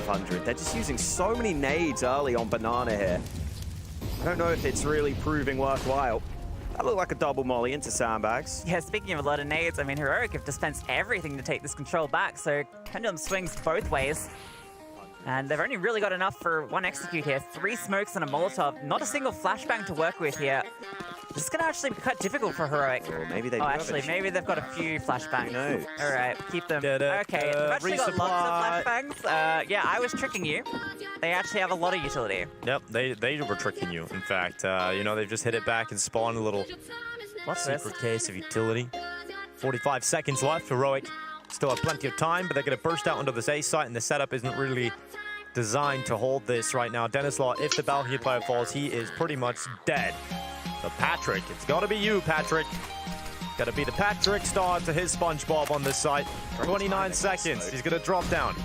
500. They're just using so many nades early on Banana here. I don't know if it's really proving worthwhile. That looked like a double molly into sandbags. Yeah, speaking of a lot of nades, I mean, Heroic have dispensed everything to take this control back, so Pendulum swings both ways. And they've only really got enough for one execute here. 3 smokes and a Molotov. Not a single flashbang to work with here. This is going to actually be quite difficult for Heroic. Or maybe they maybe they've got a few flashbangs. No. All right, keep them. Okay, they've actually got lots of flashbangs. Yeah, I was tricking you. They actually have a lot of utility. Yep, they were tricking you. In fact, you know, they've just hit it back and spawned a little secret case of utility. 45 seconds left. Heroic still have plenty of time, but they're going to burst out onto this A site, and the setup isn't really designed to hold this right now. Dennis Law, if the balcony player falls, he is pretty much dead. So Patrick, it's got to be you, Patrick. Got to be the Patrick star to his SpongeBob on this site. 29 seconds. He's going to drop down.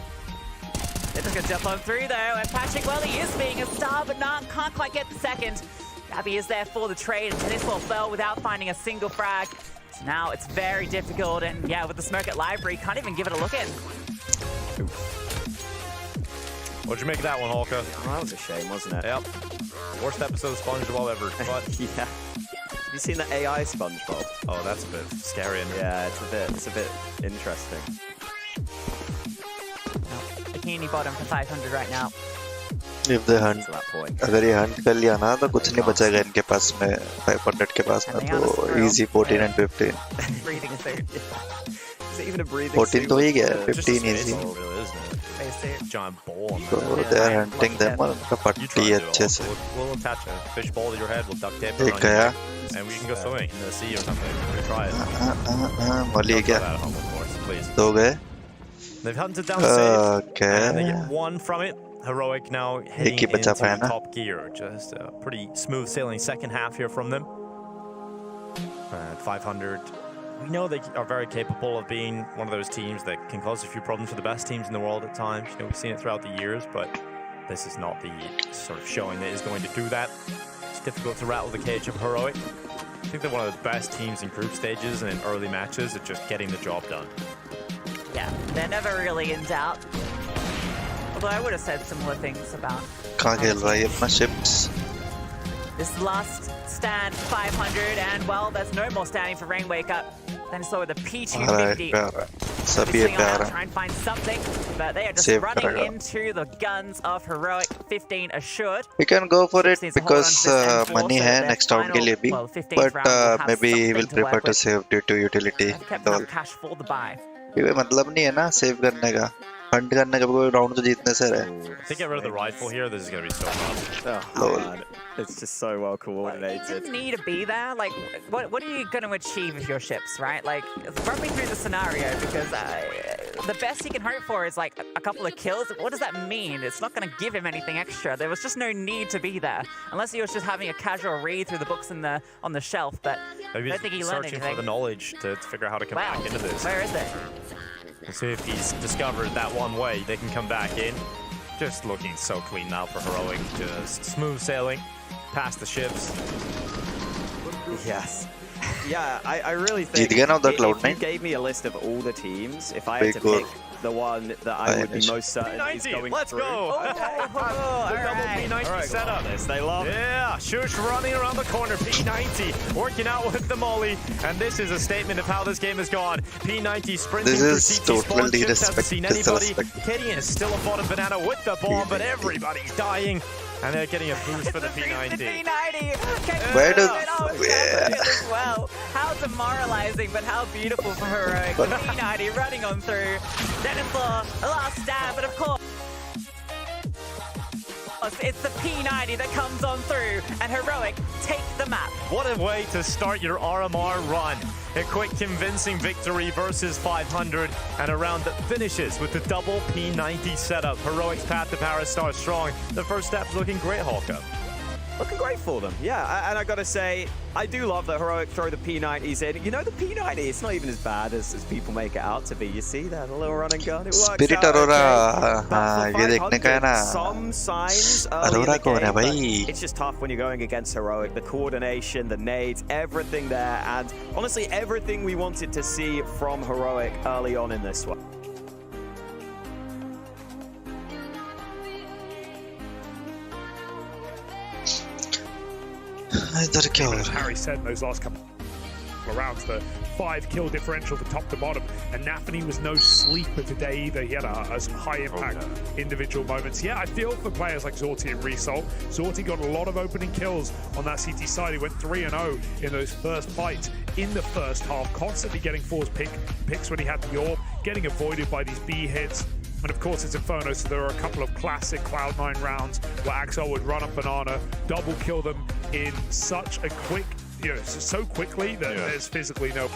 They're just going to jump on through, though, and Patrick, well, he is being a star, but can't quite get the second. Gabby is there for the trade, and Dennis Law fell without finding a single frag. So now it's very difficult, and yeah, with the smoke at library, can't even give it a look in. What'd you make of that one, Holka? Oh, that was a shame, wasn't it? Yep. Worst episode of SpongeBob ever. But yeah. Have you seen the AI SpongeBob? Oh, that's a bit scary. Yeah, it's a bit interesting. Bikini bottom for 500 right now. If they hunt, अगर ये hunt कर लिया ना तो कुछ नहीं बचेगा इनके पास में 500 के पास में तो easy 14 and 15. Breathing suit. Is it even a breathing 14 तो ही गया 15 easy. Giant bowl. So they are hunting them और उनका पट्टी अच्छे से. We'll attach a fish bowl to your head. We'll duct tape it around your neck, and we can go swimming in the sea or something. We'll try it. molly क्या? Please. दो गए. They've hunted down safe, Okay. and they get one from it. Heroic now heading into top gear. Just a pretty smooth sailing second half here from them. At 500. We know they are very capable of being one of those teams that can cause a few problems for the best teams in the world at times. You know, we've seen it throughout the years, but this is not the sort of showing that is going to do that. It's difficult to rattle the cage of Heroic. I think they're one of the best teams in group stages and in early matches at just getting the job done. Yeah, they're never really in doubt. Although I would have said similar things about कहाँ खेल रहा है अपना ships? this last stand 500, and well, there's no more standing for Rainwaker. Then saw with a P250. सभी प्यारा. Try and find something, but they are just running into the guns of Heroic. 15 assured. We can go for it because money है next round के लिए भी, but maybe he will prefer to save due to utility. Cash for the buy. ये मतलब नहीं है ना save करने का. Hunt करने का कोई round तो जीतने से रहे. To get rid of the rifle here, this is going to be so tough. Oh, man. It's just so well coordinated. It didn't need to be there. Like, what are you going to achieve with your ships, right? Like, run me through the scenario, because the best he can hope for is like a couple of kills. What does that mean? It's not going to give him anything extra. There was just no need to be there, unless he was just having a casual read through the books on the shelf. But maybe I don't think he learned anything. Searching for the knowledge to figure out how to come back into this. Where is it? We'll see if he's discovered that one way they can come back in. Just looking so clean now for Heroic. Just smooth sailing past the ships. Yes. Yeah, I really think if you gave me a list of all the teams, if I had to pick the one that I would be most certain is going let's through. go! The double P90 setup. They love it. Yeah, Shush running around the corner. P90 working out with the molly. And this is a statement of how this game has gone. P90 sprinting through CT spawn. Chips hasn't seen anybody. Gideon is still a bottom banana with the bomb, but everybody's dying. And they're getting a boost for the P90. Where does... Well, how demoralizing, but how beautiful for Heroic. The P90 running on through. Dennis Law, a last stab, but of course, it's the P90 that comes on through, and Heroic take the map. What a way to start your RMR run. A quick, convincing victory versus 500, and a round that finishes with the double P90 setup. Heroic's path to power starts strong. The first step's looking great, Holka. Looking great for them, yeah. And I gotta say, I do love that Heroic throw the P90s in. You know, the P90, it's not even as bad as people make it out to be. You see that little run and gun? It works Spirit out Aurora, okay. ये देखने का है ना. Some signs early in the game, it's just tough when you're going against Heroic. The coordination, the nades, everything there, and honestly, everything we wanted to see from Heroic early on in this one. इधर क्या हो As रहा है? Harry said in those last couple of rounds, the 5 kill differential from top to bottom, and Nafany was no sleeper today either. He had some high impact individual moments. Yeah, I feel for players like Zorti and Resol. Zorti got a lot of opening kills on that CT side. He went 3-0 in those first fights in the first half, constantly getting forced picks when he had the orb, getting avoided by these B hits. And of course it's Inferno, so there are a couple of classic Cloud9 rounds where Axel would run up Banana, double kill them in such a quick, so quickly that there's physically no...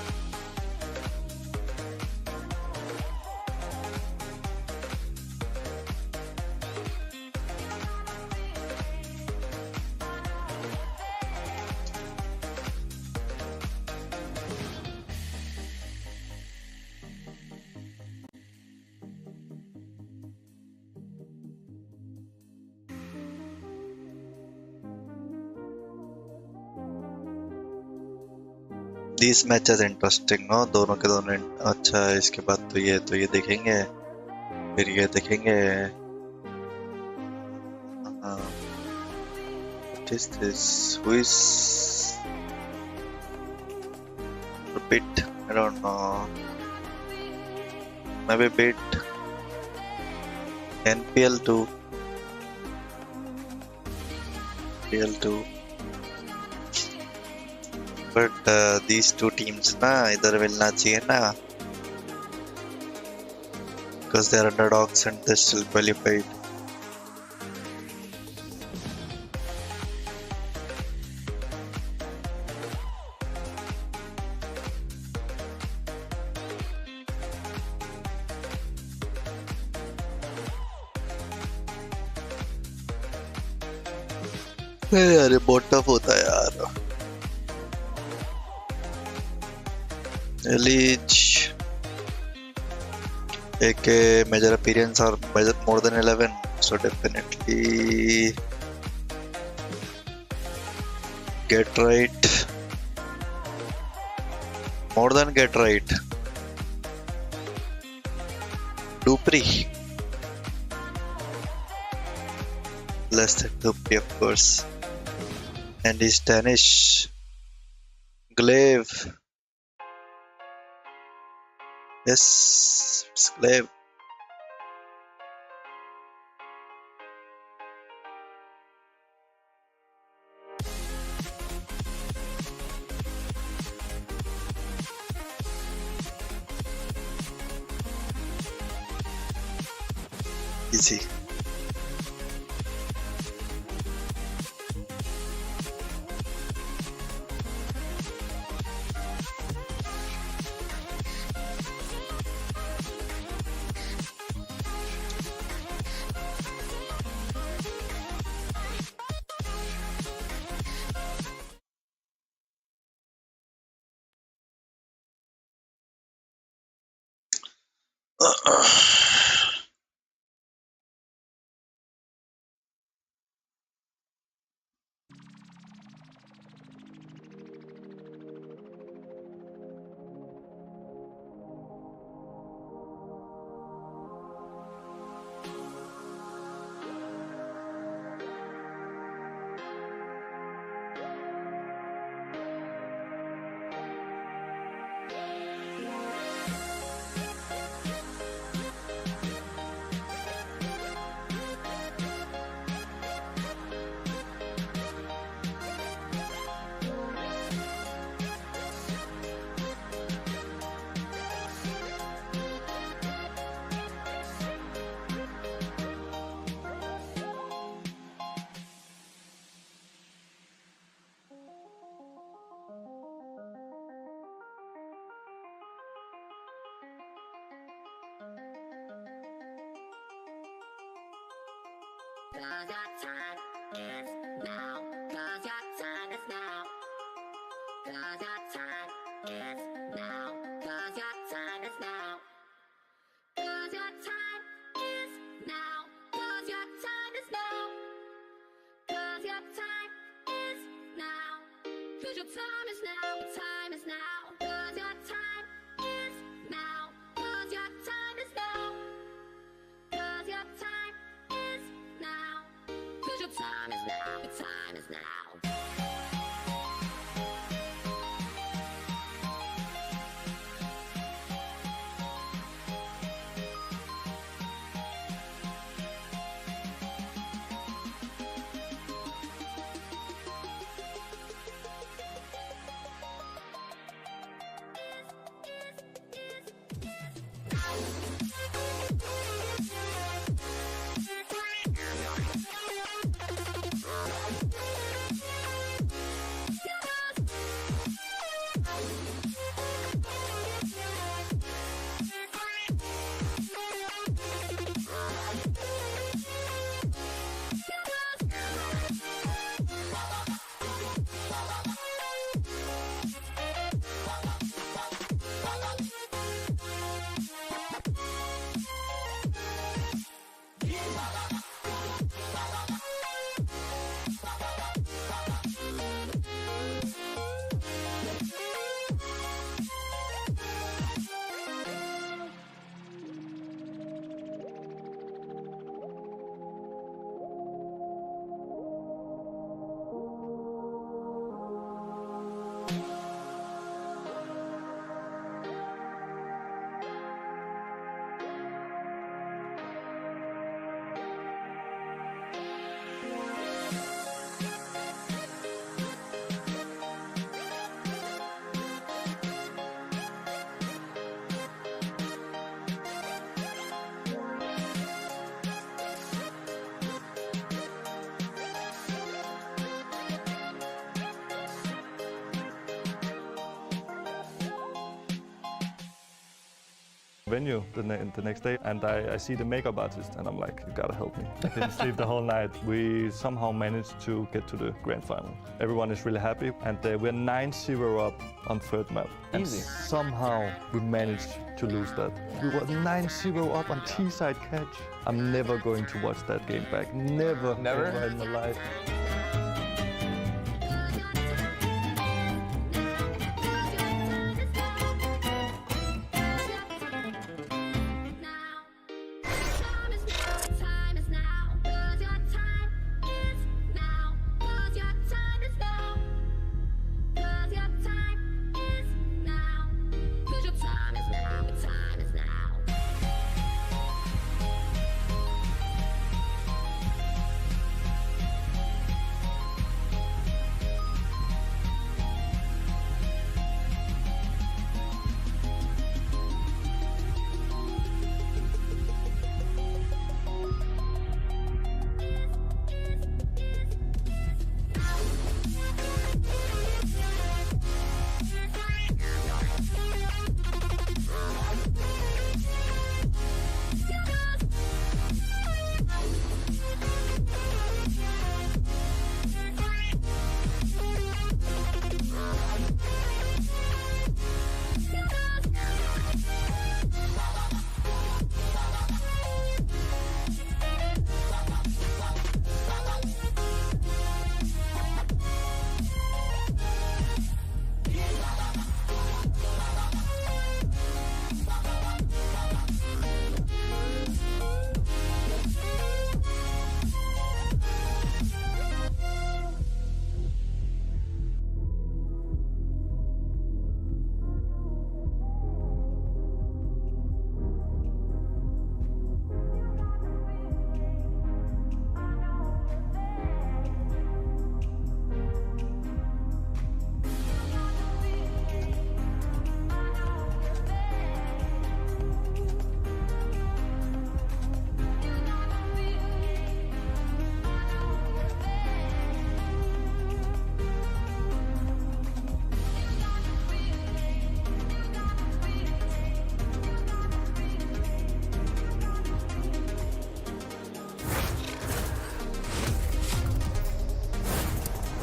These matches interesting, no? दोनों के दोनों अच्छा है. इसके बाद तो ये देखेंगे, फिर ये देखेंगे. What is this? Who is Bit? I don't know. Maybe Bit. NPL2. PL2. But these two teams ना इधर मिलना चाहिए ना, because they are underdogs and they still qualified. अरे बहुत टफ होता है यार. Elite, AK major appearance or more than 11, so definitely get right, more than get right. Dupree, less than Dupree of course, and he's Danish. Glaive. Yes, it's Glaive. Easy. Cause your time is now. Cause your time is now. Cause your time is now. Cause your time is now. Cause your time is now. Cause your time is now. Cause your time is now. Cause your time is now. Your time is now. Cause your time is now. Cause your time is now. Cause your time is now. Cause your time is now. Your time is now. venue the next day, and I see the makeup artist, and I'm like, you gotta help me. I didn't sleep the whole night. We somehow managed to get to the grand final. Everyone is really happy, and we're 9-0 up on third map. Easy. And somehow we managed to lose that. We were 9-0 up on T-side catch. I'm never going to watch that game back. Never. Never? Ever in my life.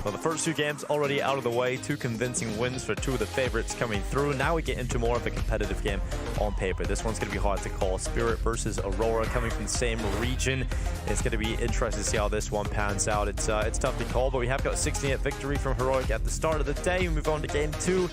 Well, the first two games already out of the way, 2 convincing wins for 2 of the favorites coming through. Now we get into more of a competitive game on paper. This one's going to be hard to call. Spirit versus Aurora coming from the same region. It's going to be interesting to see how this one pans out. It's tough to call, but we have got a 16-8 victory from Heroic at the start of the day. We move on to game 2.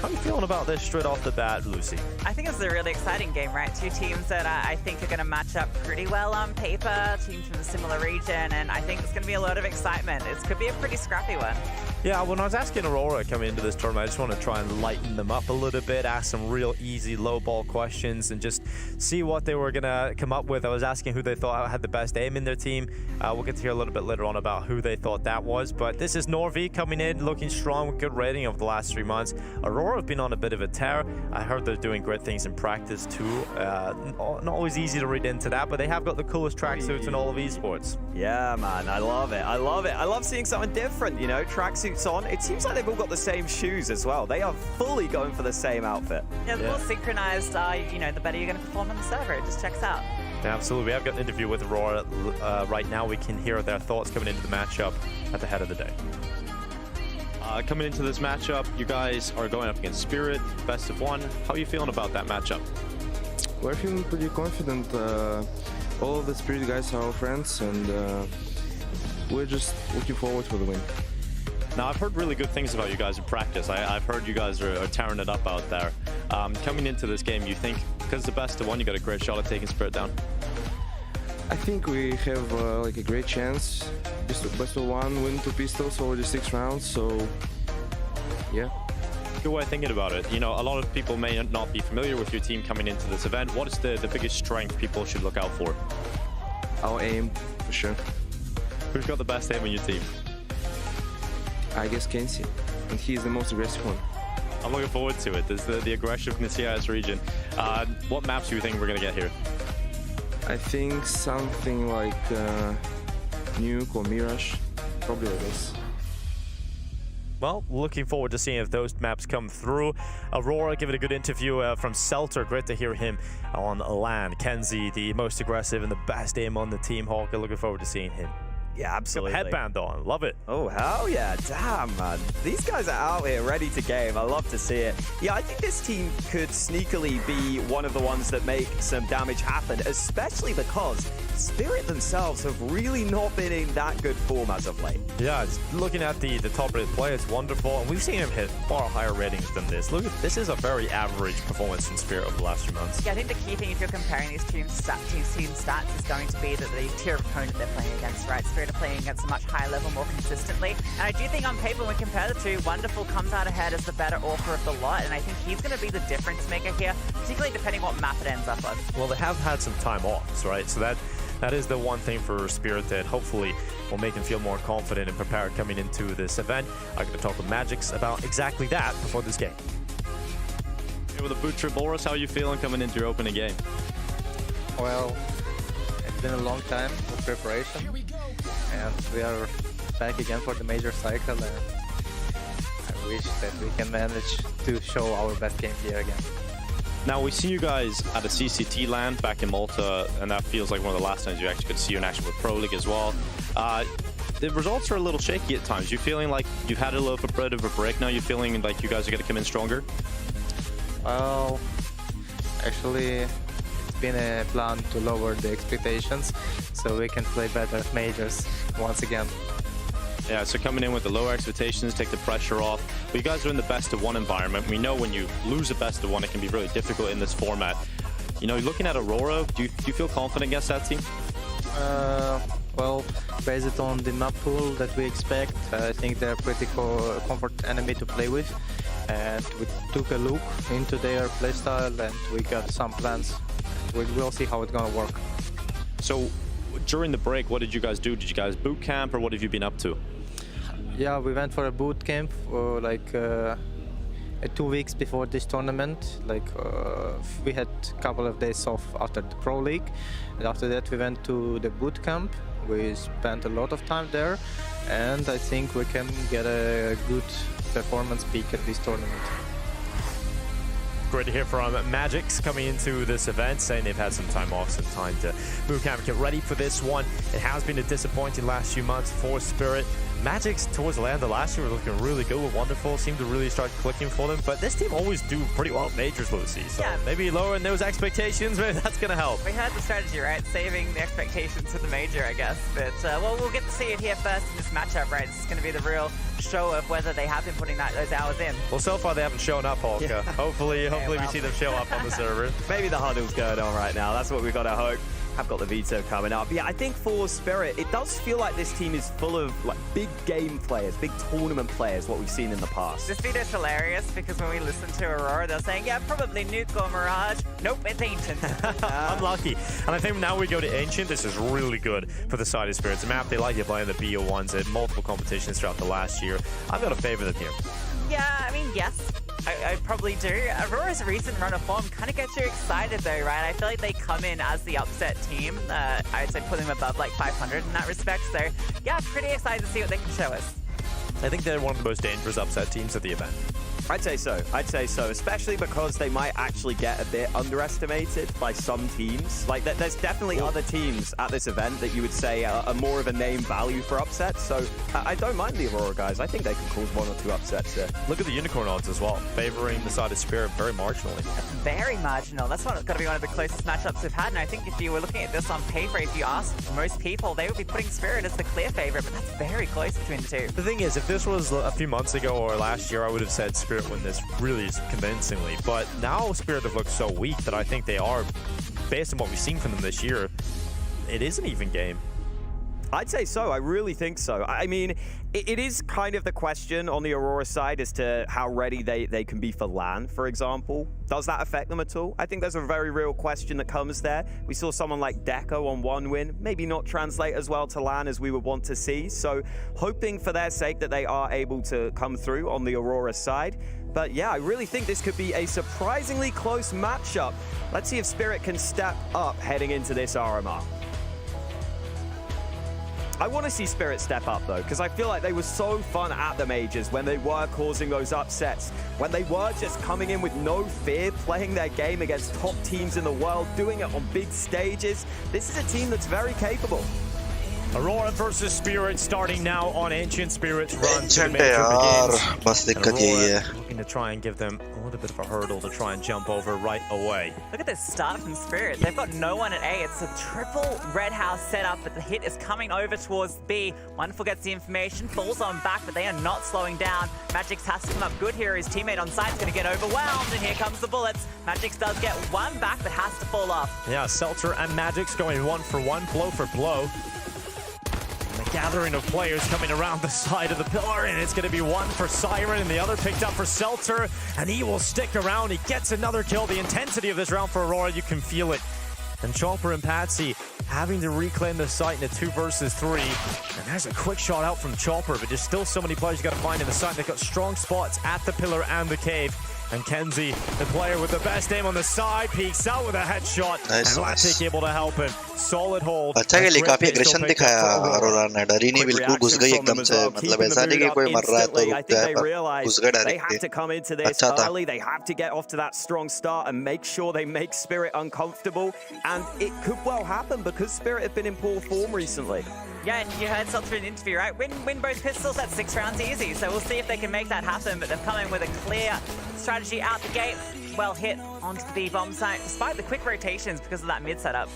How are you feeling about this straight off the bat, Lucy? I think it's a really exciting game, right? 2 teams that I think are going to match up pretty well on paper, teams from a similar region, and I think it's going to be a lot of excitement. It could be a pretty scrappy one. Yeah, when I was asking Aurora coming into this tournament, I just want to try and lighten them up a little bit, ask some real easy low ball questions, and just see what they were going to come up with. I was asking who they thought had the best aim in their team. We'll get to hear a little bit later on about who they thought that was, but this is Norvi coming in, looking strong with good rating over the last 3 months. Aurora have been on a bit of a tear. I heard they're doing great things in practice too. Not always easy to read into that, but they have got the coolest tracksuits in all of esports. Yeah, man, I love it. I love it. I love seeing something different, you know, tracksuits on. It seems like they've all got the same shoes as well. They are fully going for the same outfit. Yeah, the more synchronized, you know, the better you're going to perform on the server. It just checks out. Yeah, absolutely. We have got an interview with Aurora right now. We can hear their thoughts coming into the matchup at the head of the day. Coming into this matchup, you guys are going up against Spirit, best of 1. How are you feeling about that matchup? We're feeling pretty confident. All of the Spirit guys are our friends, and we're just looking forward for the win. Now, I've heard really good things about you guys in practice. I've heard you guys are tearing it up out there. Coming into this game, you think because it's the best of 1, you got a great shot at taking Spirit down? I think we have like a great chance. Best of 1, win 2 pistols, already 6 rounds, so yeah. Good way of thinking about it. You know, a lot of people may not be familiar with your team coming into this event. What is the biggest strength people should look out for? Our aim, for sure. Who's got the best aim on your team? I guess Kenzie, and he's the most aggressive one. I'm looking forward to it. There's the aggressiveness here in this region. What maps do you think we're going to get here? I think something like Nuke or Mirage, probably like this. well, looking forward to seeing if those maps come through. Aurora, give it a good interview from Selter. Great to hear him on land. Kenzie, the most aggressive and the best aim on the team. Hawker, looking forward to seeing him. Yeah, absolutely. Headband on, love it. Oh, hell yeah. Damn, man. These guys are out here ready to game. I love to see it. Yeah, I think this team could sneakily be one of the ones that make some damage happen, especially because Spirit themselves have really not been in that good form as of late. Yeah, it's looking at the top-rated play, it's wonderful, and we've seen him hit far higher ratings than this. Look, this is a very average performance from Spirit over the last few months. Yeah, I think the key thing if you're comparing these team stats is going to be that the tier of opponent they're playing against, right? Spirit are playing against a much higher level more consistently. And I do think on paper, when we compare the two, Wonderful comes out ahead as the better author of the lot, and I think he's going to be the difference maker here, particularly depending what map it ends up on. Well, they have had some time off, right? So that is the one thing for Spirit that hopefully will make them feel more confident and prepared coming into this event. I'm going to talk with Magix about exactly that before this game. Hey, with the boot trip, Boris, how are you feeling coming into your opening game? Well, it's been a long time of preparation, and we are back again for the major cycle, and I wish that we can manage to show our best game here again. Now, we see you guys at a CCT LAN back in Malta, and that feels like one of the last times you actually could see you in action with Pro League as well. The results are a little shaky at times. You feeling like you've had a little bit of a break now? You feeling like you guys are going to come in stronger? Well, actually, it's been a plan to lower the expectations so we can play better majors once again. Yeah, so coming in with the lower expectations, take the pressure off. But you guys are in the best of one environment. We know when you lose a best of one, it can be really difficult in this format. You know, looking at Aurora, do you feel confident against that team? Well, based on the map pool that we expect, I think they're a pretty comfort enemy to play with. And we took a look into their playstyle and we got some plans. We'll see how it's gonna work. So, during the break, what did you guys do? Did you guys boot camp, or what have you been up to? Yeah, we went for a boot camp, 2 weeks before this tournament. We had a couple of days off after the Pro League, and after that we went to the boot camp. We spent a lot of time there, and I think we can get a good performance peak at this tournament. Great to hear from Magix coming into this event, saying they've had some time off, some time to boot camp, get ready for this one. It has been a disappointing last few months for Spirit. Magix towards the end of last year were looking really good with Wonderful, seemed to really start clicking for them, but this team always do pretty well at majors, Lucy, so yeah, maybe lowering those expectations, maybe that's going to help. We had the strategy, right? Saving the expectations for the major, I guess, but well, we'll get to see it here first in this matchup, right? This is going to be the real show of whether they have been putting those hours in. Well, so far they haven't shown up, Hawker. Yeah. Hopefully we see them show up on the server. Maybe the huddle's going on right now. That's what we've got to hope. I've got the veto coming up. Yeah, I think for Spirit, it does feel like this team is full of like big game players, big tournament players, what we've seen in the past. This veto's hilarious because when we listen to Aurora, they're saying, yeah, probably Nuke or Mirage. Nope, it's Ancient. Unlucky. And I think now we go to Ancient. This is really good for the side of Spirit. It's a map they like to play in the BO1s at multiple competitions throughout the last year. I've got to favor them here. Yeah, I mean, yes. I probably do. Aurora's recent run of form kind of gets you excited though, right? I feel like they come in as the upset team. I'd say putting them above like 500 in that respect. So yeah, pretty excited to see what they can show us. I think they're one of the most dangerous upset teams at the event. I'd say so, especially because they might actually get a bit underestimated by some teams. Like, there's definitely other teams at this event that you would say are more of a name value for upsets, so I don't mind the Aurora guys. I think they can cause 1 or 2 upsets here. Look at the Unicorn odds as well, favoring the side of Spirit very marginally. Very marginal. That's got to be one of the closest matchups we've had, and I think if you were looking at this on paper, if you asked most people, they would be putting Spirit as the clear favorite, but that's very close between the two. The thing is, if this was a few months ago or last year, I would have said Spirit win this really convincingly, but now Spirit have looked so weak that I think they are, based on what we've seen from them this year, it is an even game. I'd say so. I really think so. I mean, it is kind of the question on the Aurora side as to how ready they can be for LAN, for example. Does that affect them at all? I think there's a very real question that comes there. We saw someone like Deco on 1 win, maybe not translate as well to LAN as we would want to see. So hoping for their sake that they are able to come through on the Aurora side. But yeah, I really think this could be a surprisingly close matchup. Let's see if Spirit can step up heading into this RMR. I want to see Spirit step up, though, because I feel like they were so fun at the majors when they were causing those upsets, when they were just coming in with no fear, playing their game against top teams in the world, doing it on big stages. This is a team that's very capable. Aurora versus Spirit starting now on Ancient Spirit's run to the Ancient major yaar, begins. bas And dikkat yahi Aurora hai. looking to try and give them a little bit of a hurdle to try and jump over right away. Look at this start from Spirit. They've got no one at A. It's a triple red house setup, but the hit is coming over towards B. Wonderful gets the information, falls on back, but they are not slowing down. Magix has to come up good here. His teammate on site is going to get overwhelmed, and here comes the bullets. Magix does get one back, but has to fall off. Yeah, Seltzer and Magix going 1-for-1, blow for blow. And a gathering of players coming around the side of the pillar, and it's going to be one for Siren and the other picked up for Seltzer, and he will stick around. He gets another kill. The intensity of this round for Aurora, you can feel it. And Chopper and Patsy having to reclaim the site in a 2 versus 3. And there's a quick shot out from Chopper, but there's still so many players you got to find in the site. They've got strong spots at the pillar and the cave. And Kenzie, the player with the best aim on the side, peeks out with a headshot. Nice, and Latic able to help him. Solid hold. अच्छा खेली, काफी aggression दिखाया अरोरा ने, डरी नहीं, बिल्कुल घुस गई एकदम से, मतलब ऐसा नहीं कि कोई मर रहा है तो रुक गया, पर घुस गए They have to come into this early. They have to get off to that strong start and make sure they make Spirit uncomfortable. And it could well happen because Spirit have been in poor form recently. Yeah, and you heard Seltzer in an interview, right? Win both pistols, that's 6 rounds easy. So we'll see if they can make that happen. But they've come in with a clear strategy out the gate. Well hit onto the B bomb site, despite the quick rotations because of that mid setup.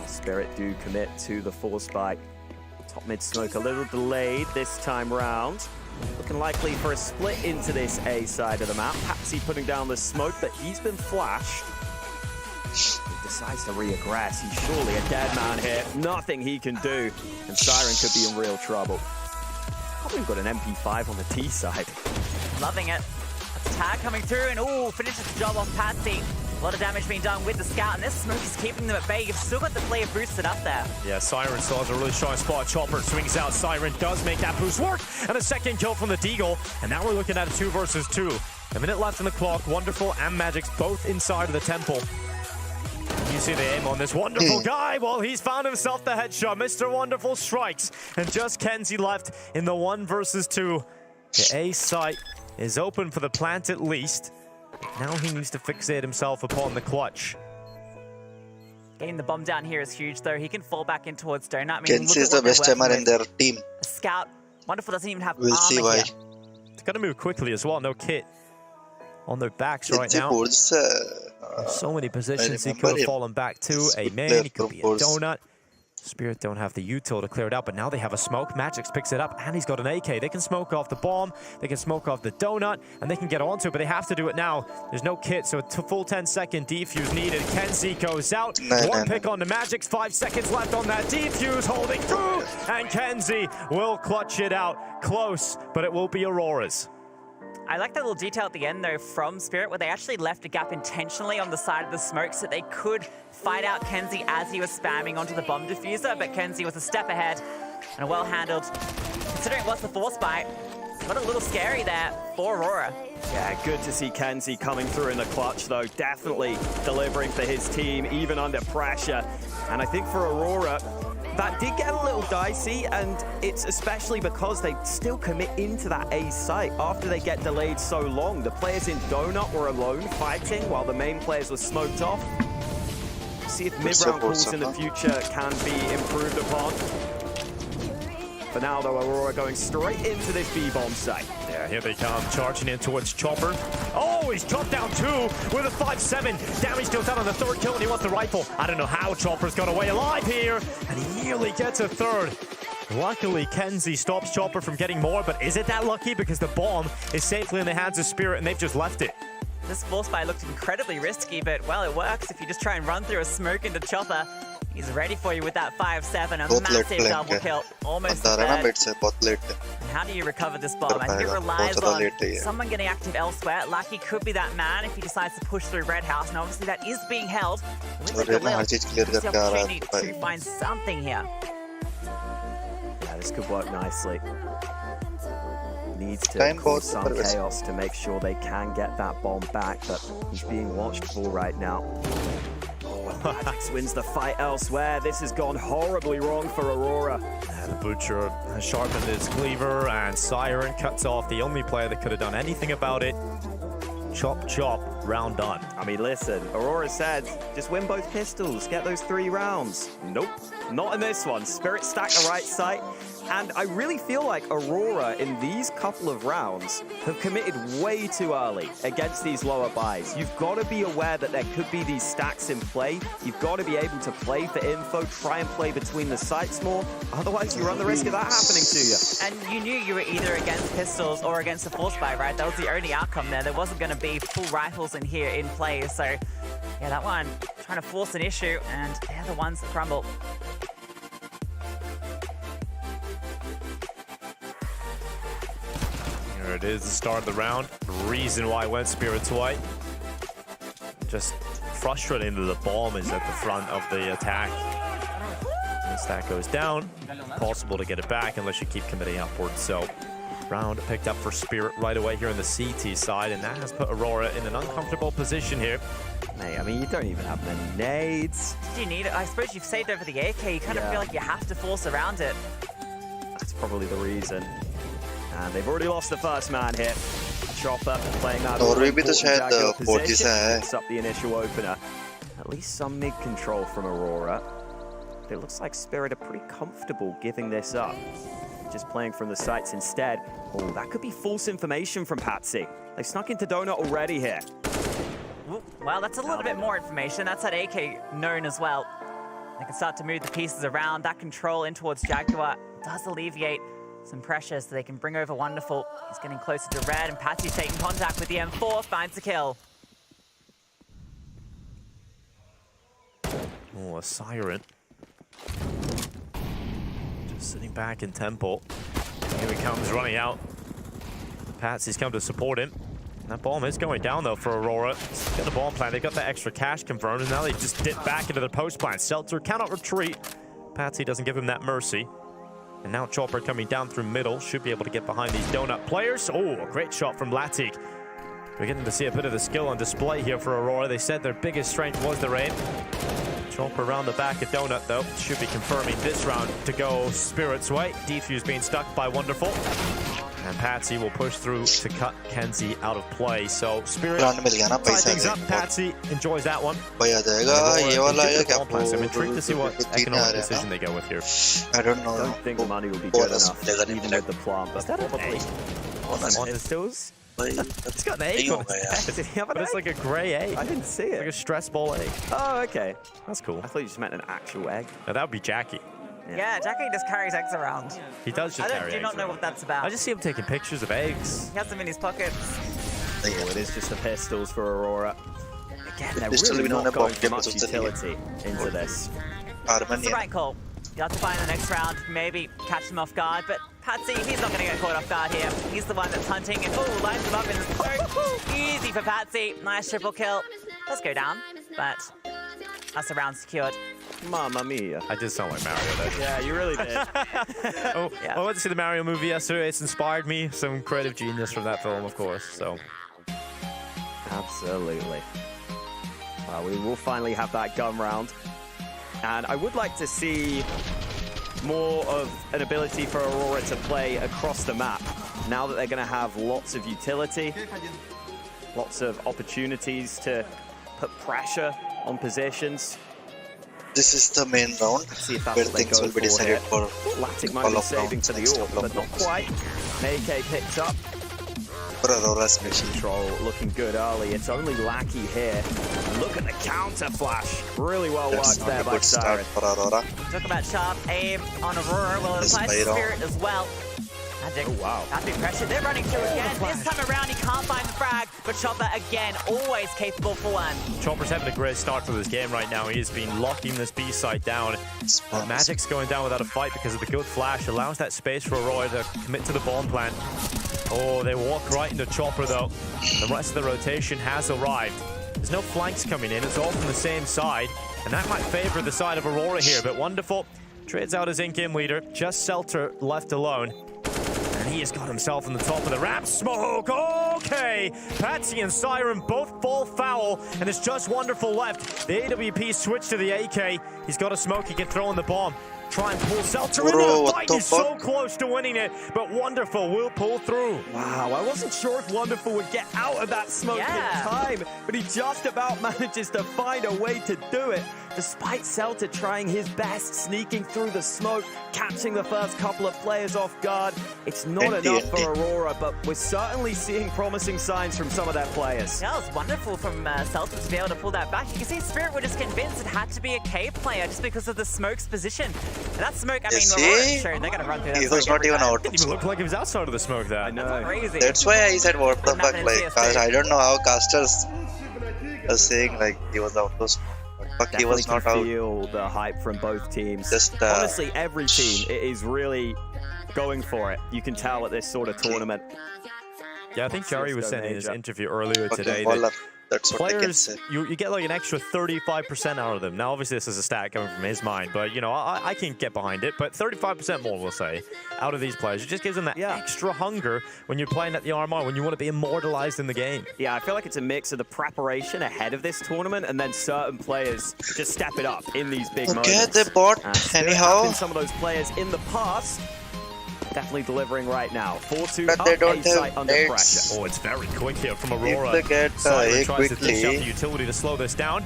Spirit do commit to the force spike. Top mid smoke a little delayed this time round. Looking likely for a split into this A side of the map. Patsy putting down the smoke, but he's been flashed. He decides to re-aggress. He's surely a dead man here. Nothing he can do. And Siren could be in real trouble. Probably got an MP5 on the T side. Loving it. That's a tag coming through, and ooh, finishes the job off Patsy. A lot of damage being done with the scout, and this smoke is keeping them at bay. You've still got the player boosted up there. Yeah, Siren still has a really strong spot. Chopper swings out. Siren does make that boost work. And a second kill from the Deagle. And now we're looking at a 2 versus 2. A minute left on the clock. Wonderful and Magix both inside of the temple. You see the aim on this wonderful guy. Well, he's found himself the headshot. Mr. Wonderful strikes. And just Kenzie left in the 1 versus 2. The A site is open for the plant at least. Now he needs to fixate himself upon the clutch. Getting the bomb down here is huge, though. He can fall back in towards Donut. I mean, Kenzie is the best timer in their team. Scout. Wonderful doesn't even have We'll armor see why. here. It's got to move quickly as well. No kit on their backs right now. So many positions he could have fallen back to. A man, he could be a donut. Spirit don't have the util to clear it out, but now they have a smoke. Magix picks it up, and he's got an AK. They can smoke off the bomb, they can smoke off the donut, and they can get onto it, but they have to do it now. There's no kit, so a full 10-second defuse needed. Kenzie goes out. One pick on the Magix, 5 seconds left on that defuse, holding through, and Kenzie will clutch it out. Close, but it will be Aurora's. I like that little detail at the end, though, from Spirit, where they actually left a gap intentionally on the side of the smoke so they could fight out Kenzie as he was spamming onto the bomb diffuser, but Kenzie was a step ahead and well handled. Considering it was the force bite, got a little scary there for Aurora. Yeah, good to see Kenzie coming through in the clutch, though. Definitely delivering for his team, even under pressure. And I think for Aurora, that did get a little dicey, and it's especially because they still commit into that A site after they get delayed so long. The players in Donut were alone fighting while the main players were smoked off. See if mid-round calls in the future can be improved upon. For now, though, Aurora going straight into this B-bomb site. Yeah, here they come, charging in towards Chopper. Oh, he's chopped down 2 with a 5-7. Damage dealt out on the 3rd kill, and he wants the rifle. I don't know how Chopper's got away alive here, and he nearly gets a 3rd. Luckily, Kenzie stops Chopper from getting more, but is it that lucky? Because the bomb is safely in the hands of Spirit, and they've just left it. This force bite looked incredibly risky, but, well, it works if you just try and run through a smoke into Chopper. He's ready for you with that 5-7, a massive double kill, almost a third. And how do you recover this bomb? I think it relies on someone getting active elsewhere. Lucky could be that man if he decides to push through Red House, and obviously that is being held. With the opportunity to find something here. Yeah, this could work nicely. needs to cause some chaos to make sure they can get that bomb back, but he's being watched for right now. Magix wins the fight elsewhere. This has gone horribly wrong for Aurora. The Butcher has sharpened his cleaver, and Siren cuts off the only player that could have done anything about it. Chop, chop, round done. I mean, listen, Aurora said, just win both pistols, get those 3 rounds. Nope, not in this one. Spirit stacked the right side. And I really feel like Aurora in these couple of rounds have committed way too early against these lower buys. You've got to be aware that there could be these stacks in play. You've got to be able to play for info, try and play between the sites more. Otherwise, you run the risk of that happening to you. And you knew you were either against pistols or against a force buy, right? That was the only outcome there. There wasn't going to be full rifles in here in play. So, yeah, that one trying to force an issue, and they're the ones that crumble. Here it is, the start of the round. The reason why I went Spirits Way. Just frustrating that the bomb is at the front of the attack. Once that goes down, impossible to get it back unless you keep committing upwards. So, round picked up for Spirit right away here on the CT side, and that has put Aurora in an uncomfortable position here. Mate, I mean, you don't even have many nades. Did you need it? I suppose you've saved over the AK. You kind of feel like you have to force around it. That's probably the reason. And they've already lost the first man here. Chopper playing that position, picks up the initial opener. At least some mid control from Aurora. But it looks like Spirit are pretty comfortable giving this up. Just playing from the sights instead. Oh, that could be false information from Patsy. They snuck into Donut already here. Well, that's a little bit more information. That's that AK known as well. They can start to move the pieces around. That control in towards Jaguar does alleviate some pressure so they can bring over Wonderful. He's getting closer to Red, and Patsy's taking contact with the M4, finds the kill. Oh, a Siren. Just sitting back in Temple. Here he comes, running out. Patsy's come to support him. That bomb is going down, though, for Aurora. Get the bomb plant. They got the extra cash confirmed, and now they just dip back into the post plant. Seltzer cannot retreat. Patsy doesn't give him that mercy. And now Chopper coming down through middle. Should be able to get behind these Donut players. Oh, a great shot from Latik. We're getting to see a bit of the skill on display here for Aurora. They said their biggest strength was their aim. Chopper around the back of Donut, though. Should be confirming this round to go Spirit's way. Defuse being stuck by Wonderful. And Patsy will push through to cut Kenzie out of play. So Spirit tie things up. Patsy enjoys that one. I'm intrigued to see what economic decision they go with here. I don't know. I don't think the money will be good enough, even with the plant. But probably. Pistols? It's got an egg on it. Did he have an But it's egg? like a grey egg. I didn't see it. Like a stress ball egg. Oh, okay. That's cool. I thought you just meant an actual egg. Now, that would be Jackie. Yeah, Jackie just carries eggs around. He does just carry eggs. I do not know what that's about. I just see him taking pictures of eggs. He has them in his pockets. Oh, it is just the pistols for Aurora. Again, they're really not going for much utility into this. It's the right call. You have to find the next round, maybe catch them off guard, but Patsy, he's not going to get caught off guard here. He's the one that's hunting, and oh, lines him up in the throat. Easy for Patsy. Nice triple kill. Let's go down, but that's the round secured. Mamma mia. I did sound like Mario there. Yeah, you really did. I went to see the Mario movie yesterday. It's inspired me. Some creative genius from that film, of course. So, absolutely. Well, we will finally have that gun round. And I would like to see more of an ability for Aurora to play across the map. Now that they're going to have lots of utility, lots of opportunities to put pressure on positions. This is the main round where things will be decided for Latic might be saving for the AWP, but not quite. AK picked up. For Aurora's mission. Control looking good early. It's only Lackey here. Look at the counter flash. Really well worked there by Siren. For Aurora. Talk about sharp aim on Aurora. Well, it applies to Spirit as well. Magic. Oh, wow. Happy pressure. They're running through again. This time around, he can't find the frag, but Chopper again, always capable for one. Chopper's having a great start to this game right now. He's been locking this B site down. Magic's going down without a fight because of the good flash. Allows that space for Aurora to commit to the bomb plant. Oh, they walk right into Chopper, though. The rest of the rotation has arrived. There's no flanks coming in. It's all from the same side, and that might favor the side of Aurora here, but Wonderful trades out his in-game leader. Just Seltzer left alone. And he has got himself on the top of the ramp. Smoke, okay. Patsy and Siren both fall foul, and it's just Wonderful left. The AWP switch to the AK. He's got a smoke, he can throw in the bomb. Try and pull Seltzer into the fight. He's so close to winning it, but Wonderful will pull through. Wow, I wasn't sure if Wonderful would get out of that smoke in time, but he just about manages to find a way to do it. Despite Seltzer trying his best, sneaking through the smoke, catching the first couple of players off guard. It's not enough for Aurora, but we're certainly seeing promising signs from some of their players. Yeah, it was wonderful from Seltzer to be able to pull that back. You can see Spirit were just convinced it had to be a K player just because of the smoke's position. And that smoke, I mean, Aurora's shown they're going to run through that. He was not even out. Didn't even look like he was outside of the smoke there. I know. That's crazy. That's why I said what the fuck, like, I don't know how casters are saying like he was out of smoke. Fuck, he was not out. Feel the hype from both teams. Just, honestly, every team is really going for it. You can tell at this sort of tournament. Yeah, I think Jerry was saying in his interview earlier today that that's what players, you get like an extra 35% out of them. Now, obviously, this is a stat coming from his mind, but, you know, I can get behind it. But 35% more, we'll say, out of these players. It just gives them that extra hunger when you're playing at the RMR, when you want to be immortalized in the game. Yeah, I feel like it's a mix of the preparation ahead of this tournament and then certain players just step it up in these big moments. Okay, they bought anyhow. Some of those players in the past. Definitely delivering right now. 4-2 but they don't have under pressure. Oh, it's very quick here from Aurora. If they get Siren tries quickly, to dish out the utility to slow this down.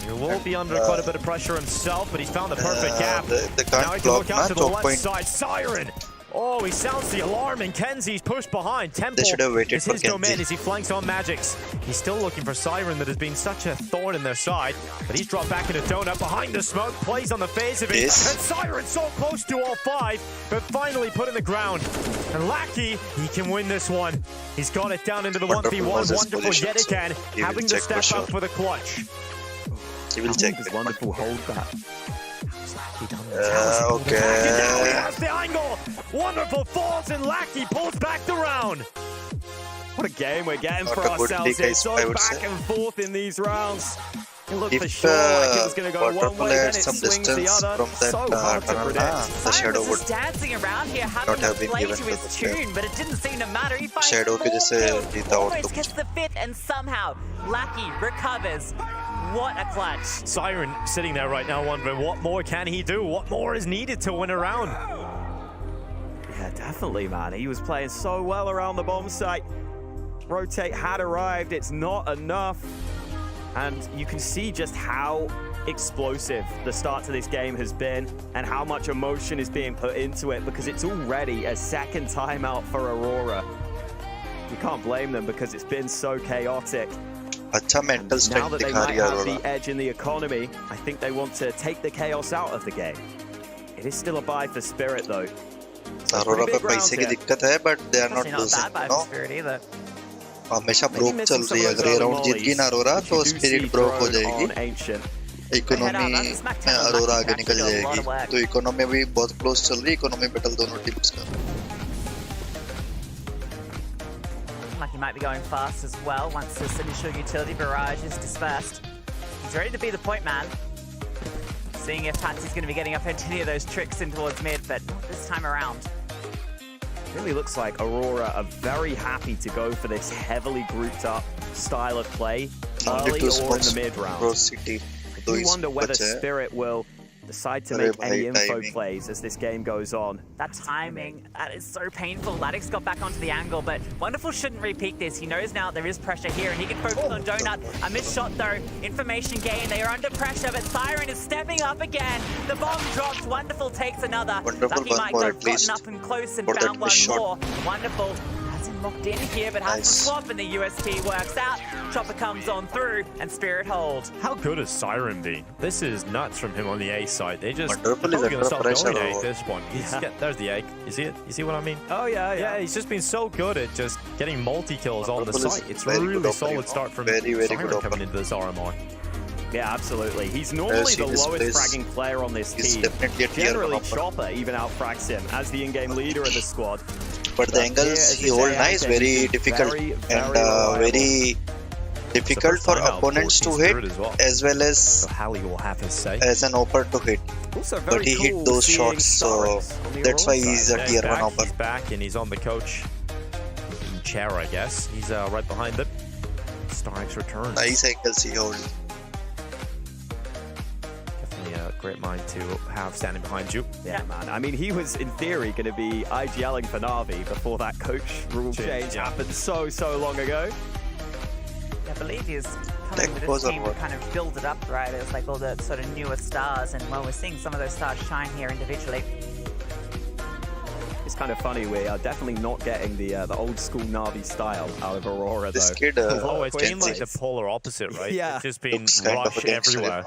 He will be under quite a bit of pressure himself, but he's found the perfect gap. Now he can look out to the left side. Siren! Oh, he sounds the alarm, and Kenzie's pushed behind. Temple is his domain as he flanks on Magix. He's still looking for Siren that has been such a thorn in their side, but he's dropped back in a donut behind the smoke, plays on the phase of it, and Siren so close to all five, but finally put in the ground. And Lackey, he can win this one. He's got it down into the 1v1. Wonderful yet again, having to step up for the clutch. He will check this. Wonderful hold that. Okay. Now he has the angle. Wonderful falls and Lackey pulls back the round. What a game we're getting for ourselves here. So back and forth in these rounds. It looked for sure like it was going to go one way, then it swings the other. So hard to predict. Siren was just dancing around here, having to play to his tune, but it didn't seem to matter. He finds Shadow almost gets the fifth, and somehow Lackey recovers. What a clutch. Siren sitting there right now wondering what more can he do? What more is needed to win a round? Yeah, definitely, man. He was playing so well around the bomb site. Rotate had arrived. It's not enough. And you can see just how explosive the start to this game has been and how much emotion is being put into it because it's already a second timeout for Aurora. You can't blame them because it's been so chaotic. Mental now that they might have the edge in the economy, I think they want to take the chaos out of the game. It is still a buy for Spirit though. Aurora पे पैसे की दिक्कत है, but they are not losing. No. हमेशा broke चल रही है. अगर ये राउंड जीत गई ना अरोरा तो स्पिरिट ब्रोक हो जाएगी. इकोनॉमी में अरोरा आगे निकल जाएगी. तो इकोनॉमी भी बहुत क्लोज चल रही है. इकोनॉमी बैटल दोनों टीम्स का. Like he might be going fast as well once this initial utility barrage is dispersed. He's ready to be the point man. Seeing if Patsy's going to be getting up into any of those tricks in towards mid, but not this time around. Really looks like Aurora are very happy to go for this heavily grouped up style of play early or in the mid round. You wonder whether Spirit will decide to make any info plays as this game goes on. That timing, that is so painful. Laddick's got back onto the angle, but Wonderful shouldn't repeat this. He knows now there is pressure here, and he can focus on Donut. A missed shot, though. Information gain. They are under pressure, but Siren is stepping up again. The bomb drops. Wonderful takes another. Lucky might have gotten up and close and found one more. Wonderful has him locked in here, but has to swap, and the UST works out. Chopper comes on through, and Spirit hold. How good has Siren been? This is nuts from him on the A side. They just probably going to self-dominate this one. There's the egg. You see it? You see what I mean? Oh, yeah. He's just been so good at just getting multi-kills on the site. It's a really solid start from Siren coming into this RMR. Yeah, absolutely. He's normally the lowest fragging player on this team. Generally, Chopper even out-frags him as the in-game leader of the squad. But the angles he holds nice, very difficult and very difficult for opponents to hit as well as So Halley will have his say. as an opper to hit. Also very But he cool hit those seeing shots, so Starks on the that's why Aurora he's side. a tier 1 opper. He's back and he's on the coach. In chair, I guess. He's right behind him. Starks returns. Nice angle he hold. Definitely a great mind to have standing behind you. Yeah, man. I mean, he was in theory going to be IGLing for Na'Vi before that coach rule change happened so long ago. I believe he's Tech coming with was this on team to what? kind of build it up, right? It's like all the sort of newer stars, and well, we're seeing some of those stars shine here individually. It's kind of funny, we are definitely not getting the old school Na'Vi style out of Aurora, This though. kid, Oh, it's Gen been like the Z polar opposite, right? Yeah. It's just been looks kind of a rush gangster. everywhere.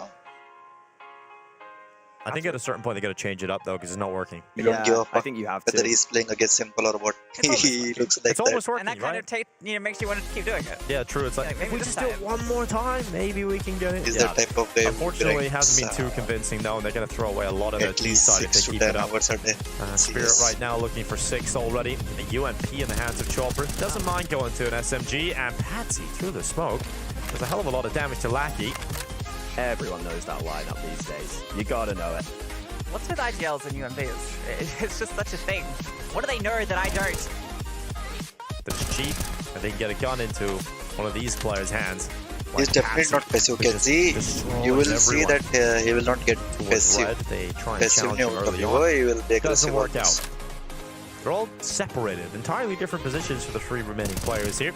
I think at a certain point they got to change it up though, because it's not working. You don't give a I fuck think you have whether to. he's playing against simple or what. He looks like It's almost that. working, And that kind right? of makes you want to keep doing it. Yeah, true. It's like, Yeah, maybe if we this just do it time. one more time, maybe we can get it. He's Yeah. the type of guy who Unfortunately, it directs, hasn't been too convincing though, and they're going to throw away a lot of their at T least side if 6 they to keep 10 it up. hours a day. Spirit right now looking for 6 already. A UMP in the hands of Chopper. Doesn't mind going to an SMG, and Patsy through the smoke. There's a hell of a lot of damage to Lackey. Everyone knows that lineup these days. You gotta know it. What's with IGLs and UMPs? It's just such a thing. What do they know that I don't? That's cheap, and they can get a gun into one of these players' hands. He's definitely not passive. You can see, you will see that he will not get passive. They try and Passive challenge him early on. he will be aggressive. Doesn't work out. They're all separated, entirely different positions for the 3 remaining players here.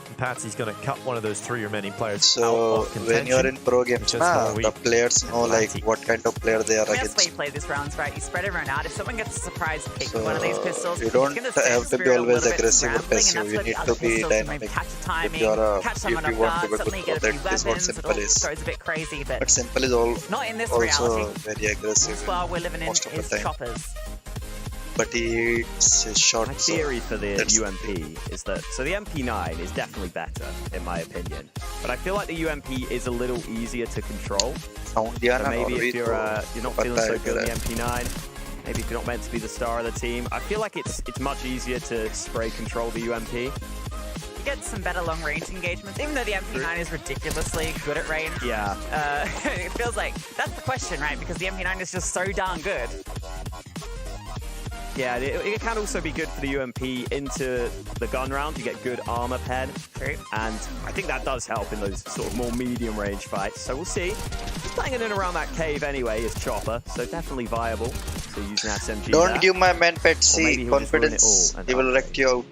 And Patsy's going to cut one of those 3 remaining players out So of contention. when you're in pro games, which is how the players know like what kind of player they are That's the way against. you play this round, right? You spread everyone out. If someone gets a surprise pick So with one of these pistols, you it's don't gonna have send to be Spirit a always little bit aggressive or scrambling, passive. and You that's need where to the be other pistols can dynamic. maybe catch a If timing, you're catch someone if off you want to guard, be suddenly good get a for few that, is what weapons, it simple all is. goes a bit crazy, But but simple is not in this also reality. very aggressive. This world we're living in most of the is time. choppers. But he hits his shot. My so theory for the that's UMP is that, so the MP9 is definitely better, in my opinion. But I feel like the UMP is a little easier to control. sound So maybe if you're not feeling so good on the MP9, maybe if you're not meant to be the star of the team, I feel like it's much easier to spray control the UMP. You get some better long-range engagements, even though the MP9 is ridiculously good at range. Yeah. It feels like that's the question, right? Because the MP9 is just so darn good. Yeah, it can also be good for the UMP into the gun round. You get good armor pen. True. And I think that does help in those sort of more medium range fights. So we'll see. He's playing in and around that cave anyway, is Chopper. So definitely viable. So using SMG Don't there. give my man Or Patsy maybe he'll just ruin it confidence. all and He will wreck you out.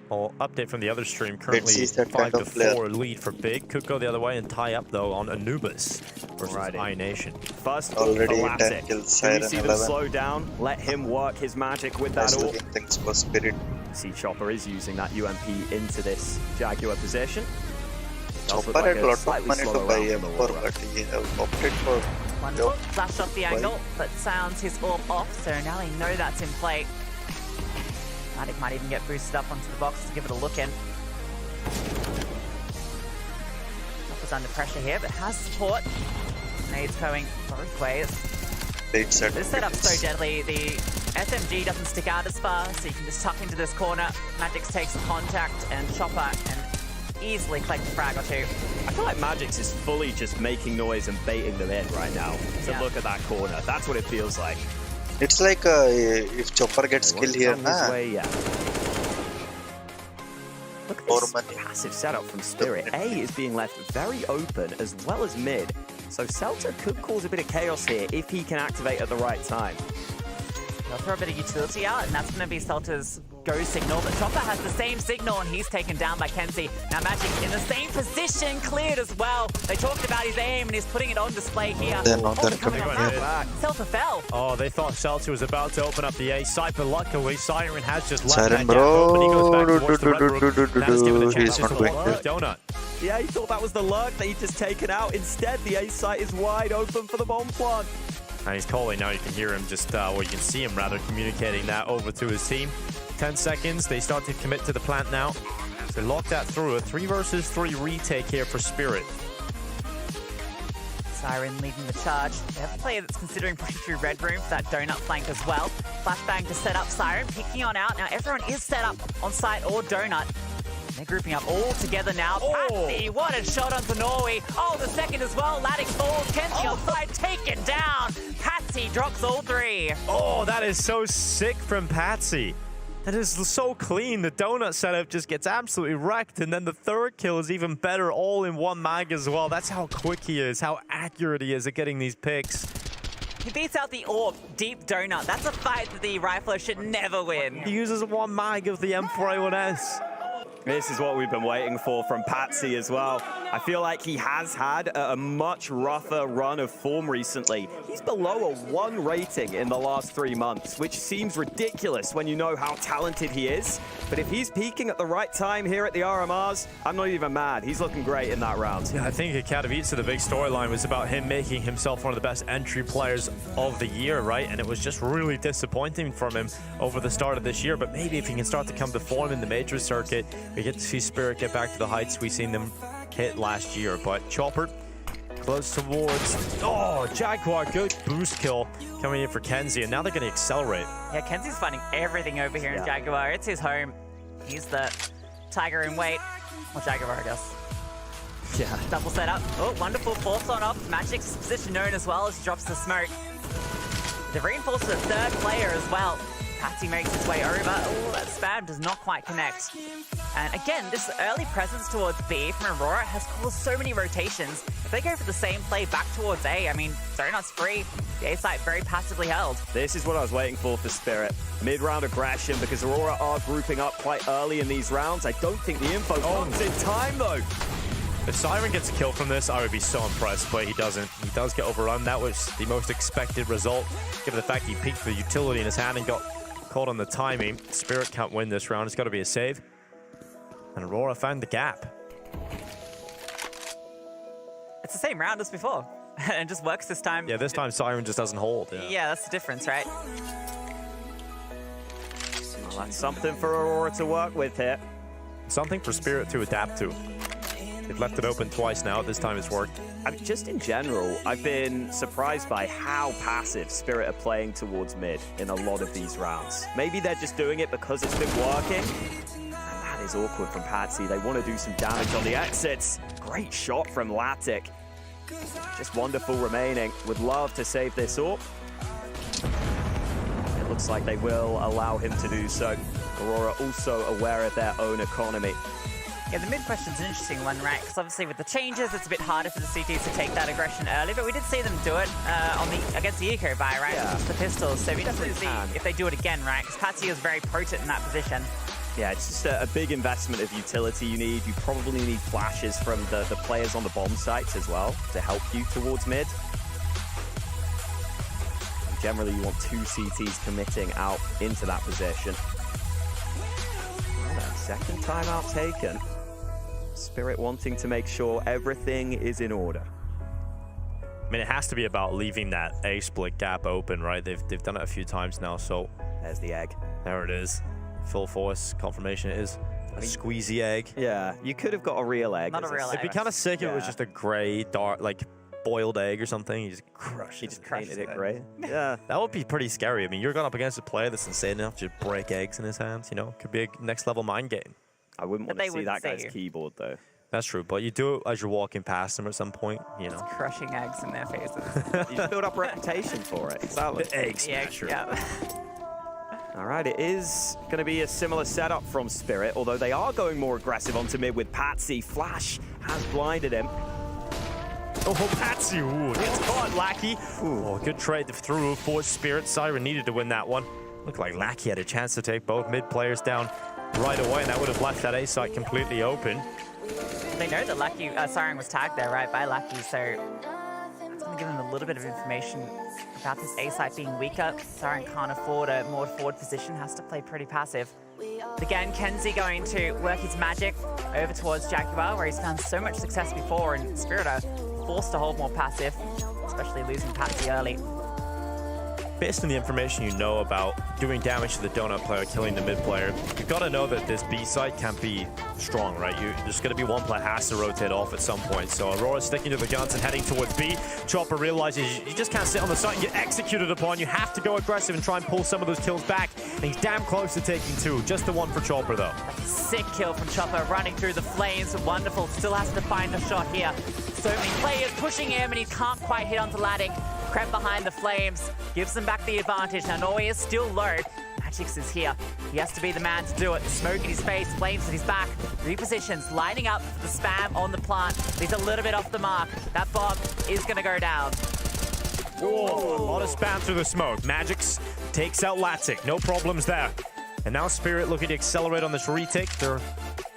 Well, update from the other stream. Currently Betsy's that 5 kind to of player. 4 lead for Big. Could go the other way and tie up though on Anubis versus Alrighty. I Nation. First of all, Already Galactic. 10 kills, Can you Siren see them 11. slow down? Let him work his magic with that Nice all. looking things for Spirit. See, Chopper is using that UMP into this Jaguar position. Does look Chopper like had a a lot of slightly money to slower buy round him from for, Aurora. but he have opted for Wonderful. Yep. Flash off the angle, but sounds his orb off, so now they know that's in play. Matic might even get boosted up onto the box to give it a look in. Chopper's under pressure here, but has support. Nades going both ways. late set. This setup's so deadly. The SMG doesn't stick out as far, so you can just tuck into this corner. Magix takes contact, and Chopper can easily collect a frag or 2. I feel like Magix is fully just making noise and baiting them in right now to Yeah. look at that corner. That's what it feels like. It's like if Chopper gets They kill won't here, come his nah. way yet. Look at More this money. passive setup from Spirit. A is being left very open as well as mid. So Celta could cause a bit of chaos here if he can activate at the right time. They'll throw a bit of utility out, and that's going to be Celta's go signal. But Chopper has the same signal, and he's taken down by Kenzie. Now Magic in the same position, cleared as well. They talked about his aim, and he's putting it on display here. They're not Oh, that coming coming on in. back. Celta fell. Oh, they thought Celta was about to open up the A site, but luckily Siren has just left Siren, that gap open. He goes back bro. towards the red room. That has given a chance He's to not the going lurk donut. Yeah, he thought that was the lurk that he'd just taken out. Instead, the A site is wide open for the bomb plant. And he's calling now. You can hear him just, well, you can see him rather communicating that over to his team. 10 seconds. They start to commit to the plant now. So lock that through. A 3 versus 3 retake here for Spirit. Siren leading the charge. They have a player that's considering pushing through red room for that donut flank as well. Flashbang to set up Siren, picking on out. Now everyone is set up on site or donut. They're grouping up all together now. Patsy, what a shot onto Norway. Oh, the second as well. Laddick falls. Kenzie on side, taken down. Patsy drops all 3. Oh, that is so sick from Patsy. That is so clean. The donut setup just gets absolutely wrecked. And then the third kill is even better, all in one mag as well. That's how quick he is, how accurate he is at getting these picks. He beats out the AWP, Deep Donut. That's a fight that the Rifler should never win. He uses one mag of the M4A1S. This is what we've been waiting for from Patsy as well. I feel like he has had a much rougher run of form recently. He's below a 1 rating in the last 3 months, which seems ridiculous when you know how talented he is. But if he's peaking at the right time here at the RMRs, I'm not even mad. He's looking great in that round. Yeah, I think at Katowice, the big storyline was about him making himself one of the best entry players of the year, right? And it was just really disappointing from him over the start of this year. But maybe if he can start to come to form in the major circuit, we get to see Spirit get back to the heights we've seen them hit last year. But Chopper close towards, oh, Jaguar, good boost kill coming in for Kenzie, and now they're going to accelerate. Yeah, Kenzie's finding everything over here in Jaguar. It's his home. He's the tiger in wait. Well, Jaguar, I guess. Yeah. Double setup. Oh, wonderful force on off. Magic's position known as well as he drops the smoke. The reinforce the third player as well. Patsy makes his way over. Oh, that spam does not quite connect. And again, this early presence towards B from Aurora has caused so many rotations. If they go for the same play back towards A, I mean, Donut's free. The A site very passively held. This is what I was waiting for Spirit. Mid-round aggression, because Aurora are grouping up quite early in these rounds. I don't think the info comes in time, though. If Siren gets a kill from this, I would be so impressed, but he doesn't. He does get overrun. That was the most expected result, given the fact he peeked the utility in his hand and got caught on the timing. Spirit can't win this round. It's got to be a save. And Aurora found the gap. It's the same round as before. And it just works this time. Yeah, this time Siren just doesn't hold. Yeah, that's the difference, right? Well, that's something for Aurora to work with here. Something for Spirit to adapt to. They've left it open twice now. This time it's worked. I mean, just in general, I've been surprised by how passive Spirit are playing towards mid in a lot of these rounds. Maybe they're just doing it because it's been working. And that is awkward from Patsy. They want to do some damage on the exits. Great shot from Laddick. Just wonderful remaining. Would love to save this up. It looks like they will allow him to do so. Aurora also aware of their own economy. Yeah, the mid question's an interesting one, right? Because obviously with the changes, it's a bit harder for the CTs to take that aggression early, but we did see them do it against the Eco buy, right? Yeah. The pistols. So we definitely see if they do it again, right? Because Patsy is very potent in that position. Yeah, it's just a big investment of utility you need. You probably need flashes from the players on the bomb sites as well to help you towards mid. And generally, you want 2 CTs committing out into that position. Well, second timeout taken. Spirit wanting to make sure everything is in order. I mean, it has to be about leaving that A split gap open, right? They've done it a few times now, so There's the egg. there it is. Full force confirmation it is. A squeezy egg. Yeah, you could have got a real egg. Not a real It'd be egg. kind of sick if it was Yeah. just a gray, dark, like boiled egg or something. You just crush He it. just painted it gray. Yeah. That would be pretty scary. I mean, you're going up against a player that's insane enough to just break eggs in his hands, you know? Could be a next level mind game. I wouldn't But want to they see wouldn't that guy's see you. keyboard, though. That's true, but you do it as you're walking past them at some point, you know? Crushing eggs in their faces. You just build up a reputation for it. Exactly. Egg Yeah, smasher. yeah. All right, it is going to be a similar setup from Spirit, although they are going more aggressive onto mid with Patsy. Flash has blinded him. Oh, Patsy, ooh, gets caught, Lackey. Oh, good trade through for Spirit. Siren needed to win that one. Looked like Lackey had a chance to take both mid players down right away, and that would have left that A site completely open. They know that Lucky, Siren was tagged there, right, by Lucky, so it's going to give them a little bit of information about this A site being weaker. Siren can't afford a more forward position, has to play pretty passive. Again, Kenzie going to work his magic over towards Jaguar, where he's found so much success before, and Spirit are forced to hold more passive, especially losing Patsy early. Based on the information you know about doing damage to the donut player, killing the mid player, you've got to know that this B site can't be strong, right? There's going to be one player has to rotate off at some point. So Aurora sticking to the guns and heading towards B. Chopper realizes you just can't sit on the side and get executed upon. You have to go aggressive and try and pull some of those kills back. And he's damn close to taking 2. Just the 1 for Chopper, though. Sick kill from Chopper, running through the flames. Wonderful, still has to find a shot here. So many players pushing him, and he can't quite hit onto Laddick. Crep behind the flames, gives them back the advantage. Now Norway is still low. Magix is here. He has to be the man to do it. Smoke in his face, flames at his back. Repositions, lining up for the spam on the plant. He's a little bit off the mark. That bomb is going to go down. Oh, a lot of spam through the smoke. Magix takes out Latic. No problems there. And now Spirit looking to accelerate on this retake. They're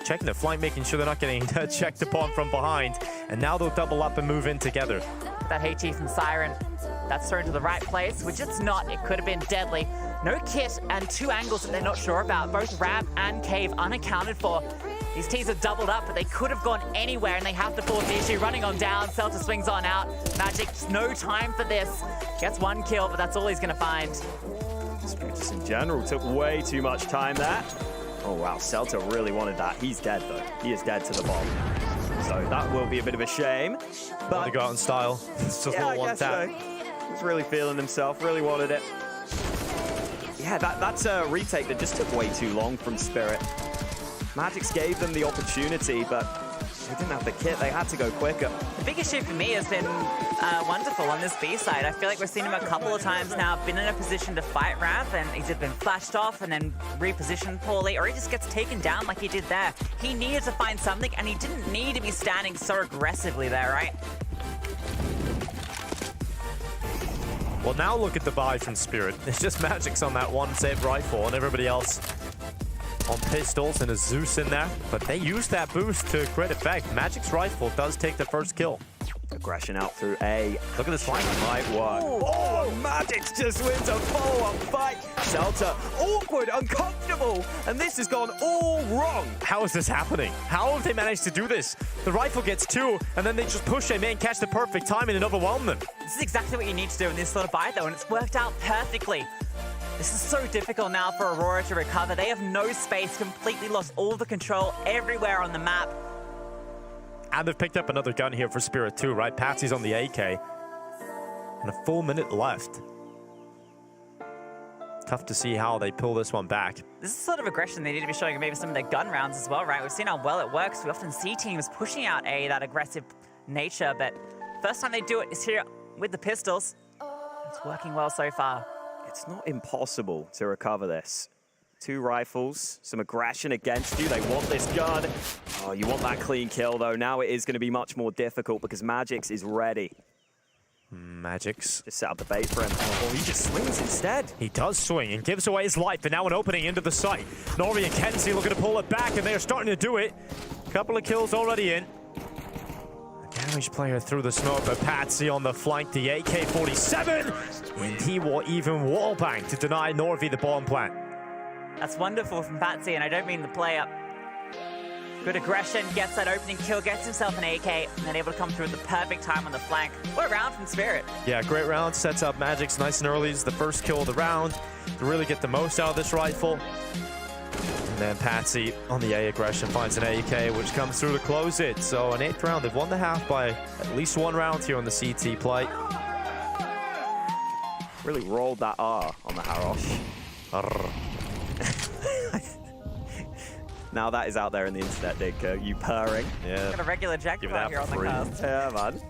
checking the flank, making sure they're not getting checked upon from behind. And now they'll double up and move in together. That HE from Siren, that's thrown to the right place, which it's not. It could have been deadly. No kit and 2 angles that they're not sure about. Both Ramp and Cave unaccounted for. These teams are doubled up, but they could have gone anywhere, and they have to force the issue. Running on down, Celta swings on out. Magix, no time for this. Gets 1 kill, but that's all he's going to find. Spirit just in general took way too much time there. Oh wow, Celta really wanted that. He's dead though. He is dead to the bomb. So that will be a bit of a shame. But to go out in style. It's just yeah, a one tap. So. He's really feeling himself, really wanted it. Yeah, that's a retake that just took way too long from Spirit. Magix gave them the opportunity, but they didn't have the kit. They had to go quicker. The big issue for me has been Wonderful on this B side. I feel like we've seen him a couple of times now, been in a position to fight Ramp, and he's either been flashed off and then repositioned poorly, or he just gets taken down like he did there. He needed to find something, and he didn't need to be standing so aggressively there, right? Well, now look at the buy from Spirit. It's just Magix on that 1 save rifle, and everybody else on pistols and a Zeus in there. But they use that boost to great effect. Magic's rifle does take the first kill. Aggression out through A. Look at this flank. Might work. Oh, Magix just wins a follow-up fight. Celta, awkward, uncomfortable, and this has gone all wrong. How is this happening? How have they managed to do this? The rifle gets 2, and then they just push him in, catch the perfect timing, and overwhelm them. This is exactly what you need to do in this sort of buy, though, and it's worked out perfectly. This is so difficult now for Aurora to recover. They have no space, completely lost all the control everywhere on the map. And they've picked up another gun here for Spirit too, right? Patsy's on the AK. And a full minute left. Tough to see how they pull this one back. This is the sort of aggression they need to be showing maybe some of their gun rounds as well, right? We've seen how well it works. We often see teams pushing out that aggressive nature, but first time they do it is here with the pistols. It's working well so far. It's not impossible to recover this. 2 rifles, some aggression against you. They want this gun. Oh, you want that clean kill, though. Now it is going to be much more difficult because Magix is ready. Magix. Just set up the bait for him. Oh, he just swings instead. He does swing and gives away his life, but now an opening into the site. Norby and Kenzie looking to pull it back, and they're starting to do it. Couple of kills already in. Damage player through the smoke, but Patsy on the flank, the AK-47, and he will even wallbang to deny Norby the bomb plant. That's wonderful from Patsy, and I don't mean the player. Good aggression, gets that opening kill, gets himself an AK, and then able to come through at the perfect time on the flank. What a round from Spirit. Yeah, great round, sets up Magix nice and early. It's the first kill of the round to really get the most out of this rifle. And then Patsy on the A aggression finds an AK, which comes through to close it. So an 8th round, they've won the half by at least 1 round here on the CT play. Really rolled that R on the Harosh. Now that is out there in the internet, Dick. You purring. Yeah. Got a regular jackpot here on the cast. Yeah, man.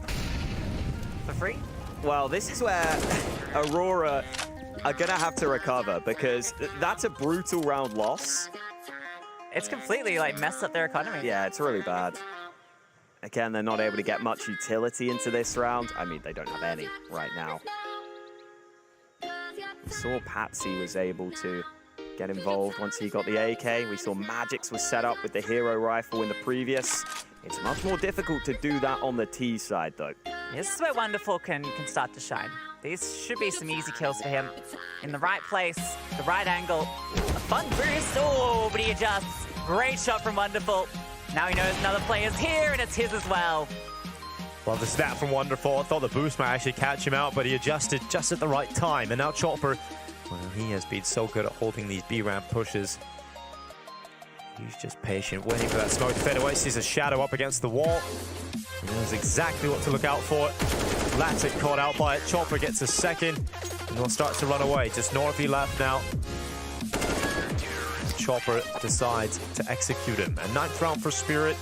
For free? Well, this is where Aurora are going to have to recover because that's a brutal round loss. It's completely messed up their economy. Yeah, it's really bad. Again, they're not able to get much utility into this round. I mean, they don't have any right now. We saw Patsy was able to get involved once he got the AK. We saw Magix was set up with the hero rifle in the previous. It's much more difficult to do that on the T side, though. This is where Wonderful can start to shine. These should be some easy kills for him. In the right place, the right angle. A fun boost. Oh, but he adjusts. Great shot from Wonderful. Now he knows another player's here, and it's his as well. Well, the snap from Wonderful. I thought the boost might actually catch him out, but he adjusted just at the right time. And now Chopper, well, he has been so good at holding these B ramp pushes. He's just patient, waiting for that smoke to fade away. Sees a shadow up against the wall. He knows exactly what to look out for. Latic caught out by it. Chopper gets a second, and he'll start to run away. Just Northy left now. Chopper decides to execute him. A 9th round for Spirit.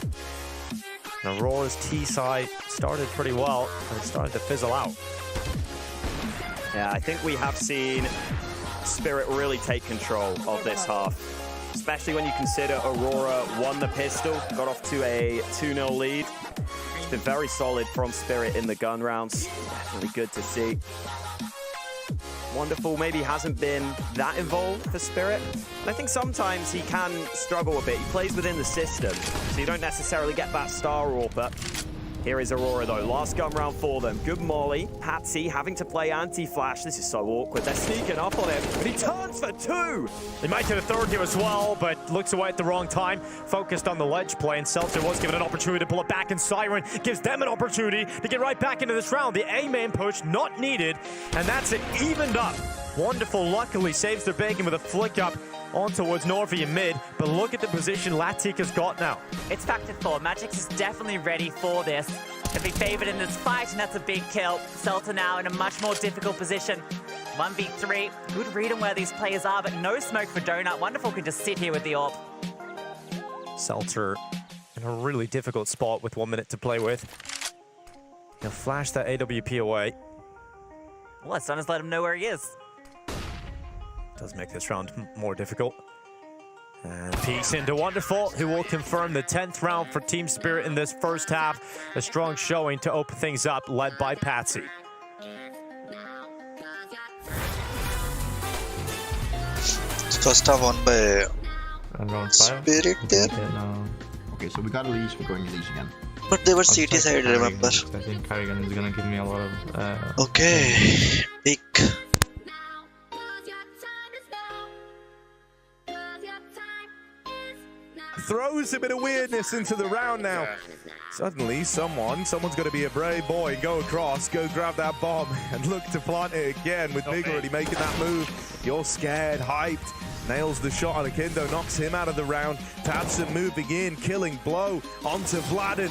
And Aurora's T side started pretty well, and it's starting to fizzle out. Yeah, I think we have seen Spirit really take control of this half. Especially when you consider Aurora won the pistol, got off to a 2-0 lead. It's been very solid from Spirit in the gun rounds. Definitely good to see. Wonderful maybe hasn't been that involved for Spirit. And I think sometimes he can struggle a bit. He plays within the system, so you don't necessarily get that star raw, but here is Aurora though. Last gun round for them. Good molly. Patsy having to play anti-flash. This is so awkward. They're sneaking up on him, but he turns for 2. They might get a 3rd here as well, but looks away at the wrong time. Focused on the ledge play, and Seltzer was given an opportunity to pull it back, and Siren gives them an opportunity to get right back into this round. The A-main push not needed, and that's it, evened up. Wonderful, luckily saves their bacon with a flick up on towards Northy in mid, but look at the position Latic has got now. It's Factor 4. Magix is definitely ready for this. They'll be favored in this fight, and that's a big kill. Seltzer now in a much more difficult position. 1v3. Good read on where these players are, but no smoke for Donut. Wonderful can just sit here with the AWP. Seltzer in a really difficult spot with 1 minute to play with. He'll flash that AWP away. Well, Stunner's let him know where he is. Does make this round more difficult. And peeks into Wonderful, who will confirm the 10th round for Team Spirit in this first half. A strong showing to open things up, led by Patsy. First half won by round 5. Spirit there. Okay, so we got Elise, we're going Elise again. But they were CT side, remember? I think Carrigan is gonna give me a lot of... Okay, pick. Throws a bit of weirdness into the round now. Suddenly, someone's got to be a brave boy and go across, go grab that bomb, and look to plant it again with Big already making that move. You're scared, hyped. Nails the shot on Akindo, knocks him out of the round. Tabson moving in, killing blow onto Vladen.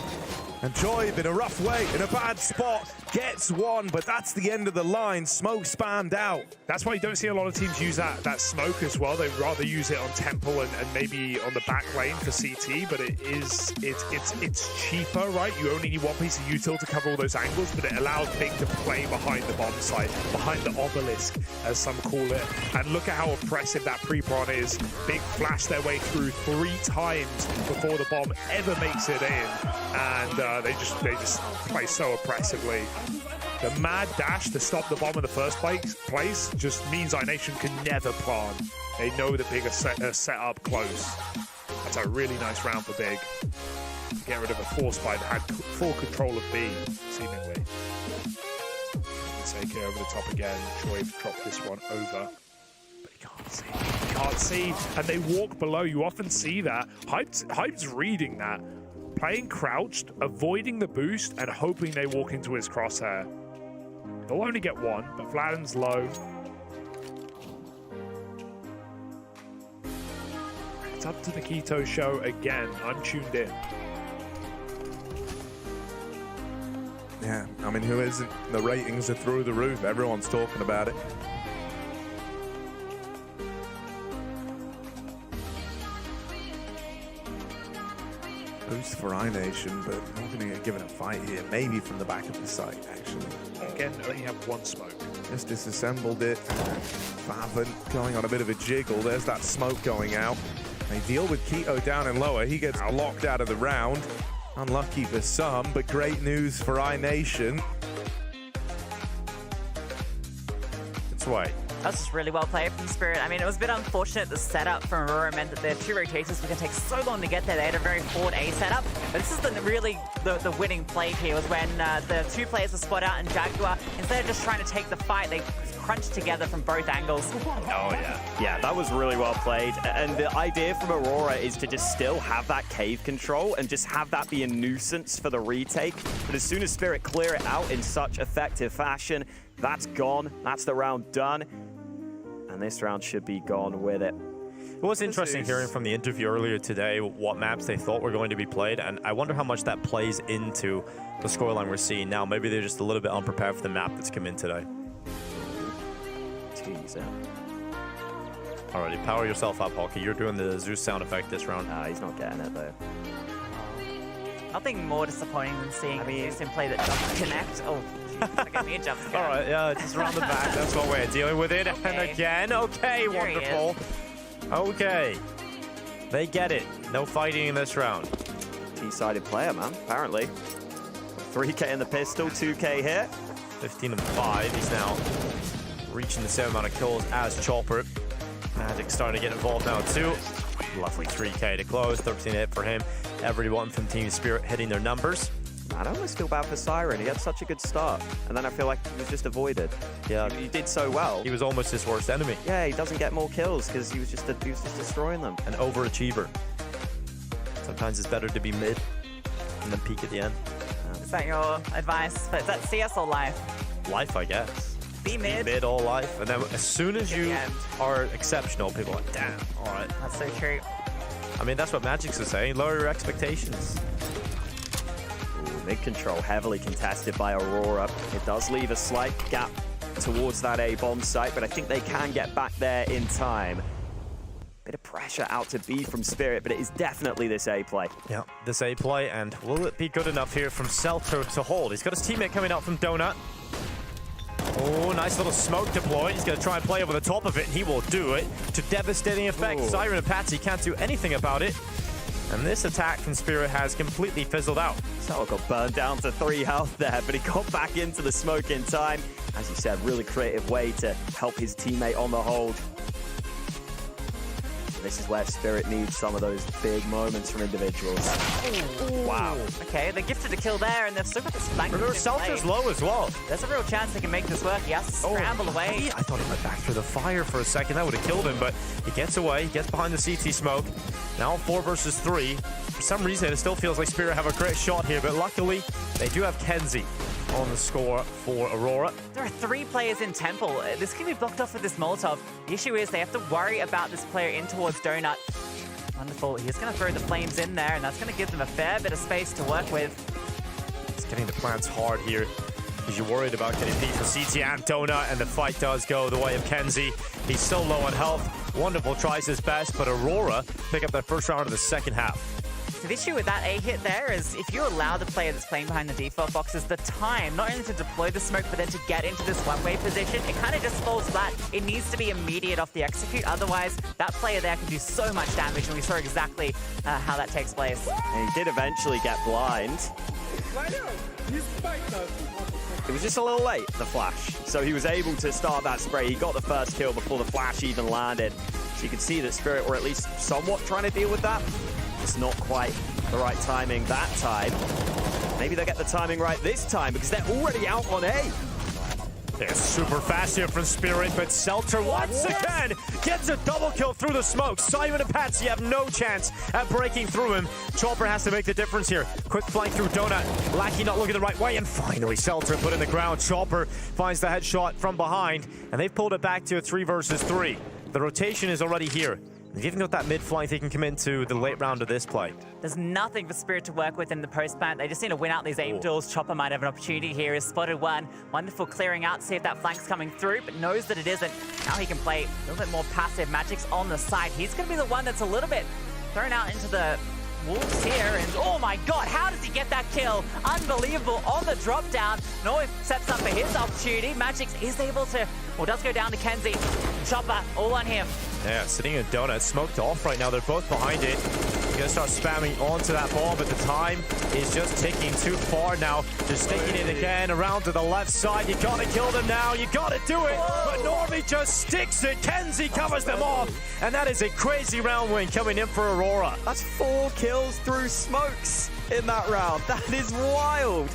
And Joyb in a rough way, in a bad spot, gets one, but that's the end of the line. Smoke spammed out. That's why you don't see a lot of teams use that smoke as well. They'd rather use it on Temple and maybe on the back lane for CT, but it's cheaper, right? You only need one piece of util to cover all those angles, but it allows Big to play behind the bomb site, behind the obelisk, as some call it. And look at how oppressive that pre-pron is. Big flash their way through 3 times before the bomb ever makes it in. And they just play so oppressively. The mad dash to stop the bomb in the first place just means iNation can never plant. They know the Big are set up close. That's a really nice round for Big. Get rid of a force fight that had full control of B, seemingly. Take it over the top again. Joyb dropped this one over. But he can't see. He can't see. And they walk below. You often see that. Hype's reading that. Playing crouched, avoiding the boost, and hoping they walk into his crosshair. They'll only get one, but Vladen's low. It's up to the Keto show again. I'm tuned in. Yeah, I mean, who isn't? The ratings are through the roof. Everyone's talking about it. Boost for iNation, but not going to get given a fight here. Maybe from the back of the site, actually. Again, only have one smoke. Just disassembled it. Favant going on a bit of a jiggle. There's that smoke going out. They deal with Keto down and lower. He gets locked out of the round. Unlucky for some, but great news for iNation. It's White. That was just really well played from Spirit. I mean, it was a bit unfortunate the setup from Aurora meant that their 2 rotations were going to take so long to get there. They had a very forward A setup. But this is the winning play here was when the 2 players were spot out and Jaguar, instead of just trying to take the fight, they crunched together from both angles. Oh, yeah. Yeah, that was really well played. And the idea from Aurora is to just still have that cave control and just have that be a nuisance for the retake. But as soon as Spirit clear it out in such effective fashion, that's gone. That's the round done. And this round should be gone with it. was interesting hearing from the interview earlier today what maps they thought were going to be played, and I wonder how much that plays into the scoreline we're seeing now. Maybe they're just a little bit unprepared for the map that's come in today. Tease out. Alrighty, power yourself up, Hockey. You're doing the Zeus sound effect this round. Nah, he's not getting it though. Nothing more disappointing than seeing Zeus in play that doesn't connect. Oh, look at me a jump scare. Alright, yeah, just around the back. That's what we're dealing with it. Okay. And again, okay, Here wonderful. Okay. They get it. No fighting in this round. T-sided player, man, apparently. 3K in the pistol, 2K here. 15 and 5. He's now reaching the same amount of kills as Chopper. Magic starting to get involved now too. Lovely 3K to close. 13 hit for him. Everyone from Team Spirit hitting their numbers. Man, I almost feel bad for Siren. He had such a good start, and then I feel like he was just avoided. Yeah, he did so well. He was almost his worst enemy. Yeah, he doesn't get more kills because he was just destroying them. An overachiever. Sometimes it's better to be mid and then peak at the end. Is that your advice? But is that CS or life? Life, I guess. Be mid. Be mid all life, and then as soon as you are exceptional, people are like, damn, all right. That's so true. I mean, that's what Magic's is saying. Lower your expectations. Mid control heavily contested by Aurora. It does leave a slight gap towards that A bomb site, but I think they can get back there in time. Bit of pressure out to B from Spirit, but it is definitely this A play. Yeah, this A play, and will it be good enough here from Seltzer to hold? He's got his teammate coming out from Donut. Oh, nice little smoke deploy. He's going to try and play over the top of it, and he will do it to devastating effect. Ooh. Siren and Patsy can't do anything about it. And this attack from Spirit has completely fizzled out. So got burned down to 3 health there, but he got back into the smoke in time. As you said, really creative way to help his teammate on the hold. This is where Spirit needs some of those big moments from individuals. Ooh. Wow. Okay, they gifted a kill there, and they've still got this flank. Seltzer's low as well. There's a real chance they can make this work. He has to scramble away. I thought he went back through the fire for a second. That would have killed him, but he gets away. He gets behind the CT smoke. Now 4 versus 3. For some reason, it still feels like Spirit have a great shot here, but luckily, they do have Kenzie on the score for Aurora. There are 3 players in Temple. This can be blocked off with this Molotov. The issue is they have to worry about this player in towards Donut. Wonderful. He's going to throw the flames in there, and that's going to give them a fair bit of space to work with. It's getting the plants hard here, because you're worried about getting beat for CT and Donut, and the fight does go the way of Kenzie. He's still low on health. Wonderful tries his best, but Aurora pick up that first round of the second half. So the issue with that A hit there is if you allow the player that's playing behind the default boxes the time, not only to deploy the smoke, but then to get into this one-way position, it kind of just falls flat. It needs to be immediate off the execute. Otherwise, that player there can do so much damage, and we saw exactly how that takes place. And he did eventually get blind. It was just a little late, the flash. So he was able to start that spray. He got the first kill before the flash even landed. So you can see that Spirit were at least somewhat trying to deal with that. It's not quite the right timing that time. Maybe they'll get the timing right this time because they're already out on A. It's super fast here from Spirit, but Seltzer once again gets a double kill through the smoke. Simon and Patsy have no chance at breaking through him. Chopper has to make the difference here. Quick flank through Donut. Lackey not looking the right way, and finally Seltzer put in the ground. Chopper finds the headshot from behind, and they've pulled it back to a 3 versus 3. The rotation is already here. They've even got that mid flank they can come into the late round of this play. There's nothing for Spirit to work with in the post plant. They just need to win out these aim duels. Chopper might have an opportunity here. He's spotted one. Wonderful clearing out, see if that flank's coming through, but knows that it isn't. Now he can play a little bit more passive. Magic's on the side. He's going to be the one that's a little bit thrown out into the wolves here, and oh my god, how does he get that kill? Unbelievable on the drop down. Noah sets up for his opportunity. Magix is able to, well, does go down to Kenzie. Chopper all on him. Yeah, sitting in Donut, smoked off right now. They're both behind it. He's gonna start spamming onto that bomb, but the time is just ticking too far now. Just sticking it again around to the left side. You gotta kill them now. You gotta do it. But Normie just sticks it. Kenzie covers them off, and that is a crazy round win coming in for Aurora. That's 4 kills through smokes in that round. That is wild.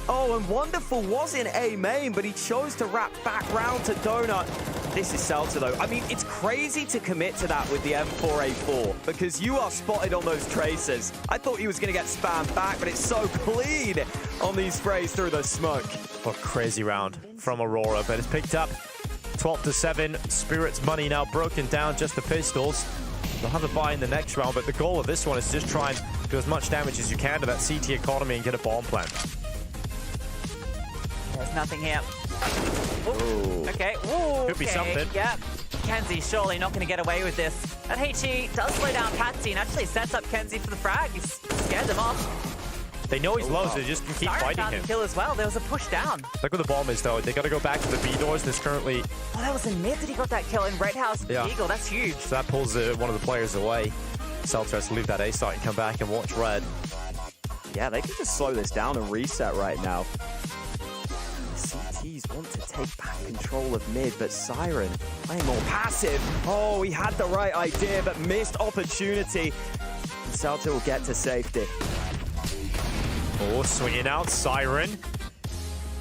Oh, and Wonderful was in A main, but he chose to wrap back round to Donut. This is Seltzer, though. I mean, it's crazy to commit to that with the M4A4 because you are spotted on those traces. I thought he was going to get spammed back, but it's so clean on these sprays through the smoke. What a crazy round from Aurora, but it's picked up 12-7. Spirit's money now broken down, just the pistols. They'll have a buy in the next round, but the goal of this one is just try and do as much damage as you can to that CT economy and get a bomb plant. There's nothing here. Ooh. Okay. Ooh, Could be something. Yep. Kenzie surely not going to get away with this. That HE does slow down Patsy and actually sets up Kenzie for the frag. He's scared him off. They know he's low, so they just can keep fighting him. Kill as well. There was a push down. Look where the bomb is, though. They got to go back to the B doors. There's currently... Oh, that was in mid that he got that kill in Red House Eagle. That's huge. So that pulls one of the players away. Seltzer has to leave that A site and come back and watch red. Yeah, they can just slow this down and reset right now. The CTs want to take back control of mid, but Siren playing more passive. Oh, he had the right idea, but missed opportunity. And Seltzer will get to safety. Oh, swinging out, Siren.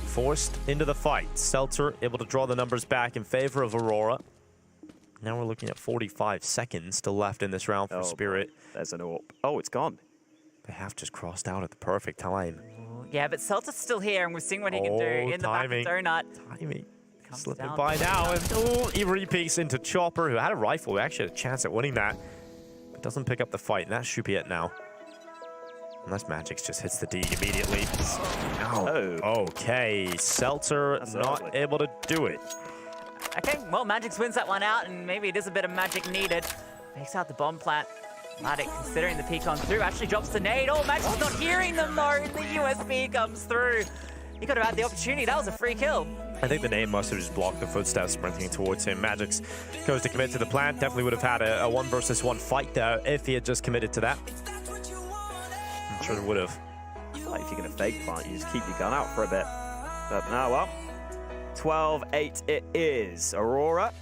Forced into the fight. Seltzer able to draw the numbers back in favor of Aurora. Now we're looking at 45 seconds still left in this round for Spirit. There's an AWP. Oh, it's gone. They have just crossed out at the perfect time. Yeah, but Seltzer's still here, and we're seeing what he can do in the back of Donut. Timing. Slipping by now, and he repeats into Chopper, who had a rifle. He actually had a chance at winning that, but doesn't pick up the fight, and that should be it now. Unless Magix just hits the D immediately. Oh. Okay, Seltzer not able to do it. Okay, well, Magix wins that one out, and maybe it is a bit of magic needed. Makes out the bomb plant. Matic, considering the peek on through, actually drops the nade. Oh, Magix not hearing them, though. The USB comes through. He could have had the opportunity. That was a free kill. I think the nade must have just blocked the footsteps sprinting towards him. Magix goes to commit to the plant. Definitely would have had a 1 versus 1 fight there if he had just committed to that. I'm sure he would have. Like if you're going to fake plant, you just keep your gun out for a bit. But now, well, 12-8 it is. Aurora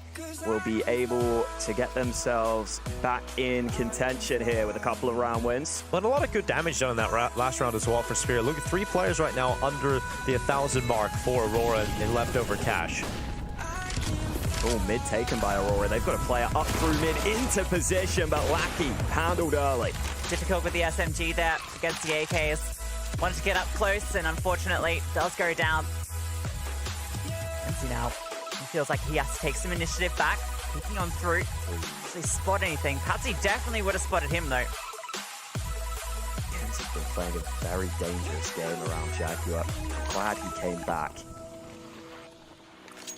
will be able to get themselves back in contention here with a couple of round wins. But a lot of good damage done in that last round as well for Spirit. Look at 3 players right now under the 1,000 mark for Aurora in leftover cash. Oh, mid taken by Aurora. They've got a player up through mid into position, but Lackey handled early. Difficult with the SMG there against the AKs. Wanted to get up close, and unfortunately does go down. Kenzie now. He feels like he has to take some initiative back. Peeking on through. Actually spot anything. Patsy definitely would have spotted him, though. Kenzie's been playing a very dangerous game around Jaguar. Glad he came back. To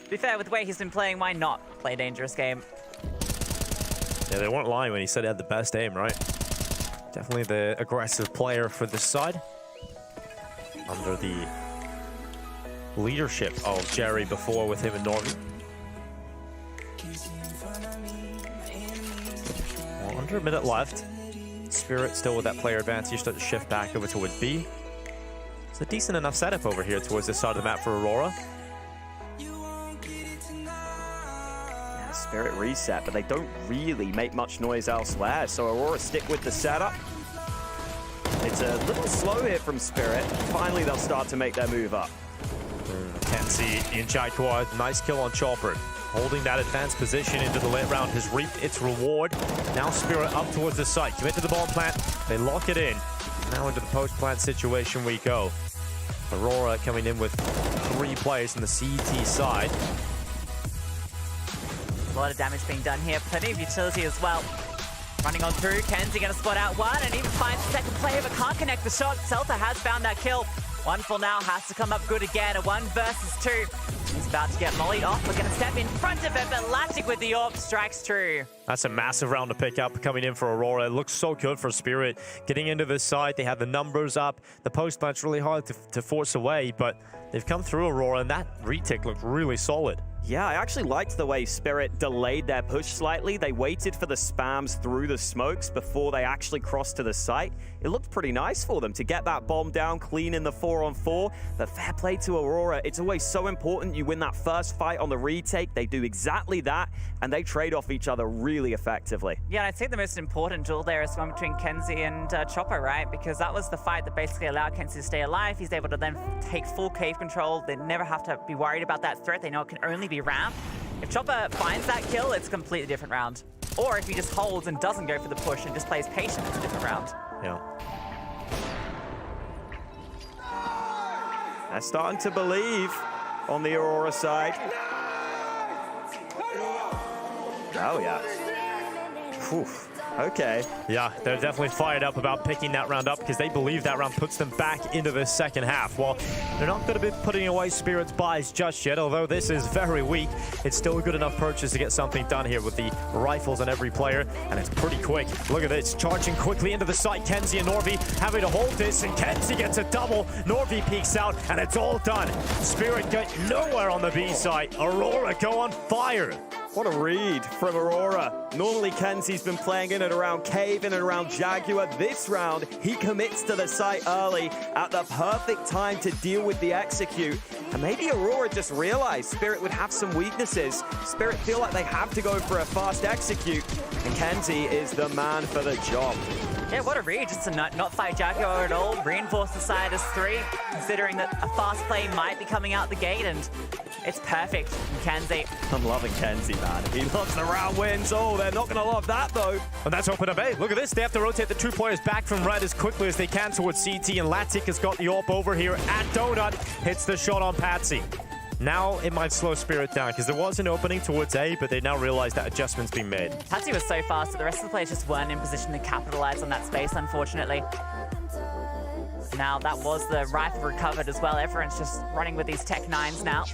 be fair, with the way he's been playing, why not play a dangerous game? Yeah, they weren't lying when he said he had the best aim, right? Definitely the aggressive player for this side. Under the leadership of Jerry before with him and Norton. Well, under a minute left. Spirit still with that player advantage to shift back over towards B. It's a decent enough setup over here towards this side of the map for Aurora. Yeah, Spirit reset, but they don't really make much noise elsewhere, so Aurora stick with the setup. It's a little slow here from Spirit. Finally, they'll start to make their move up. Kenzie in Jaguar, nice kill on Chopper. Holding that advanced position into the late round has reaped its reward. Now Spirit up towards the site. Commit to the bomb plant. They lock it in. Now into the post-plant situation we go. Aurora coming in with 3 players on the CT side. A lot of damage being done here. Plenty of utility as well. Running on through, Kenzie gonna spot out one and even finds the second player, but can't connect the shot. Seltzer has found that kill. Wonderful now has to come up good again. A 1 versus 2. He's about to get mollied off. We're gonna step in front of it, but Latic with the AWP strikes true. That's a massive round to pick up coming in for Aurora. It looks so good for Spirit. Getting into this side, they have the numbers up. The post plant's really hard to force away, but they've come through Aurora, and that retake looked really solid. Yeah, I actually liked the way Spirit delayed their push slightly. They waited for the spams through the smokes before they actually crossed to the site. It looked pretty nice for them to get that bomb down clean in the 4-on-4. But fair play to Aurora. It's always so important you win that first fight on the retake. They do exactly that, and they trade off each other really effectively. Yeah, and I'd say the most important duel there is one between Kenzie and Chopper, right? Because that was the fight that basically allowed Kenzie to stay alive. He's able to then take full cave control. They never have to be worried about that threat. They know it can only be ramp. If Chopper finds that kill, it's a completely different round. Or if he just holds and doesn't go for the push and just plays patient, it's a different round. Yeah. They're starting to believe on the Aurora side. Oh, yeah. Whew. Okay. Yeah, they're definitely fired up about picking that round up because they believe that round puts them back into the second half. Well, they're not going to be putting away Spirit's buys just yet, although this is very weak. It's still a good enough purchase to get something done here with the rifles on every player, and it's pretty quick. Look at this, charging quickly into the site. Kenzie and Norvi having to hold this, and Kenzie gets a double. Norvi peeks out, and it's all done. Spirit get nowhere on the B site. Aurora go on fire. What a read from Aurora. Normally, Kenzie's been playing in and around Cave, in and around Jaguar. This round, he commits to the site early at the perfect time to deal with the execute. And maybe Aurora just realized Spirit would have some weaknesses. Spirit feel like they have to go for a fast execute. And Kenzie is the man for the job. Yeah, what a read, just to not fight Jaguar at all. Reinforce the side as 3, considering that a fast play might be coming out the gate, and it's perfect from Kenzie. I'm loving Kenzie, man. He loves the round wins. Oh, they're not going to love that, though. And that's open up A. Look at this. They have to rotate the 2 players back from red as quickly as they can towards CT, and Latik has got the AWP over here at Donut. Hits the shot on Patsy. Now it might slow Spirit down because there was an opening towards A, but they now realize that adjustment's been made. Patsy was so fast that the rest of the players just weren't in position to capitalize on that space, unfortunately. Now that was the rifle recovered as well. Everyone's just running with these Tech 9s now.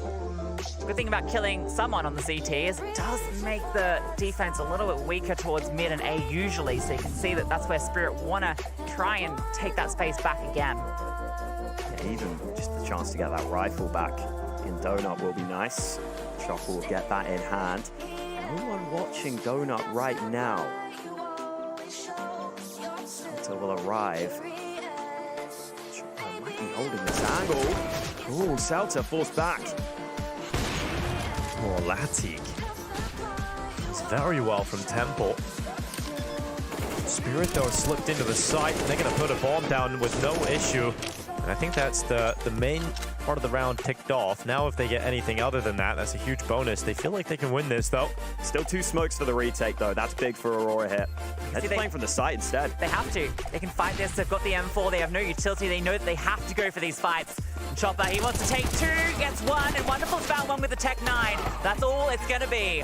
Good thing about killing someone on the CT is it does make the defense a little bit weaker towards mid and A usually, so you can see that that's where Spirit want to try and take that space back again. Yeah, even just the chance to get that rifle back in Donut will be nice. Chopper will get that in hand. No one watching Donut right now. Salter will arrive. Chopper might be holding this angle. Oh, Salter forced back. Oh, Latik. It's very well from Temple. Spirit, though, slipped into the site, and they're going to put a bomb down with no issue. And I think that's the main part of the round ticked off. Now if they get anything other than that, that's a huge bonus. They feel like they can win this, though. Still 2 smokes for the retake, though. That's big for Aurora here. They're just playing from the site instead. They have to. They can fight this. They've got the M4. They have no utility. They know that they have to go for these fights. And Chopper, he wants to take 2, gets 1, and Wonderful's found 1 with the Tech 9. That's all it's going to be.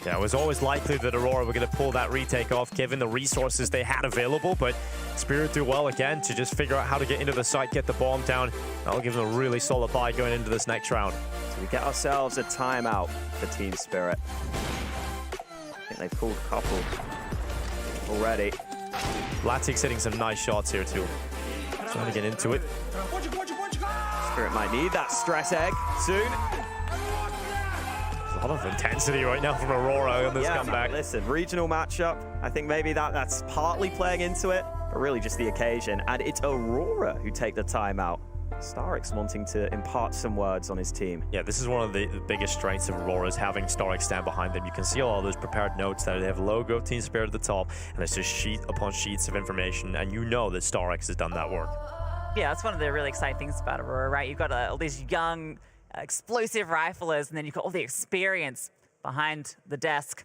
Yeah, it was always likely that Aurora were going to pull that retake off given the resources they had available, but Spirit do well again to just figure out how to get into the site, get the bomb down. That'll give them a really solid buy going into this next round. So we get ourselves a timeout for Team Spirit. I think they've pulled a couple already. Latik's hitting some nice shots here too. Trying to get into it. Spirit might need that stress egg soon. A lot of intensity right now from Aurora on this comeback. Listen, regional matchup. I think maybe that's partly playing into it, but really just the occasion. And it's Aurora who take the timeout. Starix wanting to impart some words on his team. Yeah, this is one of the biggest strengths of Aurora is having Starix stand behind them. You can see all those prepared notes that they have logo Team Spirit at the top, and it's just sheet upon sheets of information, and you know that Starix has done that work. Yeah, that's one of the really exciting things about Aurora, right? You've got all these young, explosive riflers, and then you've got all the experience behind the desk.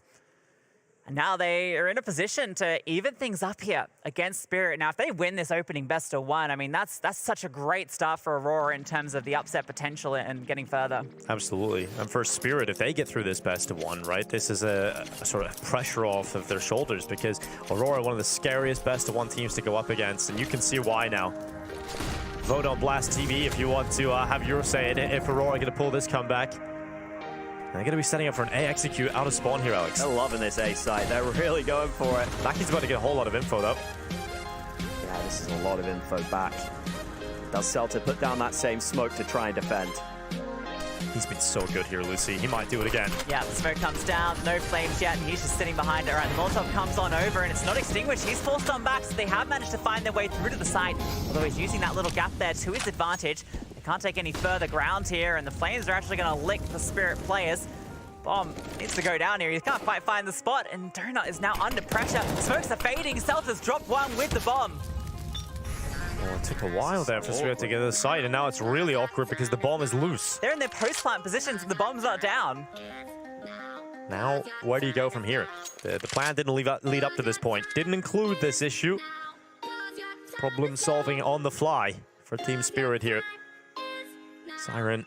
And now they are in a position to even things up here against Spirit. Now, if they win this opening best of 1, I mean, that's such a great start for Aurora in terms of the upset potential and getting further. Absolutely. And for Spirit, if they get through this best of 1, right, this is a sort of pressure off of their shoulders because Aurora, one of the scariest best of 1 teams to go up against, and you can see why now. Vote on Blast TV if you want to have your say in it. If Aurora are going to pull this comeback. And they're going to be setting up for an A execute out of spawn here, Alex. They're loving this A site. They're really going for it. Mackey's about to get a whole lot of info, though. Yeah, this is a lot of info back. Does Celta put down that same smoke to try and defend? He's been so good here, Lucy. He might do it again. Yeah, the smoke comes down, no flames yet, and he's just sitting behind it. All right, the Molotov comes on over, and it's not extinguished. He's forced on back, so they have managed to find their way through to the site, although he's using that little gap there to his advantage. They can't take any further ground here, and the flames are actually going to lick the Spirit players. Bomb needs to go down here. He can't quite find the spot, and Donut is now under pressure. Smokes are fading. Celta's dropped 1 with the bomb. Oh, it took a while there for Spirit to get to the site, and now it's really awkward because the bomb is loose. They're in their post-plant positions, and the bomb's not down. Now, where do you go from here? The plan didn't lead up to this point. Didn't include this issue. Problem solving on the fly for Team Spirit here. Siren,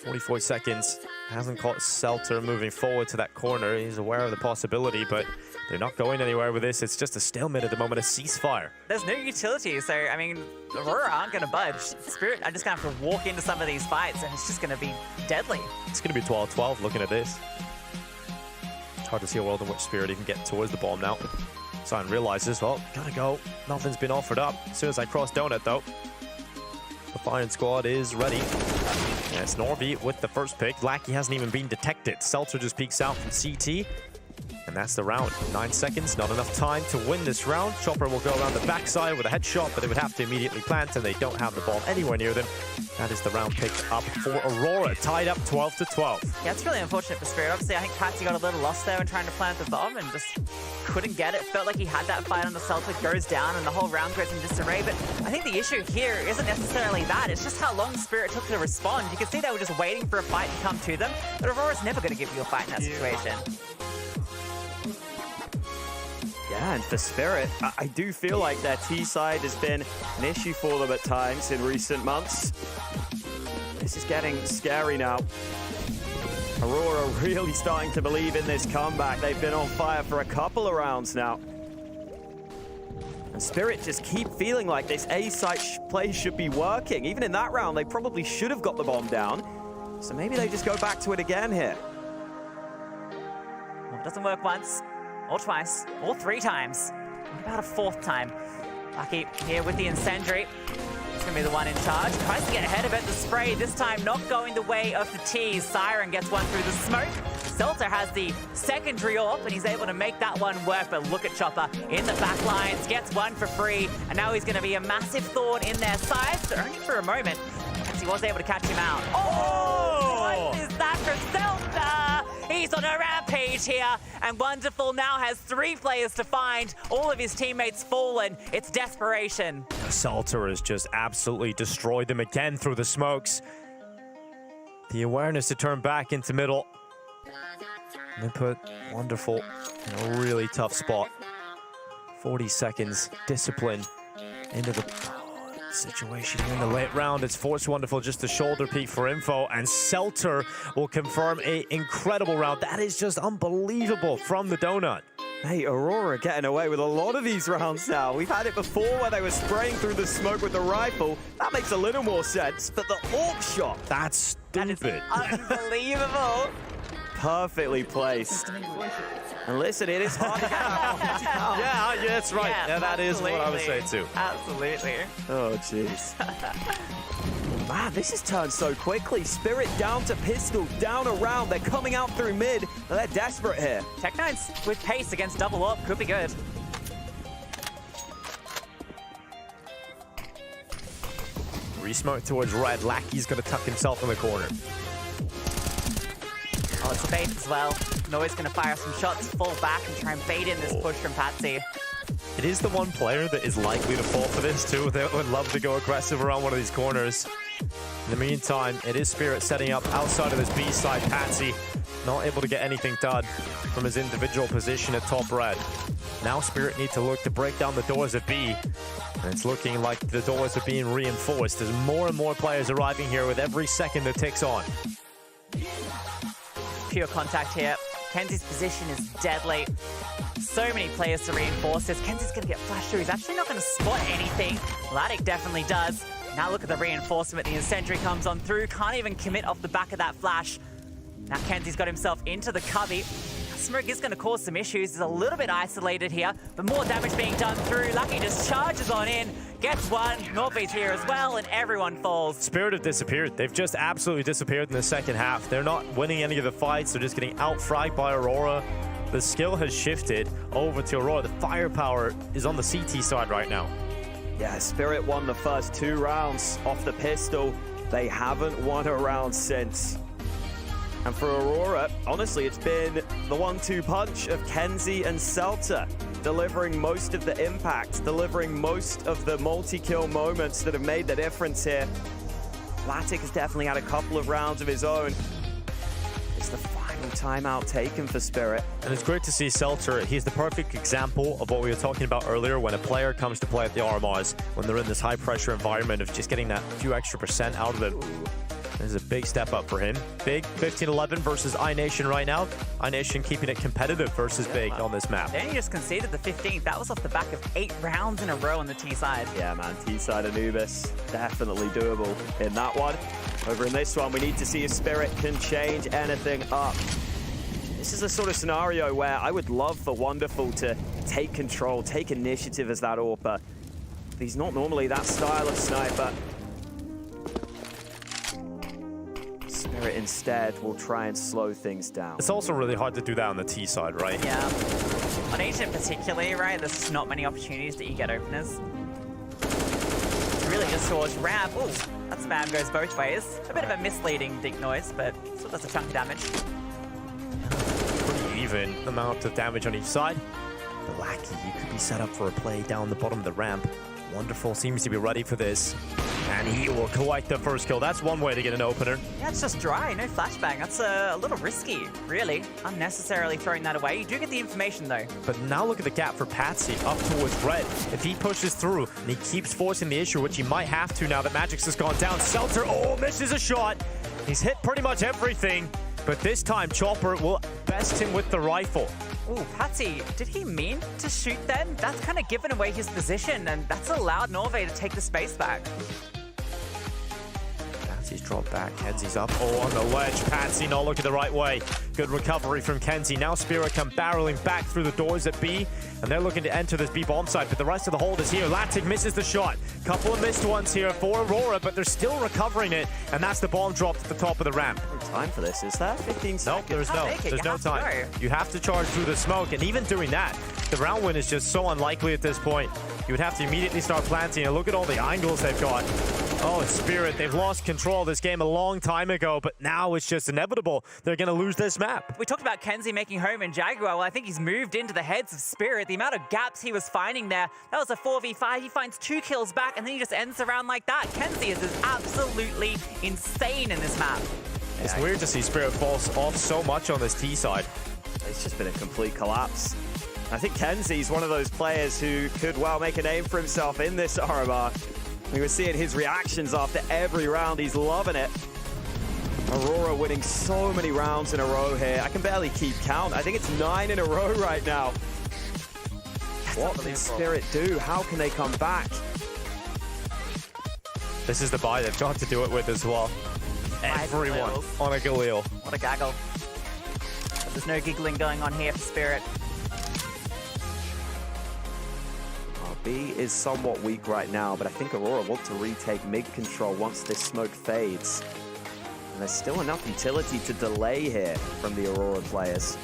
44 seconds. Hasn't caught Celta moving forward to that corner. He's aware of the possibility, but They're not going anywhere with this. It's just a stalemate at the moment, a ceasefire. There's no utility, so, I mean, Aurora aren't going to budge. Spirit are just going to have to walk into some of these fights, and it's just going to be deadly. It's going to be 12-12 looking at this. It's hard to see a world in which Spirit even get towards the bomb now. Sion realizes, well, gotta go. Nothing's been offered up. As soon as I cross Donut, though, the firing squad is ready. And it's Norby with the first pick. Lackey hasn't even been detected. Seltzer just peeks out from CT. And that's the round. 9 seconds, not enough time to win this round. Chopper will go around the backside with a headshot, but they would have to immediately plant, and they don't have the bomb anywhere near them. That is the round picked up for Aurora, tied up 12-12. Yeah, it's really unfortunate for Spirit. Obviously, I think Patsy got a little lost there when trying to plant the bomb and just couldn't get it. Felt like he had that fight on the Celtic, goes down, and the whole round goes in disarray. But I think the issue here isn't necessarily that. It's just how long Spirit took to respond. You can see they were just waiting for a fight to come to them, but Aurora's never going to give you a fight in that situation. Yeah, and for Spirit, I do feel like their T-side has been an issue for them at times in recent months. This is getting scary now. Aurora really starting to believe in this comeback. They've been on fire for a couple of rounds now. And Spirit just keep feeling like this A-side play should be working. Even in that round, they probably should have got the bomb down. So maybe they just go back to it again here. Well, it doesn't work once. Or twice, or 3 times. What about a 4th time? Lucky here with the incendiary. It's gonna be the one in charge. Tries to get ahead of it. The spray this time not going the way of the tease. Siren gets one through the smoke. Seltzer has the secondary AWP, and he's able to make that one work. But look at Chopper in the back lines, gets one for free, and now he's gonna be a massive thorn in their sides, but only for a moment, as he was able to catch him out. Oh! What is that for Seltzer? He's on a rampage here, and Wonderful now has 3 players to find. All of his teammates fallen. It's desperation. Seltzer has just absolutely destroyed them again through the smokes. The awareness to turn back into middle. And they put Wonderful in a really tough spot. 40 seconds, discipline into the situation in the late round. It's forced Wonderful just a shoulder peek for info, and Seltzer will confirm an incredible round. That is just unbelievable from the Donut. Hey, Aurora getting away with a lot of these rounds now. We've had it before where they were spraying through the smoke with the rifle. That makes a little more sense, but the AWP shot. That's stupid. That is unbelievable. Perfectly placed. And listen, it is hard to get out. Yeah, that's right. Yeah, that is what I would say too. Absolutely. Oh, jeez. Man, this has turned so quickly. Spirit down to pistol, down around. They're coming out through mid. They're desperate here. Tech9's with pace against double AWP could be good. Re-smoke towards red. Lackey's going to tuck himself in the corner. Oh, it's a bait as well. Noise going to fire some shots, fall back, and try and bait in this push from Patsy. It is the one player that is likely to fall for this too. They would love to go aggressive around one of these corners. In the meantime, it is Spirit setting up outside of this B side. Patsy not able to get anything done from his individual position at top red. Now Spirit need to look to break down the doors at B. And it's looking like the doors are being reinforced. There's more and more players arriving here with every second that ticks on. Pure contact here. Kenzie's position is deadly. So many players to reinforce this. Kenzie's going to get flashed through. He's actually not going to spot anything. Laddick definitely does. Now look at the reinforcement. The incendiary comes on through. Can't even commit off the back of that flash. Now Kenzie's got himself into the cubby. Smoke is going to cause some issues. He's a little bit isolated here, but more damage being done through. Lucky just charges on in, gets one. Norby's here as well, and everyone falls. Spirit have disappeared. They've just absolutely disappeared in the second half. They're not winning any of the fights. They're just getting out-fragged by Aurora. The skill has shifted over to Aurora. The firepower is on the CT side right now. Yeah, Spirit won the first 2 rounds off the pistol. They haven't won a round since. And for Aurora, honestly, it's been the 1-2 punch of Kenzie and Seltzer, delivering most of the impact, delivering most of the multi-kill moments that have made the difference here. Laddick has definitely had a couple of rounds of his own. It's the final timeout taken for Spirit. And it's great to see Seltzer. He's the perfect example of what we were talking about earlier when a player comes to play at the RMRs, when they're in this high-pressure environment of just getting that few extra % out of it. This is a big step up for him. Big 15-11 versus iNation right now. iNation keeping it competitive versus Big on this map. Then he just conceded the 15th. That was off the back of 8 rounds in a row on the T side. Yeah, man, T side Anubis, definitely doable in that one. Over in this one, we need to see if Spirit can change anything up. This is a sort of scenario where I would love for Wonderful to take control, take initiative as that AWPer. He's not normally that style of sniper. Spirit instead will try and slow things down. It's also really hard to do that on the T side, right? Yeah. On Ancient particularly, right, there's just not many opportunities that you get openers. It's really just towards ramp. Ooh, that spam goes both ways. A bit of a misleading dink noise, but still does a chunk of damage. Pretty even amount of damage on each side. But Lackey, you could be set up for a play down the bottom of the ramp. Wonderful seems to be ready for this. And he will collect the first kill. That's one way to get an opener. Yeah, it's just dry, no flashbang. That's a little risky, really. Unnecessarily throwing that away. You do get the information, though. But now look at the gap for Patsy up towards red. If he pushes through and he keeps forcing the issue, which he might have to now that Magix has gone down. Seltzer, oh, misses a shot. He's hit pretty much everything. But this time, Chopper will best him with the rifle. Ooh, Patsy, did he mean to shoot then? That's kind of given away his position, and that's allowed Norve to take the space back. Patsy's dropped back, Kenzie's up. Oh, on the ledge, Patsy not looking the right way. Good recovery from Kenzie. Now Spirit come barreling back through the doors at B, and they're looking to enter this B bomb site, but the rest of the hold is here. Latic misses the shot. Couple of missed ones here for Aurora, but they're still recovering it, and that's the bomb dropped at the top of the ramp. No time for this, is there? 15 seconds? Nope, there's no time. You have to charge through the smoke, and even doing that, the round win is just so unlikely at this point. You would have to immediately start planting, and look at all the angles they've got. Oh, Spirit, they've lost control of this game a long time ago, but now it's just inevitable. They're going to lose this map. We talked about Kenzie making home in Jaguar. Well, I think he's moved into the heads of Spirit. The amount of gaps he was finding there, that was a 4v5. He finds 2 kills back, and then he just ends the round like that. Kenzie is absolutely insane in this map. It's weird to see Spirit fall off so much on this T side. It's just been a complete collapse. I think Kenzie's one of those players who could well make a name for himself in this RMR. We were seeing his reactions after every round. He's loving it. Aurora winning so many rounds in a row here. I can barely keep count. I think it's 9 in a row right now. What can Spirit do? How can they come back? This is the buy they've got to do it with as well. Everyone on a Galil. What a gaggle. But there's no giggling going on here for Spirit. B is somewhat weak right now, but I think Aurora want to retake mid control once this smoke fades. And there's still enough utility to delay here from the Aurora players.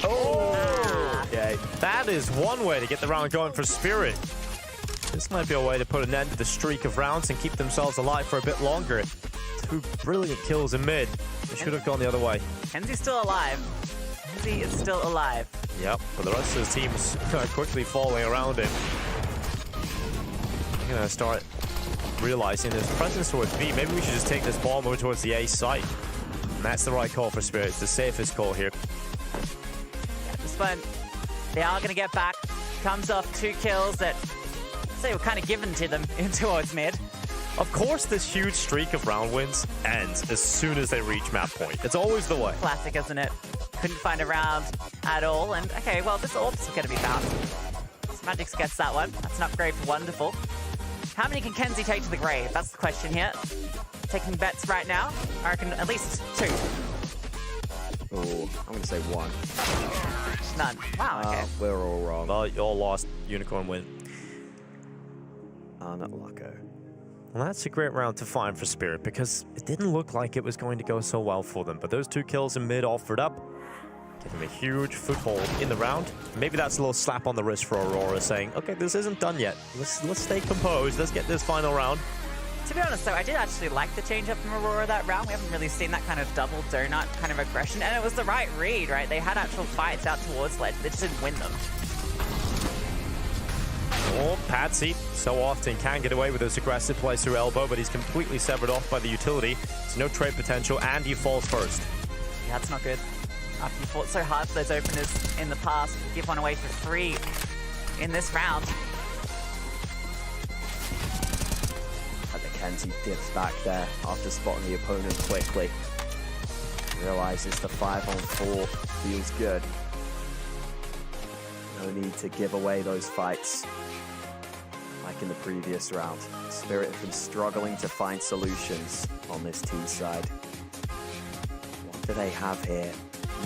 Oh! Okay, that is one way to get the round going for Spirit. This might be a way to put an end to the streak of rounds and keep themselves alive for a bit longer. 2 brilliant kills in mid. They should have gone the other way. Kenzie's still alive. Kenzie is still alive. Yep, but the rest of his team's quickly falling around him. I'm gonna start realizing there's presence towards B. Maybe we should just take this bomb over towards the A site. And that's the right call for Spirit. It's the safest call here. Yeah, this one, they are gonna get back. Comes off 2 kills that, say, were kind of given to them in towards mid. Of course, this huge streak of round wins ends as soon as they reach map point. It's always the way. Classic, isn't it? Couldn't find a round at all, and okay, well, this orb's gonna be found. So Magix gets that one. That's an upgrade for Wonderful. How many can Kenzie take to the grave? That's the question here. Taking bets right now. I reckon at least 2. Oh, I'm gonna say 1. None. Wow, okay. We're all wrong. Well, you all lost. Unicorn win. Unlucko. Well, that's a great round to find for Spirit because it didn't look like it was going to go so well for them. But those 2 kills in mid offered up. Give them a huge foothold in the round. Maybe that's a little slap on the wrist for Aurora saying, okay, this isn't done yet. Let's stay composed. Let's get this final round. To be honest, though, I did actually like the change up from Aurora that round. We haven't really seen that kind of double donut kind of aggression. And it was the right read, right? They had actual fights out towards ledge. They just didn't win them. Oh, Patsy so often can get away with this aggressive play through elbow, but he's completely severed off by the utility. There's no trade potential, and he falls first. Yeah, that's not good. After you fought so hard for those openers in the past, you give one away for 3 in this round. But the Kenzie dips back there after spotting the opponent quickly. Realizes the 5-on-4 feels good. No need to give away those fights like in the previous round. Spirit have been struggling to find solutions on this T side. What do they have here?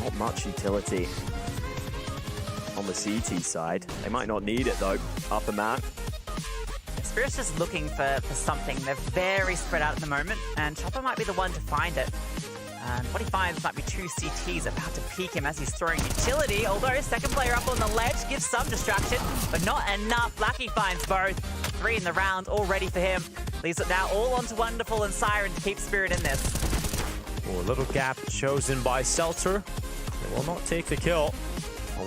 Not much utility. On the CT side, they might not need it though. Upper man. Spirit's just looking for something. They're very spread out at the moment, and Chopper might be the one to find it. And what he finds might be 2 CTs about to peek him as he's throwing utility, although second player up on the ledge gives some distraction, but not enough. Blackie finds both. 3 in the round, all ready for him. Leaves it now all onto Wonderful and Siren to keep Spirit in this. Oh, a little gap chosen by Seltzer. They will not take the kill.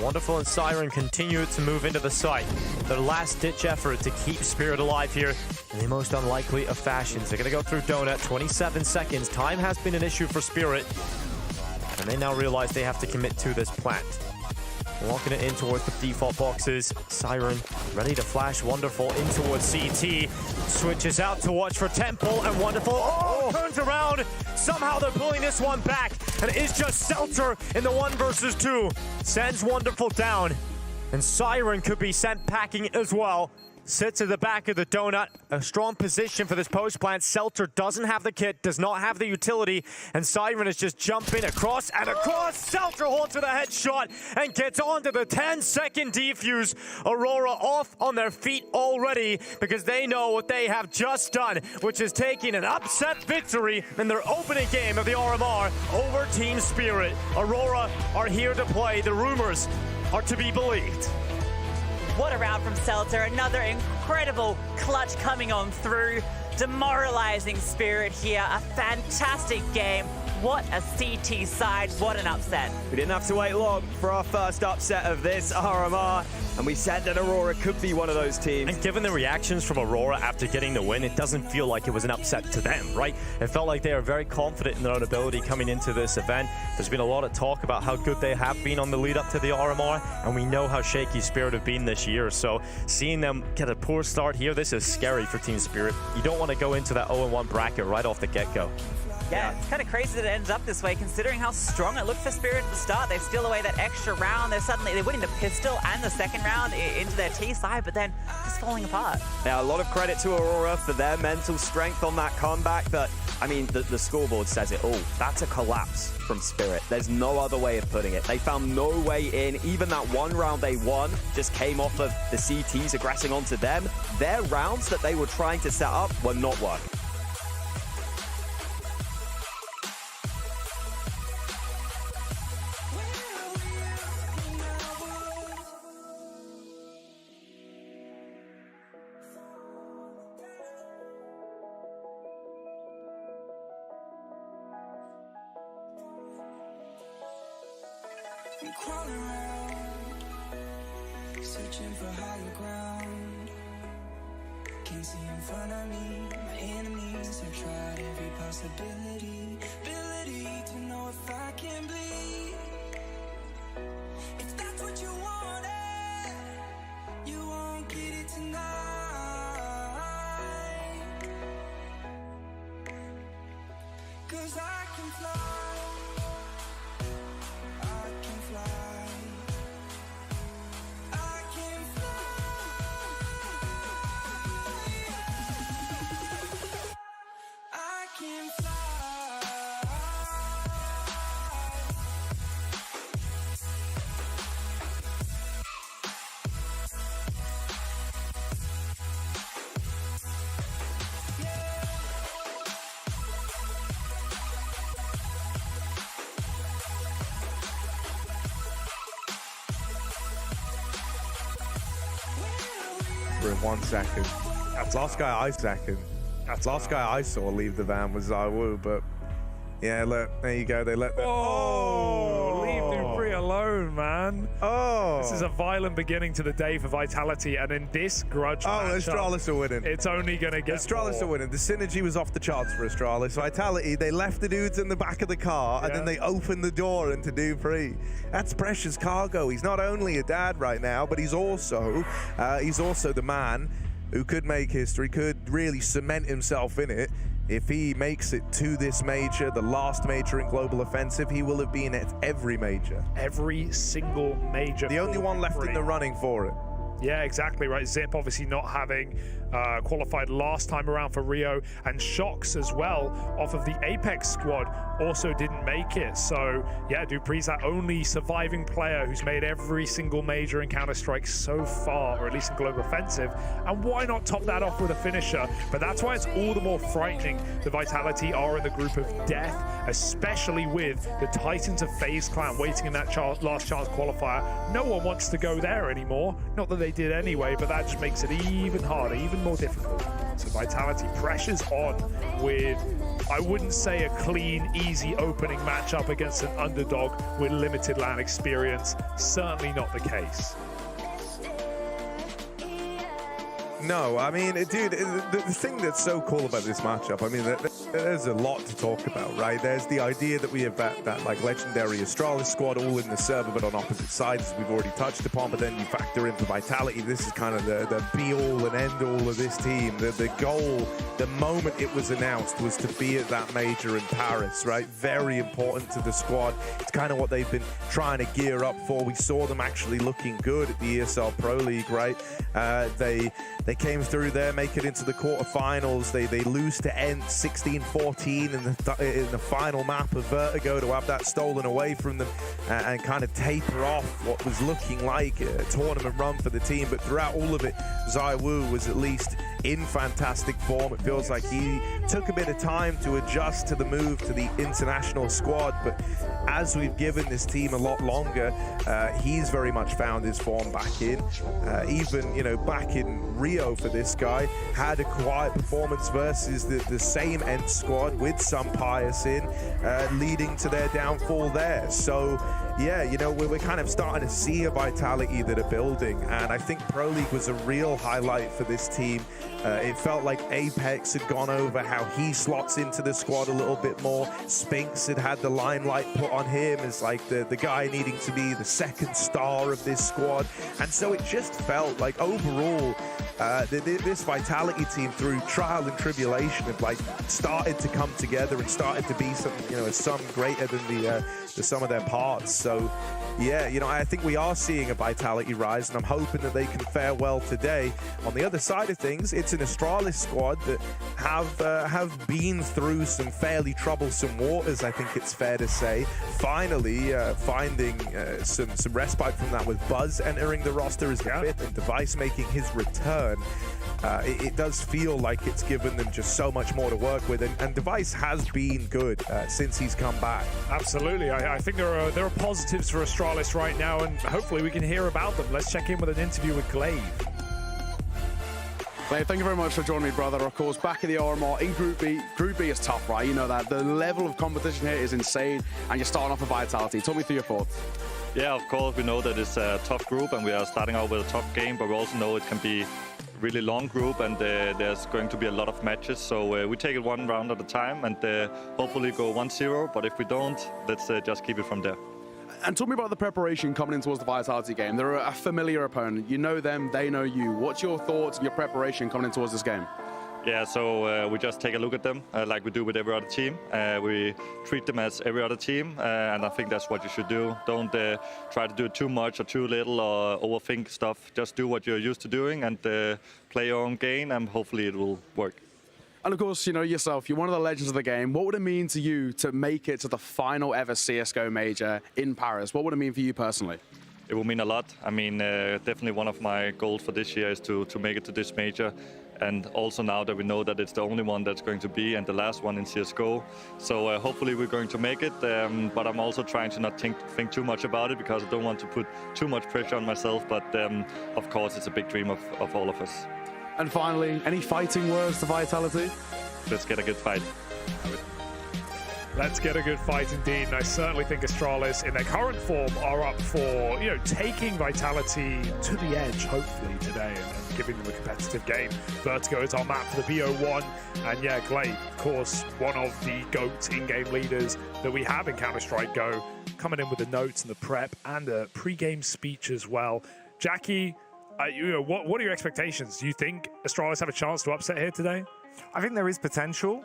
Wonderful and Siren continue to move into the site. Their last-ditch effort to keep Spirit alive here in the most unlikely of fashions. They're going to go through Donut, 27 seconds. Time has been an issue for Spirit, and they now realize they have to commit to this plant. Walking it in towards the default boxes. Siren ready to flash Wonderful in towards CT. Switches out to watch for Temple, and Wonderful turns around. Somehow they're pulling this one back, and it is just Seltzer in the 1 versus 2. Sends Wonderful down, and Siren could be sent packing as well. Sits at the back of the donut. A strong position for this post plant. Seltzer doesn't have the kit, does not have the utility, and Siren is just jumping across and across. Seltzer holds with a headshot and gets onto the 10-second defuse. Aurora off on their feet already because they know what they have just done, which is taking an upset victory in their opening game of the RMR over Team Spirit. Aurora are here to play. The rumors are to be believed. What a round from Seltzer. Another incredible clutch coming on through. Demoralizing Spirit here. A fantastic game. What a CT side. What an upset. We didn't have to wait long for our first upset of this RMR, and we said that Aurora could be one of those teams. And given the reactions from Aurora after getting the win, it doesn't feel like it was an upset to them, right? It felt like they are very confident in their own ability coming into this event. There's been a lot of talk about how good they have been on the lead up to the RMR, and we know how shaky Spirit have been this year. So seeing them get a poor start here, this is scary for Team Spirit. You don't want to go into that 0-1 bracket right off the get-go. Yeah, it's kind of crazy that it ends up this way, considering how strong it looked for Spirit at the start. They steal away that extra round. They're winning the pistol and the second round into their T side, but then just falling apart. Yeah, a lot of credit to Aurora for their mental strength on that comeback, but I mean, the scoreboard says it all. That's a collapse from Spirit. There's no other way of putting it. They found no way in. Even that 1 round they won just came off of the CTs aggressing onto them. Their rounds that they were trying to set up were not working. I'm crawling around, searching for higher ground. Can't see in front of me, my enemies have tried every possibility. Ability to know if I can bleed. If that's what you wanted, you won't get it tonight. 'Cause I can fly. For 1 second. That's last guy I saw leave the van was Zawu, but yeah, look, there you go. They let them. Oh, leave Dupree alone, man. Oh. This is a violent beginning to the day for Vitality, and in this grudge matchup, Astralis are winning. It's only going to get Astralis are winning. The synergy was off the charts for Astralis. Vitality, they left the dudes in the back of the car, and then they opened the door into Dupree. That's precious cargo. He's not only a dad right now, but he's also the man who could make history, could really cement himself in it. If he makes it to this major, the last major in Global Offensive, he will have been at every major. Every single major. The only one left in the running for it. Yeah, exactly right. Zip obviously not having qualified last time around for Rio, and Shox as well off of the Apex squad also didn't make it. So yeah, Dupree's that only surviving player who's made every single major in Counter-Strike so far, or at least in Global Offensive, and why not top that off with a finisher? But that's why it's all the more frightening the Vitality are in the group of death, especially with the Titans of FaZe Clan waiting in that last chance qualifier. No one wants to go there anymore. Not that they did anyway, but that just makes it even harder, even more difficult. So Vitality pressures on with, I wouldn't say a clean, easy opening matchup against an underdog with limited LAN experience. Certainly not the case. No, I mean, dude, the thing that's so cool about this matchup, I mean, there's a lot to talk about, right? There's the idea that we have that like legendary Astralis squad all in the server, but on opposite sides, we've already touched upon. But then you factor in for Vitality, this is kind of the be-all and end-all of this team. The goal, the moment it was announced, was to be at that major in Paris, right? Very important to the squad. It's kind of what they've been trying to gear up for. We saw them actually looking good at the ESL Pro League, right? They came through there, make it into the quarterfinals. They lose to Ent 16-14 in the final map of Vertigo to have that stolen away from them and kind of taper off what was looking like a tournament run for the team. But throughout all of it, ZywOo was at least in fantastic form. It feels like he took a bit of time to adjust to the move to the international squad, but as we've given this team a lot longer, he's very much found his form back in. Even, you know, back in Rio for this guy, had a quiet performance versus the same Ent squad with some Pius in, leading to their downfall there. So yeah, you know, we're kind of starting to see a Vitality that are building, and I think Pro League was a real highlight for this team. It felt like Apex had gone over how he slots into the squad a little bit more. Spinks had the limelight put on him as like the guy needing to be the second star of this squad. And so it just felt like overall, this Vitality team, through trial and tribulation, have like started to come together and started to be something, you know, a sum greater than the sum of their parts. So yeah, you know, I think we are seeing a Vitality rise, and I'm hoping that they can fare well today. On the other side of things, it's an Astralis squad that have been through some fairly troublesome waters, I think it's fair to say. Finally finding some respite from that with Buzz entering the roster as the fifth and Device making his return. It does feel like it's given them just so much more to work with, and Device has been good since he's come back. Absolutely, I think there are positives for Astralis right now, and hopefully we can hear about them. Let's check in with an interview with Glaive. Glaive, thank you very much for joining me, brother. Of course, back in the RMR in Group B. Group B is tough, right? You know that. The level of competition here is insane, and you're starting off with Vitality. Talk me through your thoughts. Yeah, of course, we know that it's a tough group, and we are starting out with a tough game, but we also know it can be really long group, and there's going to be a lot of matches, so we take it one round at a time and hopefully go 1-0, but if we don't, let's just keep it from there. And talk me about the preparation coming in towards the Vitality game. They're a familiar opponent. You know them, they know you. What's your thoughts, your preparation coming in towards this game? Yeah, so we just take a look at them like we do with every other team. We treat them as every other team, and I think that's what you should do. Don't try to do too much or too little or overthink stuff. Just do what you're used to doing and play your own game, and hopefully it will work. And of course, you know yourself, you're one of the legends of the game. What would it mean to you to make it to the final ever CSGO major in Paris? What would it mean for you personally? It will mean a lot. I mean, definitely one of my goals for this year is to make it to this major. And also now that we know that it's the only one that's going to be and the last one in CSGO. So hopefully we're going to make it. But I'm also trying to not think too much about it because I don't want to put too much pressure on myself. But of course, it's a big dream of all of us. And finally, any fighting words to Vitality? Let's get a good fight. Let's get a good fight indeed, and I certainly think Astralis, in their current form, are up for, you know, taking Vitality to the edge, hopefully, today, and giving them a competitive game. Vertigo is our map for the BO1, and yeah, Glaive, of course, one of the GOAT in-game leaders that we have in Counter-Strike Go, coming in with the notes and the prep and the pre-game speech as well. Jackie, What are your expectations? Do you think Astralis have a chance to upset here today? I think there is potential.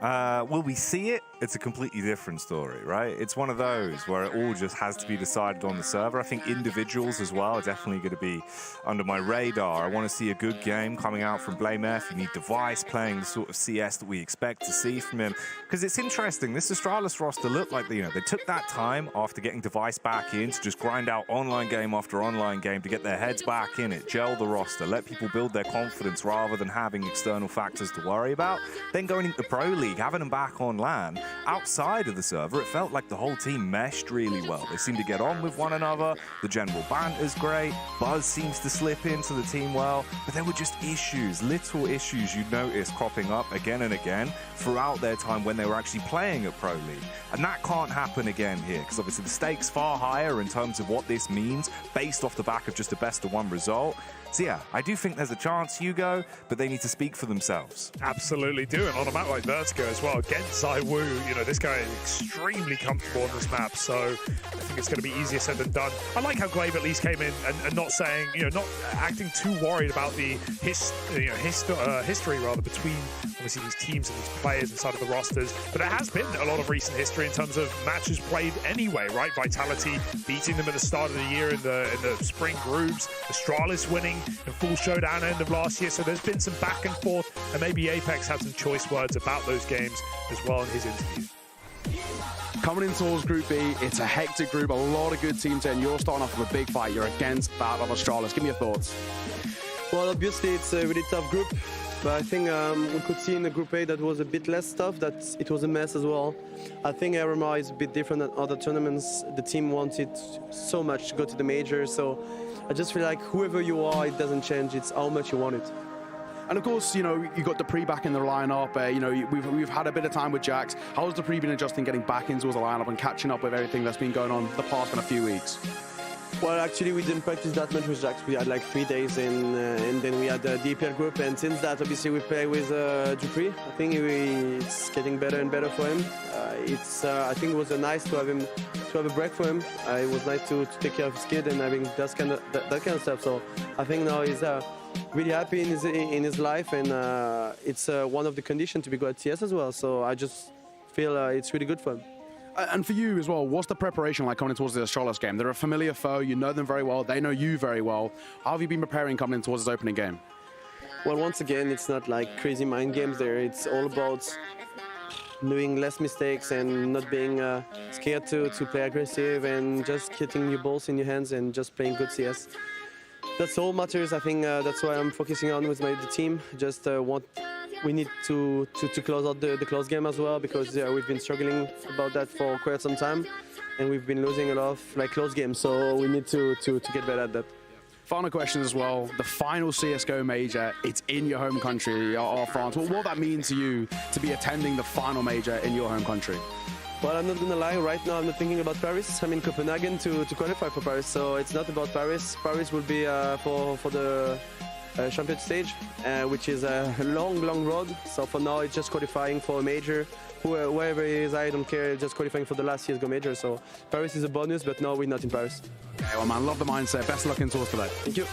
Will we see it? It's a completely different story, right? It's one of those where it all just has to be decided on the server. I think individuals as well are definitely going to be under my radar. I want to see a good game coming out from Blame F. You need Device playing the sort of CS that we expect to see from him. Because it's interesting, this Astralis roster looked like, they took that time after getting Device back in to just grind out online game after online game to get their heads back in it, gel the roster, let people build their confidence rather than having external factors to worry about. Then going into Pro League, having them back on LAN, outside of the server, it felt like the whole team meshed really well. They seemed to get on with one another. The general banter's great. Buzz seems to slip into the team well. But there were just issues, little issues you'd notice cropping up again and again throughout their time when they were actually playing at Pro League. And that can't happen again here, because obviously the stakes far higher in terms of what this means based off the back of just a best-of-1 result. So yeah, I do think there's a chance, Hugo, but they need to speak for themselves. Absolutely do. And on a map like Vertigo as well, against Zaiwu, this guy is extremely comfortable on this map, so I think it's going to be easier said than done. I like how Glaive at least came in and not saying, not acting too worried about the history rather between obviously these teams and these players inside of the rosters. But there has been a lot of recent history in terms of matches played anyway, right? Vitality beating them at the start of the year in the spring groups, Astralis winning in full showdown end of last year. So there's been some back and forth, and maybe Apex had some choice words about those games as well in his interview. Coming in towards Group B, it's a hectic group, a lot of good teams in. You're starting off with a big fight. You're against that of Astralis. Give me your thoughts. Well, obviously it's a really tough group, but I think we could see in the Group A that was a bit less tough, that it was a mess as well. I think RMR is a bit different than other tournaments. The team wanted so much to go to the major, so I just feel like whoever you are, it doesn't change. It's how much you want it. And of course, you got Dupree back in the lineup. We've had a bit of time with Jax. How's Dupree been adjusting, getting back into the lineup and catching up with everything that's been going on the past a few weeks? Well, actually, we didn't practice that much with Jax. We had like 3 days in, and then we had the EPL group. And since that, obviously, we play with Dupree. I think it's getting better and better for him. I think it was nice to have him to have a break for him. It was nice to take care of his kid and having that kind of stuff. So I think now he's really happy in his life, and it's one of the conditions to be good at CS as well. So I just feel it's really good for him. And for you as well, what's the preparation like coming in towards the Astralis game? They're a familiar foe, you know them very well, they know you very well. How have you been preparing coming in towards this opening game? Well, once again, it's not like crazy mind games there. It's all about doing less mistakes and not being scared to play aggressive and just getting your balls in your hands and just playing good CS. That's all matters. I think that's why I'm focusing on with the team. Just we need to close out the close game as well, because we've been struggling about that for quite some time, and we've been losing a lot of close games. So we need to get better at that. Final question as well. The final CSGO major, it's in your home country, France. What will that mean to you to be attending the final major in your home country? Well, I'm not gonna lie, right now I'm not thinking about Paris. I'm in Copenhagen to qualify for Paris, so it's not about Paris. Paris will be for the champion stage, which is a long road. So for now, it's just qualifying for a major. Wherever it is, I don't care, just qualifying for the last CSGO major. So Paris is a bonus, but no, we're not in Paris. Okay, well, man, love the mindset. Best of luck in tours today. Thank you.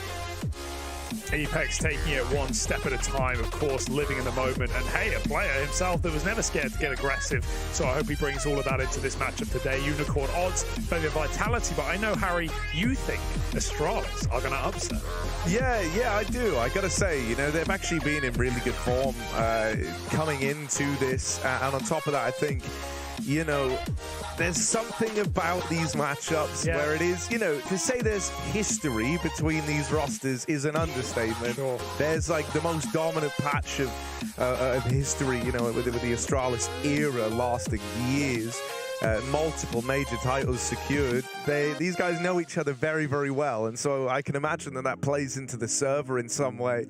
Apex taking it one step at a time, of course, living in the moment. And hey, a player himself that was never scared to get aggressive. So I hope he brings all of that into this matchup today. Unicorn odds, maybe Vitality, but I know, Harry, you think Astralis are going to upset. Yeah, I do. I got to say, they've actually been in really good form coming into this. And on top of that, I think, there's something about these matchups where it is, to say there's history between these rosters is an understatement. Sure. There's like the most dominant patch of history, with the Astralis era lasting years. Multiple major titles secured. These guys know each other very, very well, and so I can imagine that plays into the server in some way.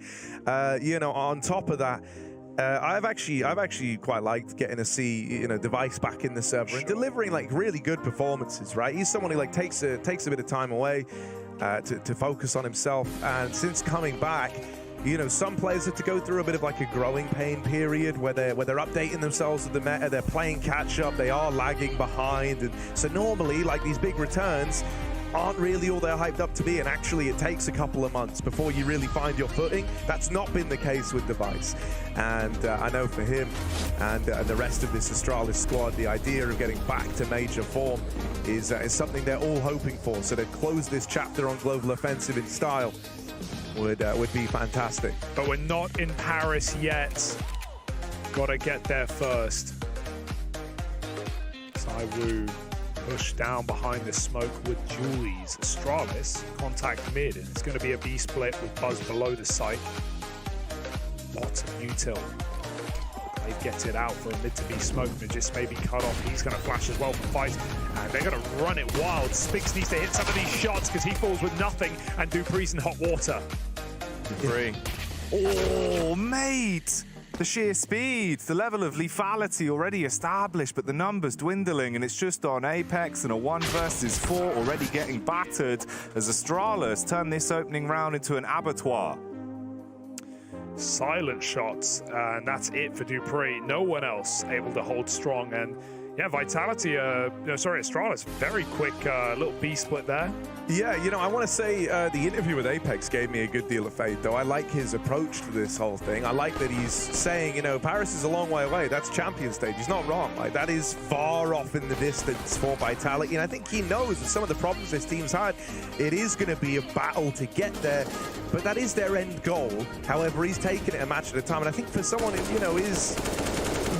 On top of that, I've actually quite liked getting to see Device back in the server and delivering like really good performances. Right, he's someone who takes a bit of time away to focus on himself, and since coming back, some players have to go through a bit of like a growing pain period where they're updating themselves with the meta, they're playing catch up, they are lagging behind, and so normally like these big returns, aren't really all they're hyped up to be, and actually it takes a couple of months before you really find your footing. That's not been the case with Device, and I know for him and the rest of this Astralis squad, the idea of getting back to major form is something they're all hoping for. So to close this chapter on Global Offensive in style would be fantastic. But we're not in Paris yet. Gotta get there first. ZywOo push down behind the smoke with Julie's. Astralis contact mid, and it's going to be a B split with Buzz below the site. Lots of util. They get it out for a mid to B smoke. Magis may be cut off. He's going to flash as well for Fight, and they're going to run it wild. Spix needs to hit some of these shots because he falls with nothing, and Dupree's in hot water. Dupree. Oh, mate! The sheer speed, the level of lethality already established, but the numbers dwindling, and it's just on Apex and a 1 versus 4 already getting battered as Astralis turn this opening round into an abattoir. Silent shots, and that's it for Dupree. No one else able to hold strong, and yeah, Vitality, Astralis, very quick little B split there. Yeah, you know, I want to say the interview with Apex gave me a good deal of faith, though. I like his approach to this whole thing. I like that he's saying, you know, Paris is a long way away. That's champion stage. He's not wrong. Like, that is far off in the distance for Vitality. And I think he knows that some of the problems this team's had, it is going to be a battle to get there. But that is their end goal. However, he's taking it a match at a time. And I think for someone who, you know, is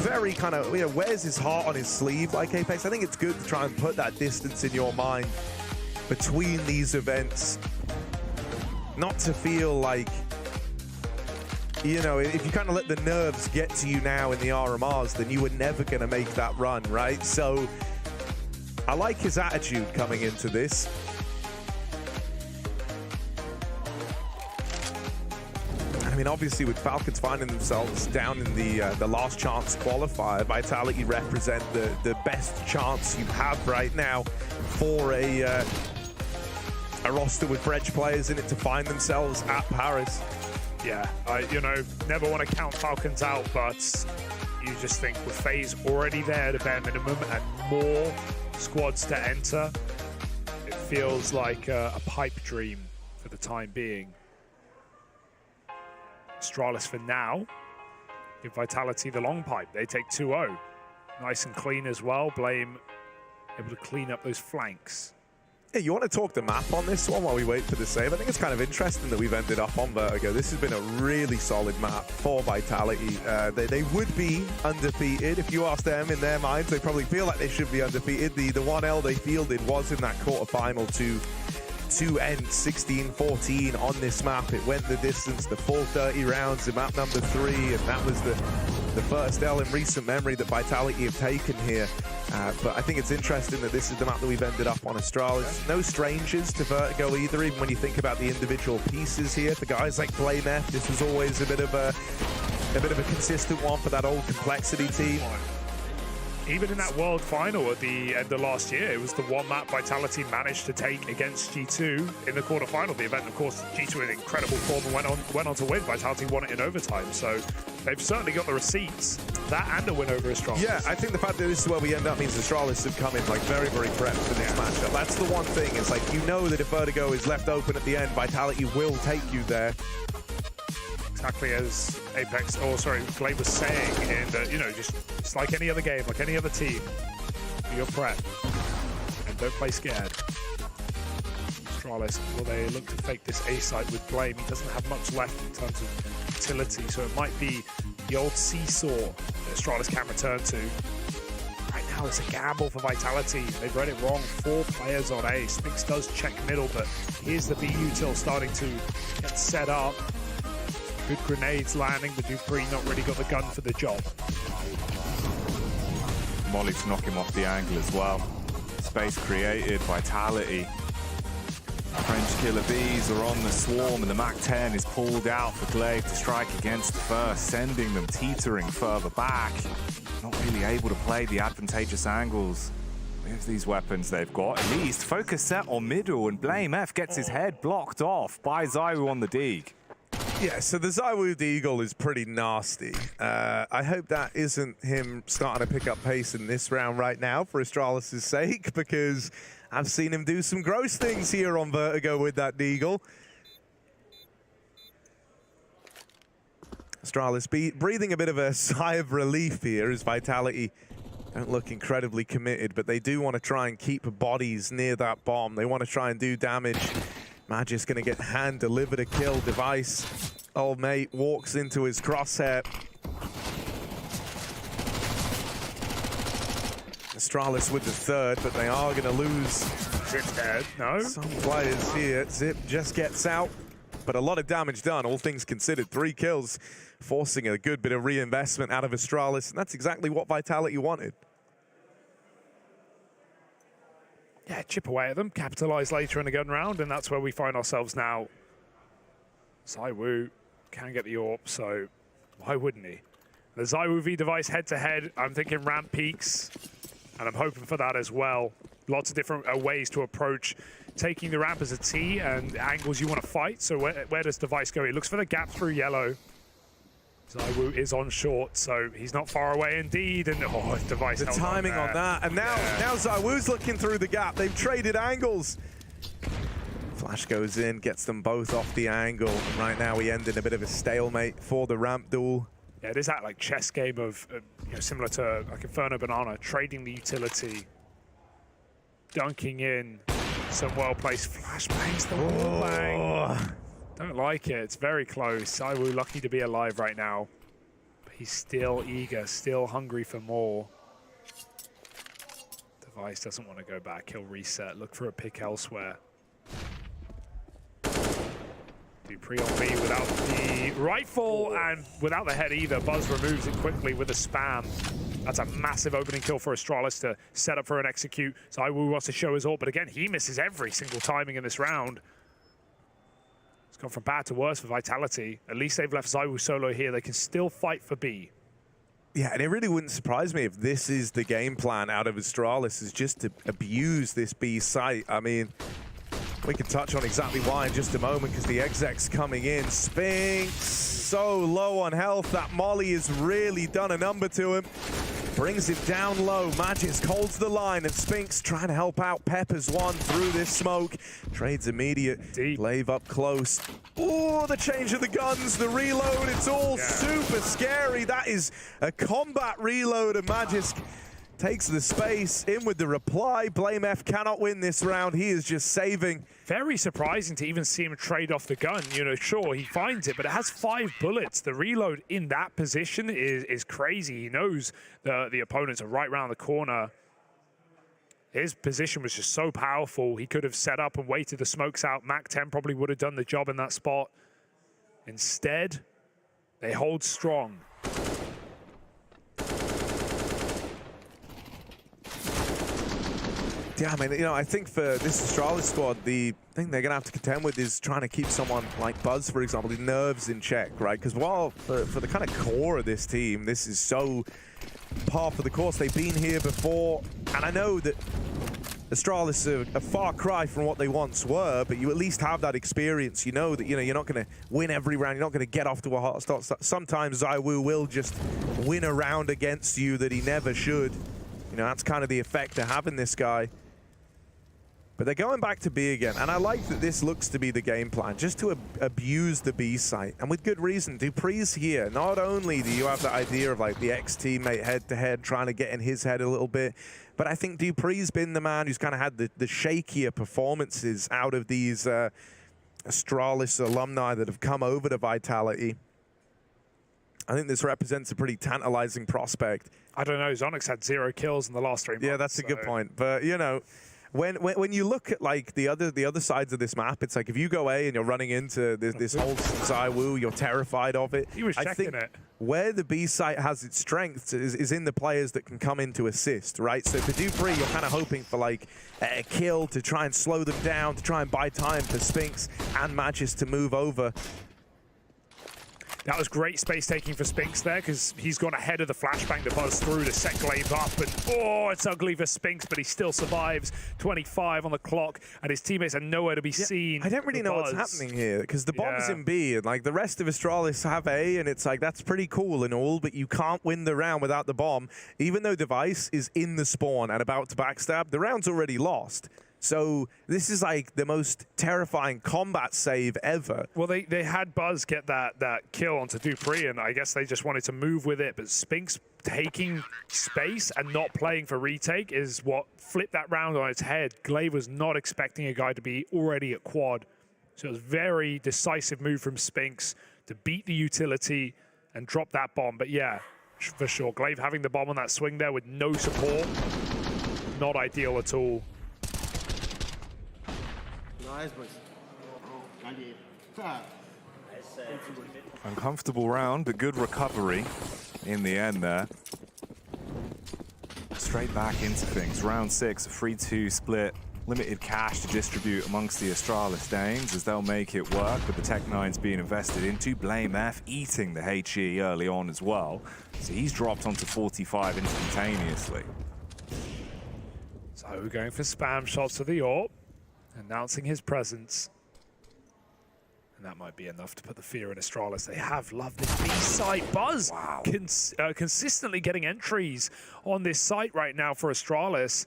very kind of, you know, wears his heart on his sleeve like Apex, I think it's good to try and put that distance in your mind between these events, not to feel like, you know, if you kind of let the nerves get to you now in the RMRs, then you were never going to make that run, right? So I like his attitude coming into this. I mean, obviously, with Falcons finding themselves down in the last chance qualifier, Vitality represent the best chance you have right now for a roster with French players in it to find themselves at Paris. Yeah, you know, never want to count Falcons out, but you just think with FaZe already there at a bare minimum and more squads to enter, it feels like a pipe dream for the time being. Astralis for now, give Vitality the long pipe. They take 2-0. Nice and clean as well. Blame able to clean up those flanks. Yeah, you want to talk the map on this one while we wait for the save? I think it's kind of interesting that we've ended up on Vertigo. This has been a really solid map for Vitality. They would be undefeated. If you ask them in their minds, they probably feel like they should be undefeated. The 1L they fielded was in that quarterfinal to end 16-14 on this map. It went the distance, the full 30 rounds in map number 3, and that was the first L in recent memory that Vitality have taken here. But I think it's interesting that this is the map that we've ended up on Astralis. No strangers to Vertigo either, even when you think about the individual pieces here. For guys like Blame F, this was always a bit of a consistent one for that old Complexity team. Even in that World Final at the end of last year, it was the one map Vitality managed to take against G2 in the quarterfinal of the event. Of course, G2 in incredible form and went on to win. Vitality won it in overtime, so they've certainly got the receipts. That and a win over Astralis. Yeah, I think the fact that this is where we end up means Astralis have come in like very, very prepped for this matchup. That's the one thing. It's like, you know that if Vertigo is left open at the end, Vitality will take you there. Exactly as Glade was saying, and you know, just it's like any other game, like any other team. Do your prep and don't play scared. Astralis, will they look to fake this A site with Blame? He doesn't have much left in terms of utility, so it might be the old seesaw that Astralis can return to. Right now, it's a gamble for Vitality. They've read it wrong. 4 players on A. Spinks does check middle, but here's the B util starting to get set up. Good grenades landing, but Dupree not really got the gun for the job. Molly to knock him off the angle as well. Space created, Vitality. French Killer Bees are on the swarm, and the MAC-10 is pulled out for Glaive to strike against the first, sending them teetering further back. Not really able to play the advantageous angles with these weapons they've got. At least focus set on middle, and Blame F gets his head blocked off by ZywOo on the Deeg. Yeah, so the ZywOo Deagle is pretty nasty. I hope that isn't him starting to pick up pace in this round right now for Astralis' sake, because I've seen him do some gross things here on Vertigo with that Deagle. Astralis breathing a bit of a sigh of relief here as Vitality don't look incredibly committed, but they do want to try and keep bodies near that bomb. They want to try and do damage. Magisk going to get hand-delivered a kill. Device, old mate, walks into his crosshair. Astralis with the third, but they are going to lose. Zip's dead, no? Some players here. Zip just gets out, but a lot of damage done, all things considered. 3 kills, forcing a good bit of reinvestment out of Astralis, and that's exactly what Vitality wanted. Yeah, chip away at them, capitalize later in the gun round, and that's where we find ourselves now. ZywOo can get the AWP, so why wouldn't he? The ZywOo V Device head-to-head, I'm thinking ramp peaks, and I'm hoping for that as well. Lots of different ways to approach taking the ramp as a T and angles you want to fight. So where does Device go? He looks for the gap through yellow. ZywOo is on short, so he's not far away indeed. And oh, Device. The timing on that, and now ZywOo's looking through the gap. They've traded angles. Flash goes in, gets them both off the angle. And right now we end in a bit of a stalemate for the ramp duel. Yeah, it is that like chess game of you know, similar to like Inferno Banana, trading the utility, dunking in some well-placed flashbangs. The wall bang. Don't like it. It's very close. ZywOo lucky to be alive right now, but he's still eager, still hungry for more. Device doesn't want to go back. He'll reset. Look for a pick elsewhere. Dupree on B without the rifle and without the head either. Buzz removes it quickly with a spam. That's a massive opening kill for Astralis to set up for an execute. ZywOo wants to show his ult, but again, he misses every single timing in this round. It's gone from bad to worse for Vitality. At least they've left ZywOo solo here. They can still fight for B. Yeah, and it really wouldn't surprise me if this is the game plan out of Astralis, is just to abuse this B site. I mean, we can touch on exactly why in just a moment, because the exec's coming in. Spinks, so low on health. That molly has really done a number to him. Brings him down low. Magisk holds the line, and Spinks trying to help out. Peppers one through this smoke. Trades immediate. Deep. Lave up close. Oh, the change of the guns, the reload. It's all super scary. That is a combat reload, and Magisk takes the space in with the reply. Blame F cannot win this round. He is just saving. Very surprising to even see him trade off the gun. You know, sure, he finds it, but it has 5 bullets. The reload in that position is crazy. He knows the opponents are right around the corner. His position was just so powerful. He could have set up and waited the smokes out. Mac 10 probably would have done the job in that spot. Instead, they hold strong. Yeah, I mean, you know, I think for this Astralis squad, the thing they're going to have to contend with is trying to keep someone like Buzz, for example, his nerves in check, right? Because while for the kind of core of this team, this is so par for the course. They've been here before, and I know that Astralis are a far cry from what they once were, but you at least have that experience. You know that, you know, you're not going to win every round. You're not going to get off to a hot start. Sometimes ZywOo will just win a round against you that he never should. You know, that's kind of the effect they're having this guy. But they're going back to B again, and I like that this looks to be the game plan, just to abuse the B site, and with good reason. Dupree's here. Not only do you have the idea of like the ex-teammate head-to-head trying to get in his head a little bit, but I think Dupree's been the man who's kind of had the shakier performances out of these Astralis alumni that have come over to Vitality. I think this represents a pretty tantalizing prospect. I don't know, Zonix had 0 kills in the last 3 months. Yeah, that's a good point, but you know, when you look at like the other sides of this map, it's like if you go A and you're running into this whole ZywOo, you're terrified of it. He was checking it. Where the B site has its strengths is in the players that can come in to assist, right? So for Dupree, you're kind of hoping for like a kill to try and slow them down, to try and buy time for Spinks and Magisk to move over. That was great space taking for Spinks there, because he's gone ahead of the flashbang to buzz through to set Glaive up. And oh, it's ugly for Spinks, but he still survives. 25 on the clock, and his teammates are nowhere to be seen. I don't really know what's happening here, because the bomb's in B, and like the rest of Astralis have A, and it's like that's pretty cool and all, but you can't win the round without the bomb. Even though Device is in the spawn and about to backstab, the round's already lost. So this is like the most terrifying combat save ever. Well, they had Buzz get that kill onto Dupree, and I guess they just wanted to move with it. But Spinks taking space and not playing for retake is what flipped that round on its head. Glaive was not expecting a guy to be already at quad. So it was a very decisive move from Spinks to beat the utility and drop that bomb. But yeah, for sure, Glaive having the bomb on that swing there with no support, not ideal at all. Nice, boys. Uncomfortable round, but good recovery in the end there. Straight back into things. Round 6, a 3-2 split. Limited cash to distribute amongst the Astralis Danes as they'll make it work, with the Tech-9s being invested into. BlameF eating the HE early on as well. So he's dropped onto 45 instantaneously. So we're going for spam shots to the AWP, announcing his presence. And that might be enough to put the fear in Astralis. They have loved this B site. Buzz consistently getting entries on this site right now for Astralis.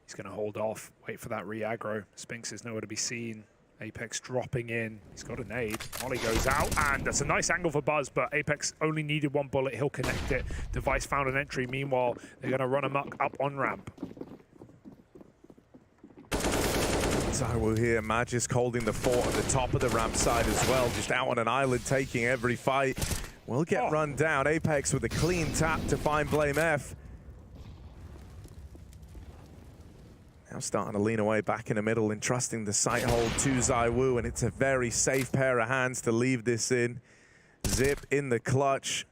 He's going to hold off, wait for that re-aggro. Spinks is nowhere to be seen. Apex dropping in. He's got a nade. Molly goes out, and that's a nice angle for Buzz, but Apex only needed one bullet. He'll connect it. Device found an entry. Meanwhile, they're going to run amok up on ramp. ZywOo here, Magisk holding the fort at the top of the ramp side as well, just out on an island, taking every fight. Will get run down. Apex with a clean tap to find BlameF. Now starting to lean away back in the middle, entrusting the sight hold to ZywOo, and it's a very safe pair of hands to leave this in. Zip in the clutch.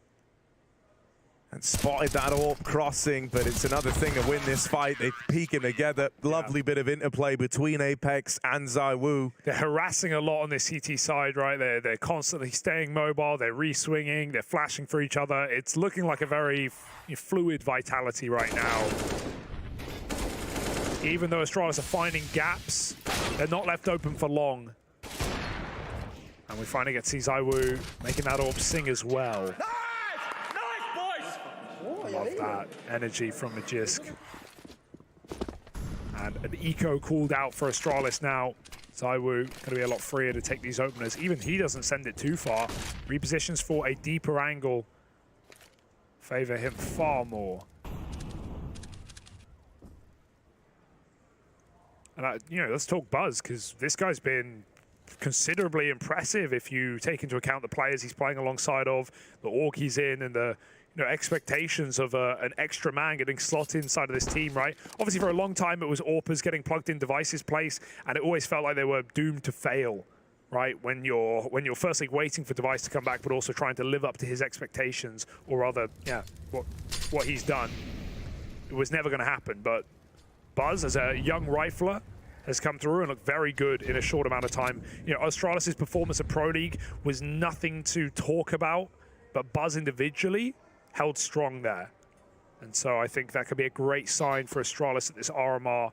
And spotted that AWP crossing, but it's another thing to win this fight. They're peeking together. Lovely bit of interplay between Apex and ZywOo. They're harassing a lot on this CT side, right? They're constantly staying mobile. They're re-swinging. They're flashing for each other. It's looking like a very fluid Vitality right now. Even though Astralis are finding gaps, they're not left open for long. And we finally get to see ZywOo making that AWP sing as well. Love that energy from Magisk. And an eco called out for Astralis now. ZywOo going to be a lot freer to take these openers. Even he doesn't send it too far. Repositions for a deeper angle. Favor him far more. And let's talk Buzz, because this guy's been considerably impressive if you take into account the players he's playing alongside of, the org he's in, and the expectations of an extra man getting slotted inside of this team, right? Obviously, for a long time, it was AWPers getting plugged in Device's place, and it always felt like they were doomed to fail, right? When you're firstly waiting for Device to come back, but also trying to live up to his expectations, or rather, what he's done. It was never going to happen, but Buzz, as a young rifler, has come through and looked very good in a short amount of time. Astralis' performance at Pro League was nothing to talk about, but Buzz individually held strong there. And so I think that could be a great sign for Astralis at this RMR.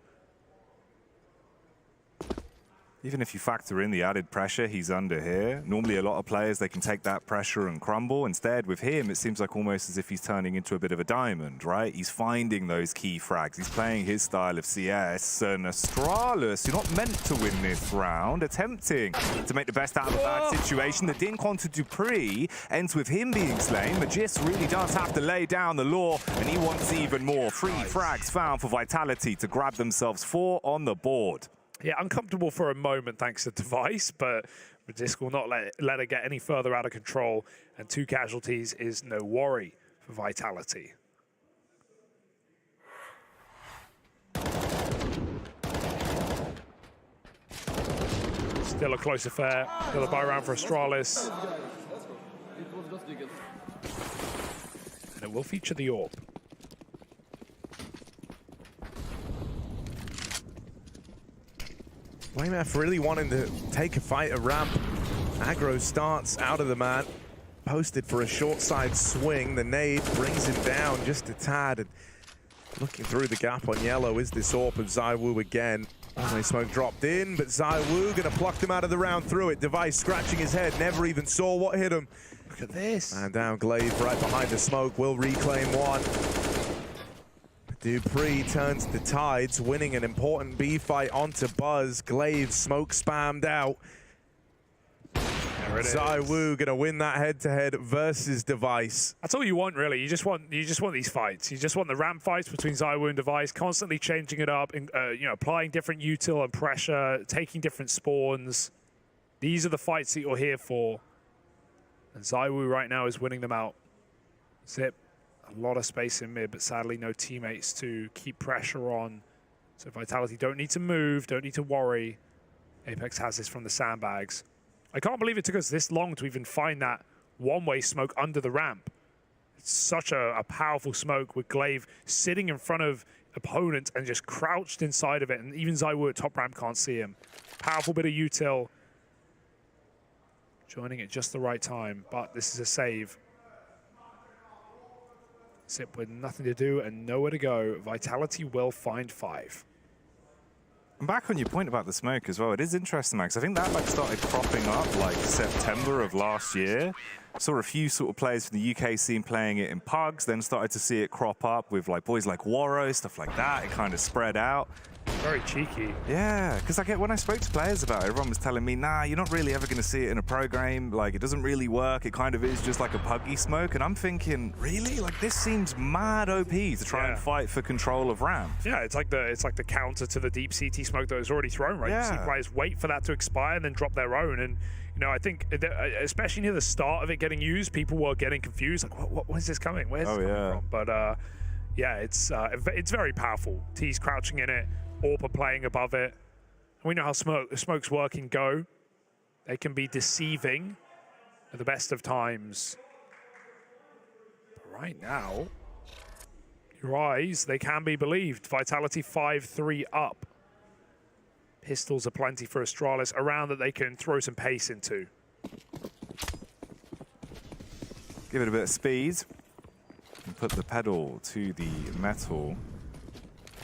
Even if you factor in the added pressure he's under here, normally a lot of players, they can take that pressure and crumble. Instead, with him, it seems like almost as if he's turning into a bit of a diamond, right? He's finding those key frags. He's playing his style of CS. And Astralis, you're not meant to win this round, attempting to make the best out of a bad situation. The dink onto Dupree ends with him being slain. Magisk really does have to lay down the law, and he wants even more. 3 frags found for Vitality to grab themselves 4 on the board. Yeah, uncomfortable for a moment thanks to Device, but Magisk will not let it get any further out of control, and 2 casualties is no worry for Vitality. Still a close affair. Still a buy round for Astralis. And it will feature the AWP. BlameF really wanting to take a fight at ramp. Aggro starts out of the man. Posted for a short side swing. The nade brings him down just a tad. And looking through the gap on yellow is this AWP of ZywOo again. Only smoke dropped in, but ZywOo gonna pluck them out of the round through it. Device scratching his head, never even saw what hit him. Look at this. And down Glaive right behind the smoke, will reclaim one. Dupree turns the tides, winning an important B fight onto Buzz. Glaive smoke spammed out. ZywOo gonna win that head-to-head versus Device. That's all you want, really. You just want these fights. You just want the ramp fights between ZywOo and Device, constantly changing it up, and, you know, applying different util and pressure, taking different spawns. These are the fights that you're here for. And ZywOo right now is winning them out. Zip, a lot of space in mid, but sadly no teammates to keep pressure on. So Vitality don't need to move, don't need to worry. Apex has this from the sandbags. I can't believe it took us this long to even find that one-way smoke under the ramp. It's such a powerful smoke with Glaive sitting in front of opponents and just crouched inside of it, and even ZywOo at top ramp can't see him. Powerful bit of util. Joining at just the right time, but this is a save. Zip with nothing to do and nowhere to go. Vitality will find 5. And back on your point about the smoke as well, it is interesting, Max. I think that like started cropping up like September of last year. Saw a few sort of players from the UK scene playing it in pugs, then started to see it crop up with like boys like Waro, stuff like that. It kind of spread out. Very cheeky. Yeah, because when I spoke to players about it, everyone was telling me, nah, you're not really ever going to see it in a pro game. Like, it doesn't really work. It kind of is just like a puggy smoke. And I'm thinking, really? Like, this seems mad OP to try and fight for control of ramp. Yeah, it's like the counter to the deep CT smoke that was already thrown, right? Yeah. You see players wait for that to expire and then drop their own. And, you know, I think, especially near the start of it getting used, people were getting confused. Like, where's this coming? Where's this coming from? But, yeah, it's very powerful. T's crouching in it. Orpa playing above it. We know how smokes work in Go. They can be deceiving at the best of times. But right now, your eyes, they can be believed. Vitality 5-3 up. Pistols are plenty for Astralis around that they can throw some pace into. Give it a bit of speed and put the pedal to the metal.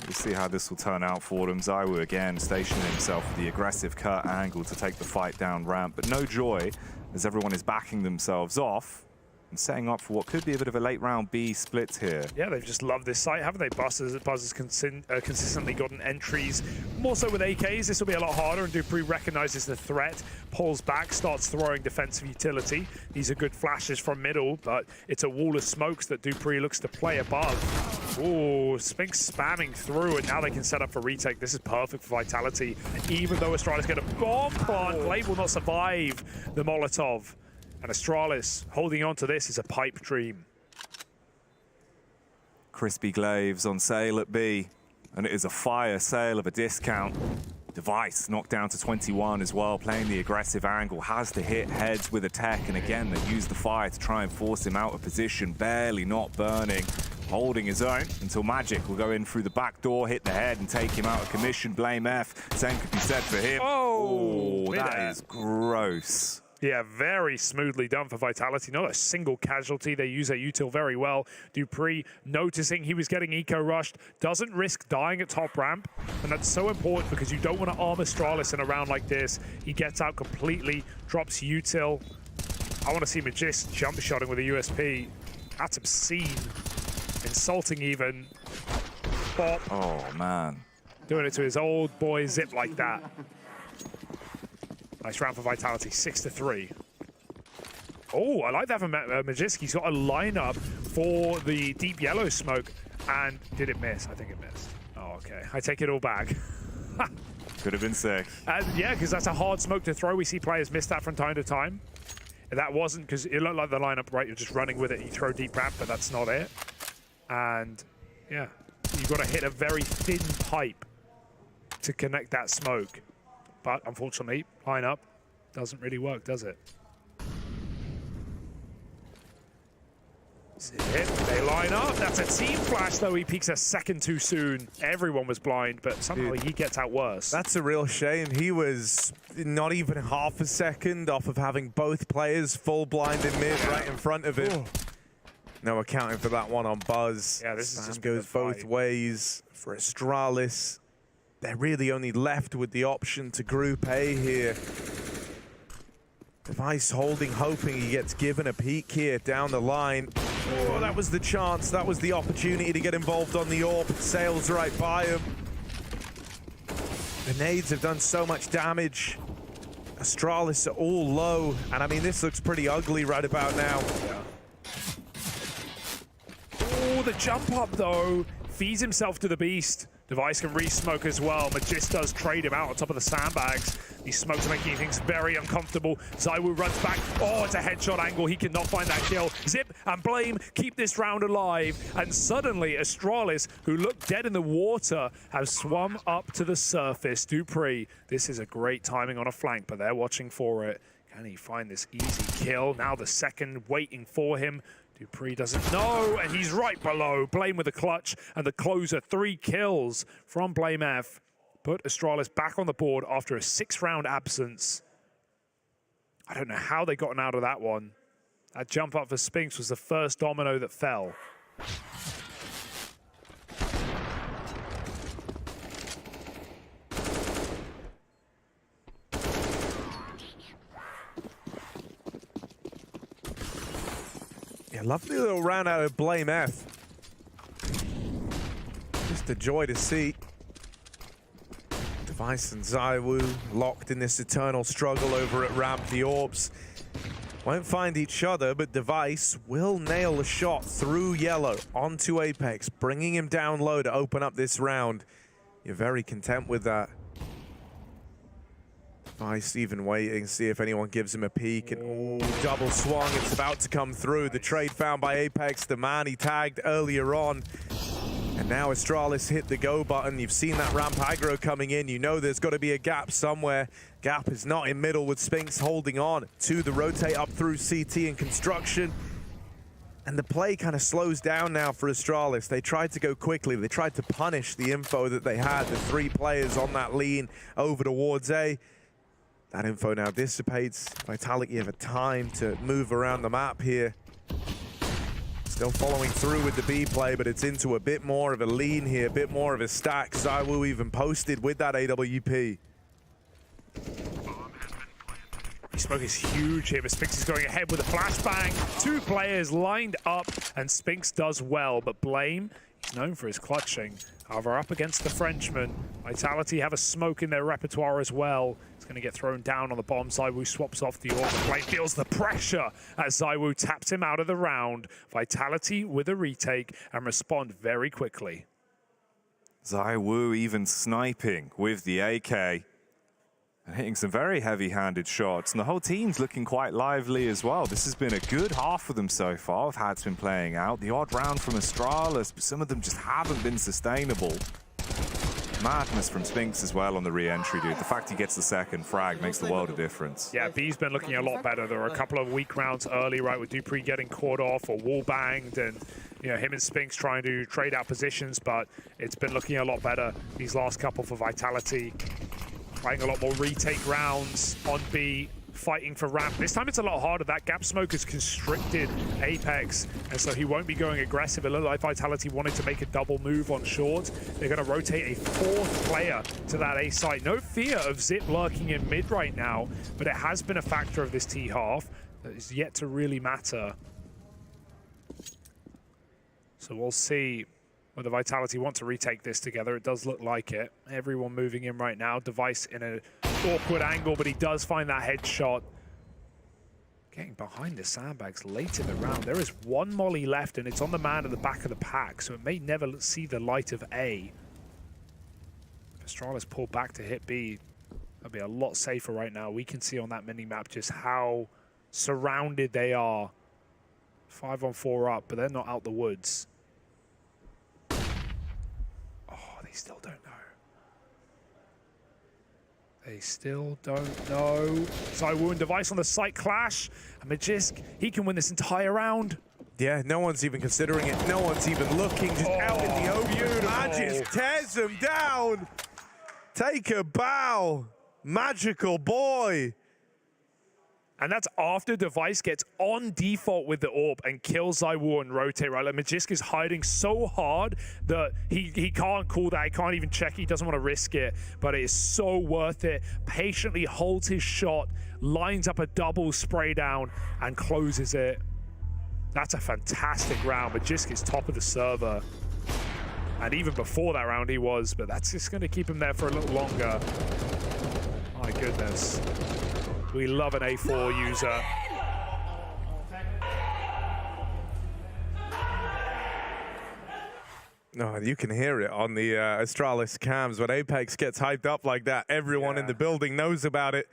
We'll see how this will turn out for them. ZywOo again stationing himself with the aggressive cut angle to take the fight down ramp, but no joy as everyone is backing themselves off and setting up for what could be a bit of a late round B split here. Yeah, they've just loved this site, haven't they? Buzz has consistently gotten entries. More so with AKs, this will be a lot harder, and Dupree recognizes the threat, pulls back, starts throwing defensive utility. These are good flashes from middle, but it's a wall of smokes that Dupree looks to play above. Ooh, Spinks spamming through, and now they can set up for retake. This is perfect for Vitality. Even though Astralis get a bomb plant, Glaive will not survive the Molotov. And Astralis holding on to this is a pipe dream. Crispy Glaives on sale at B, and it is a fire sale of a discount. Device knocked down to 21 as well, playing the aggressive angle, has to hit heads with a tech, and again they use the fire to try and force him out of position, barely not burning, holding his own until Magic will go in through the back door, hit the head and take him out of commission. Blame F, same could be said for him. Oh, that is gross. Yeah, very smoothly done for Vitality. Not a single casualty. They use their util very well. Dupree, noticing he was getting eco-rushed, doesn't risk dying at top ramp. And that's so important because you don't want to arm Astralis in a round like this. He gets out completely, drops util. I want to see Magist jump-shotting with a USP. That's obscene. Insulting even. Bop. Oh, man. Doing it to his old boy Zip like that. Nice round for Vitality, 6-3. Oh, I like that from Magisk. He's got a lineup for the deep yellow smoke. And did it miss? I think it missed. Oh, okay. I take it all back. Could have been sick. Yeah, because that's a hard smoke to throw. We see players miss that from time to time. That wasn't, because it looked like the lineup, right? You're just running with it and you throw deep ramp, but that's not it. And yeah, you've got to hit a very thin pipe to connect that smoke. But unfortunately, lineup doesn't really work, does it? They line up. That's a team flash, though. He peeks a second too soon. Everyone was blind, but somehow he gets out worse. That's a real shame. He was not even half a second off of having both players full blind in mid right in front of him. No accounting for that one on Buzz. Yeah, this is just goes both ways for Astralis. They're really only left with the option to group A here. Device holding, hoping he gets given a peek here down the line. Oh, that was the chance. That was the opportunity to get involved on the AWP. Sails right by him. The nades have done so much damage. Astralis are all low. And I mean, this looks pretty ugly right about now. Oh, the jump up though. Feeds himself to the beast. Device can re-smoke as well. Magist does trade him out on top of the sandbags. These smokes are making things very uncomfortable. ZywOo runs back. Oh, it's a headshot angle. He cannot find that kill. Zip and Blame keep this round alive. And suddenly, Astralis, who looked dead in the water, have swum up to the surface. dupreeh, this is a great timing on a flank, but they're watching for it. Can he find this easy kill? Now the second waiting for him. dupreeh doesn't know, and he's right below. Blame with a clutch, and the closer. 3 kills from Blame F. Put Astralis back on the board after a 6-round absence. I don't know how they gotten out of that one. That jump up for Spinks was the first domino that fell. Yeah, lovely little round out of Blame F. Just a joy to see. Device and ZywOo locked in this eternal struggle over at ramp. The Orbs won't find each other, but Device will nail a shot through yellow onto Apex, bringing him down low to open up this round. You're very content with that. Device even waiting, see if anyone gives him a peek, and oh, double swung, it's about to come through. The trade found by Apex, the man he tagged earlier on. And now Astralis hit the go button. You've seen that ramp aggro coming in. You know there's got to be a gap somewhere. Gap is not in middle with Spinks holding on to the rotate up through CT and construction. And the play kind of slows down now for Astralis. They tried to go quickly. They tried to punish the info that they had. The 3 players on that lean over towards A. That info now dissipates. Vitality have a time to move around the map here. Still following through with the B play, but it's into a bit more of a lean here, a bit more of a stack. ZywOo even posted with that AWP. Smoke is huge here, but Spinks is going ahead with a flashbang. 2 players lined up, and Spinks does well, but Blame, he's known for his clutching. However, up against the Frenchman, Vitality have a smoke in their repertoire as well. It's going to get thrown down on the bomb. ZywOo swaps off the AWP. Blame feels the pressure as ZywOo taps him out of the round. Vitality with a retake and respond very quickly. ZywOo even sniping with the AK. And hitting some very heavy-handed shots. And the whole team's looking quite lively as well. This has been a good half for them so far with how it's been playing out. The odd round from Astralis, but some of them just haven't been sustainable. Madness from Spinks as well on the re-entry, dude. The fact he gets the second frag makes the world of difference. Yeah, B's been looking a lot better. There were a couple of weak rounds early, right, with dupreeh getting caught off or wall banged, and you know him and Spinks trying to trade out positions, but it's been looking a lot better these last couple for Vitality. Playing a lot more retake rounds on B, fighting for ramp. This time it's a lot harder. That gap smoke has constricted Apex, and so he won't be going aggressive. It looked like Vitality wanted to make a double move on short. They're going to rotate a 4th player to that A site. No fear of Zip lurking in mid right now, but it has been a factor of this T half that is yet to really matter. So we'll see whether Vitality want to retake this together. It does look like it. Everyone moving in right now. Device in an awkward angle, but he does find that headshot. Getting behind the sandbags late in the round. There is 1 molly left, and it's on the man at the back of the pack, so it may never see the light of A. If Astralis pull back to hit B, that'll be a lot safer right now. We can see on that mini-map just how surrounded they are. 5-on-4 up, but they're not out the woods. They still don't know. They still don't know. ZywOo and Device on the site clash. And Magisk, he can win this entire round. Yeah, no one's even considering it. No one's even looking. Just out in the open. Magisk tears him down. Take a bow. Magical boy. And that's after Device gets on default with the AWP and kills ZywOo and rotate, right? Like Magisk is hiding so hard that he can't call that, he can't even check it, he doesn't want to risk it, but it is so worth it. Patiently holds his shot, lines up a double spray down and closes it. That's a fantastic round. Magisk is top of the server. And even before that round he was, but that's just going to keep him there for a little longer. My goodness. We love an A4 user. No, you can hear it on the Astralis cams. When Apex gets hyped up like that, everyone in the building knows about it.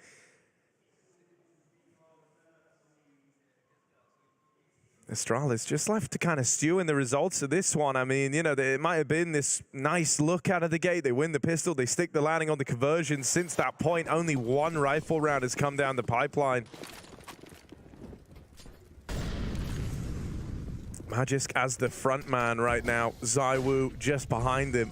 Astralis just left to kind of stew in the results of this one. I mean, you know, it might have been this nice look out of the gate. They win the pistol, they stick the landing on the conversion. Since that point, only one rifle round has come down the pipeline. Magisk as the front man right now. ZywOo just behind him.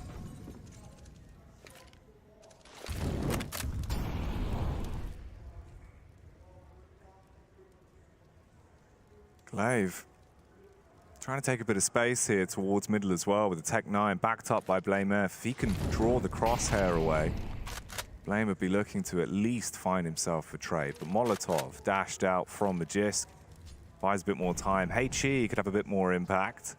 Glaive trying to take a bit of space here towards middle as well with the Tech 9 backed up by BlameF. If he can draw the crosshair away, Blame would be looking to at least find himself a trade. But Molotov dashed out from Magisk. Buys a bit more time. HE could have a bit more impact.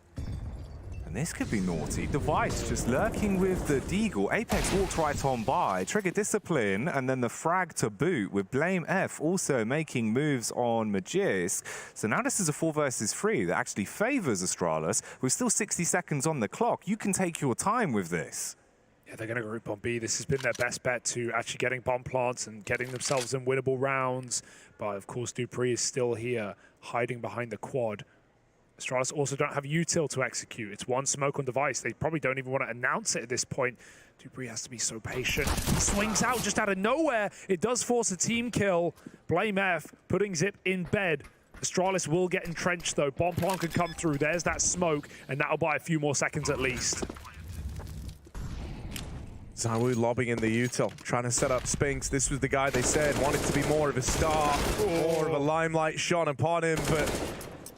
And this could be naughty. Device just lurking with the Deagle. Apex walked right on by. Trigger discipline, and then the frag to boot with BlameF also making moves on Magisk. So now this is a 4 versus 3 that actually favors Astralis. With still 60 seconds on the clock, you can take your time with this. Yeah, they're going to group on B. This has been their best bet to actually getting bomb plants and getting themselves in winnable rounds. But of course, dupreeh is still here, hiding behind the quad. Astralis also don't have util to execute. It's one smoke on device. They probably don't even want to announce it at this point. dupreeh has to be so patient. Swings out just out of nowhere. It does force a team kill. BlameF putting Zip in bed. Astralis will get entrenched though. Bomb plant can come through. There's that smoke, and that'll buy a few more seconds at least. ZywOo lobbing in the util, trying to set up Spinks. This was the guy they said wanted to be more of a star, more of a limelight shone upon him, but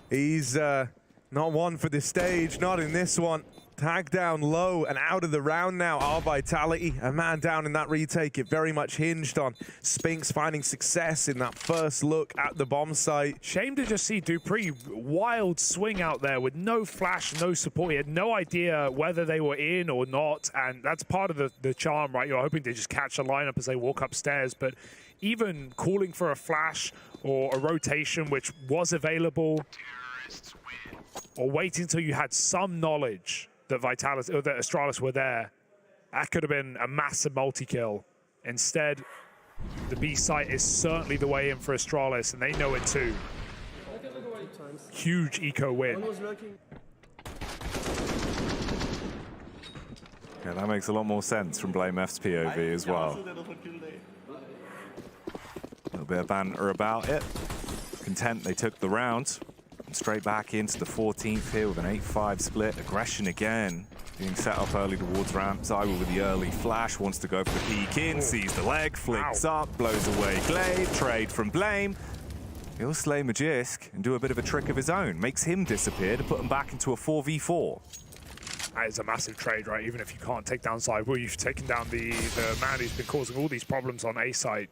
he's not one for the stage, not in this one. Tag down low and out of the round now are Vitality. A man down in that retake. It very much hinged on Spinks finding success in that first look at the bomb site. Shame to just see dupreeh wild swing out there with no flash, no support. He had no idea whether they were in or not, and that's part of the charm, right? You're hoping to just catch a lineup as they walk upstairs, but even calling for a flash or a rotation, which was available, or waiting until you had some knowledge that Vitality or that Astralis were there, that could have been a massive multi-kill. Instead, the B site is certainly the way in for Astralis, and they know it too. Huge eco win. Yeah, that makes a lot more sense from BlameF's POV as well. A little bit of banter about it. Content they took the round. Straight back into the 14th here with an 8-5 split. Aggression again, being set up early towards ramp. ZywOo with the early flash, wants to go for the peek in, sees the leg, flicks up, blows away Glaive, trade from Blame. He'll slay Magisk and do a bit of a trick of his own. Makes him disappear to put him back into a 4v4. That is a massive trade, right? Even if you can't take down ZywOo, you've taken down the man who's been causing all these problems on A site.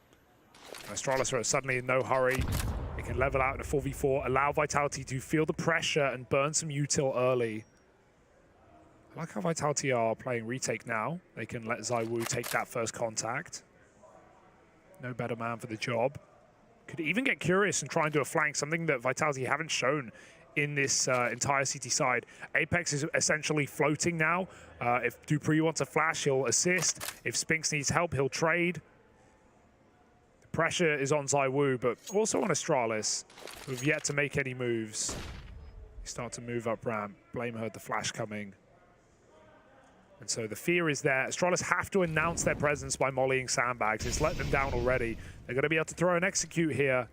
Astralis are suddenly in no hurry. They can level out in a 4v4, allow Vitality to feel the pressure and burn some util early. I like how Vitality are playing retake now. They can let ZywOo take that first contact. No better man for the job. Could even get curious and try and do a flank, something that Vitality haven't shown in this entire CT side. Apex is essentially floating now. If dupreeh wants a flash, he'll assist. If Spinks needs help, he'll trade. Pressure is on ZywOo, but also on Astralis, who've yet to make any moves. They start to move up ramp. Blame heard the flash coming. And so the fear is there. Astralis have to announce their presence by mollying sandbags. It's let them down already. They're going to be able to throw and execute here.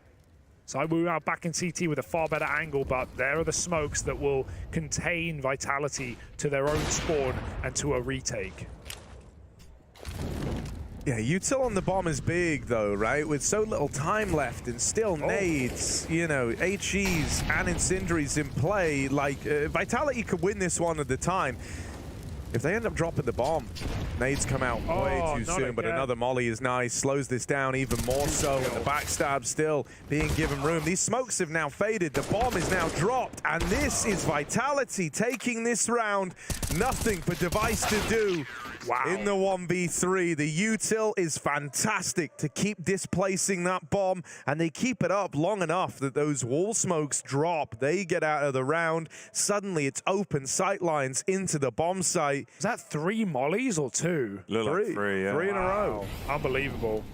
ZywOo now back in CT with a far better angle, but there are the smokes that will contain Vitality to their own spawn and to a retake. Yeah, util on the bomb is big though, right? With so little time left and still nades, you know, HEs and incendiaries in play. Like, Vitality could win this one at the time. If they end up dropping the bomb, nades come out way too soon, but another molly is nice, slows this down even more so, and the backstab still being given room. These smokes have now faded, the bomb is now dropped, and this is Vitality taking this round. Nothing but Device to do. Wow. In the 1v3, the util is fantastic to keep displacing that bomb, and they keep it up long enough that those wall smokes drop. They get out of the round. Suddenly, it's open sight lines into the bomb site. Is that 3 mollies or 2? Three, yeah. 3 in a row. Unbelievable.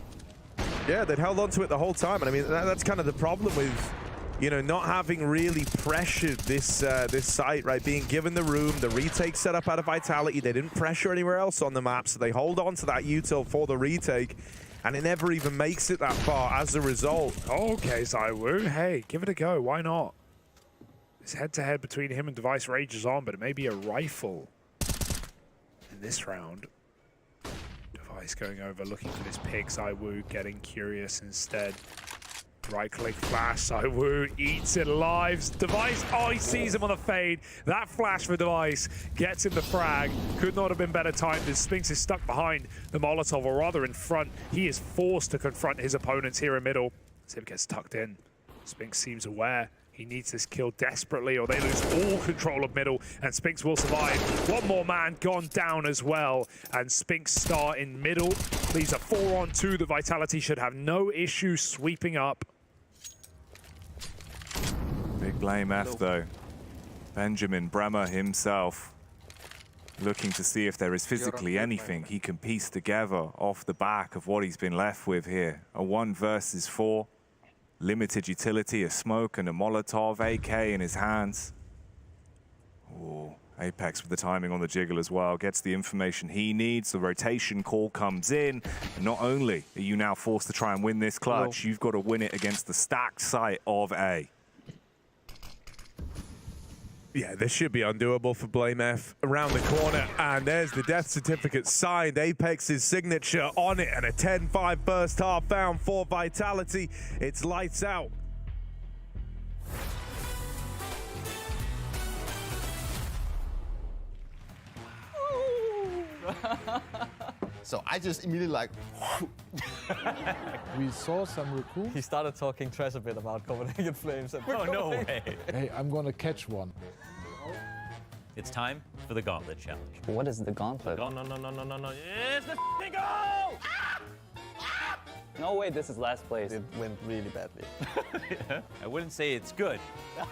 Yeah, they'd held on to it the whole time, and I mean, that's kind of the problem with, you know, not having really pressured this this site, right? Being given the room, the retake set up out of Vitality. They didn't pressure anywhere else on the map, so they hold on to that util for the retake, and it never even makes it that far as a result. Okay, ZywOo, hey, give it a go. Why not? This head-to-head between him and Device rages on, but it may be a rifle in this round. Device going over, looking for this pick. ZywOo getting curious instead. Right-click flash, ZywOo eats it alive. Device, oh, he sees him on the fade. That flash for Device gets him the frag. Could not have been better timed as Spinx is stuck behind the Molotov, or rather in front. He is forced to confront his opponents here in middle. Zib gets tucked in. Spinx seems aware. He needs this kill desperately, or they lose all control of middle, and Spinx will survive. One more man gone down as well, and Spinx start in middle. Leaves a 4-on-2. The Vitality should have no issue sweeping up. Big blame F though. Benjamin Bremer himself looking to see if there is physically anything he can piece together off the back of what he's been left with here. A 1 versus 4. Limited utility, a smoke and a Molotov, AK in his hands. Ooh, Apex with the timing on the jiggle as well. Gets the information he needs. The rotation call comes in. And not only are you now forced to try and win this clutch, you've got to win it against the stacked site of A. Yeah, this should be undoable for Blame F. Around the corner, and there's the death certificate signed. Apex's signature on it, and a 10-5 first half found for Vitality. It's lights out. So I just immediately like... We saw some raccoons. He started talking trash a bit about Copenhagen Flames. And Oh, no way. Hey, I'm gonna catch one. It's time for the Gauntlet Challenge. What is the Gauntlet? No. It's the f***ing goal! No way, this is last place. It went really badly. I wouldn't say it's good,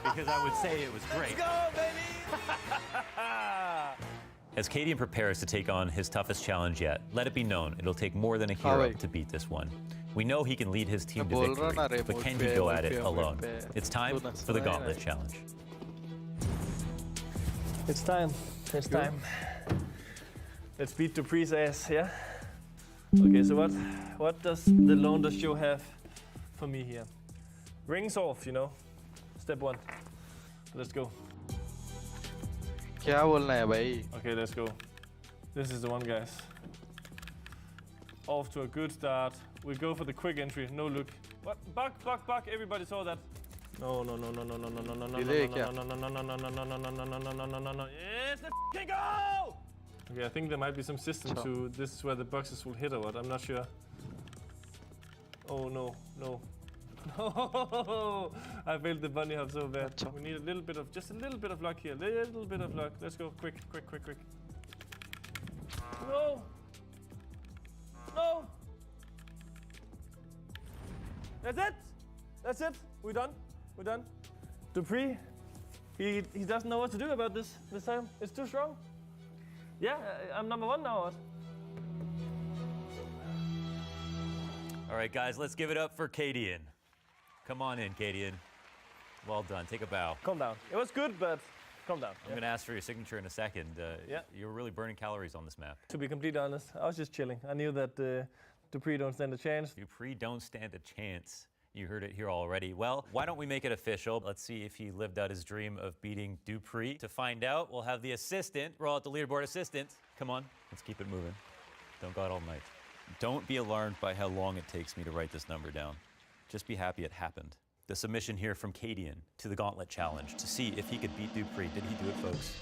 because I would say it was great. Let's go, baby! As Cadian prepares to take on his toughest challenge yet, let it be known it'll take more than a hero to beat this one. We know he can lead his team to victory, but can he go at it alone? It's time for the Gauntlet Challenge. It's time. It's time. Let's beat Dupree's ass, yeah? Okay, so what does the Launder show have for me here? Rings off, you know. Step 1. Let's go. क्या बोलना है भाई? Okay, let's go. This is the one, guys. Off to a good start. We go for the quick entry. No look. What? Buck. Everybody saw that. No. Delay क्या? No. It's the f***ing goal! Okay, I think there might be some system to this is where the boxes will hit or what. I'm not sure. Oh no. No. I failed the bunny hop so bad. We need just a little bit of luck here. Little bit of luck. Let's go. Quick. No. That's it. We're done. Dupree, he doesn't know what to do about this time. It's too strong. Yeah, I'm number 1 now. All right, guys, let's give it up for Cadian. Come on in, Cadian. Well done. Take a bow. Calm down. It was good, but calm down. I'm going to ask for your signature in a second. Yeah. You're really burning calories on this map. To be completely honest, I was just chilling. I knew that Dupree don't stand a chance. Dupree don't stand a chance. You heard it here already. Well, why don't we make it official? Let's see if he lived out his dream of beating Dupree. To find out, we'll have the assistant, roll out the leaderboard assistant. Come on, let's keep it moving. Don't go out all night. Don't be alarmed by how long it takes me to write this number down. Just be happy it happened. The submission here from Cadian to the Gauntlet Challenge to see if he could beat Dupree. Did he do it, folks?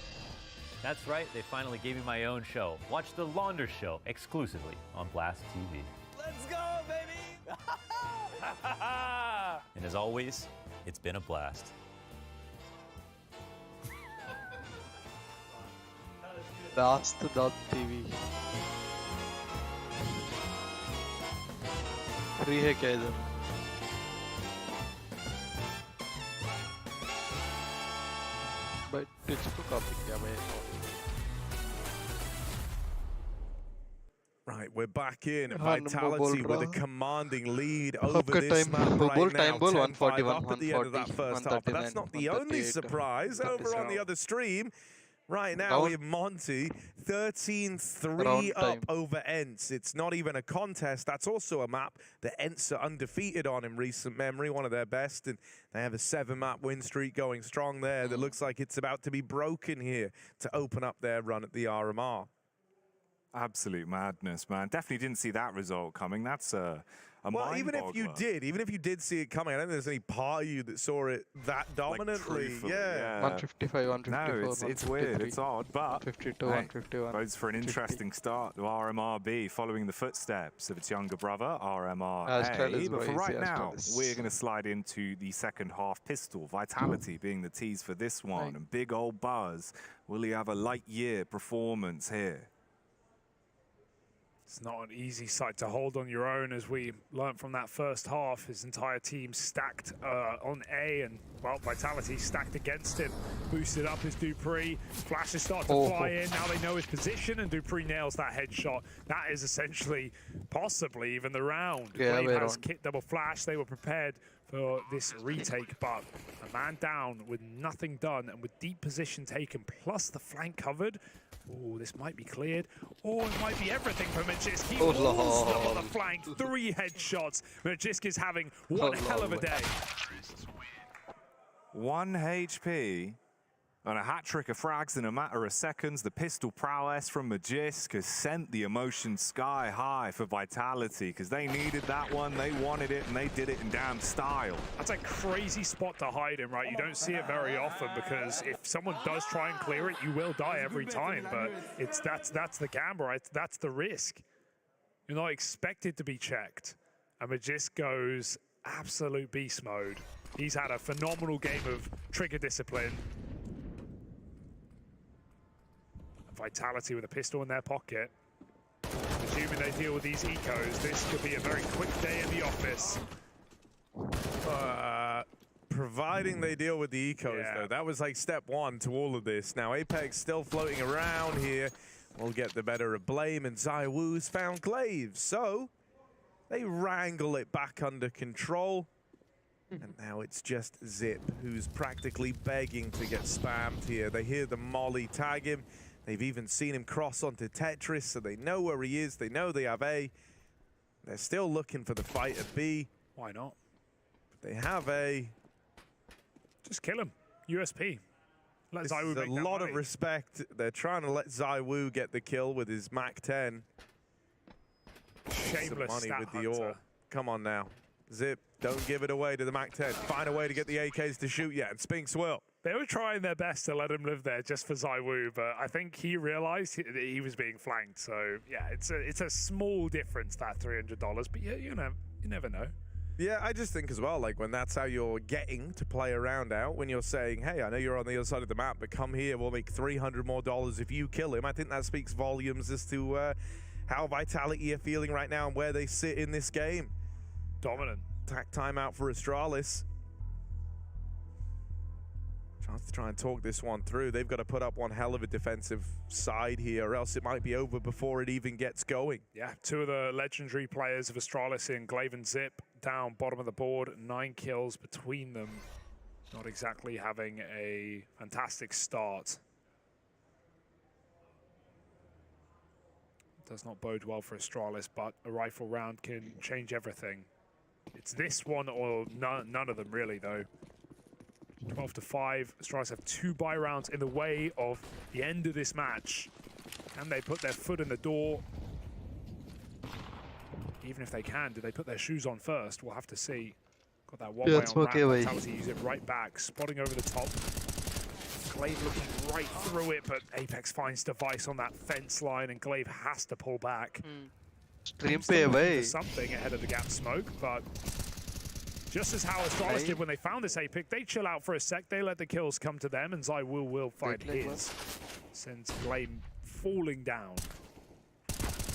That's right, they finally gave me my own show. Watch The Launder Show exclusively on Blast TV. Let's go, baby! And as always, it's been a blast. Blast.tv free है क्या इधर? भाई teach को copy किया मैं. Right, we're back in. Vitality with a commanding lead over this map right now. 10-5 up at the end of that first half. But that's not the only surprise. Over on the other stream, right now we have Monty 13-3 up over Ents. It's not even a contest. That's also a map that Ents are undefeated on in recent memory, one of their best. And they have a 7-map win streak going strong there that looks like it's about to be broken here to open up their run at the RMR. Absolute madness, man. Definitely didn't see that result coming. That's a well, even if you did see it coming, I don't think there's any part of you that saw it that dominantly. Like, yeah. 155, 154, no, it's weird, it's odd, but 152, 151. Bodes for an interesting start to RMRB following the footsteps of its younger brother, RMR. But for right now, we're going to slide into the second half pistol. Vitality being the tease for this one, and big old Buzz. Will he have a light year performance here? It's not an easy site to hold on your own, as we learnt from that first half. His entire team stacked on A, and, well, Vitality stacked against him. Boosted up is dupreeh. Flashes start to fly in. Now they know his position, and dupreeh nails that headshot. That is essentially, possibly, even the round. Yeah, Glaive has kit double flash. They were prepared for this retake, but a man down with nothing done, and with deep position taken, plus the flank covered. Oh, this might be cleared. Or it might be everything for Magisk. All on the flank. 3 headshots. Magisk is having one hell of a day. 1 HP and a hat-trick of frags in a matter of seconds. The pistol prowess from Magisk has sent the emotion sky high for Vitality, because they needed that one, they wanted it, and they did it in damn style. That's a crazy spot to hide in, right? You don't see it very often, because if someone does try and clear it, you will die every time. But that's the gamble, right? That's the risk. You're not expected to be checked. And Magisk goes absolute beast mode. He's had a phenomenal game of trigger discipline. Vitality with a pistol in their pocket. Assuming they deal with these ecos, this could be a very quick day in the office. Providing they deal with the ecos, though. That was like step 1 to all of this. Now, Apex still floating around here. We'll get the better of Blame, and ZywOo's found Glaive. So, they wrangle it back under control. And now it's just Zip, who's practically begging to get spammed here. They hear the molly tag him. They've even seen him cross onto Tetris, so they know where he is. They know they have A. They're still looking for the fight at B. Why not? But they have A. Just kill him. USP. Let ZywOo make a lot of respect. They're trying to let ZywOo get the kill with his MAC-10. Shameless money stat with the hunter. ore. Come on now. Zip, don't give it away to the MAC-10. Find a way to get the AKs to shoot you, and Spinks will. They were trying their best to let him live there just for ZywOo, but I think he realized that he was being flanked. So, yeah, it's a small difference, that $300. But, yeah, you never know. Yeah, I just think as well, like, when that's how you're getting to play around out, when you're saying, hey, I know you're on the other side of the map, but come here, we'll make $300 more if you kill him. I think that speaks volumes as to how Vitality are feeling right now and where they sit in this game. Dominant. Attack timeout for Astralis. Chance to try and talk this one through. They've got to put up one hell of a defensive side here, or else it might be over before it even gets going. Yeah, 2 of the legendary players of Astralis in Glaive and Zip down bottom of the board. 9 kills between them. Not exactly having a fantastic start. Does not bode well for Astralis, but a rifle round can change everything. It's this one or none of them really, though. 12-5. Astralis have 2 buy rounds in the way of the end of this match. Can they put their foot in the door? Even if they can, do they put their shoes on first? We'll have to see. Got that one way on that. Vitality use it right back. Spotting over the top. Glaive looking right through it, but Apex finds Device on that fence line, and Glaive has to pull back. Stream Still पे looking for भाई. something ahead of the gap smoke, but just as how Astralis did when they found this Apex, they chill out for a sec, they let the kills come to them, and ZywOo will find his. Sends Glaive falling down.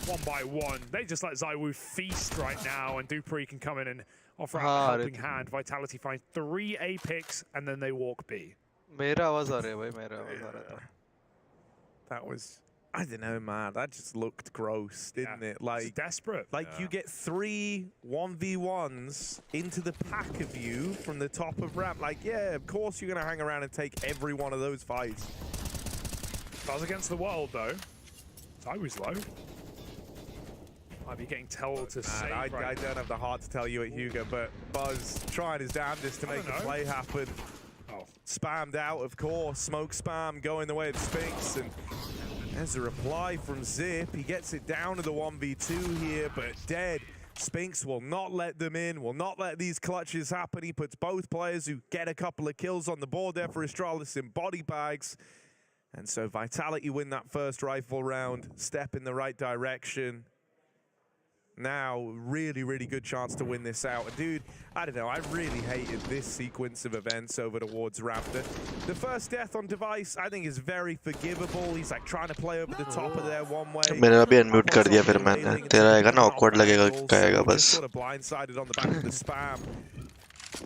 One by one. They just let ZywOo feast right now, and Dupree can come in and offer out a helping hand. Vitality finds 3 Apex, and then they walk B. मेरा आवाज आ रहा है भाई, मेरा आवाज आ रहा था. That was, I don't know, man. That just looked gross, didn't it? Like it's desperate. Like you get 3 1v1s into the pack of you from the top of ramp. Like, yeah, of course you're gonna hang around and take every one of those fights. Buzz against the world, though. ZywOo's low. Might be getting told to save. I don't have the heart to tell you it, Hugo, but Buzz trying his damnedest to make the play happen. Oh. Spammed out, of course. Smoke spam going the way of Spinks, and there's a reply from Zip. He gets it down to the 1v2 here, but dead. Spinks will not let them in, will not let these clutches happen. He puts both players who get a couple of kills on the board there for Astralis in body bags. And so Vitality win that first rifle round, step in the right direction. Now, really, really good chance to win this out. And dude, I don't know, I really hated this sequence of events over towards Raptor. The first death on Device, I think, is very forgivable. He's like trying to play over the top of there one way. मैंने अभी unmute कर दिया फिर मैंने. तेरा आएगा ना awkward लगेगा कहेगा बस. Sort of blindsided on the back of the spam.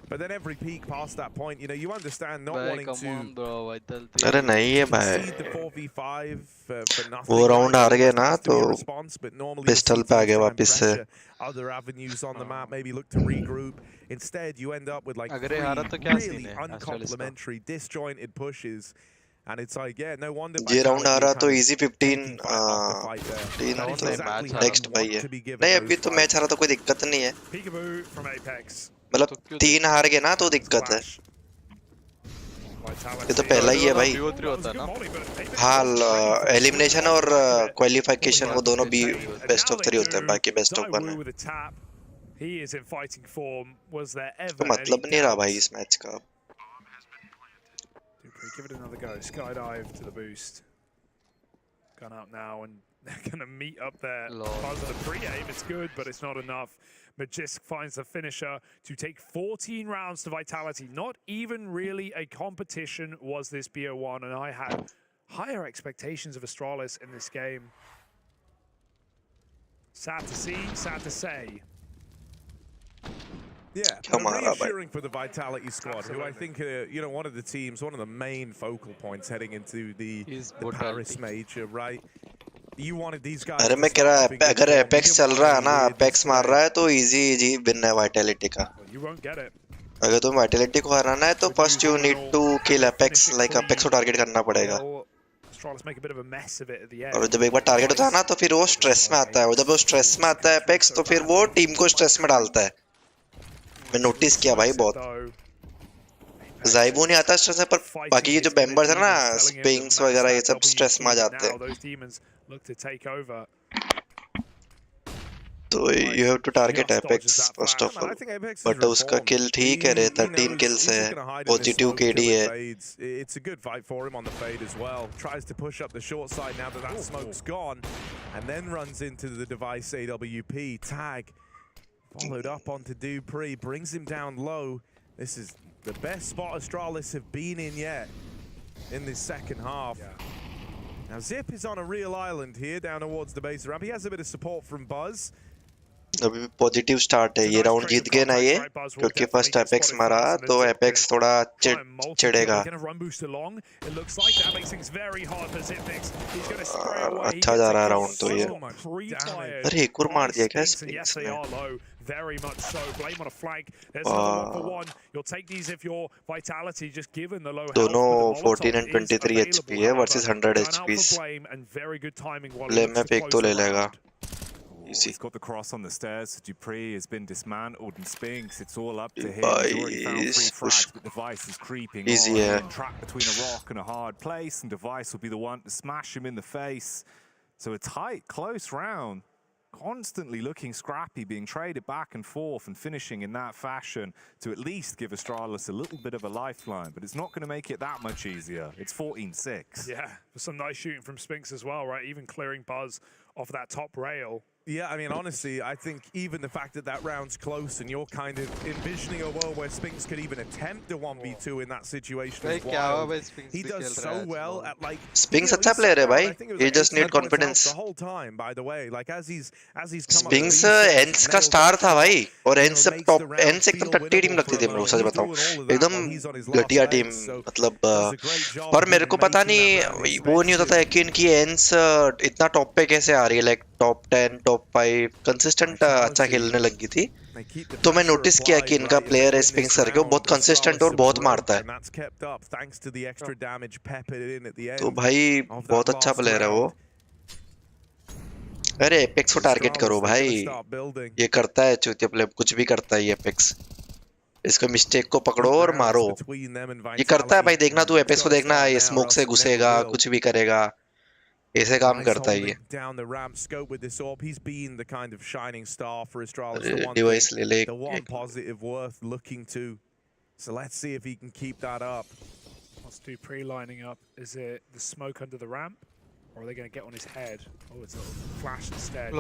But then every peak past that point, you know, you understand not wanting to अरे नहीं है भाई. concede the 4v5 for nothing. वो round हार गए ना तो response, but normally pistol पे आ गए वापस से. Other avenues on the map, maybe look to regroup. Instead, you end up with like अगर 3 ये हारा तो क्या really scene है uncomplimentary, disjointed pushes. And it's like, yeah, no wonder. ये round हारा तो easy 15 next भाई है. नहीं अभी तो मैच हारा तो कोई दिक्कत नहीं है. Peekaboo from Apex. मतलब 3 हार गए ना तो दिक्कत है. ये तो पहला ही है भाई. हाँ, एलिमिनेशन और क्वालिफिकेशन वो दोनों भी बेस्ट ऑफ 3 होते हैं, बाकी बेस्ट ऑफ 1 है. He is in fighting form. Was there ever तो मतलब नहीं रहा भाई इस मैच का. Give it another go. Skydive to the boost. Gun up now, and they're going to meet up there. Buzz of the pre-aim, it's good, but it's not enough. Magisk finds the finisher to take 14 rounds to Vitality. Not even really a competition was this BO1, and I had higher expectations of Astralis in this game. Sad to see, sad to say. Yeah, reassuring for the Vitality squad, who I think are, you know, one of the teams, one of the main focal points heading into the Paris major, right? You wanted these guys. अरे मैं कह रहा है अगर apex चल रहा है ना, एपेक्स मार रहा है तो इजी जी विन है वाइटैलिटी का. अगर तुम वाइटैलिटी को हराना है तो first you need to kill Apex, like Apex को टारगेट करना पड़ेगा. और जब एक बार टारगेट होता है ना तो फिर वो स्ट्रेस में आता है, और जब वो स्ट्रेस में आता है एपेक्स तो फिर वो टीम को स्ट्रेस में डालता है. मैं नोटिस किया भाई बहुत. ZywOo नहीं आता स्ट्रेस में, पर बाकी ये जो मेंबर्स है ना, स्पिंक्स वगैरह ये सब स्ट्रेस में आ जाते हैं. तो you have to target Apex first of all. But उसका kill ठीक है रे, 13 kills है, positive KD है. It's a good fight for him on the fade as well. Tries to push up the short side now that smoke's gone, and then runs into the Device AWP tag. Followed up onto Dupree, brings him down low. This is the best spot Astralis have been in yet in this second half. Now Zip is on a real island here down towards the base ramp. He has a bit of support from Buzz. अभी positive start है. ये round जीत गए ना ये, क्योंकि first apex मारा तो apex थोड़ा चिढ़ेगा. अच्छा जा रहा है राउंड तो ये. अरे एक और मार दिया क्या स्पिंक्स ने? Very much so. Blame on a flank. There's another 1-for-1. You'll take these if you're Vitality, just given the low health. दोनों 14 and 23 HP है versus 100 HP. Blame में pick तो ले लेगा. He's got the cross on the stairs. Dupree has been dismantled, and Spinks, it's all up to him. He's already found 3 frags, but Device is creeping on. Trapped between a rock and a hard place, and Device will be the one to smash him in the face. So a tight, close round. constantly looking scrappy, being traded back and forth and finishing in that fashion to at least give Astralis a little bit of a lifeline, but it's not going to make it that much easier. It's 14-6. Yeah, some nice shooting from Spinks as well, right? Even clearing Buzz off that top rail. Yeah, I mean, honestly, I think even the fact that that round's close and you're kind of envisioning a world where Spinks could even attempt a 1v2 in that situation as well. He does so well at like... Spinks अच्छा player है भाई. He just need confidence. The whole time, by the way, like as he's Spinks ENCE का star था भाई, और ENCE top ENCE एकदम टट्टी team लगती थी ब्रो, सच बताऊं. एकदम घटिया टीम, मतलब और मेरे को पता नहीं वो नहीं होता था कि इनकी ENCE इतना टॉप पे कैसे आ रही है, लाइक टॉप 10 टॉप 5 कंसिस्टेंट अच्छा खेलने लगी थी. तो मैं नोटिस किया कि इनका प्लेयर है स्पिंक्स करके, वो बहुत कंसिस्टेंट और बहुत मारता है. तो भाई बहुत अच्छा प्लेयर है वो. अरे एपेक्स को टारगेट करो भाई, ये करता है चूतिया प्ले, कुछ भी करता है ये एपेक्स. इसको मिस्टेक को पकड़ो और मारो. ये करता है भाई, देखना तू एपेक्स को देखना, ये स्मोक से घुसेगा, कुछ भी करेगा, ऐसे काम करता है ये. डिवाइस ले ले. So let's see if he can keep that up. Wants to do pre-lining up. Is it the smoke under the ramp? Or are they going to get on his head? Oh, it's a little flash instead.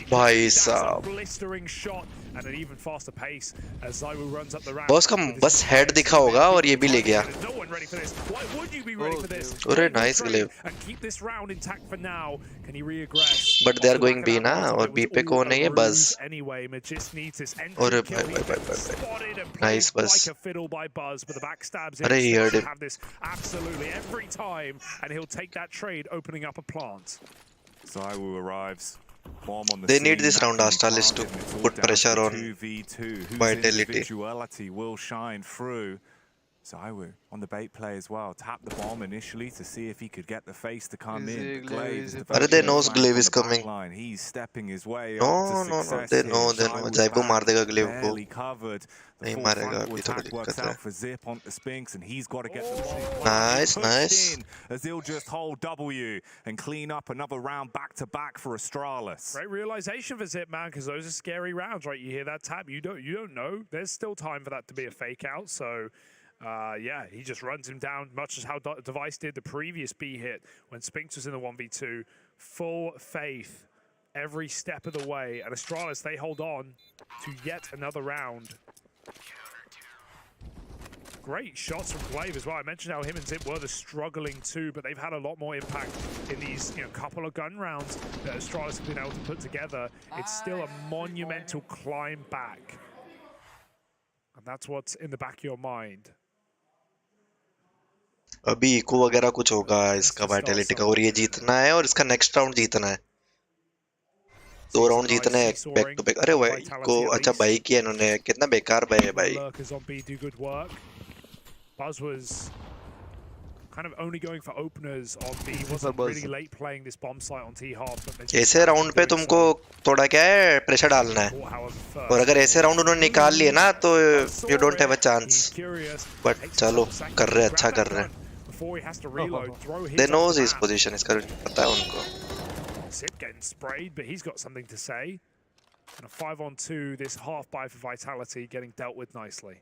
भाई साहब. Blistering shot and an even faster pace as Zywoo runs up the ramp. Boss का बस head दिखा होगा और ये भी ले गया. No one ready for this. Why would you be ready for this? अरे nice ग्लेव. And keep this round intact for now. Can he reaggress? But they are going B ना, और B पे कौन है ये बस. Anyway, Magist needs this entry. अरे भाई नाइस बस. Like a fiddle by Buzz, but the backstabs अरे he heard him. have this absolutely every time, and he'll take that trade, opening up a plant. Zywoo arrives. They need this round Astralis to put pressure on Vitality. Individuality will shine through. Zywoo on the bait play as well. Tap the bomb initially to see if he could get the face to come in. Are they knows Glaive is coming? He's stepping his way no, up to success. They know. Zywoo मार देगा Glaive को. Covered. नहीं मारेगा, अभी थोड़ी दिक्कत है. For Zip on the Spinks, and he's got to get nice. As he'll just hold W and clean up another round back to back for Astralis. Great realization for Zip, man, because those are scary rounds, right? You hear that tap, you don't know. There's still time for that to be a fake out, so. Yeah, he just runs him down, much as how Device did the previous B hit when Spinks was in the 1v2. Full faith every step of the way. And Astralis, they hold on to yet another round. Great shots from Glaive as well. I mentioned how him and Zip were the struggling too, but they've had a lot more impact in these couple of gun rounds that Astralis have been able to put together. It's still a monumental climb back. And that's what's in the back of your mind. अभी eco वगैरह कुछ होगा इसका vitality का, और ये जीतना है और इसका नेक्स्ट राउंड जीतना है. 2 राउंड जीतने हैं बैक टू बैक. अरे भाई को अच्छा भाई किया इन्होंने, कितना बेकार भाई है भाई. Buzz was kind of only going for openers on B. He wasn't really late playing this bomb site on T-half. ऐसे राउंड पे तुमको थोड़ा क्या है प्रेशर डालना है, और अगर ऐसे राउंड उन्होंने निकाल लिए ना तो you don't have a chance. But चलो कर रहे, अच्छा कर रहे. They know his position, इसका पता है उनको. Zip getting sprayed, but he's got something to say. And a 5-on-2, this half buy for Vitality getting dealt with nicely.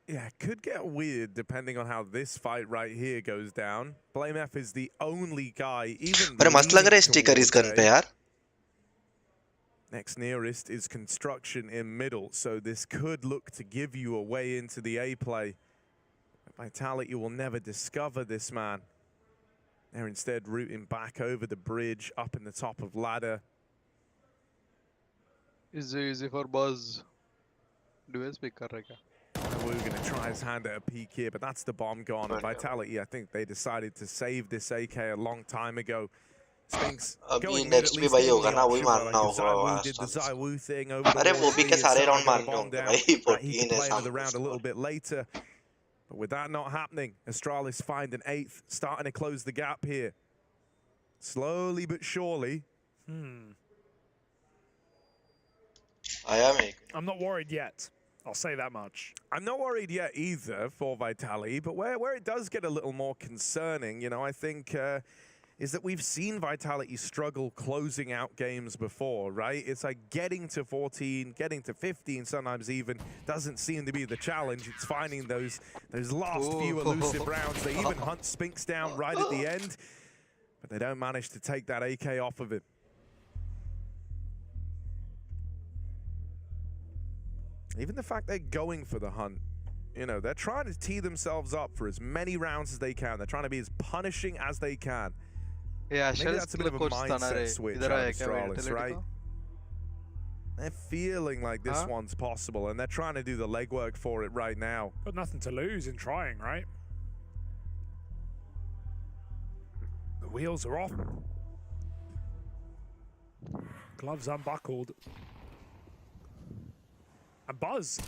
Yeah, could get weird depending on how this fight right here goes down. Blame F is the only guy, even. अरे मस्त लग रहा है sticker इस gun पे यार. Next nearest is construction in middle, so this could look to give you a way into the A play. Vitality will never discover this man. They're instead routing back over the bridge, up in the top of ladder. Easy for Buzz. Do pick kar raha kya? We're going to try his hand at a peek here, but that's the bomb gone. And Vitality, I think they decided to save this AK a long time ago. Spinks going next भी भाई होगा ना, वही मारना होगा. did the Zywoo thing over अरे वो भी के सारे राउंड मारने होंगे भाई. 14 है the round a little bit later. But with that not happening, Astralis find an 8th, starting to close the gap here. Slowly but surely. I'm not worried yet. I'll say that much. I'm not worried yet either for Vitality, but where it does get a little more concerning, I think is that we've seen Vitality struggle closing out games before, right? It's like getting to 14, getting to 15 sometimes even doesn't seem to be the challenge. It's finding those last few elusive rounds. They even hunt Spinks down right at the end, but they don't manage to take that AK off of him. Even the fact they're going for the hunt, you know, they're trying to tee themselves up for as many rounds as they can. They're trying to be as punishing as they can. Yeah, maybe that's a bit of a mindset switch out of Astralis, right? They're feeling like this one's possible, and they're trying to do the legwork for it right now. Got nothing to lose in trying, right? The wheels are off. Gloves unbuckled. And Buzz,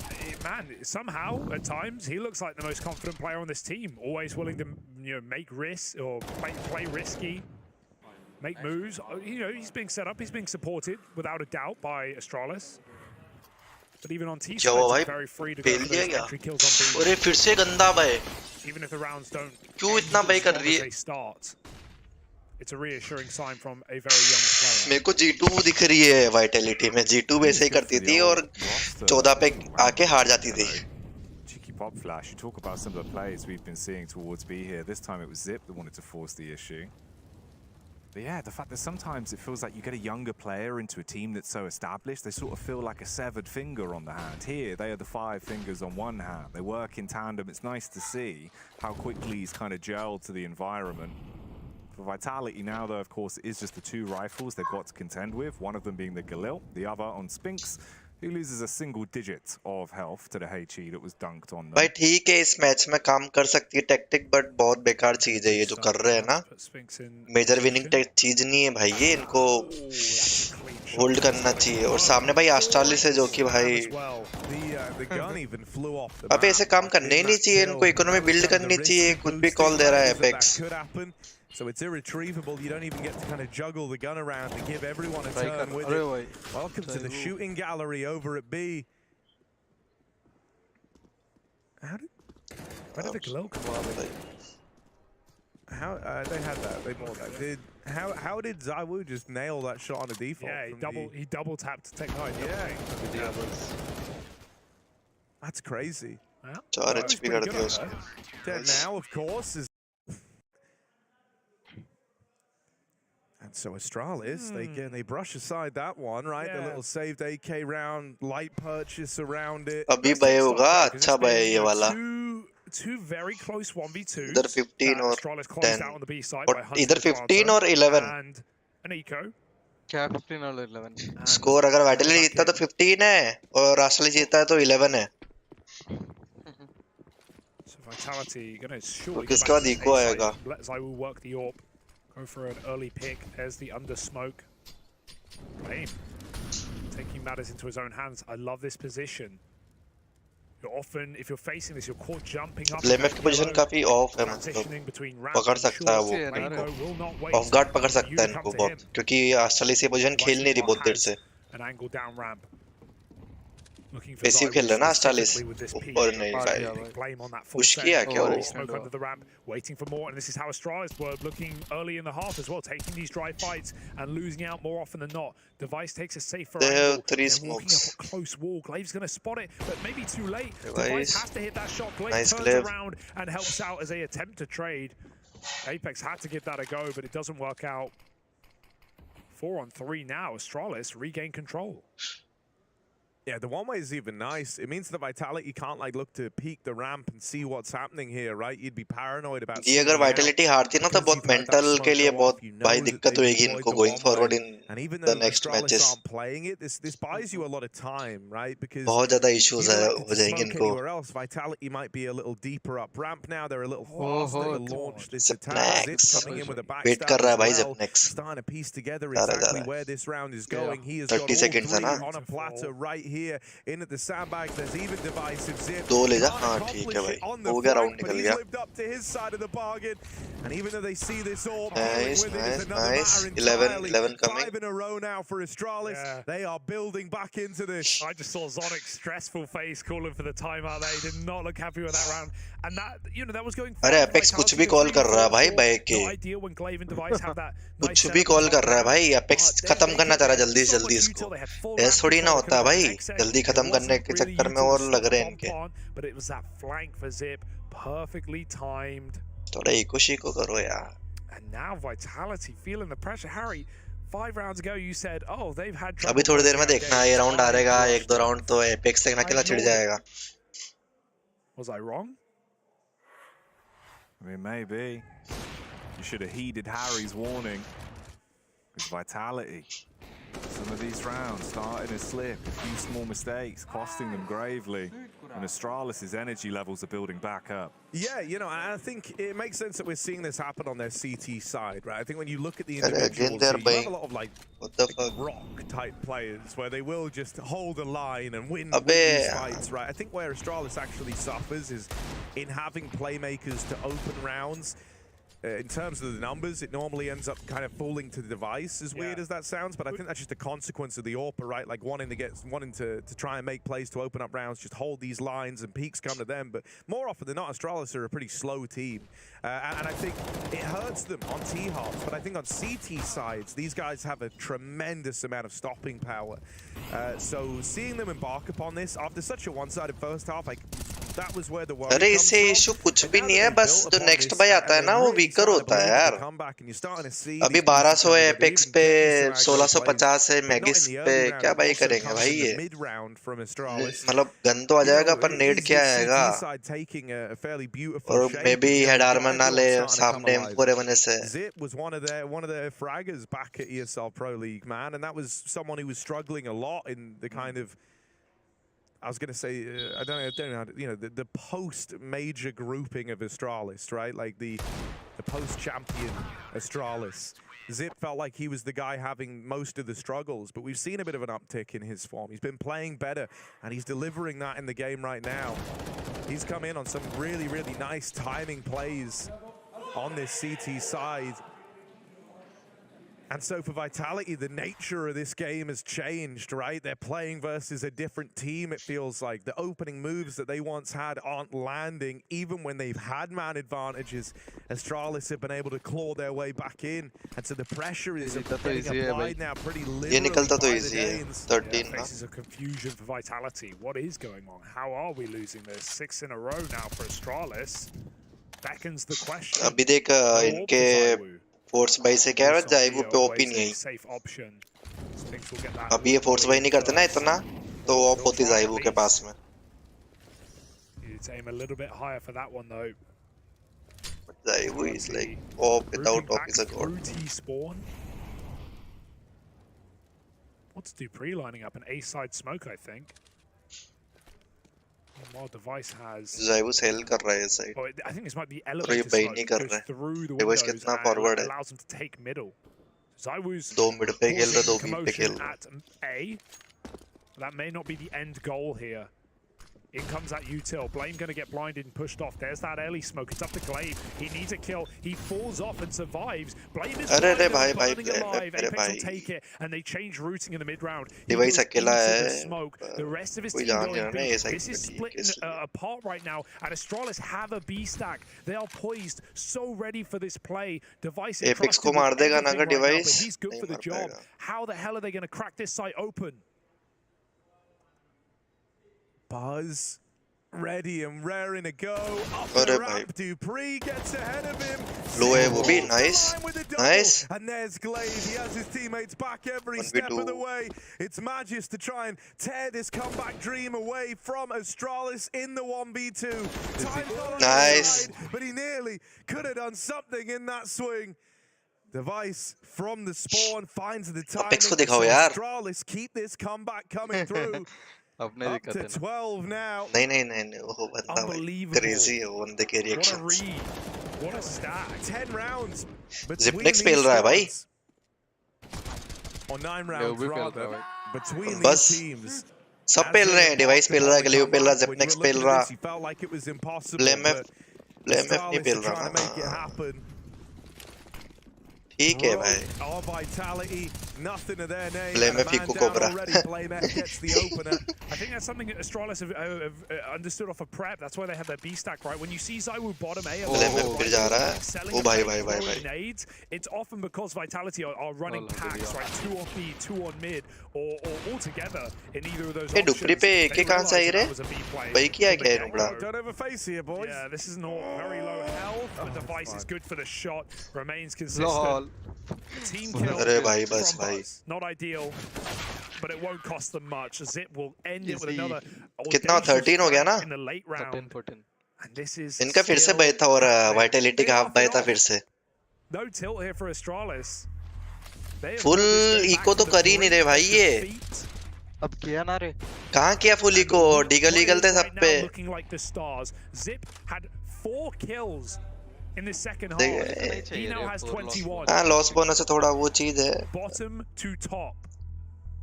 man, somehow at times he looks like the most confident player on this team. Always willing to, you know, make risks or play risky, make moves. You know, he's being set up, he's being supported without a doubt by Astralis. But even on T side, he's very free to go for those entry kills on B. फिर से गंदा भाई. Even if the rounds don't. क्यों इतना भाई कर रही है? Start. It's a reassuring sign from a very young player. मेरे को G2 दिख रही है Vitality में. G2 वैसे ही करती थी और 14 पे आके हार जाती थी. Cheeky pop flash. You talk about some of the plays we've been seeing towards B here. This time it was Zip that wanted to force the issue. But yeah, the fact that sometimes it feels like you get a younger player into a team that's so established, they sort of feel like a severed finger on the hand. Here, they are the 5 fingers on one hand. They work in tandem. It's nice to see how quickly he's kind of gelled to the environment. For Vitality now, though, of course, it is just the 2 rifles they've got to contend with, one of them being the Galil, the other on Spinks, who loses a single digit of health to the HE that was dunked on them. भाई ठीक है इस match में काम कर सकती है tactic but बहुत बेकार चीज है ये जो कर रहे हैं ना मेजर विनिंग चीज नहीं है भाई ये इनको होल्ड करना चाहिए और सामने भाई Astralis है जो कि भाई अब ऐसे काम करने ही नहीं चाहिए इनको इकोनॉमी बिल्ड करनी चाहिए कुछ भी कॉल दे रहा है apex So it's irretrievable. You don't even get to kind of juggle the gun around and give everyone a turn with it. Welcome to the shooting gallery over at B. Where did the glow come out? How they had that? They more that. How did Zaiwu just nail that shot on a default? Yeah, he double tapped Tech9. Yeah. That's crazy. चार HP कर दिया उसने. Dead now, of course, is. And so Astralis, they brush aside that one, right? The little saved AK round, light purchase around it. अभी भाई होगा अच्छा भाई ये वाला. Two very close 1v2. इधर 15 और 10. और इधर 15 और 11. And an eco. क्या 15 और 11? स्कोर अगर Vitality जीतता तो 15 है और Astralis जीतता है तो 11 है. So Vitality gonna surely. किसके बाद eco आएगा? Let Zaiwu work the AWP. Go for an early pick. There's the under smoke. Aim. Taking matters into his own hands. I love this position. You're often, if you're facing this, you're caught jumping up. लेमेफ की position काफी of है मतलब पकड़ सकता है वो of guard पकड़ सकता है इनको बहुत क्योंकि Astralis ये पोजीशन खेल नहीं रही बहुत देर से. An angle down ramp. Passive खेल रहा है ना Astralis और नहीं भाई पुश किया क्या वो smoke under the ramp waiting for more and this is how Astralis were looking early in the half as well taking these dry fights and losing out more often than not. Device takes a safer angle. 3 smokes up a close wall. Glaive's going to spot it but maybe too late. Device has to hit that shot. Glaive nice turns Glaive. around and helps out as they attempt to trade. Apex had to give that a go but it doesn't work out. 4-on-3 now. Astralis regain control. Yeah, the one way is even nice. It means the Vitality can't like look to peek the ramp and see what's happening here, right? You'd be paranoid about. ये अगर Vitality हारती ना तो बहुत mental के लिए बहुत भाई दिक्कत होएगी इनको going forward in the next matches. Playing it, this buys you a lot of time, right? Because बहुत ज़्यादा issues हो जाएंगे इनको. Anywhere else, Vitality might be a little deeper up ramp now. They're a little faster to launch this attack. Zip coming in with a backstab. Wait कर रहा है भाई Zip next. Starting to piece together exactly where this round is going. He has got 30 seconds है ना. on a platter right here in at the sandbags. There's even divisive Zip. दो ले जा. हाँ ठीक है भाई. हो गया round निकल गया. Lived up to his side of the bargain, and even though they see this all, nice. 11 coming. in a row now for Astralis. Yeah. They are building back into this. I just saw Zonic's stressful face calling for the timeout there. He did not look happy with that round. And that, you know, that was going अरे Apex कुछ भी call कर रहा है भाई back के. No idea when Glaive and Device have that. कुछ भी कॉल कर रहा है भाई. Apex खत्म करना चाह रहा है जल्दी जल्दी इसको. ऐसा थोड़ी ना होता भाई. जल्दी खत्म करने के चक्कर में और लग रहे हैं इनके. But it was that flank for Zip, perfectly timed. थोड़ा इको शिको करो यार. And now Vitality feeling the pressure. Harry, 5 rounds ago you said, oh, they've had trouble. अभी थोड़ी देर में देखना ये राउंड आ रहेगा. 1-2 राउंड तो Apex से ना किला छिड़ जाएगा. Was I wrong? I mean, maybe. You should have heeded Harry's warning. With Vitality. Some of these rounds starting to slip, a few small mistakes, costing them gravely. And Astralis' energy levels are building back up. Yeah, you know, I think it makes sense that we're seeing this happen on their CT side, right? I think when you look at the individuals, you have a lot of like rock-type players where they will just hold a line and win these fights, right? I think where Astralis actually suffers is in having playmakers to open rounds. In terms of the numbers, it normally ends up kind of falling to the device, as weird as that sounds, but I think that's just a consequence of the AWPA, right? Like wanting to try and make plays to open up rounds, just hold these lines and peaks come to them. But more often than not, Astralis are a pretty slow team. And I think it hurts them on T-Hops, but I think on CT sides, these guys have a tremendous amount of stopping power. So seeing them embark upon this after such a one-sided first half, like that was where the world अरे इसे issue कुछ भी नहीं है बस जो next bye आता है ना वो वीकर होता है यार. अभी 1200 है एपेक्स पे 1650 है मैगिस पे क्या भाई करेंगे भाई ये. मतलब गन तो आ जाएगा पर नेड क्या आएगा. और मे बी हेड आर्मर ना ले सामने M4 बने से. Zip was one of their fraggers back at ESL Pro League, man, and that was someone who was struggling a lot in the kind of, I was going to say, I don't know, you know, the post-major grouping of Astralis, right? Like the post-champion Astralis. Zip felt like he was the guy having most of the struggles, but we've seen a bit of an uptick in his form. He's been playing better, and he's delivering that in the game right now. He's come in on some really, really nice timing plays on this CT side. And so for Vitality, the nature of this game has changed, right? They're playing versus a different team, it feels like. The opening moves that they once had aren't landing, even when they've had man advantages. Astralis have been able to claw their way back in. And so the pressure is getting applied now pretty literally by the Danes. 13 faces of confusion for Vitality. What is going on? How are we losing this? 6 in a row now for Astralis. Beckons the question. अभी देख इनके force by से क्या है जाइवो पे OP नहीं है. अभी ये फोर्स बाई नहीं करते ना इतना तो ऑप होती जाइवो के पास में. Aim a little bit higher for that one though. Zayu is like op without op is a god. Spawn. What's Dupree lining up? An A-side smoke, I think. While Device has. Zayu hell कर रहा है side. Oh, I think this might be elevator smoke. नहीं कर रहा है. Device कितना forward है. Allows him to take middle. Zayu's 2 mid पे खेल रहा 2 B पे खेल रहा. At A. That may not be the end goal here. In comes that util. Blame going to get blinded and pushed off. There's that early smoke. It's up to Glaive. He needs a kill. He falls off and survives. Blame is burning alive. Apex will take it. And they change routing in the mid-round. Device अकेला है. Smoke. The rest of his team going B. This is split apart right now. And Astralis have a B stack. They are poised, so ready for this play. Device is Apex को मार देगा ना का Device. He's good for the job. How the hell are they going to crack this site open? Buzz, ready and raring to go. Up the ramp, Dupree gets ahead of him. Low है वो भी nice, nice. And there's Glaive. He has his teammates back every step of the way. It's Magis to try and tear this comeback dream away from Astralis in the 1v2. Nice. But he nearly could have done something in that swing. Device from the spawn finds the time. Astralis keep this comeback coming through. Up to 12 now. नहीं वो बंदा crazy है वो बंदे के reactions. What a stack. 10 rounds. Zipnex खेल रहा है भाई. Or 9 rounds rather. Between बस these teams. सब खेल रहे हैं. Device खेल रहा है, Glaive खेल रहा है, Zipnex खेल रहा. Blame नहीं खेल रहा. ठीक है भाई. Our Vitality, nothing of their name. Blame And a man Fiku down Cobra. already. Blame F gets the opener. I think that's something that Astralis have understood off of prep. That's why they have their B stack, right? When you see Zywoo bottom A, Blame F फिर जा रहा है. ओ भाई भाई भाई भाई. nades, it's often because Vitality are running packs, right? 2 on B, 2 on mid, or all together in either of those ये Dupree पे के कहाँ से आई रे? भाई क्या है नुबड़ा? Don't have a face here, boys. Yeah, this is not very low health, but Device is good for the shot. Remains consistent. Lol. Team kill. अरे भाई बस भाई. Not ideal, but it won't cost them much. Zip will end it with another. कितना 13 हो गया ना? In the late round. 14. And this is इनका फिर से बैठा और Vitality का हाफ बैठा फिर से. No tilt here for Astralis. Full eco तो कर ही नहीं रहे भाई ये. अब किया ना रे. कहाँ किया फुल इको? डीगल ईगल थे सब पे. Looking like the stars. Zip had 4 kills in the second half. He now has 21. हाँ लॉस बोनस से थोड़ा वो चीज है. Bottom to top.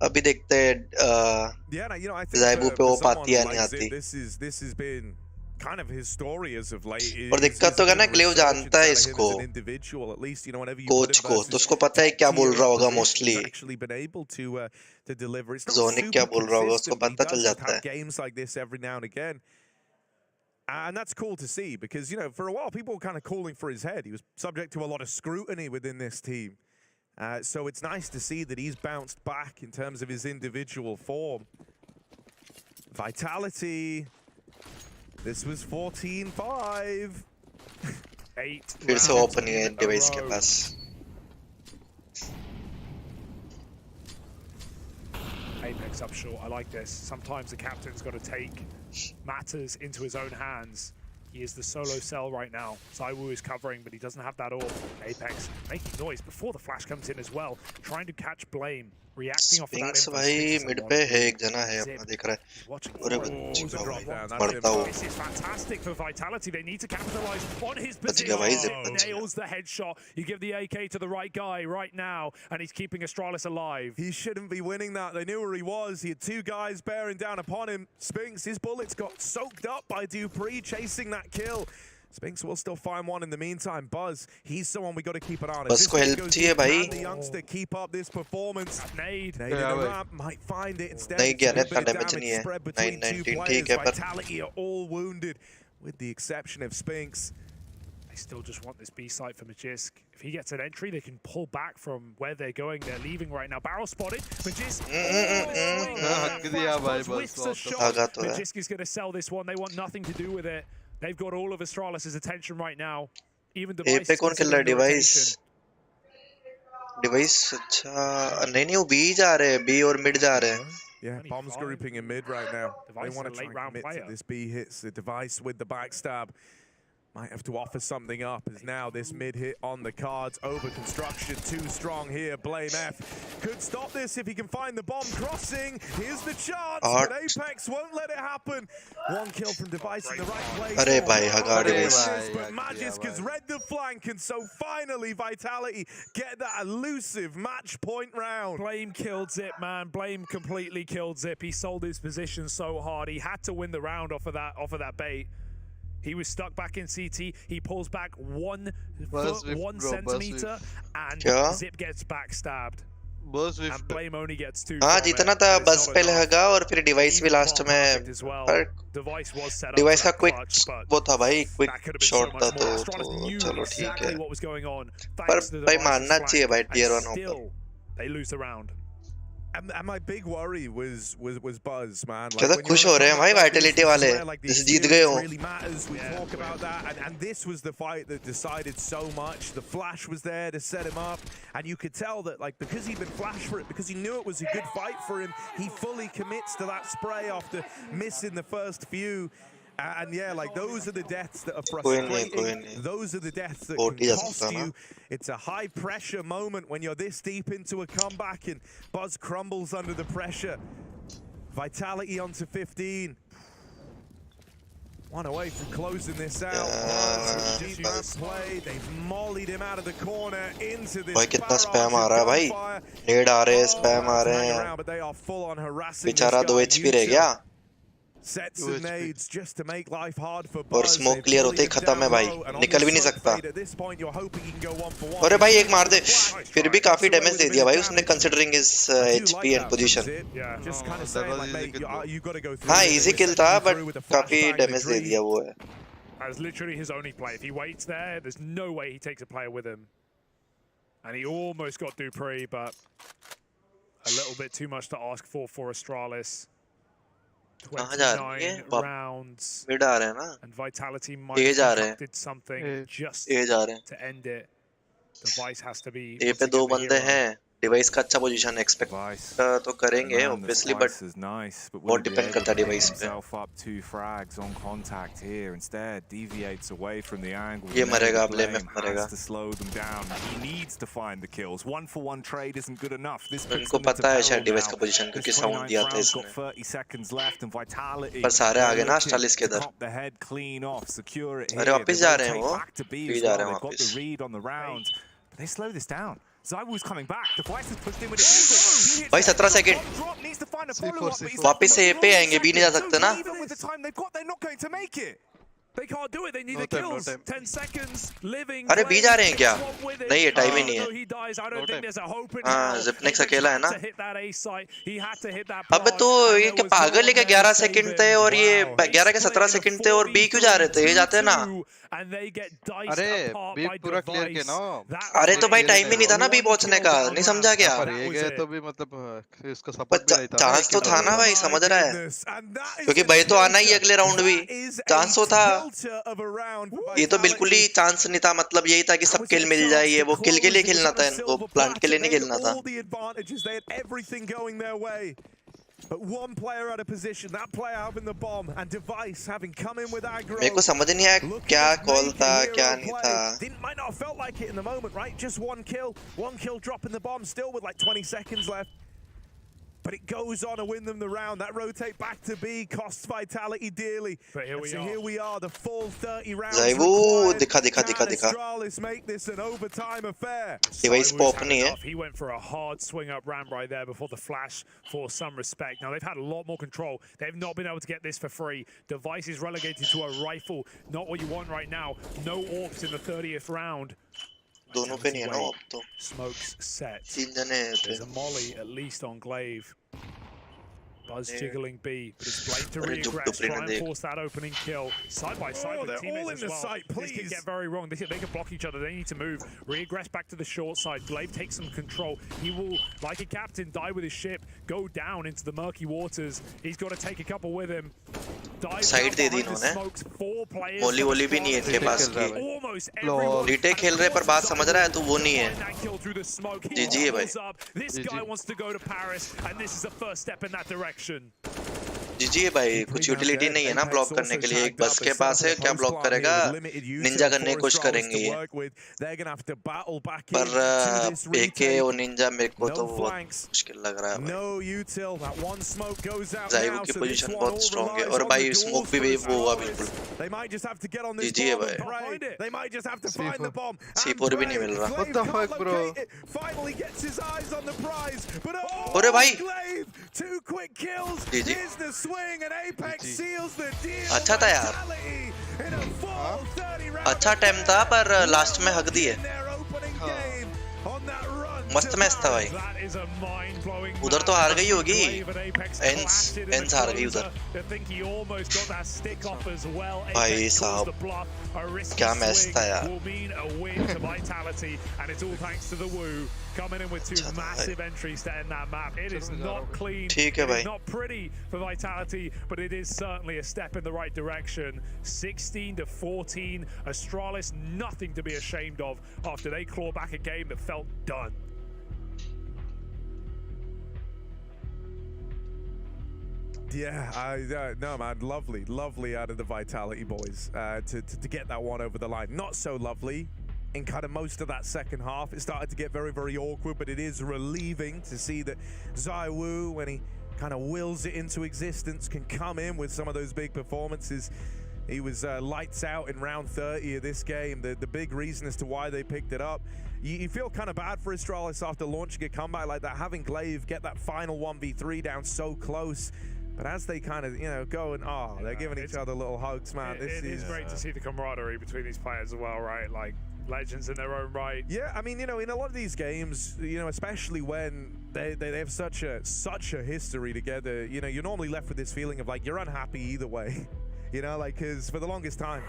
अभी देखते हैं ज़ाइबू पे वो पाती या नहीं आती. This has been kind of his story as of late. और दिक्कत तो क्या ना क्लेव जानता है इसको कोच को तो उसको पता है क्या बोल रहा होगा मोस्टली जोनिक क्या बोल रहा होगा उसको पता चल जाता है. Games like this every now and again. And that's cool to see because, you know, for a while people were kind of calling for his head. He was subject to a lot of scrutiny within this team. So it's nice to see that he's bounced back in terms of his individual form. Vitality. This was 14-5. 8. फिर से open है device के पास. Apex up short. I like this. Sometimes the captain's got to take matters into his own hands. He is the solo cell right now. Zywoo is covering, but he doesn't have that orb. Apex making noise before the flash comes in as well, trying to catch Blame. Reacting off of that. भाई mid पे है एक जना है अपना देख रहा है. अरे बच्चा भाई मरता हूँ. This is fantastic for Vitality. They need to capitalize on his position. Nails the headshot. You give the AK to the right guy right now, and he's keeping Astralis alive. He shouldn't be winning that. They knew where he was. He had 2 guys bearing down upon him. Spinks, his bullets got soaked up by Dupree chasing that kill. Spinks will still find one in the meantime. Buzz, he's someone we got to keep an eye on. Buzz को help चाहिए भाई. The youngster keep up this performance. Nade in the ramp might find it instead. नहीं गया ना damage नहीं है. Spread between 2 players. Vitality are all wounded, with the exception of Spinks. They still just want this B site for Magisk. If he gets an entry, they can pull back from where they're going. They're leaving right now. Barrel spotted. Magisk. Magisk is going to sell this one. They want nothing to do with it. They've got all of Astralis' attention right now. Even Device. पे कौन खेल रहा है device? Device अच्छा नहीं वो B जा रहे हैं. बी और मिड जा रहे हैं. Yeah, bombs grouping in mid right now. They want to try and commit to this B hits. The Device with the backstab might have to offer something up as now this mid hit on the cards. Over construction, too strong here. Blame F could stop this if he can find the bomb crossing. Here's the chance, but Apex won't let it happen. 1 kill from Device in the right place. अरे भाई हगा device. But Magisk has read the flank, and so finally Vitality get that elusive match point round. Blame killed Zip, man. Blame completely killed Zip. He sold his position so hard. He had to win the round off of that bait. He was stuck back in CT. He pulls back 1 foot, 1 centimeter, and Zip gets backstabbed. And Blame only gets 2. हाँ जीतना था. बस पहले हगा और फिर device भी last में. Device का क्विक वो था भाई. क्विक शॉट था तो चलो ठीक है. पर भाई मानना चाहिए भाई tier 1 ऊपर. They lose the round. And my big worry was Buzz, man. क्या तो खुश हो रहे हैं भाई Vitality वाले. जैसे जीत गए हो. Really matters. We talk about that, and this was the fight that decided so much. The flash was there to set him up, and you could tell that, like, because he'd been flashed for it, because he knew it was a good fight for him, he fully commits to that spray after missing the first few. And yeah, like, those are the deaths that are frustrating. Those are the deaths that can cost you. It's a high pressure moment when you're this deep into a comeback and Buzz crumbles under the pressure. Vitality onto 15. 1 away from closing this out. Play. They've mollied him out of the corner into this. भाई कितना spam आ रहा है भाई. नेड आ रहे हैं, spam आ रहे हैं. But they are full on harassing. बेचारा 2 HP रह गया. Sets of nades just to make life hard for और स्मोक क्लियर होते ही खत्म है भाई, निकल भी नहीं सकता। अरे भाई एक मार दे, फिर भी काफी डैमेज दे दिया भाई उसने considering his HP and position. हाँ इजी किल था बट काफी डैमेज दे दिया वो है। That's literally his only play. If he waits there, there's no way he takes a player with him. And he almost got Dupree, but a little bit too much to ask for Astralis. 29 rounds. And Vitality might have conducted something just to end it. Device has to be. ए पे 2 बंदे हैं, device का अच्छा position expect तो करेंगे obviously, but बहुत depend करता है डिवाइस पे। ये मरेगा, अब लेम मरेगा। उनको पता है शायद डिवाइस का पोजीशन क्योंकि साउंड दिया था इसने। पर सारे आगे ना स्टालिस के इधर। अरे वापस जा रहे हैं वो, भी जा रहे हैं वापस। They slow this down. Zywoo's coming back. Device has pushed in with it. भाई 17 सेकंड। वापस से पे आएंगे, बी नहीं जा सकते ना। Even with the time they've got, they're not going to make it. They can't do it. They need the kills. 10 seconds living. अरे बी जा रहे हैं क्या? नहीं ये टाइम ही नहीं है। हाँ जिपनेक्स अकेला है ना। अबे तो ये क्या पागल है क्या? 11 सेकंड थे और ये 11 के 17 सेकंड थे और बी क्यों जा रहे थे? ये जाते ना। अरे बी पूरा क्लियर किया ना। अरे तो भाई टाइम ही नहीं था ना बी पहुंचने का, नहीं समझा क्या? ये गए तो भी मतलब इसका सपोर्ट भी नहीं था। चांस तो था ना भाई, समझ रहा है? क्योंकि भाई तो आना ही अगले राउंड भी, चांस तो था। ये तो बिल्कुल ही चांस नहीं था, मतलब यही था कि सब किल मिल जाए। ये वो किल के लिए खेलना था इनको, प्लांट के लिए नहीं खेलना था। But one player out of position, that player having the bomb, and Device having come in with aggro. मेरे को समझ नहीं आया क्या कॉल था क्या नहीं था। Might not have felt like it in the moment, right? Just one kill dropping the bomb still with like 20 seconds left. But it goes on to win them the round. That rotate back to B costs Vitality dearly. But here we are, the full 30 rounds. Zywoo दिखा। Astralis make this an overtime affair. Device pop नहीं है। He went for a hard swing up ramp right there before the flash for some respect. Now they've had a lot more control. They've not been able to get this for free. Device is relegated to a rifle. Not what you want right now. No orcs in the 30th round. दोनों पे नहीं है ना अब तो। Smokes set. 3 जने हैं। There's a molly at least on Glaive. Buzz jiggling B, but it's Blade to regress, try and force that opening kill. Side by side with teammates as well. Sight, this can get very wrong. They can block each other. They need to move. Regress back to the short side. Glaive takes some control. He will, like a captain, die with his ship, go down into the murky waters. He's got to take a couple with him. Side दे दी इन्होंने। वोली भी नहीं है इनके पास की। रीटे खेल रहे पर बात समझ रहा है तो वो नहीं है। जीजी है भाई। जीजी है भाई, कुछ यूटिलिटी नहीं है ना ब्लॉक करने के लिए। एक बस के पास है, क्या ब्लॉक करेगा? निंजा करने की कोशिश करेंगे ये। पर एके और निंजा मेरे को तो बहुत मुश्किल लग रहा है भाई। ज़ाइवू की पोजीशन बहुत स्ट्रॉन्ग है और भाई स्मोक भी वो हुआ बिल्कुल। जीजी है भाई। C4 भी नहीं मिल रहा। What the fuck bro? अरे भाई जीजी अच्छा था यार, अच्छा टाइम था पर लास्ट में हक दी है। मस्त मैच था भाई। उधर तो हार गई होगी, एंस हार गई उधर। भाई साहब क्या मैच था यार। Coming in with 2 massive entries to end that map. It is not clean. ठीक है भाई। It's not pretty for Vitality, but it is certainly a step in the right direction. 16-14. Astralis, nothing to be ashamed of after they claw back a game that felt done. Yeah, no man, lovely out of the Vitality boys to get that one over the line. Not so lovely in kind of most of that second half. It started to get very, very awkward, but it is relieving to see that Zywoo, when he kind of wills it into existence, can come in with some of those big performances. He was lights out in round 30 of this game. The big reason as to why they picked it up. You feel kind of bad for Astralis after launching a comeback like that, having Glaive get that final 1v3 down so close. But as they kind of, go and, they're giving each other little hugs, man. It is great to see the camaraderie between these players as well, right? Like, legends in their own right. Yeah, I mean, in a lot of these games, especially when they have such a history together, you're normally left with this feeling of like you're unhappy either way, because for the longest time,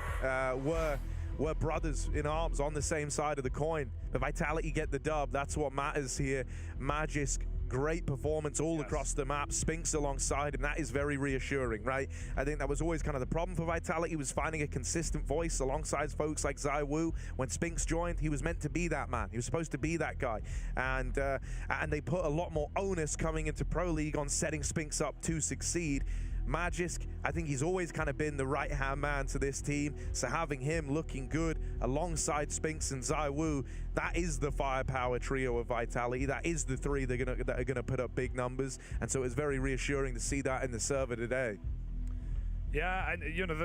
we're brothers in arms on the same side of the coin. But Vitality get the dub. That's what matters here. Magisk, great performance all across the map. Spinks alongside him. That is very reassuring, right? I think that was always kind of the problem for Vitality, was finding a consistent voice alongside folks like ZywOo. When Spinks joined, he was meant to be that man. He was supposed to be that guy. And they put a lot more onus coming into Pro League on setting Spinks up to succeed. Magisk, I think he's always kind of been the right-hand man to this team, so having him looking good alongside Spinks and ZywOo, that is the firepower trio of Vitality. That is the three that are gonna put up big numbers, and so it's very reassuring to see that in the server today. Yeah, and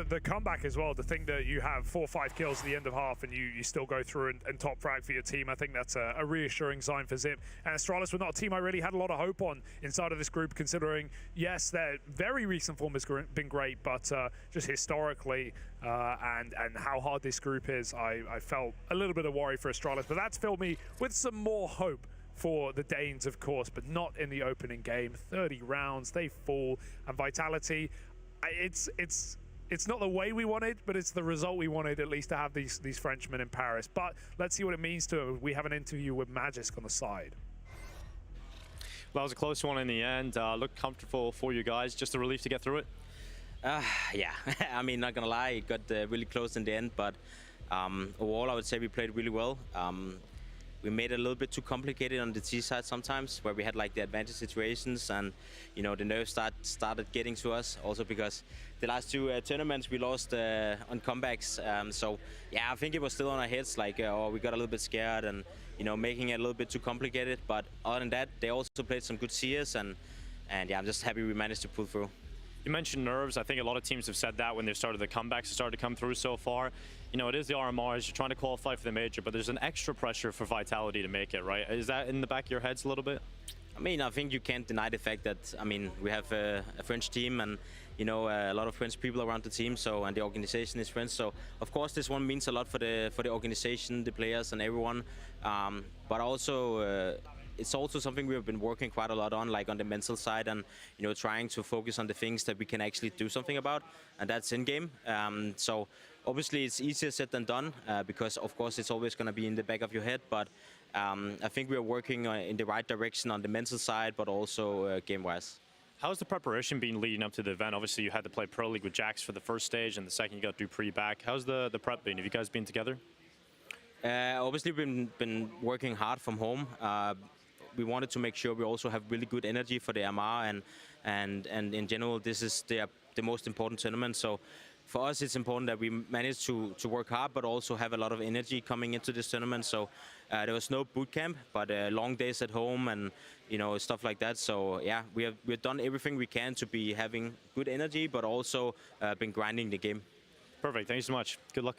the comeback as well, to think that you have 4 or 5 kills at the end of half and you still go through and top frag for your team, I think that's a reassuring sign for Zip. And Astralis were not a team I really had a lot of hope on inside of this group, considering, yes, their very recent form has been great, but just historically and how hard this group is, I felt a little bit of worry for Astralis, but that's filled me with some more hope for the Danes, of course, but not in the opening game. 30 rounds, they fall, and Vitality, it's not the way we wanted, but it's the result we wanted, at least, to have these Frenchmen in Paris. But let's see what it means to them. We have an interview with Magisk on the side. Well, that was a close one in the end. Looked comfortable for you guys. Just a relief to get through it? Yeah, I mean, not gonna lie, it got really close in the end, but overall, I would say we played really well. We made it a little bit too complicated on the T side sometimes, where we had like the advantage situations, and the nerves started getting to us. Also because the last 2 tournaments we lost on comebacks. So yeah, I think it was still on our heads, like we got a little bit scared and making it a little bit too complicated. But other than that, they also played some good CS, and yeah, I'm just happy we managed to pull through. You mentioned nerves. I think a lot of teams have said that when they've started the comebacks, started to come through so far. It is the RMRs, you're trying to qualify for the major, but there's an extra pressure for Vitality to make it, right? Is that in the back of your heads a little bit? I mean, I think you can't deny the fact that, we have a French team and, a lot of French people around the team, and the organization is French. So, of course, this one means a lot for the organization, the players and everyone. But also, it's also something we've been working quite a lot on, like on the mental side, and trying to focus on the things that we can actually do something about, and that's in game. So obviously it's easier said than done, because of course it's always going to be in the back of your head, but I think we are working in the right direction on the mental side, but also game-wise. How's the preparation been leading up to the event? Obviously you had to play Pro League with Jax for the first stage, and the second you got Dupree back. How's the prep been? Have you guys been together? Obviously we've been working hard from home. We wanted to make sure we also have really good energy for the MR, and in general this is the most important tournament. So for us it's important that we manage to work hard, but also have a lot of energy coming into this tournament. So there was no boot camp, but long days at home and stuff like that. So yeah, we've done everything we can to be having good energy, but also been grinding the game. Perfect. Thank you so much. Good luck.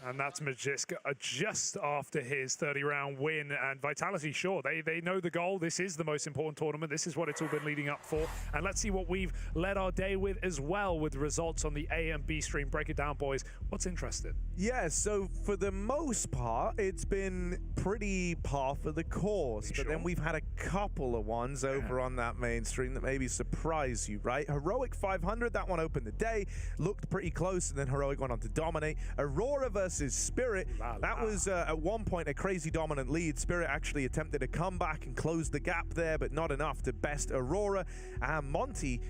And that's Magisk just after his 30-round win. And Vitality, sure, they know the goal. This is the most important tournament. This is what it's all been leading up for. And let's see what we've led our day with as well, with results on the A and B stream. Break it down, boys. What's interesting? Yeah, so for the most part, it's been pretty par for the course. But then we've had a couple of ones over on that main stream that maybe surprise you, right? Heroic 500, that one opened the day. Looked pretty close, and then Heroic went on to dominate. Aurora versus Spirit, that was at one point a crazy dominant lead. Spirit actually attempted to come back and close the gap there, but not enough to best Aurora. And Monty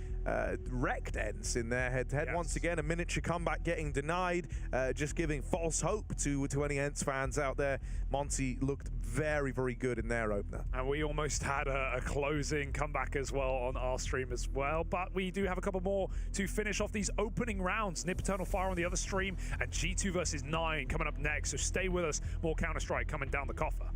wrecked Ents in their head-to-head. Once again, a miniature comeback getting denied, just giving false hope to any Ents fans out there. Monty looked very, very good in their opener. And we almost had a closing comeback as well on our stream as well, but we do have a couple more to finish off these opening rounds. Nip Eternal Fire on the other stream, and G2 versus 9 coming up next, so stay with us. More Counter-Strike coming down the coffer.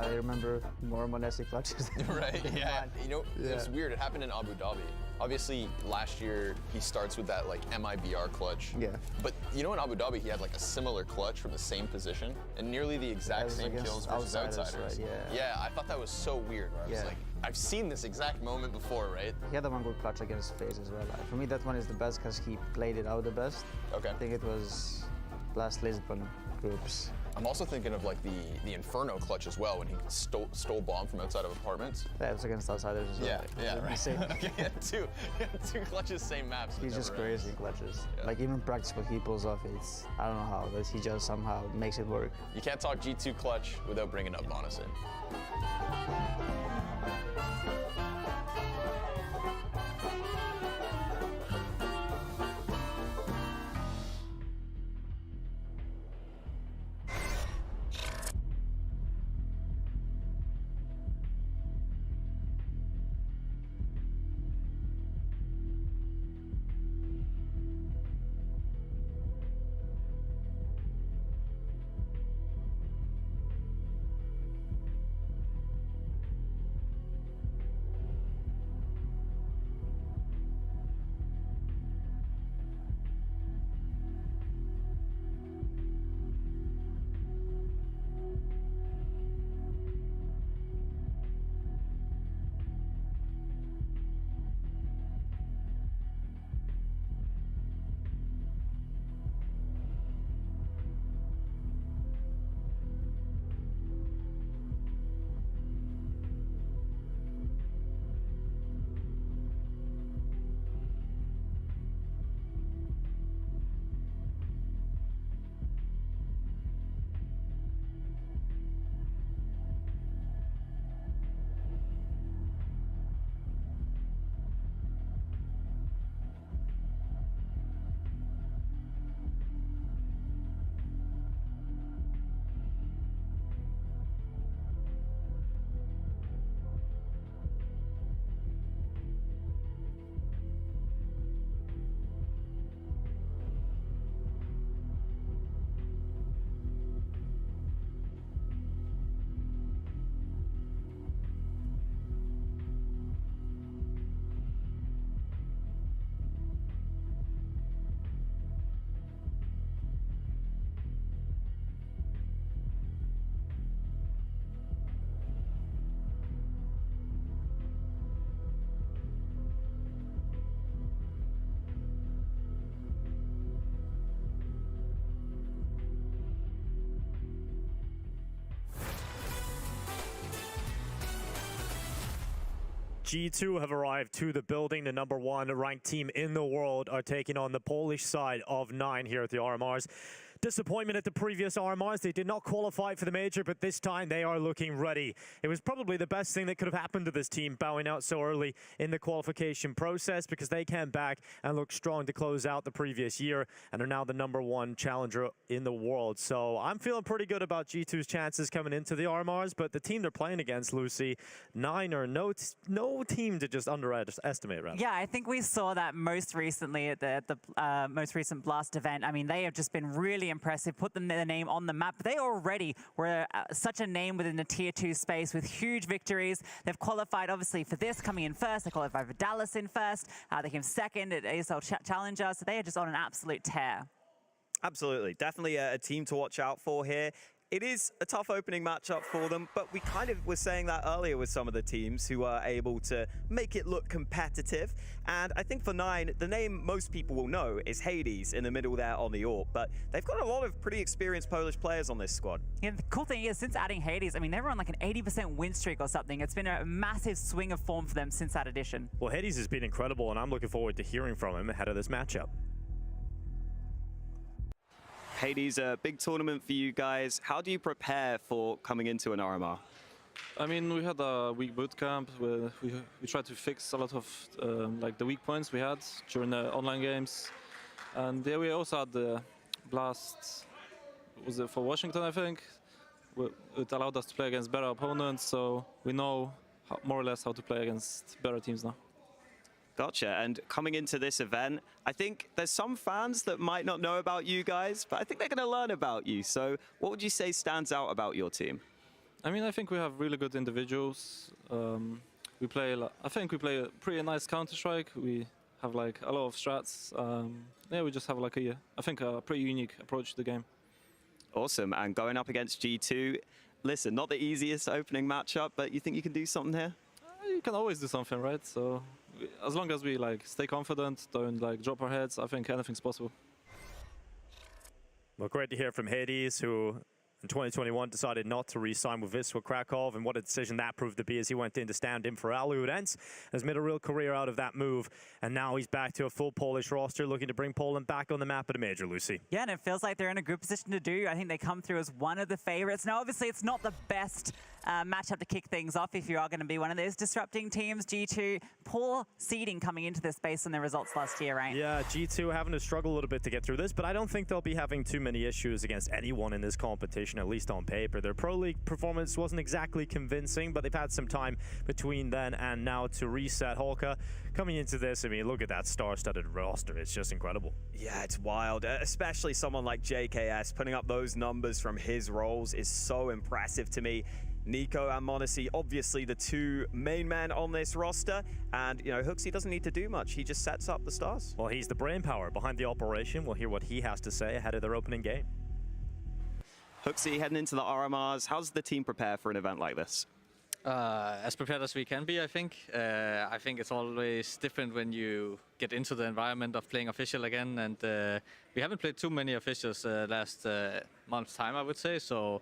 I remember more Monesi clutches. Right, yeah. You know, it's weird. It happened in Abu Dhabi. Obviously, last year, he starts with that, like, MIBR clutch. Yeah. But, you know, in Abu Dhabi, he had, like, a similar clutch from the same position and nearly the exact same kills versus outsiders. Right, Yeah, I thought that was so weird. Where I was like, I've seen this exact moment before, right? He had the one good clutch against FaZe as well. For me, that one is the best because he played it out the best. Okay. I think it was last Lisbon groups. I'm also thinking of like the Inferno clutch as well when he stole bomb from outside of apartments. Yeah, it was against outsiders as well. Yeah, right. Okay, yeah, two clutches, same maps. He's just crazy in clutches. Yeah. Like even practice what he pulls off, it's I don't know how, but he just somehow makes it work. You can't talk G2 clutch without bringing up Monasin. G2 have arrived to the building. The #1 ranked team in the world are taking on the Polish side of 9 here at the RMRs. Disappointment at the previous RMRs. They did not qualify for the major, but this time they are looking ready. It was probably the best thing that could have happened to this team, bowing out so early in the qualification process, because they came back and looked strong to close out the previous year and are now the #1 challenger in the world. So I'm feeling pretty good about G2's chances coming into the RMRs, but the team they're playing against, Lucy, 9 are no team to just underestimate, rather. Yeah, I think we saw that most recently at the most recent Blast event. I mean, they have just been really impressive, put their name on the map. They already were such a name within the Tier 2 space with huge victories. They've qualified, obviously, for this, coming in first. They qualified for Dallas in first. They came second at ASL Challenger, so they are just on an absolute tear. Absolutely. Definitely a team to watch out for here. It is a tough opening matchup for them, but we kind of were saying that earlier with some of the teams who are able to make it look competitive. And I think for 9, the name most people will know is Hades in the middle there on the AWP, but they've got a lot of pretty experienced Polish players on this squad. Yeah, the cool thing is, since adding Hades, I mean, they were on like an 80% win streak or something. It's been a massive swing of form for them since that addition. Well, Hades has been incredible, and I'm looking forward to hearing from him ahead of this matchup. Hades, a big tournament for you guys. How do you prepare for coming into an RMR? I mean, we had a week boot camp where we tried to fix a lot of like the weak points we had during the online games, and yeah, we also had the Blast. Was it for Washington? I think it allowed us to play against better opponents, so we know more or less how to play against better teams now. Gotcha. And coming into this event, I think there's some fans that might not know about you guys, but I think they're going to learn about you. So what would you say stands out about your team? I mean, I think we have really good individuals. I think we play a pretty nice Counter-Strike. We have like a lot of strats. Yeah, we just have like I think a pretty unique approach to the game. Awesome. And going up against G2, listen, not the easiest opening matchup, but you think you can do something here? You can always do something, right? So as long as we like stay confident, don't like drop our heads, I think anything's possible. Well, great to hear from Hades, who in 2021 decided not to re-sign with Wisła Krakow, and what a decision that proved to be as he went in to stand in for Alurenz, has made a real career out of that move, and now he's back to a full Polish roster, looking to bring Poland back on the map at a major, Lucy. Yeah, and it feels like they're in a good position to do. I think they come through as one of the favorites. Now, obviously, it's not the best matchup to kick things off if you are going to be one of those disrupting teams. G2, poor seeding coming into this based on their results last year, right? Yeah, G2 having to struggle a little bit to get through this, but I don't think they'll be having too many issues against anyone in this competition, at least on paper. Their Pro League performance wasn't exactly convincing, but they've had some time between then and now to reset. Holka, coming into this, I mean, look at that star-studded roster. It's just incredible. Yeah, it's wild. Especially someone like JKS putting up those numbers from his roles is so impressive to me. Nico and m0NESY, obviously the two main men on this roster, and you know, HooXi doesn't need to do much. He just sets up the stars. Well, he's the brainpower behind the operation. We'll hear what he has to say ahead of their opening game. HooXi heading into the RMRs. How's the team prepare for an event like this? As prepared as we can be, I think. I think it's always different when you get into the environment of playing official again, and we haven't played too many officials last month's time, I would say. So,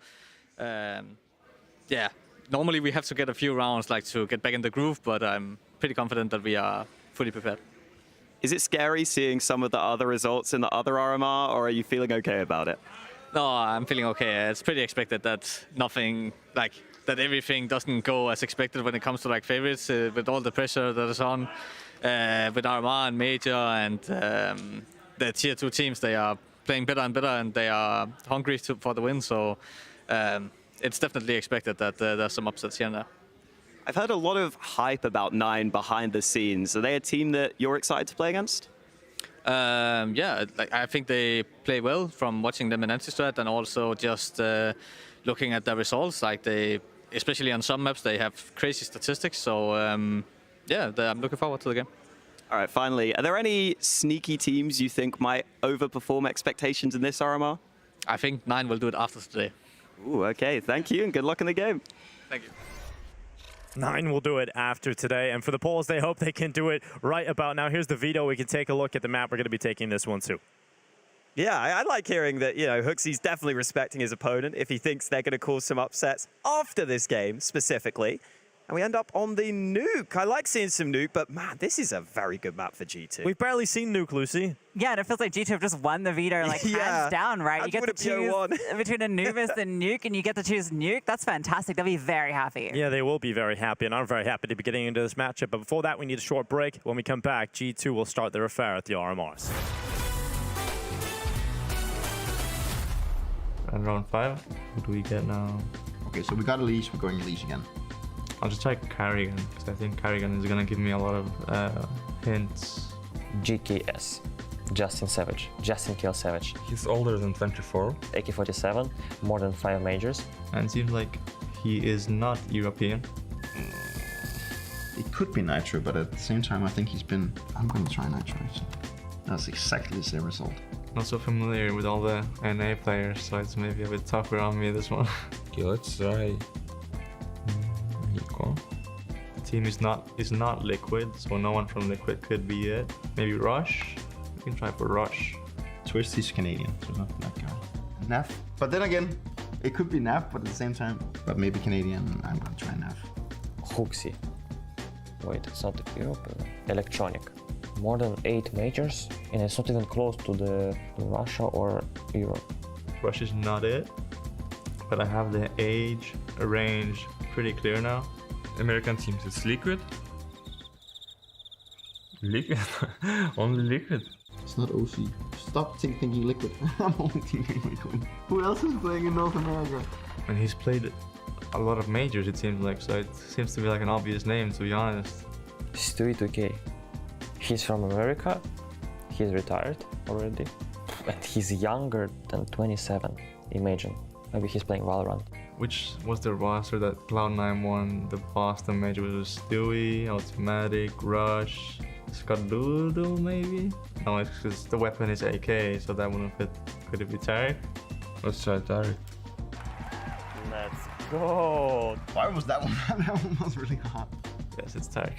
yeah, normally we have to get a few rounds like to get back in the groove, but I'm pretty confident that we are fully prepared. Is it scary seeing some of the other results in the other RMR, or are you feeling okay about it? No, I'm feeling okay. It's pretty expected that that everything doesn't go as expected when it comes to like favorites, with all the pressure that is on with RMR and Major and the tier 2 teams. They are playing better and better, and they are hungry for the win. So it's definitely expected that there's some upsets here and there. I've heard a lot of hype about Nine behind the scenes. Are they a team that you're excited to play against? Yeah, I think they play well from watching them in Antistrat, and also just looking at their results. Like especially on some maps, they have crazy statistics. So yeah, I'm looking forward to the game. All right, finally, are there any sneaky teams you think might overperform expectations in this RMR? I think Nine will do it after today. Ooh, okay, thank you, and good luck in the game. Thank you. Nine will do it after today, and for the Poles, they hope they can do it right about now. Here's the veto. We can take a look at the map. We're going to be taking this one too. Yeah, I like hearing that, you know, HooXi's definitely respecting his opponent if he thinks they're going to cause some upsets after this game, specifically. And we end up on the Nuke. I like seeing some Nuke, but man, this is a very good map for G2. We've barely seen Nuke, Lucy. Yeah, and it feels like G2 have just won the veto, like hands down, right? You get to choose between Anubis and Nuke, and you get to choose Nuke. That's fantastic. They'll be very happy. Yeah, they will be very happy, and I'm very happy to be getting into this matchup. But before that, we need a short break. When we come back, G2 will start their affair at the RMRs. And round 5, who do we get now? Okay, so we got Elise, we're going Elise again. I'll just try Carrigan, because I think Carrigan is going to give me a lot of hints. GKS, Justin Savage, Justin Kill Savage. He's older than 24. AK-47, more than 5 majors. And it seems like he is not European. It could be Nitro, but at the same time, I think he's been... I'm going to try Nitro. That's exactly the same result. Not so familiar with all the NA players, so it's maybe a bit tougher on me, this one. Okay, let's try Nico. The team is not Liquid, so no one from Liquid could be it. Maybe Rush? We can try for Rush. Twist is Canadian, so not that guy. Naf. But then again, it could be Naf, but at the same time, but maybe Canadian, I'm going to try Naf. HooXi. Wait, it's not Europe. Electronic. More than 8 majors, and it's not even close to the Russia or Europe. Russia is not it, but I have the age range pretty clear now. American teams, it's Liquid. Liquid? Only Liquid. It's not OC. Stop thinking Liquid. I'm only thinking Liquid. Who else is playing in North America? And he's played a lot of majors, it seems like, so it seems to be like an obvious name, to be honest. Stewie2K. He's from America, he's retired already, and he's younger than 27, imagine. Maybe he's playing Valorant. which was the roster that Cloud9 won the Boston major? It was Stewie, Automatic, Rush, Skadoodle maybe? No, it's because the weapon is AK, so that wouldn't fit. Could it be Tarek? Let's try Tarek. Let's go. Why was that one? That one was really hot. Yes, it's Tarek.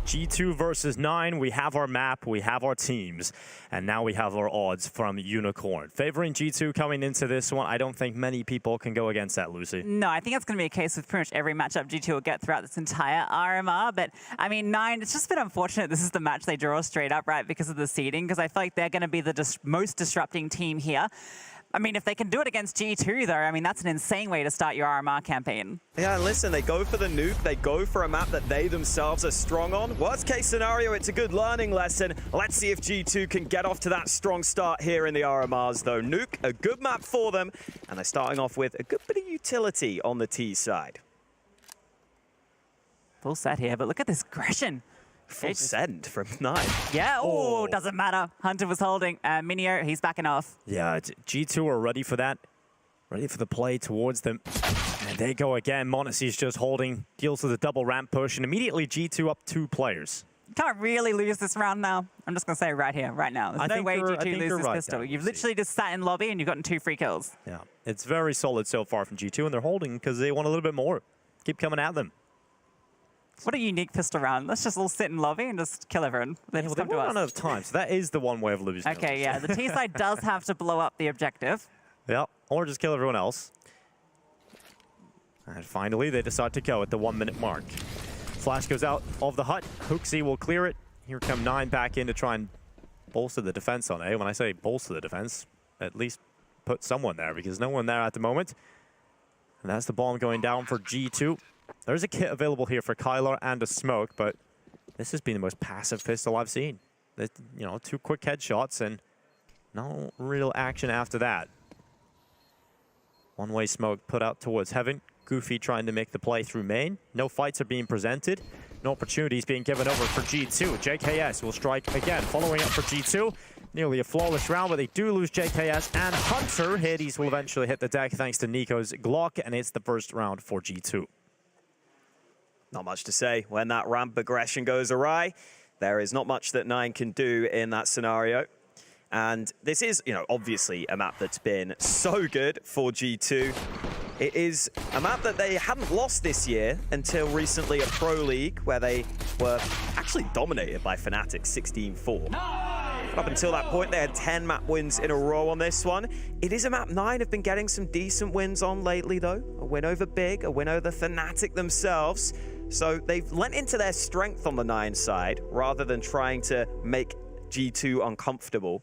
G2 versus 9, we have our map, we have our teams, and now we have our odds from Unicorn. Favoring G2 coming into this one, I don't think many people can go against that, Lucy. No, I think it's going to be a case with pretty much every matchup G2 will get throughout this entire RMR, but I mean, 9, it's just been unfortunate this is the match they draw straight up, right, because of the seeding, because I feel like they're going to be the most disrupting team here. I mean, if they can do it against G2, though, I mean, that's an insane way to start your RMR campaign. Yeah, and listen, they go for the nuke. They go for a map that they themselves are strong on. Worst case scenario, it's a good learning lesson. Let's see if G2 can get off to that strong start here in the RMRs, though. Nuke, a good map for them, and they're starting off with a good bit of utility on the T side. Full set here, but look at this aggression. Full send from 9. Yeah, oh, doesn't matter. Hunter was holding. Minio, he's backing off. Yeah, G2 are ready for that. Ready for the play towards them. And they go again. Monacy's just holding, deals with a double ramp push, and immediately G2 up 2 players. Can't really lose this round now. I'm just going to say right here, right now. There's no way G2 lose this pistol. You've literally just sat in lobby and you've gotten 2 free kills. Yeah, it's very solid so far from G2, and they're holding because they want a little bit more. Keep coming at them. What a unique pistol round. Let's just all sit in lobby and just kill everyone. They just come to us. Run out of time, so that is the one way of losing. Okay, yeah, the T side does have to blow up the objective. Yeah, or just kill everyone else. And finally, they decide to go at the 1-minute mark. Flash goes out of the hut. Hooksy will clear it. Here come 9 back in to try and bolster the defense on A. When I say bolster the defense, at least put someone there, because no one there at the moment. And that's the bomb going down for G2. There's a kit available here for Kyler and a smoke, but this has been the most passive pistol I've seen. You know, 2 quick headshots and no real action after that. One-way smoke put out towards Heaven. Goofy trying to make the play through main. No fights are being presented. No opportunities being given over for G2. JKS will strike again, following up for G2. Nearly a flawless round, but they do lose JKS and Hunter. Hades will eventually hit the deck thanks to Nico's Glock, and it's the first round for G2. Not much to say. When that ramp aggression goes awry, there is not much that 9 can do in that scenario. And this is, you know, obviously a map that's been so good for G2. It is a map that they hadn't lost this year until recently at Pro League, where they were actually dominated by Fnatic 16-4. Up until that point, they had 10 map wins in a row on this one. It is a map 9 have been getting some decent wins on lately, though. A win over Big, a win over Fnatic themselves. So they've lent into their strength on the 9 side, rather than trying to make G2 uncomfortable.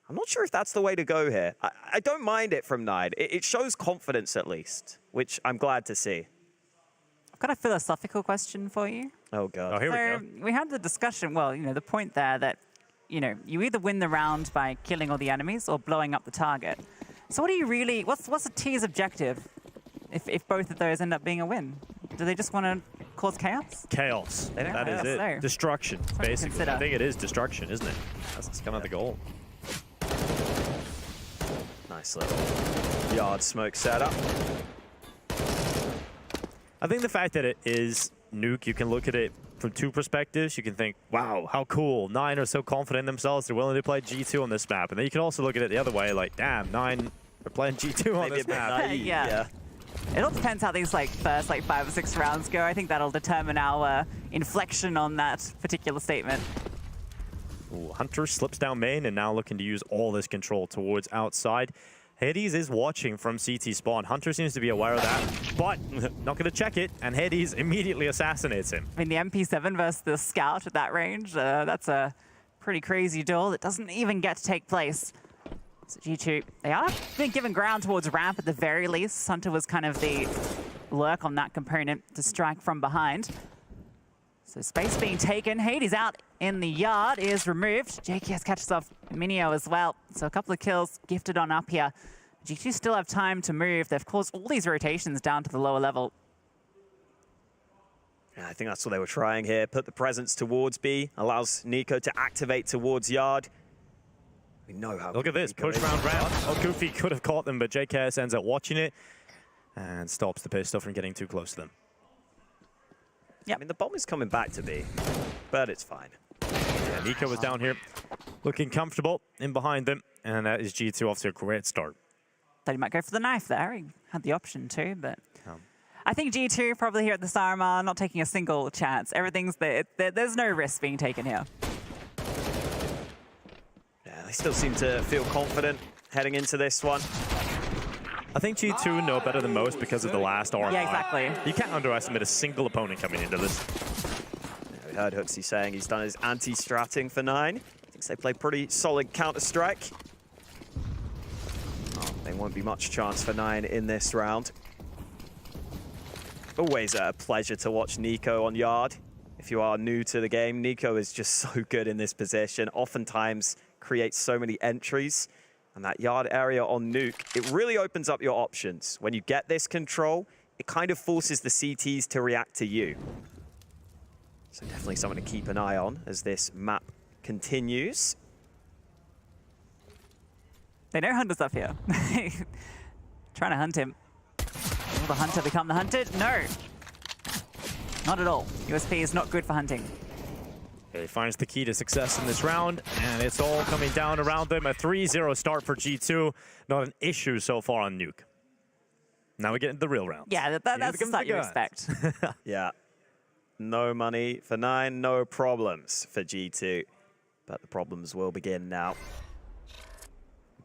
I'm not sure if that's the way to go here. I don't mind it from 9. It shows confidence, at least, which I'm glad to see. I've got a philosophical question for you. Oh, God. Oh, here we go. We had the discussion, well, you know, the point there that, you know, you either win the round by killing all the enemies or blowing up the target. So what do you really, what's the T's objective if both of those end up being a win? Do they just want to cause chaos? Chaos. That is it. So. Destruction, basically. I think it is destruction, isn't it? That's kind of the goal. Nice little yard smoke setup. I think the fact that it is Nuke, you can look at it from two perspectives. You can think, wow, how cool. 9 are so confident in themselves, they're willing to play G2 on this map. And then you can also look at it the other way, like, damn, 9 are playing G2 on this map. Yeah. It all depends how these first 5 or 6 rounds go. I think that'll determine our inflection on that particular statement. Ooh, Hunter slips down main and now looking to use all this control towards outside. Hades is watching from CT spawn. Hunter seems to be aware of that, but not going to check it, and Hades immediately assassinates him. I mean, the MP7 versus the Scout at that range, that's a pretty crazy duel that doesn't even get to take place. So G2, they are being given ground towards ramp at the very least. Hunter was kind of the lurk on that component to strike from behind. So space being taken. Hades out in the yard is removed. JKS catches off Minio as well. So a couple of kills gifted on up here. G2 still have time to move. They've caused all these rotations down to the lower level. Yeah, I think that's what they were trying here. Put the presence towards B, allows Nico to activate towards yard. We know how. Look at this, push round ramp. Oh, Goofy could have caught them, but JKS ends up watching it and stops the pistol from getting too close to them. Yeah, I mean, the bomb is coming back to B, but it's fine. Yeah, Nico was down here looking comfortable in behind them, and that is G2 off to a great start. Thought he might go for the knife there. He had the option too, but I think G2 probably here at the StarMar not taking a single chance. Everything's there. There's no risk being taken here. Yeah, they still seem to feel confident heading into this one. I think G2 know better than most because of the last RMR. Yeah, exactly. You can't underestimate a single opponent coming into this. Yeah, we heard Hooksy saying he's done his anti-stratting for 9. Thinks they play pretty solid Counter-Strike. Oh, there won't be much chance for 9 in this round. Always a pleasure to watch Nico on yard. If you are new to the game, Nico is just so good in this position. Oftentimes creates so many entries. And that yard area on Nuke, it really opens up your options. When you get this control, it kind of forces the CTs to react to you. So definitely something to keep an eye on as this map continues. They know Hunter's up here. Trying to hunt him. Will the hunter become the hunted? No. Not at all. USP is not good for hunting. He finds the key to success in this round, and it's all coming down around them. A 3-0 start for G2. Not an issue so far on Nuke. Now we get into the real round. Yeah, that's the start you expect. Yeah. No money for 9, no problems for G2. But the problems will begin now.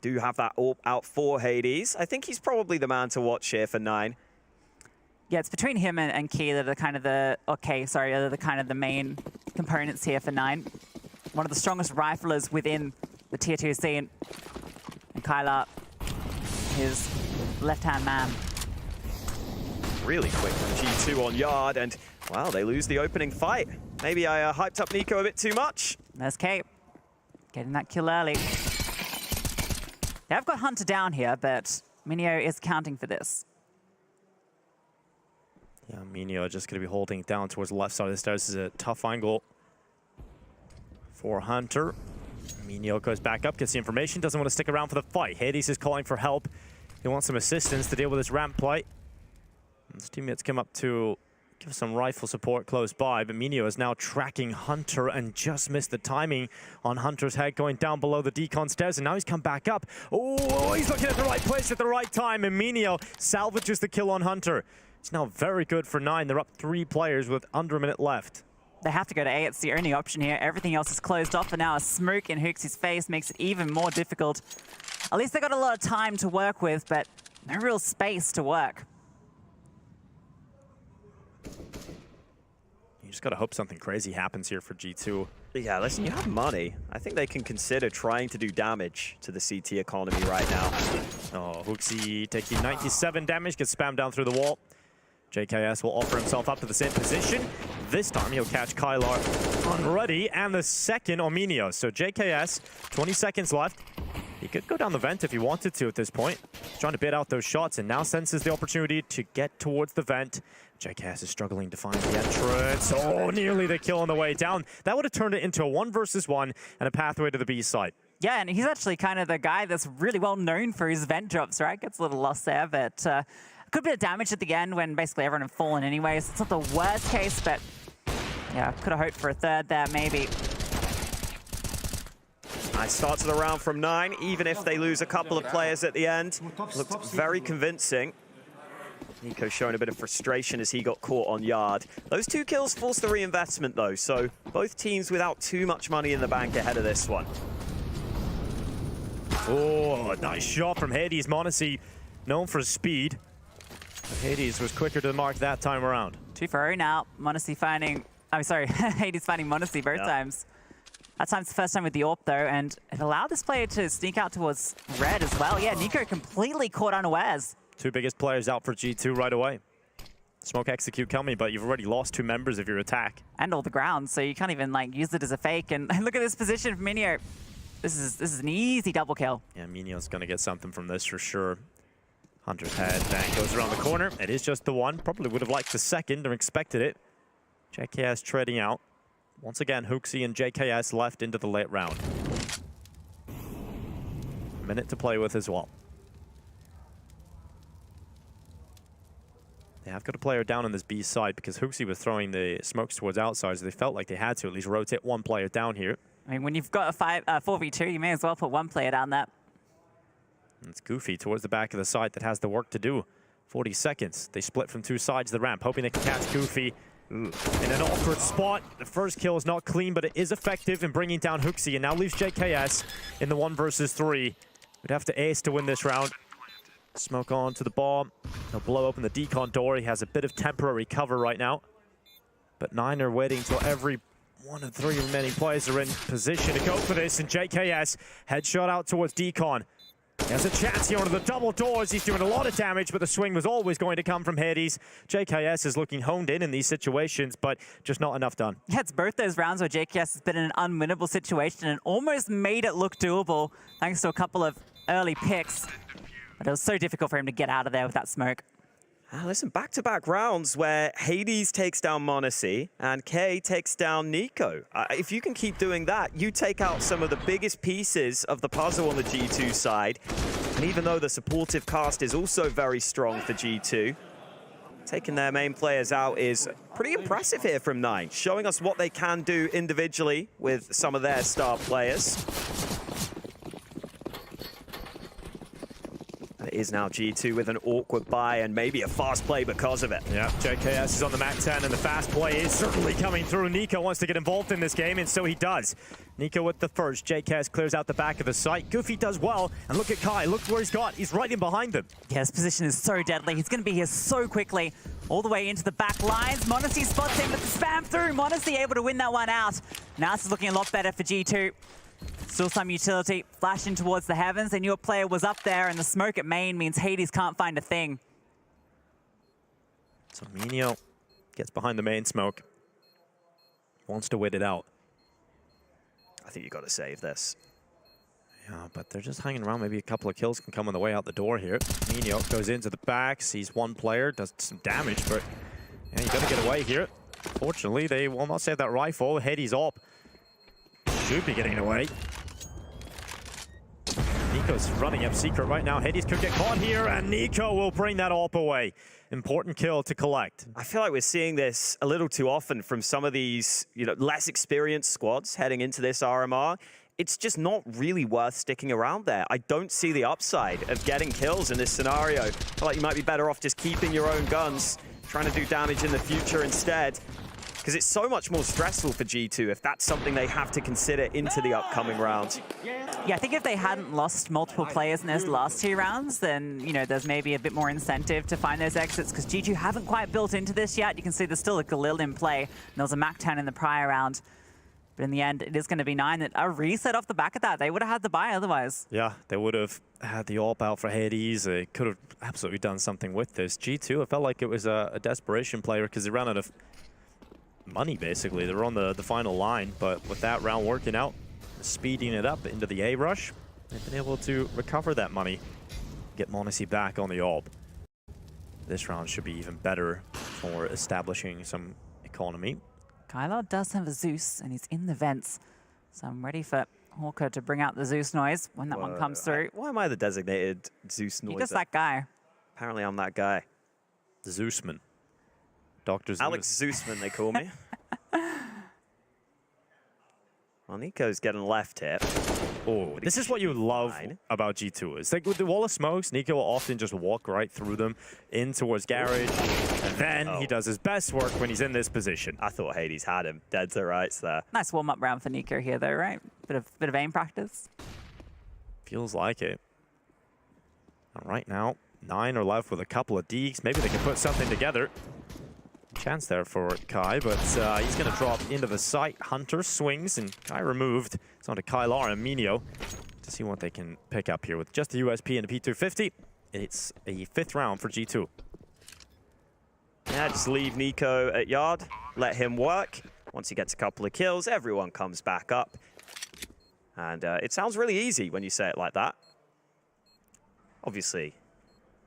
Do have that AWP out for Hades. I think he's probably the man to watch here for 9. Yeah, it's between him and Key that are kind of the the main components here for 9. One of the strongest riflers within the tier 2 scene. And Kyla, his left-hand man. Really quick from G2 on yard, and wow, they lose the opening fight. Maybe I hyped up Nico a bit too much. There's Kate, getting that kill early. They have got Hunter down here, but Minio is counting for this. Yeah, Minio just going to be holding down towards the left side of the stairs. This is a tough angle for Hunter. Minio goes back up, gets the information, doesn't want to stick around for the fight. Hades is calling for help. He wants some assistance to deal with his ramp play. His teammates come up to give some rifle support close by, but Minio is now tracking Hunter and just missed the timing on Hunter's head going down below the decon stairs, and now he's come back up. Oh, he's looking at the right place at the right time, and Minio salvages the kill on Hunter. It's now very good for 9. They're up 3 players with under a minute left. They have to go to A. It's the only option here. Everything else is closed off, and now a smoke in Hooksy's face makes it even more difficult. At least they got a lot of time to work with, but no real space to work. You just got to hope something crazy happens here for G2. Yeah, listen, you have money. I think they can consider trying to do damage to the CT economy right now. Oh, Hooksy taking 97 damage, gets spammed down through the wall. JKS will offer himself up to the same position. This time he'll catch Kylar on ready, and the second on Minio. So JKS, 20 seconds left. He could go down the vent if he wanted to at this point. He's trying to bait out those shots and now senses the opportunity to get towards the vent. JKS is struggling to find the entrance. Oh, nearly the kill on the way down. That would have turned it into a 1 versus 1 and a pathway to the B side. Yeah, and he's actually kind of the guy that's really well known for his vent drops, right? Gets a little lost there, but Good bit of damage at the end when basically everyone had fallen anyway, so it's not the worst case, but yeah, could have hoped for a third there, maybe. Nice start to the round from 9, even if they lose a couple of players at the end. Looked very convincing. Nico showing a bit of frustration as he got caught on yard. Those 2 kills forced the reinvestment though, so both teams without too much money in the bank ahead of this one. Oh, a nice shot from Hades. m0NESY, known for his speed. Hades was quicker to the mark that time around. 2 for 0 now. m0NESY finding, I'm sorry, Hades finding m0NESY both times. That time's the first time with the AWP though, and it allowed this player to sneak out towards red as well. Yeah, Nico completely caught unawares. 2 biggest players out for G2 right away. Smoke execute coming, but you've already lost 2 members of your attack. And all the ground, so you can't even like use it as a fake. And look at this position from Minio. This is an easy double kill. Yeah, Minio's gonna get something from this for sure. Hunter's head bang goes around the corner. It is just the one. Probably would have liked the second or expected it. JKS trading out. Once again, HooXi and JKS left into the late round. A minute to play with as well. They have got a player down on this B side because HooXi was throwing the smokes towards outside, so they felt like they had to at least rotate 1 player down here. I mean, when you've got a 4v2, you may as well put 1 player down there. And it's Goofy towards the back of the site that has the work to do. 40 seconds. They split from 2 sides of the ramp, hoping they can catch Goofy. In an awkward spot. The first kill is not clean, but it is effective in bringing down HooXi, and now leaves JKS in the 1 versus 3. We'd have to ace to win this round. Smoke on to the bomb. He'll blow open the decon door. He has a bit of temporary cover right now. But 9 are waiting till every 1 of 3 remaining players are in position to go for this, and JKS headshot out towards decon. He has a chance here under the double doors. He's doing a lot of damage, but the swing was always going to come from Hades. JKS is looking honed in these situations, but just not enough done. Yeah, it's both those rounds where JKS has been in an unwinnable situation and almost made it look doable thanks to a couple of early picks. But it was so difficult for him to get out of there with that smoke. Listen, back-to-back rounds where Hades takes down m0NESY and K takes down Nico. If you can keep doing that, you take out some of the biggest pieces of the puzzle on the G2 side. And even though the supportive cast is also very strong for G2, taking their main players out is pretty impressive here from 9, showing us what they can do individually with some of their star players. It is now G2 with an awkward buy and maybe a fast play because of it. Yeah, JKS is on the Mac 10 and the fast play is certainly coming through. Nico wants to get involved in this game, and so he does. Nico with the first. JKS clears out the back of the site. Goofy does well, and look at Kai. Look where he's got. He's right in behind them. Yeah, his position is so deadly. He's going to be here so quickly, all the way into the back lines. m0NESY spots him with the spam through. m0NESY able to win that one out. Now this is looking a lot better for G2. Still some utility flashing towards the heavens. They knew a player was up there, and the smoke at main means Hades can't find a thing. So Minio gets behind the main smoke. Wants to wait it out. I think you got to save this. Yeah, but they're just hanging around. Maybe a couple of kills can come on the way out the door here. Minio goes into the back, sees 1 player, does some damage, but yeah, you got to get away here. Fortunately, they will not save that rifle. Hades up. Should be getting away. Nico's running up secret right now. Hades could get caught here, and Nico will bring that AWP away. Important kill to collect. I feel like we're seeing this a little too often from some of these, less experienced squads heading into this RMR. It's just not really worth sticking around there. I don't see the upside of getting kills in this scenario. I feel like you might be better off just keeping your own guns, trying to do damage in the future instead. Because it's so much more stressful for G2 if that's something they have to consider into the upcoming round. Yeah, I think if they hadn't lost multiple players in those last 2 rounds, then, there's maybe a bit more incentive to find those exits, because G2 haven't quite built into this yet. You can see there's still a Galil in play, and there was a Mac 10 in the prior round. But in the end, it is going to be 9. That a reset off the back of that. They would have had the buy otherwise. Yeah, they would have had the AWP out for Hades. They could have absolutely done something with this. G2, it felt like it was a desperation player because they ran out of money, basically. They were on the final line, but with that round working out, speeding it up into the A rush, they've been able to recover that money, get m0NESY back on the AWP. This round should be even better for establishing some economy. Kylo does have a Zeus, and he's in the vents, so I'm ready for Hawker to bring out the Zeus noise when that one comes through. Why am I the designated Zeus noise? You're just that guy. Apparently I'm that guy. Zeusman. Dr. Zeus. Alex Zeusman, they call me. Well, Nico's getting left here. Oh, this is what you love about G2. It's like with the wall of smokes, Nico will often just walk right through them in towards Garage, and then he does his best work when he's in this position. I thought Hades had him dead to rights there. Nice warm-up round for Nico here, though, right? Bit of aim practice. Feels like it. And right now, 9 are left with a couple of deeks. Maybe they can put something together. Chance there for Kai, but he's going to drop into the site. Hunter swings, and Kai removed. It's on to Kylar and Minio to see what they can pick up here with just the USP and the P250. It's a 5th round for G2. Yeah, just leave Nico at yard, let him work. Once he gets a couple of kills, everyone comes back up. And it sounds really easy when you say it like that. Obviously,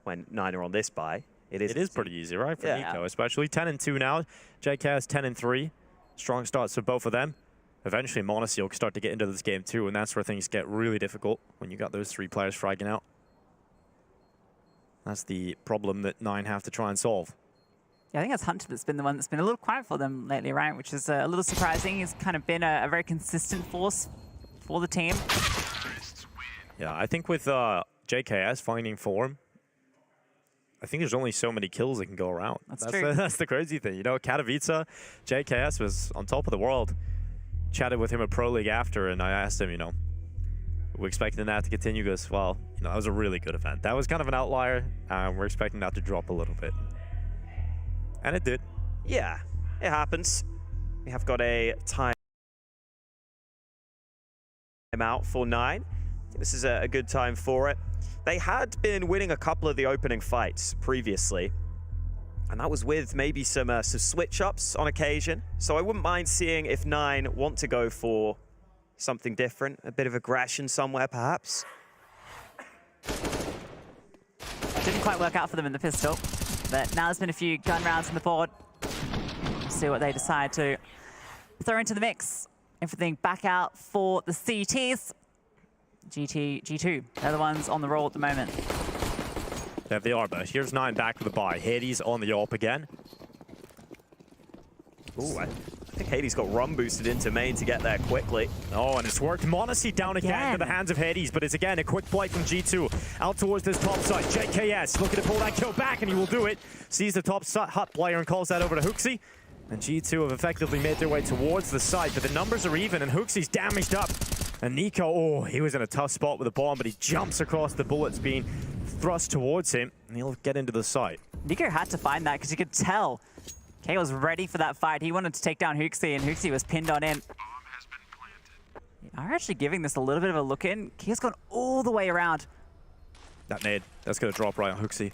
when 9 are on this buy, it is pretty easy, right, for Nico, especially. 10-2 now. JKS 10-3. Strong starts for both of them. Eventually, Monacy will start to get into this game too, and that's where things get really difficult when you got those 3 players fragging out. That's the problem that 9 have to try and solve. Yeah, I think it's Hunter that's been the one that's been a little quiet for them lately, right? Which is a little surprising. He's kind of been a very consistent force for the team. Yeah, I think with JKS finding form, I think there's only so many kills that can go around. That's true. That's the crazy thing. You know, Katowice, JKS was on top of the world. Chatted with him at Pro League after, and I asked him, you know, we're expecting that to continue. He goes, well, you know, that was a really good event. That was kind of an outlier. We're expecting that to drop a little bit. And it did. Yeah, it happens. We have got a time out for 9. This is a good time for it. They had been winning a couple of the opening fights previously, and that was with maybe some switch-ups on occasion. So I wouldn't mind seeing if 9 want to go for something different, a bit of aggression somewhere, perhaps. Didn't quite work out for them in the pistol, but now there's been a few gun rounds on the board. See what they decide to throw into the mix. Everything back out for the CTs. G2, they're the ones on the roll at the moment. There they are, but here's 9 back to the buy. Hades on the AWP again. Ooh, I think Hades got run boosted into main to get there quickly. Oh, and it's worked. Monacy down again to the hands of Hades, but it's again a quick flight from G2 out towards this top side. JKS looking to pull that kill back, and he will do it. Sees the top hut player and calls that over to Hooksy. And G2 have effectively made their way towards the site, but the numbers are even, and Hooksy's damaged up. And Nico, oh, he was in a tough spot with the bomb, but he jumps across the bullets being thrust towards him, and he'll get into the site. Nico had to find that because you could tell Kay was ready for that fight. He wanted to take down Hooksy, and Hooksy was pinned on in. Are actually giving this a little bit of a look in. Kay's gone all the way around. That nade, that's going to drop right on Hooksy.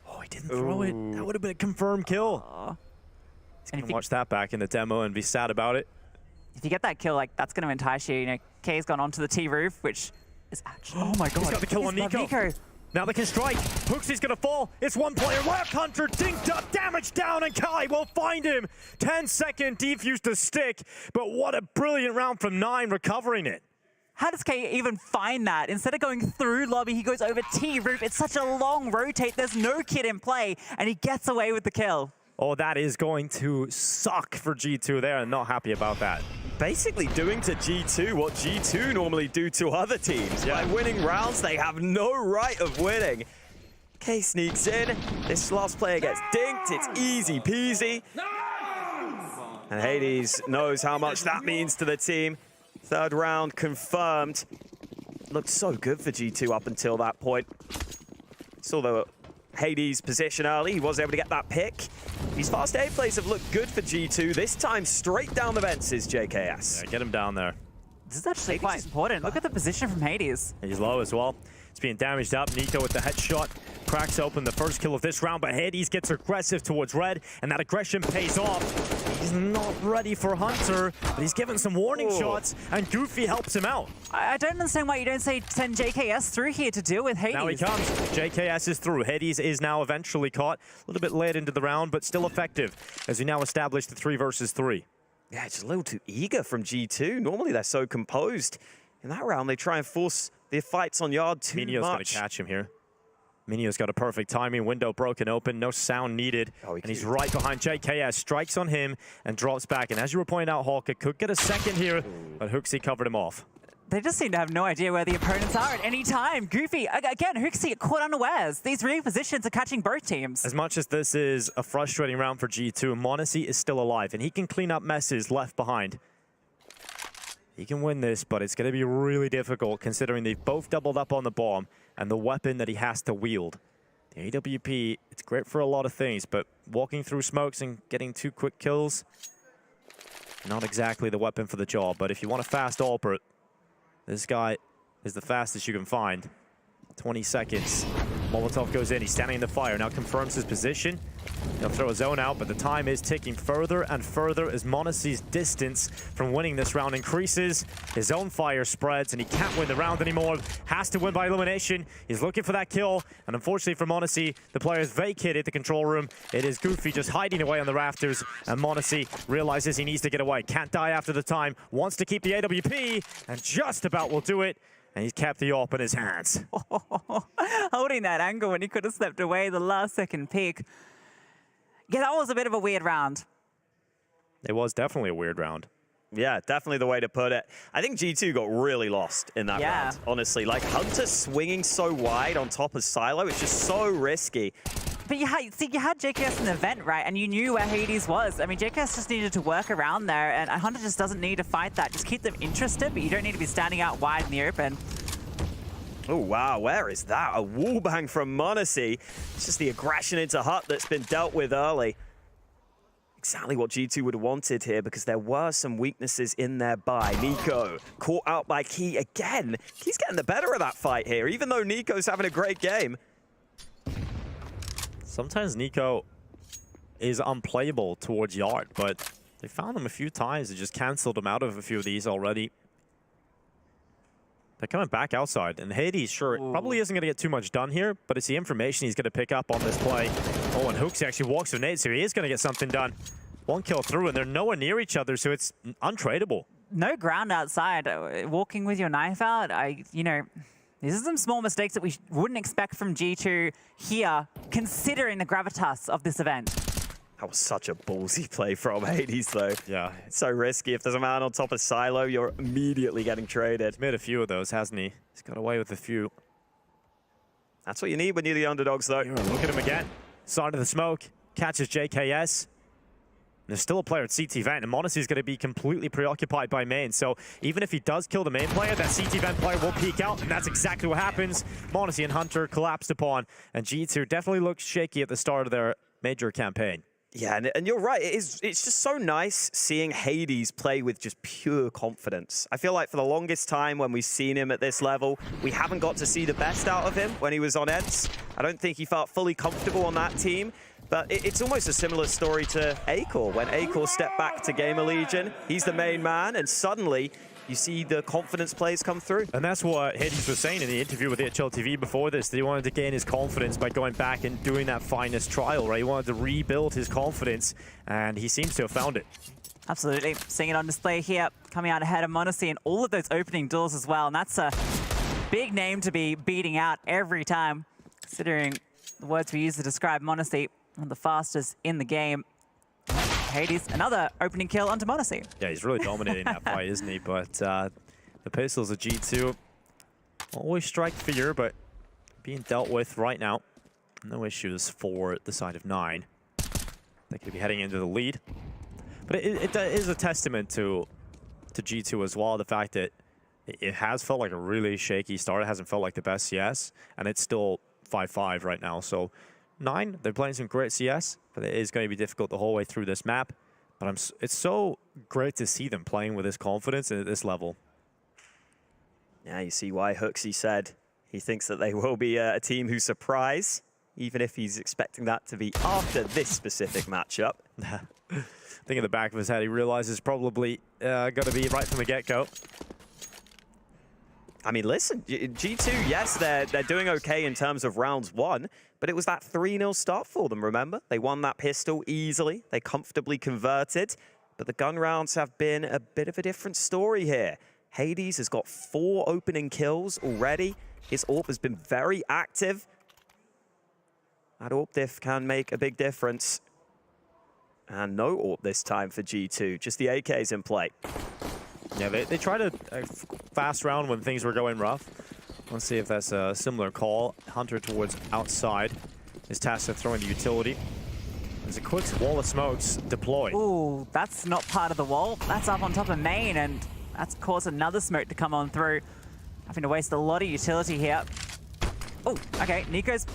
Oh, he didn't throw it. That would have been a confirmed kill. He's going to watch that back in the demo and be sad about it. If you get that kill, like, that's going to entice you. You know, Kay's gone onto the T roof, which is actually... Oh my god. He's got the kill on Nico. Now they can strike. Hooksy's going to fall. It's one player left. Hunter dinked up, damage down, and Kai will find him. 10-second defuse to stick, but what a brilliant round from 9 recovering it. How does Kay even find that? Instead of going through lobby, he goes over T roof. It's such a long rotate. There's no kid in play, and he gets away with the kill. Oh, that is going to suck for G2 there, and not happy about that. Basically doing to G2 what G2 normally do to other teams. By winning rounds they have no right of winning. K sneaks in. This last player gets dinked. It's easy peasy. And Hades knows how much that means to the team. 3rd round confirmed. Looked so good for G2 up until that point. Saw the Hades' position early. He was able to get that pick. These fast A plays have looked good for G2. This time straight down the vents is JKS. Yeah, get him down there. This is actually quite important. Look at the position from Hades. He's low as well. It's being damaged up. Nico with the headshot cracks open the first kill of this round, but Hades gets aggressive towards Red, and that aggression pays off. He's not ready for Hunter, but he's given some warning shots, and Goofy helps him out. I don't understand why you don't send JKS through here to deal with Hades. Now he comes. JKS is through. Hades is now eventually caught. A little bit late into the round, but still effective, as we now establish the 3 versus 3. Yeah, it's a little too eager from G2. Normally they're so composed. In that round, they try and force the fights on yard too much. Minio's going to catch him here. Minio's got a perfect timing, window broken open, no sound needed. And he's right behind JKS, strikes on him and drops back. And as you were pointing out, Hawker could get a second here, but Hooksy covered him off. They just seem to have no idea where the opponents are at any time. Goofy, again, Hooksy caught unawares. These repositions are catching both teams. As much as this is a frustrating round for G2, m0NESY is still alive, and he can clean up messes left behind. He can win this, but it's going to be really difficult considering they've both doubled up on the bomb and the weapon that he has to wield. The AWP, it's great for a lot of things, but walking through smokes and getting 2 quick kills, not exactly the weapon for the job. But if you want a fast AWPer, this guy is the fastest you can find. 20 seconds. Molotov goes in. He's standing in the fire. Now confirms his position. He'll throw a zone out, but the time is ticking further and further as m0NESY's distance from winning this round increases. His own fire spreads, and he can't win the round anymore. Has to win by elimination. He's looking for that kill, and unfortunately for m0NESY, the players vacated the control room. It is Goofy just hiding away on the rafters, and m0NESY realizes he needs to get away. Can't die after the time. Wants to keep the AWP, and just about will do it. And he's kept the AWP in his hands. Holding that angle when he could have stepped away the last second peek. Yeah, that was a bit of a weird round. It was definitely a weird round. Yeah, definitely the way to put it. I think G2 got really lost in that round, honestly. Like, Hunter swinging so wide on top of Silo, it's just so risky. But you had JKS in the vent, right? And you knew where Hades was. I mean, JKS just needed to work around there, and Hunter just doesn't need to fight that. Just keep them interested, but you don't need to be standing out wide in the open. Oh, wow, where is that? A wallbang from m0NESY. It's just the aggression into Hut that's been dealt with early. Exactly what G2 would have wanted here, because there were some weaknesses in their buy. Nico caught out by Key again. He's getting the better of that fight here, even though Nico's having a great game. Sometimes Nico is unplayable towards Yard, but they found him a few times. They just canceled him out of a few of these already. They're coming back outside, and Hades, sure, probably isn't going to get too much done here, but it's the information he's going to pick up on this play. Oh, and Hooksy actually walks with nades, so he is going to get something done. 1 kill through, and they're nowhere near each other, so it's untradeable. No ground outside. Walking with your knife out, you know, these are some small mistakes that we wouldn't expect from G2 here, considering the gravitas of this event. That was such a ballsy play from Hades, though. Yeah. It's so risky. If there's a man on top of Silo, you're immediately getting traded. He's made a few of those, hasn't he? He's got away with a few. That's what you need when you're the underdogs, though. Look at him again. Side of the smoke. Catches JKS. There's still a player at CT Vent, and m0NESY is going to be completely preoccupied by main. So even if he does kill the main player, that CT Vent player will peek out, and that's exactly what happens. m0NESY and Hunter collapsed upon, and G2 definitely looked shaky at the start of their major campaign. Yeah, and you're right. It's just so nice seeing Hades play with just pure confidence. I feel like for the longest time when we've seen him at this level, we haven't got to see the best out of him when he was on ENCE. I don't think he felt fully comfortable on that team. But it's almost a similar story to Acor. When Acor stepped back to Gamer Legion, he's the main man, and suddenly you see the confidence plays come through. And that's what Hades was saying in the interview with HLTV before this, that he wanted to gain his confidence by going back and doing that finest trial, right? He wanted to rebuild his confidence, and he seems to have found it. Absolutely. Seeing it on display here, coming out ahead of m0NESY in all of those opening duels as well. And that's a big name to be beating out every time, considering the words we use to describe m0NESY. One of the fastest in the game. Hades, another opening kill onto m0NESY. Yeah, he's really dominating that fight, isn't he? But the pistols of G2 always strike fear, but being dealt with right now. No issues for the side of 9. They could be heading into the lead. But it is a testament to G2 as well, the fact that it has felt like a really shaky start. It hasn't felt like the best CS, and it's still 5-5 right now. So 9, they're playing some great CS, but it is going to be difficult the whole way through this map. But it's so great to see them playing with this confidence and at this level. Yeah, you see why Hooksy said he thinks that they will be a team who surprise, even if he's expecting that to be after this specific matchup. I think in the back of his head, he realizes probably going to be right from the get-go. I mean, listen, G2, yes, they're doing okay in terms of rounds 1, but it was that 3-0 start for them, remember? They won that pistol easily. They comfortably converted, but the gun rounds have been a bit of a different story here. Hades has got 4 opening kills already. His AWP has been very active. That AWP diff can make a big difference. And no AWP this time for G2, just the AKs in play. Yeah, they tried a fast round when things were going rough. Let's see if that's a similar call. Hunter towards outside is tasked with throwing the utility. There's a quick wall of smokes deployed. Ooh, that's not part of the wall. That's up on top of main, and that's caused another smoke to come on through. Having to waste a lot of utility here. Oh, okay, Nico's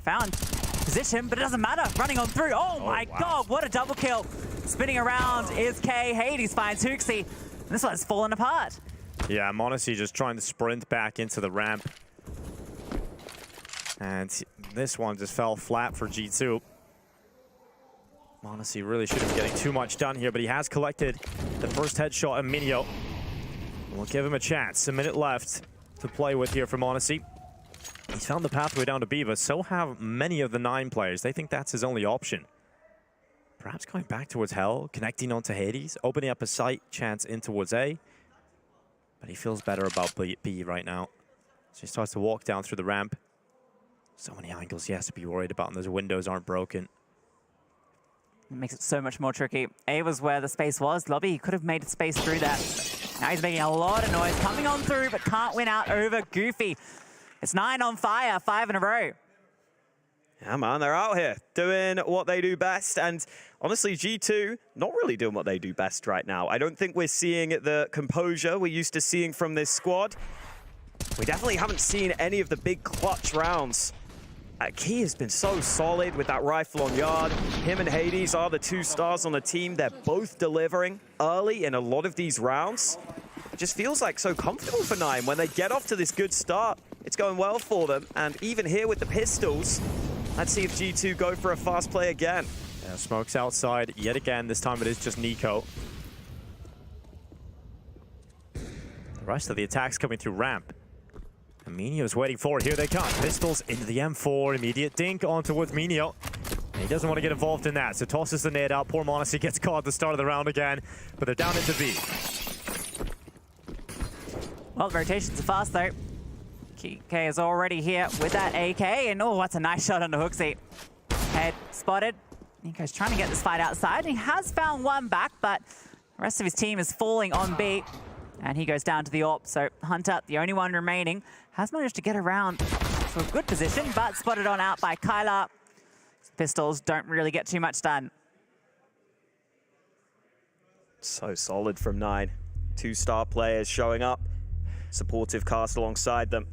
found position, but it doesn't matter. Running on through. Oh my God, what a double kill. Spinning around is K. Hades finds Hooksy. This one's fallen apart. Yeah, m0NESY just trying to sprint back into the ramp. And this one just fell flat for G2. m0NESY really shouldn't be getting too much done here, but he has collected the first headshot of Minio. We'll give him a chance. A minute left to play with here for m0NESY. He's found the pathway down to B, but so have many of the 9 players. They think that's his only option. Perhaps going back towards Hell, connecting onto Hades, opening up a sight chance in towards A. But he feels better about B right now. So he starts to walk down through the ramp. So many angles he has to be worried about, and those windows aren't broken. It makes it so much more tricky. A was where the space was. Lobby, he could have made space through that. Now he's making a lot of noise, coming on through, but can't win out over Goofy. It's 9 on fire, 5 in a row. Yeah, man, they're out here doing what they do best. And honestly, G2 not really doing what they do best right now. I don't think we're seeing the composure we're used to seeing from this squad. We definitely haven't seen any of the big clutch rounds. Key has been so solid with that rifle on yard. Him and Hades are the 2 stars on the team. They're both delivering early in a lot of these rounds. It just feels like so comfortable for 9 when they get off to this good start. It's going well for them. And even here with the pistols, let's see if G2 go for a fast play again. Yeah, smokes outside yet again. This time it is just Nico. The rest of the attacks coming through ramp. Minio's waiting for it. Here they come. Pistols into the M4. Immediate dink on towards Minio. He doesn't want to get involved in that, so tosses the nade out. Poor m0NESY gets caught at the start of the round again, but they're down into B. Well, rotations are fast though. K is already here with that AK, and oh, that's a nice shot on the Hooksy. Head spotted. Nico's trying to get this fight outside. He has found one back, but the rest of his team is falling on B. And he goes down to the AWP, so Hunter, the only one remaining, has managed to get around to a good position, but spotted on out by Kyler. Pistols don't really get too much done. So solid from 9. 2 star players showing up. Supportive cast alongside them.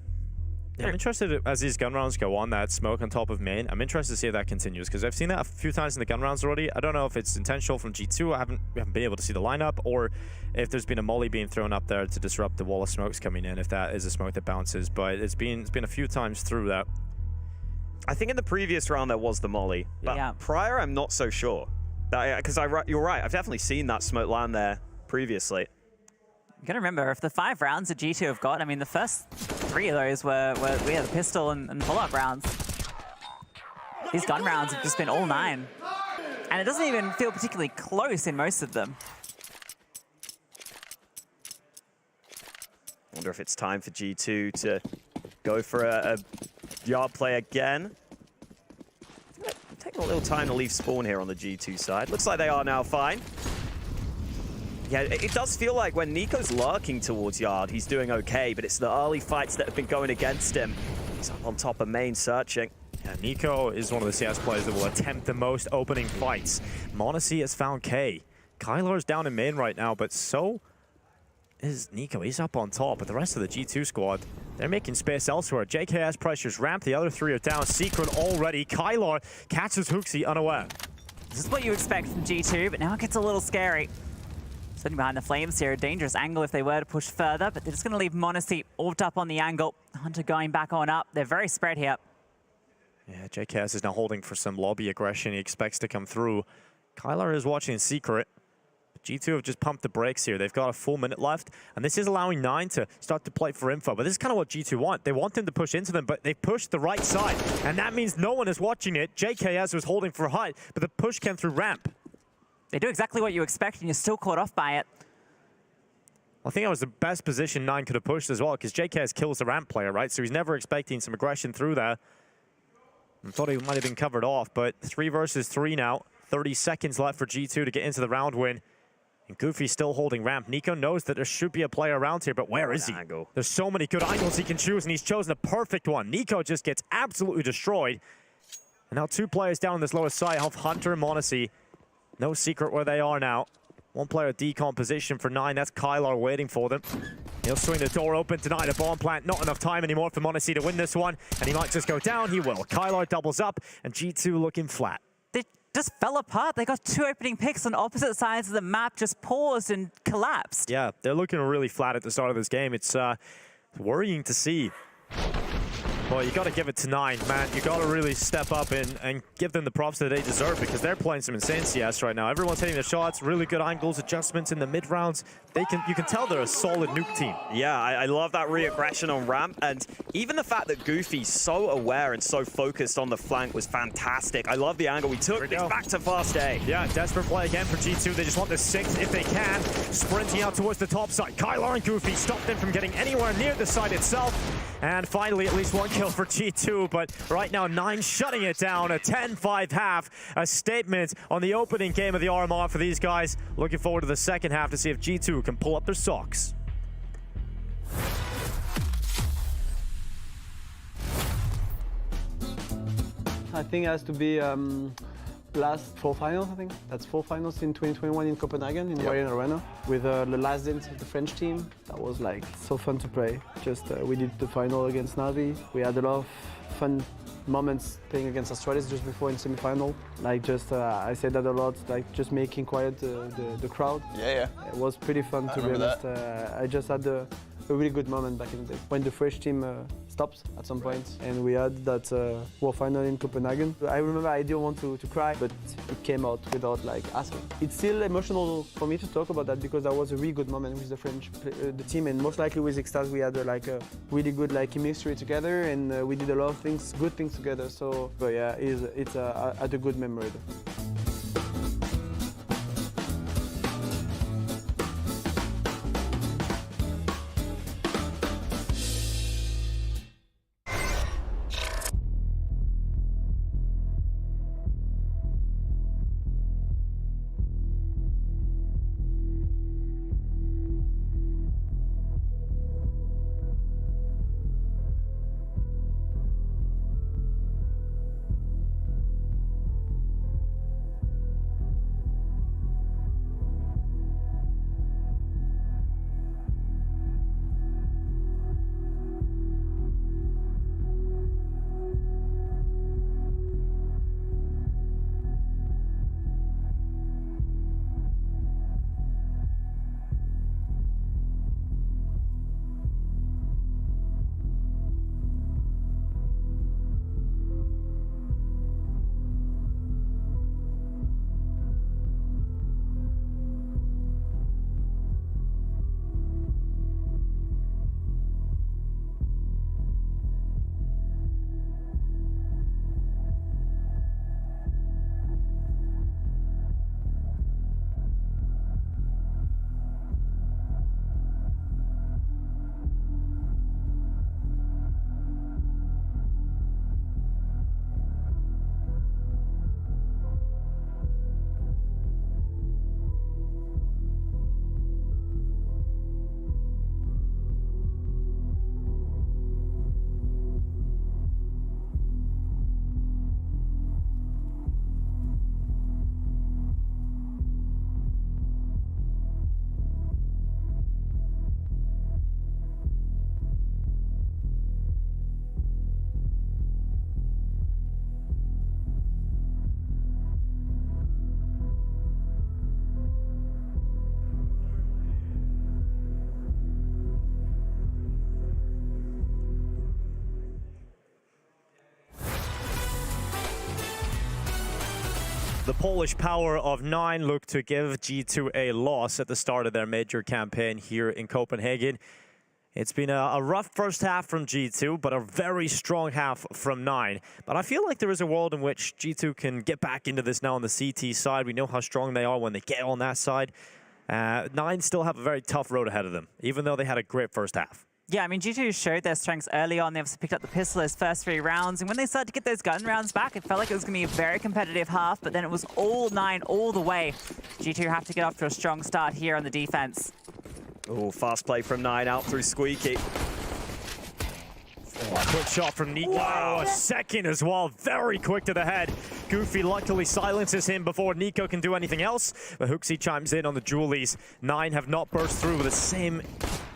Yeah, I'm interested as these gun rounds go on, that smoke on top of main. I'm interested to see if that continues, because I've seen that a few times in the gun rounds already. I don't know if it's intentional from G2. We haven't been able to see the lineup, or if there's been a molly being thrown up there to disrupt the wall of smokes coming in, if that is a smoke that bounces. But it's been a few times through that. I think in the previous round there was the molly, but yeah. Prior I'm not so sure. Because you're right, I've definitely seen that smoke land there previously. You gotta remember, if the 5 rounds that G2 have got, I mean, the first 3 of those were we had the pistol and pull-up rounds. These gun rounds have just been all 9. And it doesn't even feel particularly close in most of them. Wonder if it's time for G2 to go for a yard play again. Take a little time to leave spawn here on the G2 side. Looks like they are now fine. Yeah, it does feel like when Nico's lurking towards yard, he's doing okay, but it's the early fights that have been going against him. He's up on top of main searching. Yeah, Nico is one of the CS players that will attempt the most opening fights. m0NESY has found K. Kylar's down in main right now, but so is Nico. He's up on top, but the rest of the G2 squad, they're making space elsewhere. JKS pressures ramp, the other 3 are down. Secret already. Kylar catches Hooksy unaware. This is what you expect from G2, but now it gets a little scary. Sitting behind the flames here, a dangerous angle if they were to push further, but they're just going to leave m0NESY all up on the angle. Hunter going back on up. They're very spread here. Yeah, JKS is now holding for some lobby aggression. He expects to come through. Kylar is watching Secret. G2 have just pumped the brakes here. They've got a full minute left, and this is allowing 9 to start to play for info. But this is kind of what G2 want. They want them to push into them, but they pushed the right side, and that means no one is watching it. JKS was holding for height, but the push came through ramp. They do exactly what you expect, and you're still caught off by it. I think that was the best position 9 could have pushed as well, because JKS kills the ramp player, right? So he's never expecting some aggression through there. I thought he might have been covered off, but 3 versus 3 now. 30 seconds left for G2 to get into the round win. And Goofy still holding ramp. Nico knows that there should be a player around here, but where is he? Angle. There's so many good angles he can choose, and he's chosen a perfect one. Nico just gets absolutely destroyed. And now 2 players down on this lowest side of Hunter and Monacy. No secret where they are now. 1 player decomposition for 9. That's Kylar waiting for them. He'll swing the door open, deny the bomb plant. Not enough time anymore for Monacy to win this one. And he might just go down. He will. Kylar doubles up, and G2 looking flat. They just fell apart. They got 2 opening picks on opposite sides of the map, just paused and collapsed. Yeah, they're looking really flat at the start of this game. It's worrying to see. Well, you got to give it to 9, man. You got to really step up and give them the props that they deserve, because they're playing some insane CS right now. Everyone's hitting their shots, really good angles, adjustments in the mid rounds. You can tell they're a solid nuke team. Yeah, I love that re-aggression on ramp, and even the fact that Goofy's so aware and so focused on the flank was fantastic. I love the angle we took. It's back to fast A. Yeah, desperate play again for G2. They just want the 6 if they can. Sprinting out towards the top side. Kylar and Goofy stopped them from getting anywhere near the side itself. And finally, at least 1 kill for G2, but right now 9 shutting it down. A 10-5 half, a statement on the opening game of the RMR for these guys. Looking forward to the second half to see if G2 can pull up their socks. I think it has to be last 4 finals, I think. That's 4 finals in 2021 in Copenhagen, in Ryan Arena, with the last dance of the French team. That was like so fun to play. Just we did the final against Navi. We had a lot of fun moments playing against Australia just before in semi-final. Like just, I said that a lot, like just making quiet the crowd. Yeah. It was pretty fun, to be honest. I just had a really good moment back in the day when the French team stopped at some point, and we had that World Final in Copenhagen. I remember I didn't want to cry, but it came out without like asking. It's still emotional for me to talk about that, because that was a really good moment with the French the team, and most likely with Xtaz we had like a really good like chemistry together, and we did a lot of things, good things together. So, but yeah, it's a good memory. The Polish power of 9 looked to give G2 a loss at the start of their major campaign here in Copenhagen. It's been a rough first half from G2, but a very strong half from 9. But I feel like there is a world in which G2 can get back into this now on the CT side. We know how strong they are when they get on that side. 9 still have a very tough road ahead of them, even though they had a great first half. Yeah, I mean, G2 showed their strengths early on. They obviously picked up the pistol those first 3 rounds. And when they started to get those gun rounds back, it felt like it was going to be a very competitive half. But then it was all 9 all the way. G2 have to get off to a strong start here on the defense. Oh, fast play from 9 out through Squeaky. Oh, quick shot from Nico. Wow. A second as well. Very quick to the head. Goofy luckily silences him before Nico can do anything else. But Hooksy chimes in on the Julies. 9 have not burst through with the same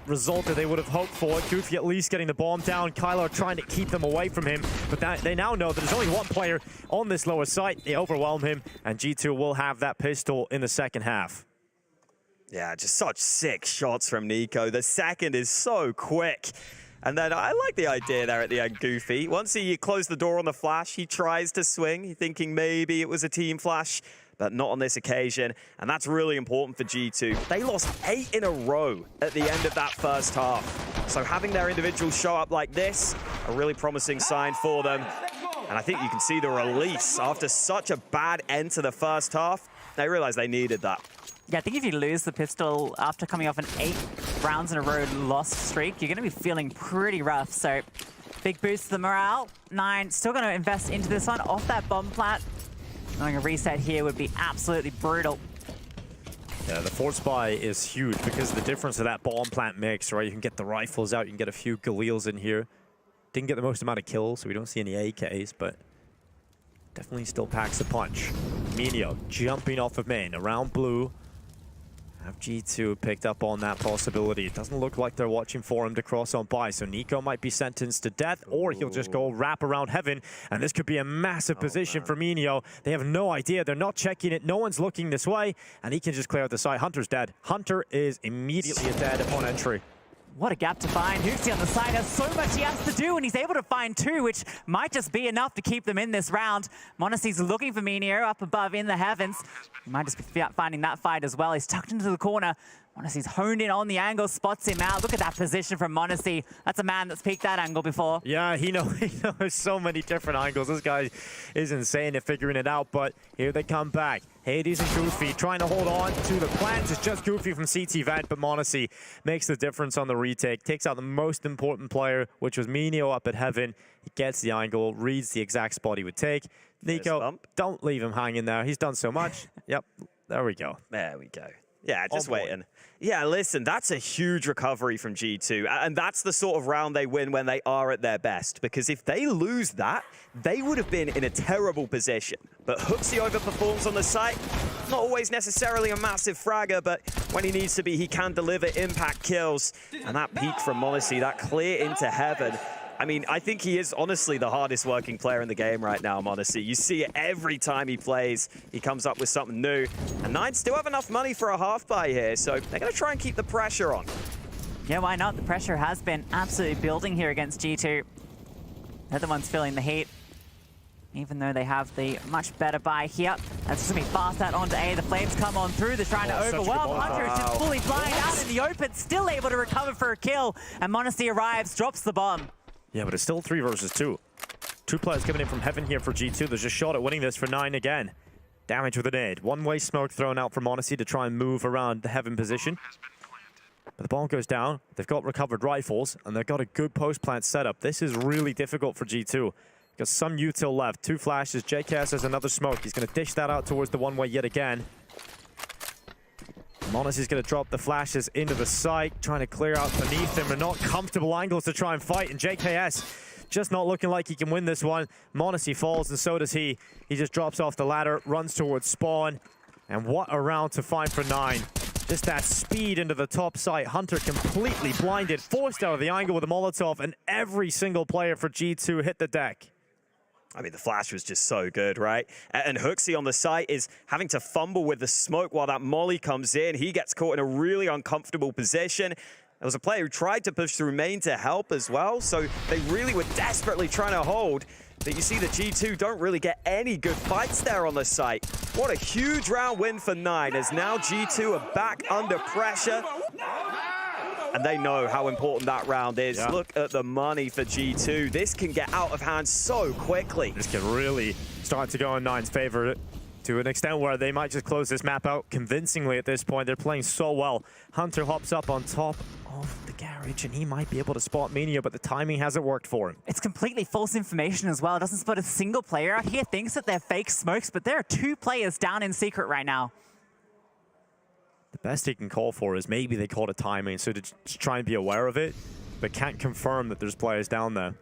result that they would have hoped for. Goofy at least getting the bomb down. Kyler trying to keep them away from him. But they now know that there's only one player on this lower site. They overwhelm him. And G2 will have that pistol in the second half. Yeah, just such sick shots from Nico. The second is so quick. And then I like the idea there at the end, Goofy. Once he closed the door on the flash, he tries to swing, thinking maybe it was a team flash, but not on this occasion. And that's really important for G2. They lost 8 in a row at the end of that first half. So having their individuals show up like this, a really promising sign for them. And I think you can see the release after such a bad end to the first half. They realized they needed that. Yeah, I think if you lose the pistol after coming off an 8 rounds in a row lost streak, you're going to be feeling pretty rough. So big boost to the morale. 9 still going to invest into this one off that bomb plant. Knowing a reset here would be absolutely brutal. Yeah, the force buy is huge because of the difference of that bomb plant mix, right? You can get the rifles out, you can get a few Galils in here. Didn't get the most amount of kills, so we don't see any AKs, but definitely still packs a punch. Minio jumping off of main around blue. Have G2 picked up on that possibility. It doesn't look like they're watching for him to cross on by, so Nico might be sentenced to death, or he'll just go wrap around heaven, and this could be a massive position for Minio. They have no idea. They're not checking it. No one's looking this way, and he can just clear out the side. Hunter's dead. Hunter is immediately dead upon entry. What a gap to find. Hooksy on the side has so much he has to do, and he's able to find 2, which might just be enough to keep them in this round. Monacy's looking for Minio up above in the heavens. He might just be finding that fight as well. He's tucked into the corner. Monacy's honed in on the angle, spots him out. Look at that position from Monacy. That's a man that's peeked that angle before. Yeah, he knows so many different angles. This guy is insane at figuring it out, but here they come back. Hades and Goofy trying to hold on to the plants. It's just Goofy from CT Vent, but Monacy makes the difference on the retake. Takes out the most important player, which was Minio up at heaven. He gets the angle, reads the exact spot he would take. Nico, don't leave him hanging there. He's done so much. Yep, there we go. There we go. Yeah, just waiting. Yeah, listen, that's a huge recovery from G2. And that's the sort of round they win when they are at their best. Because if they lose that, they would have been in a terrible position. But Hooksy overperforms on the site. Not always necessarily a massive fragger, but when he needs to be, he can deliver impact kills. And that peak from Monacy, that clear into heaven. I mean, I think he is honestly the hardest working player in the game right now, Monacy. You see it every time he plays. He comes up with something new. And 9 still have enough money for a half buy here, so they're going to try and keep the pressure on. Yeah, why not? The pressure has been absolutely building here against G2. They're the ones feeling the heat. Even though they have the much better buy here. That's just going to be fast out onto A. The flames come on through. They're trying to overwhelm. Hunter is just fully flying out in the open, still able to recover for a kill. And Monacy arrives, drops the bomb. Yeah, but it's still 3 versus 2. 2 players coming in from heaven here for G2. There's a shot at winning this for 9 again. Damage with a nade. One-way smoke thrown out for Monacy to try and move around the heaven position. But the bomb goes down. They've got recovered rifles, and they've got a good post-plant setup. This is really difficult for G2. Got some util left. 2 flashes. JKS has another smoke. He's going to dish that out towards the one-way yet again. Monacy's going to drop the flashes into the site, trying to clear out beneath them, and not comfortable angles to try and fight. And JKS just not looking like he can win this one. Monacy falls, and so does he. He just drops off the ladder, runs towards spawn. And what a round to find for 9. Just that speed into the top site. Hunter completely blinded, forced out of the angle with a Molotov, and every single player for G2 hit the deck. I mean, the flash was just so good, right? And Hooksy on the site is having to fumble with the smoke while that molly comes in. He gets caught in a really uncomfortable position. There was a player who tried to push through main to help as well, so they really were desperately trying to hold. But you see the G2 don't really get any good fights there on the site. What a huge round win for 9, as now G2 are back under pressure. And they know how important that round is. Yeah. Look at the money for G2. This can get out of hand so quickly. This can really start to go in 9's favor. to an extent where they might just close this map out convincingly at this point. They're playing so well. Hunter hops up on top of the garage, and he might be able to spot Mania, but the timing hasn't worked for him. It's completely false information as well. It doesn't spot a single player out here. Thinks that they're fake smokes, but there are 2 players down in secret right now. The best he can call for is maybe they called a timing, so to just try and be aware of it, but can't confirm that there's players down there.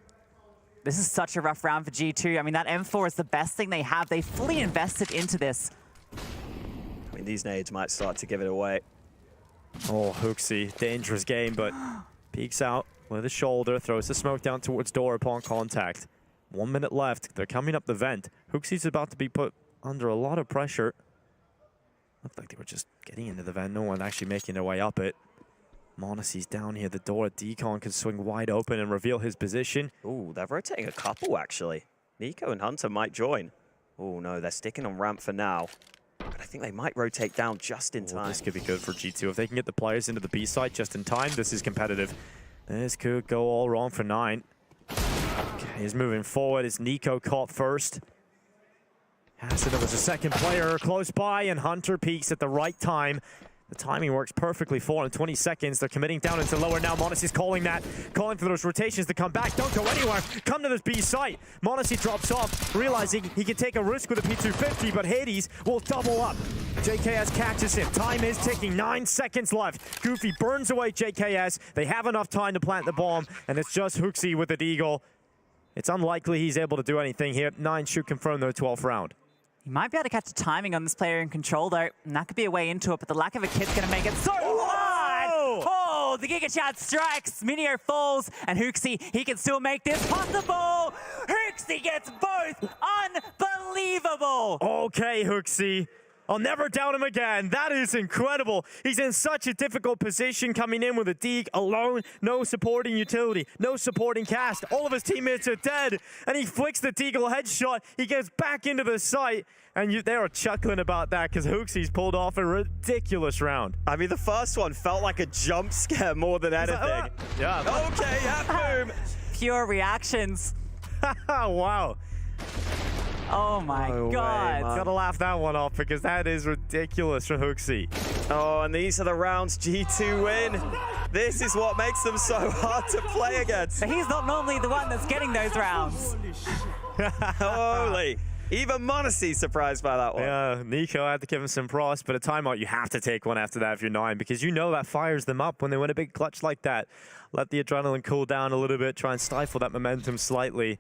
This is such a rough round for G2. I mean, that M4 is the best thing they have. They fully invested into this. I mean, these nades might start to give it away. Oh, Hooksy, dangerous game, but peeks out with a shoulder, throws the smoke down towards door upon contact. 1 minute left. They're coming up the vent. Hooksy's about to be put under a lot of pressure. Looked like they were just getting into the vent. No one actually making their way up it. Monacy's down here. The door at Decon can swing wide open and reveal his position. Ooh, they're rotating a couple, actually. Nico and Hunter might join. Oh, no, they're sticking on ramp for now. But I think they might rotate down just in time. This could be good for G2. If they can get the players into the B site just in time, this is competitive. This could go all wrong for 9. Okay, he's moving forward. Is Nico caught first? Has it. There was a second player close by, and Hunter peeks at the right time. The timing works perfectly for him. 20 seconds. They're committing down into lower now. Monacy's calling that. Calling for those rotations to come back. Don't go anywhere. Come to this B site. Monacy drops off, realizing he can take a risk with a P250, but Hades will double up. JKS catches him. Time is ticking. 9 seconds left. Goofy burns away JKS. They have enough time to plant the bomb, and it's just Hooksy with the Deagle. It's unlikely he's able to do anything here. 9 should confirm their 12th round. You might be able to catch the timing on this player in control, though, and that could be a way into it, but the lack of a kit's going to make it so hard! Oh, the Giga Chat strikes, Minio falls, and Hooksy, he can still make this possible! Hooksy gets both! Unbelievable! Okay, Hooksy. I'll never doubt him again. That is incredible. He's in such a difficult position coming in with a Deke alone. No supporting utility. No supporting cast. All of his teammates are dead. And he flicks the Deagle headshot. He gets back into the site. And they are chuckling about that because Hooksy's pulled off a ridiculous round. I mean, the first one felt like a jump scare more than anything. Yeah. Okay, yeah, boom. Pure reactions. Wow. Oh my God. Gotta laugh that one off because that is ridiculous from Hooksy. Oh, and these are the rounds G2 win. This is what makes them so hard to play against. But he's not normally the one that's getting those rounds. Holy. Even Monacy's surprised by that one. Yeah, Nico had to give him some props, but a timeout, you have to take one after that if you're 9 because you know that fires them up when they win a big clutch like that. Let the adrenaline cool down a little bit, try and stifle that momentum slightly.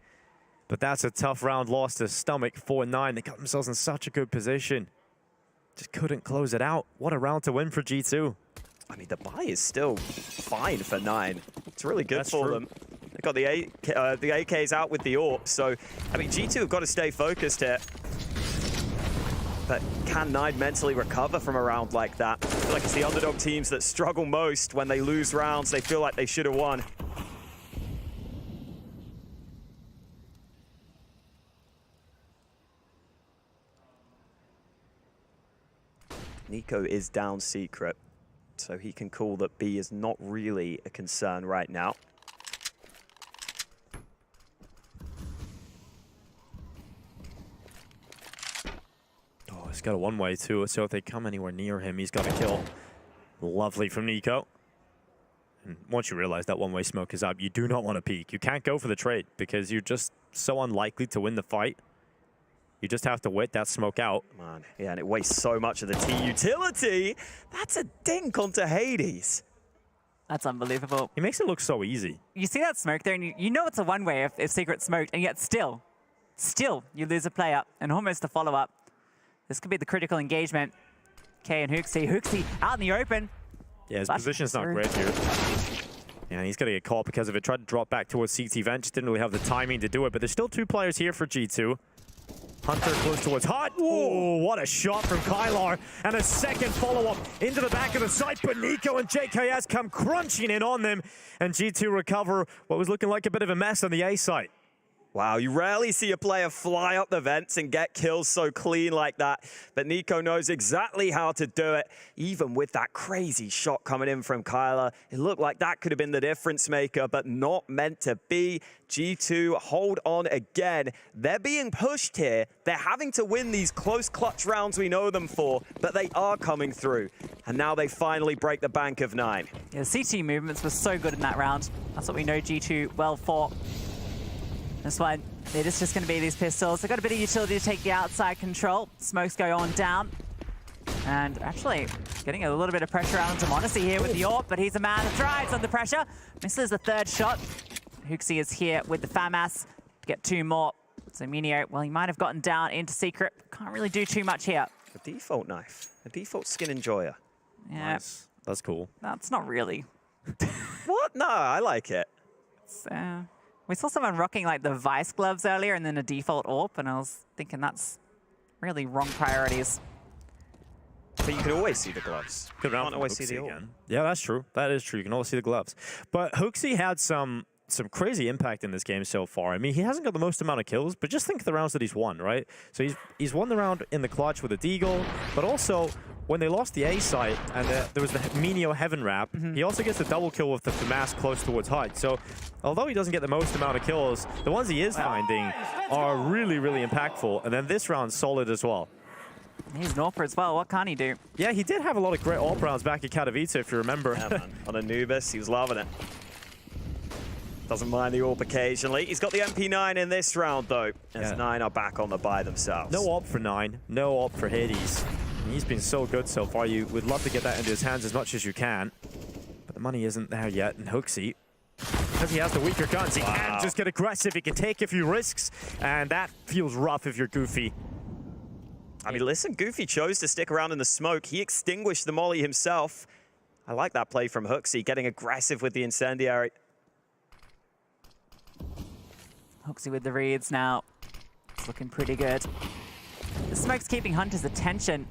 But that's a tough round loss to stomach. 4-9. They got themselves in such a good position. Just couldn't close it out. What a round to win for G2. I mean, the buy is still fine for 9. It's really good for them. They've got the AKs out with the AWP. So, I mean, G2 have got to stay focused here. But can 9 mentally recover from a round like that? I feel like it's the underdog teams that struggle most when they lose rounds. They feel like they should have won. Nico is down secret, so he can call that B is not really a concern right now. Oh, he's got a one-way too, so if they come anywhere near him, he's got a kill. Lovely from Nico. And once you realize that one-way smoke is up, you do not want to peek. You can't go for the trade because you're just so unlikely to win the fight. You just have to wait that smoke out. Man, yeah, and it wastes so much of the T utility. That's a dink onto Hades. That's unbelievable. He makes it look so easy. You see that smoke there, and you know it's a one-way if Secret's smoked, and yet still you lose a player and almost a follow-up. This could be the critical engagement. K and Hooksy out in the open. Yeah, his position's not great here. Yeah, he's going to get caught because of it. Tried to drop back towards CT Vent, just didn't really have the timing to do it, but there's still 2 players here for G2. Hunter close towards Hot. Oh, what a shot from Kylar. And a second follow-up into the back of the site. But Nico and JKS come crunching in on them. And G2 recover what was looking like a bit of a mess on the A site. Wow, you rarely see a player fly up the vents and get kills so clean like that. But Nico knows exactly how to do it. Even with that crazy shot coming in from Kyler, it looked like that could have been the difference maker, but not meant to be. G2 hold on again. They're being pushed here. They're having to win these close clutch rounds we know them for, but they are coming through. And now they finally break the bank of 9. Yeah, the CT movements were so good in that round. That's what we know G2 well for. This one, it is just going to be these pistols. They've got a bit of utility to take the outside control. Smokes go on down. And actually, getting a little bit of pressure out onto m0NESY here with the AWP, but he's a man that thrives under pressure. Misses the third shot. HooXi is here with the FAMAS to get 2 more. So Minio, well, he might have gotten down into secret. Can't really do too much here. A default knife. A default skin enjoyer. Yeah. Nice. That's cool. That's not really. What? No, I like it. It's, we saw someone rocking like the Vice gloves earlier and then a default AWP, and I was thinking that's really wrong priorities. But you can always see the gloves. You can't always see the AWP. Again. Yeah, that's true. That is true. You can always see the gloves. But HooXi had some crazy impact in this game so far. I mean, he hasn't got the most amount of kills, but just think of the rounds that he's won, right? So he's won the round in the clutch with a deagle, but also when they lost the A site and there was the Minio Heaven wrap, he also gets the double kill with the FAMAS close towards HUD. So although he doesn't get the most amount of kills, the ones he is finding are really, really impactful. And then this round's solid as well. He's an AWPer as well. What can he do? Yeah, he did have a lot of great AWP rounds back at Katowice, if you remember. Yeah, man. On Anubis, he was loving it. Doesn't mind the AWP occasionally. He's got the MP9 in this round, though, as 9 are back on the buy themselves. No AWP for 9. No AWP for Hades. He's been so good so far. You would love to get that into his hands as much as you can. But the money isn't there yet. And HooXi, because he has the weaker guns, he can just get aggressive. He can take a few risks. And that feels rough if you're Goofy. I mean, listen, Goofy chose to stick around in the smoke. He extinguished the molly himself. I like that play from HooXi, getting aggressive with the incendiary. HooXi with the reads now. It's looking pretty good. The smoke's keeping Hunter's attention,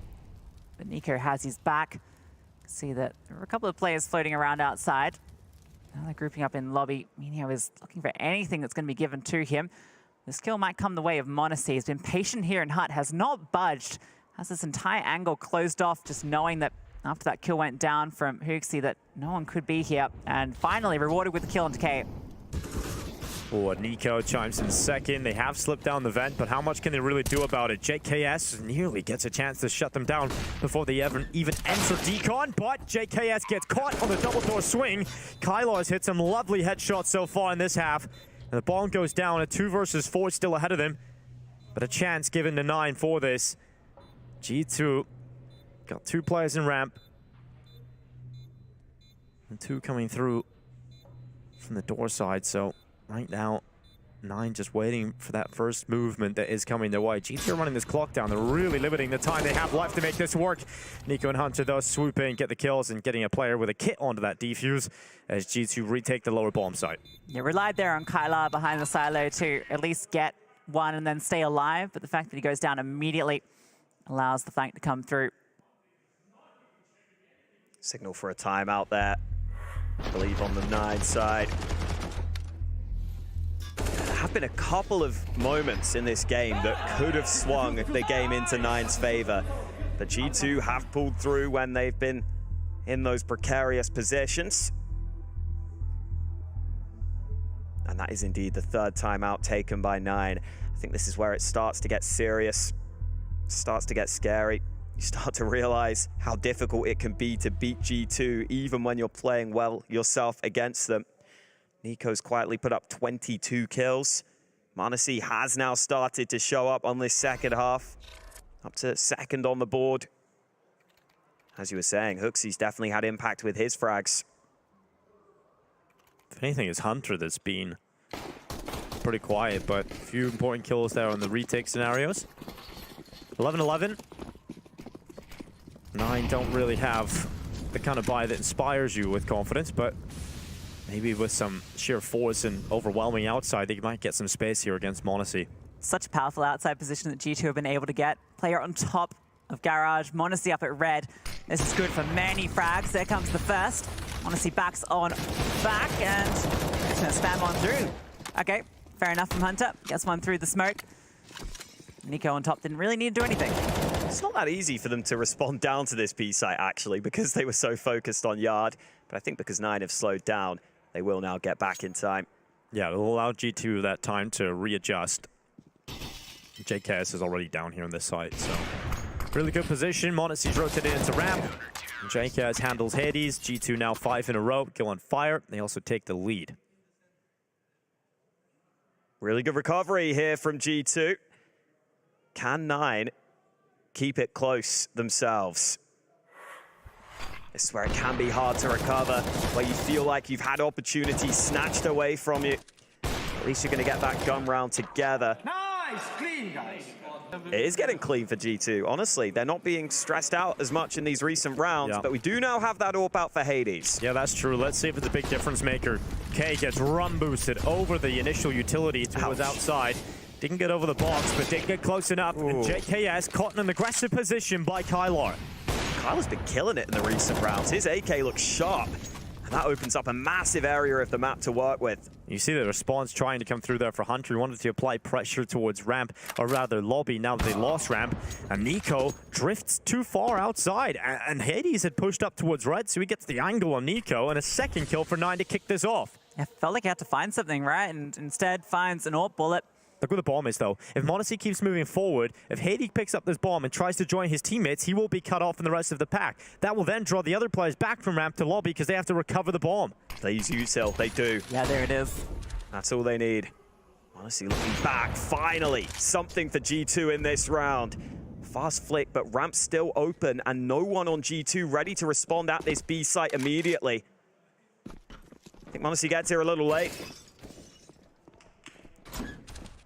but Nico has his back. See that there were a couple of players floating around outside. Now they're grouping up in lobby. Minio is looking for anything that's going to be given to him. This kill might come the way of m0NESY. He's been patient here in HUT, has not budged. Has this entire angle closed off, just knowing that after that kill went down from HooXi that no one could be here. And finally rewarded with the kill on Decay. Oh, Nico chimes in second. They have slipped down the vent, but how much can they really do about it? JKS nearly gets a chance to shut them down before they even enter Decon, but JKS gets caught on the double door swing. Kylo has hit some lovely headshots so far in this half. And the bomb goes down, a 2 versus 4 still ahead of them, but a chance given to 9 for this. G2 got 2 players in ramp, and 2 coming through from the door side, so right now, 9 just waiting for that first movement that is coming their way. G2 are running this clock down. They're really limiting the time they have left to make this work. Nico and Hunter, though, swoop in, get the kills, and getting a player with a kit onto that defuse as G2 retake the lower bomb site. Yeah, relied there on Kyler behind the silo to at least get one and then stay alive, but the fact that he goes down immediately allows the flank to come through. Signal for a timeout there, I believe, on the 9 side. There have been a couple of moments in this game that could have swung the game into 9's favor. But G2 have pulled through when they've been in those precarious positions. And that is indeed the 3rd timeout taken by 9. I think this is where it starts to get serious, starts to get scary. You start to realize how difficult it can be to beat G2, even when you're playing well yourself against them. Nico's quietly put up 22 kills. m0NESY has now started to show up on this second half, up to 2nd on the board. As you were saying, HooXi's definitely had impact with his frags. If anything, it's Hunter that's been pretty quiet, but a few important kills there on the retake scenarios. 11-11. 9 don't really have the kind of buy that inspires you with confidence, but maybe with some sheer force and overwhelming outside, they might get some space here against m0NESY. Such a powerful outside position that G2 have been able to get. Player on top of Garage, m0NESY up at red. This is good for many frags. There comes the first. m0NESY backs on back and it's gonna spam on through. Okay, Fair enough from Hunter. Gets one through the smoke. Nico on top didn't really need to do anything. It's not that easy for them to respond down to this B site, actually, because they were so focused on Yard. But I think because 9 have slowed down, they will now get back in time. Yeah, it'll allow G2 that time to readjust. JKS is already down here on this side, so really good position. Monacy's rotated into ramp. JKS handles Hades. G2 now 5 in a row. Go on fire. They also take the lead. Really good recovery here from G2. Can 9 keep it close themselves? This is where it can be hard to recover, where you feel like you've had opportunities snatched away from you. At least you're going to get that gun round together. Nice, clean, guys. It is getting clean for G2, honestly. They're not being stressed out as much in these recent rounds, but we do now have that AWP out for Hades. Yeah, that's true. Let's see if it's a big difference maker. K gets run boosted over the initial utility towards outside. Didn't get over the box, but didn't get close enough. And JKS caught in an aggressive position by Kylar. Kylar's been killing it in the recent rounds. His AK looks sharp. And that opens up a massive area of the map to work with. You see the response trying to come through there for Hunter. He wanted to apply pressure towards ramp, or rather lobby, now that they lost ramp. And Nico drifts too far outside. And Hades had pushed up towards red, so he gets the angle on Nico. And a second kill for 9 to kick this off. I felt like he had to find something, right? And instead finds an AWP bullet. Look where the bomb is, though. If Monacy keeps moving forward, if Hades picks up this bomb and tries to join his teammates, he will be cut off in the rest of the pack. That will then draw the other players back from ramp to lobby because they have to recover the bomb. They use util, they do. Yeah, there it is. That's all they need. Monacy looking back, finally. Something for G2 in this round. Fast flick, but ramp's still open and no one on G2 ready to respond at this B site immediately. I think Monacy gets here a little late.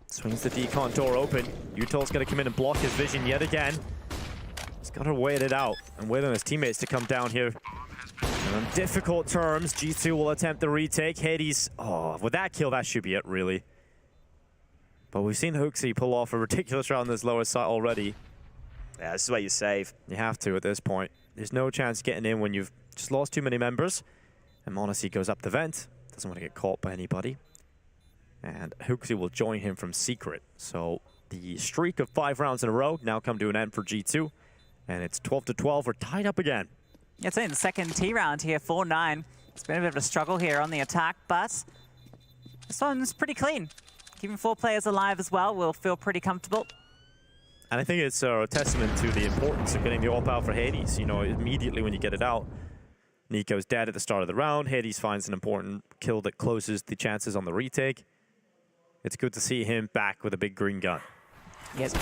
Swings the decon door open. Util's going to come in and block his vision yet again. He's got to wait it out and wait on his teammates to come down here. And on difficult terms, G2 will attempt the retake. Hades, with that kill, that should be it, really. But we've seen Hooksy pull off a ridiculous round on this lower side already. Yeah, this is where you save. You have to at this point. There's no chance getting in when you've just lost too many members. And Monacy goes up the vent. Doesn't want to get caught by anybody. And Hooksy will join him from secret. So the streak of 5 rounds in a row now come to an end for G2. And it's 12-12. We're tied up again. Yeah, it's in the second T round here, 4-9. It's been a bit of a struggle here on the attack, but this one's pretty clean. Keeping 4 players alive as well will feel pretty comfortable. And I think it's a testament to the importance of getting the AWP out for Hades. You know, immediately when you get it out, Nico's dead at the start of the round. Hades finds an important kill that closes the chances on the retake. It's good to see him back with a big green gun. Yes,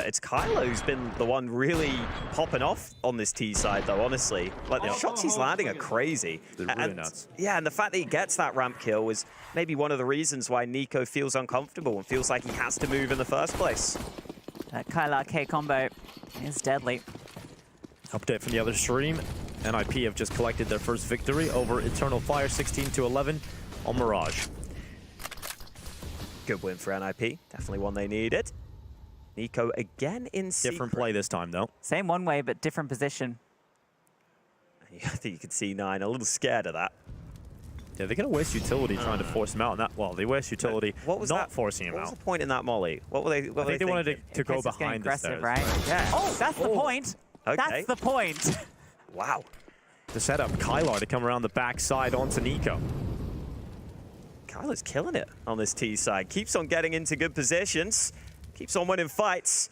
it's Kylo who's been the one really popping off on this T side, though, honestly. Like, the shots he's landing are crazy. They're really nuts. Yeah, and the fact that he gets that ramp kill was maybe one of the reasons why Nico feels uncomfortable and feels like he has to move in the first place. That Kylar K combo is deadly. Update from the other stream. NIP have just collected their first victory over Eternal Fire, 16-11 on Mirage. Good win for NIP. Definitely one they needed. Nico again in secret. Different play this time, though. Same one way, but different position. I think you can see 9 a little scared of that. Yeah, they're going to waste utility trying to force him out. Well, they waste utility forcing him out. What was the point in that molly? What were they I think they wanted to go behind the stairs. Right? Yeah. Oh, that's the point. Okay. That's the point. Wow. To set up Kylar to come around the backside onto Nico. Kylar's killing it on this T side. Keeps on getting into good positions. Keeps on winning fights.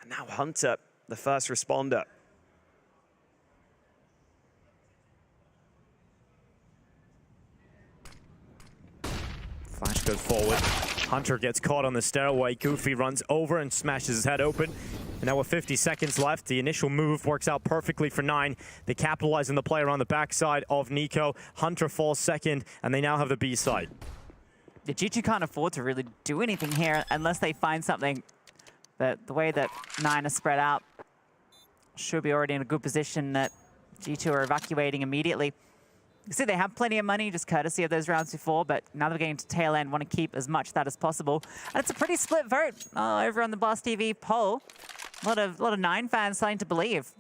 And now Hunter, the first responder. Flash goes forward. Hunter gets caught on the stairway. Goofy runs over and smashes his head open. And now with 50 seconds left, the initial move works out perfectly for 9. They capitalize on the play around the backside of Nico. Hunter falls second, and they now have the B side. The G2 can't afford to really do anything here unless they find something. But the way that 9 are spread out should be already in a good position that G2 are evacuating immediately. You see they have plenty of money, just courtesy of those rounds before, but now they're getting to tail end, want to keep as much of that as possible. And it's a pretty split vote over on the Blast TV poll. A lot of 9 fans starting to believe.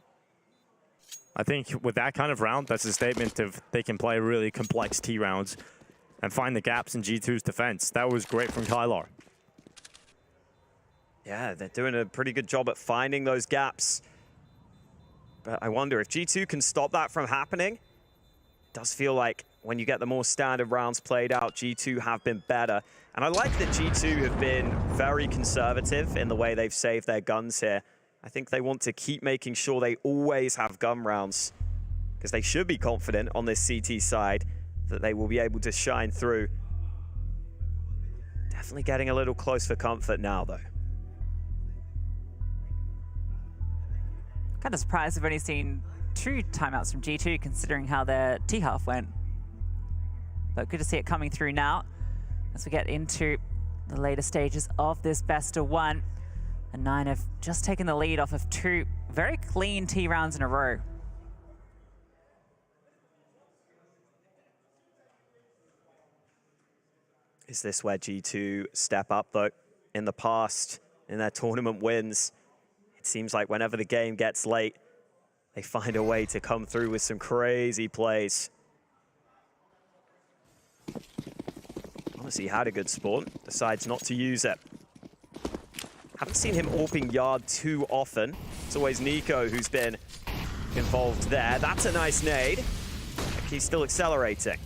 I think with that kind of round, that's a statement of they can play really complex T rounds. and find the gaps in G2's defense. That was great from Kylar. Yeah, they're doing a pretty good job at finding those gaps. But I wonder if G2 can stop that from happening. It does feel like when you get the more standard rounds played out, G2 have been better. And I like that G2 have been very conservative in the way they've saved their guns here. I think they want to keep making sure they always have gun rounds, because they should be confident on this CT side that they will be able to shine through. Definitely getting a little close for comfort now, though. Kind of surprised we've only seen 2 timeouts from G2, considering how their T-half went. But good to see it coming through now as we get into the later stages of this best of 1. And 9 have just taken the lead off of 2 very clean T rounds in a row. Is this where G2 step up, though? In the past, in their tournament wins, it seems like whenever the game gets late, they find a way to come through with some crazy plays. Honestly, he had a good spawn, decides not to use it. Haven't seen him AWPing yard too often. It's always Nico who's been involved there. That's a nice nade. He's still accelerating.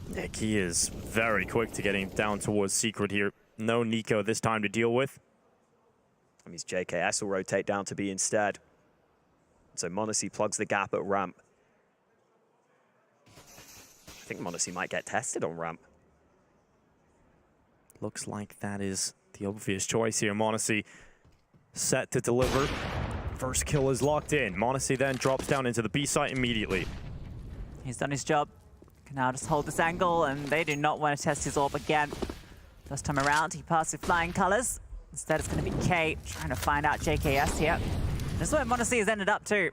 Nick, he is very quick to getting down towards Secret here. No Nico this time to deal with. That means JKS will rotate down to B instead. So m0NESY plugs the gap at ramp. I think m0NESY might get tested on ramp. Looks like that is the obvious choice here. m0NESY set to deliver. First kill is locked in. m0NESY then drops down into the B site immediately. He's done his job. Can now just hold this angle, and they do not want to test his AWP again. First time around, he passed with flying colors. Instead, it's going to be K trying to find out JKS here. This is where m0NESY has ended up too.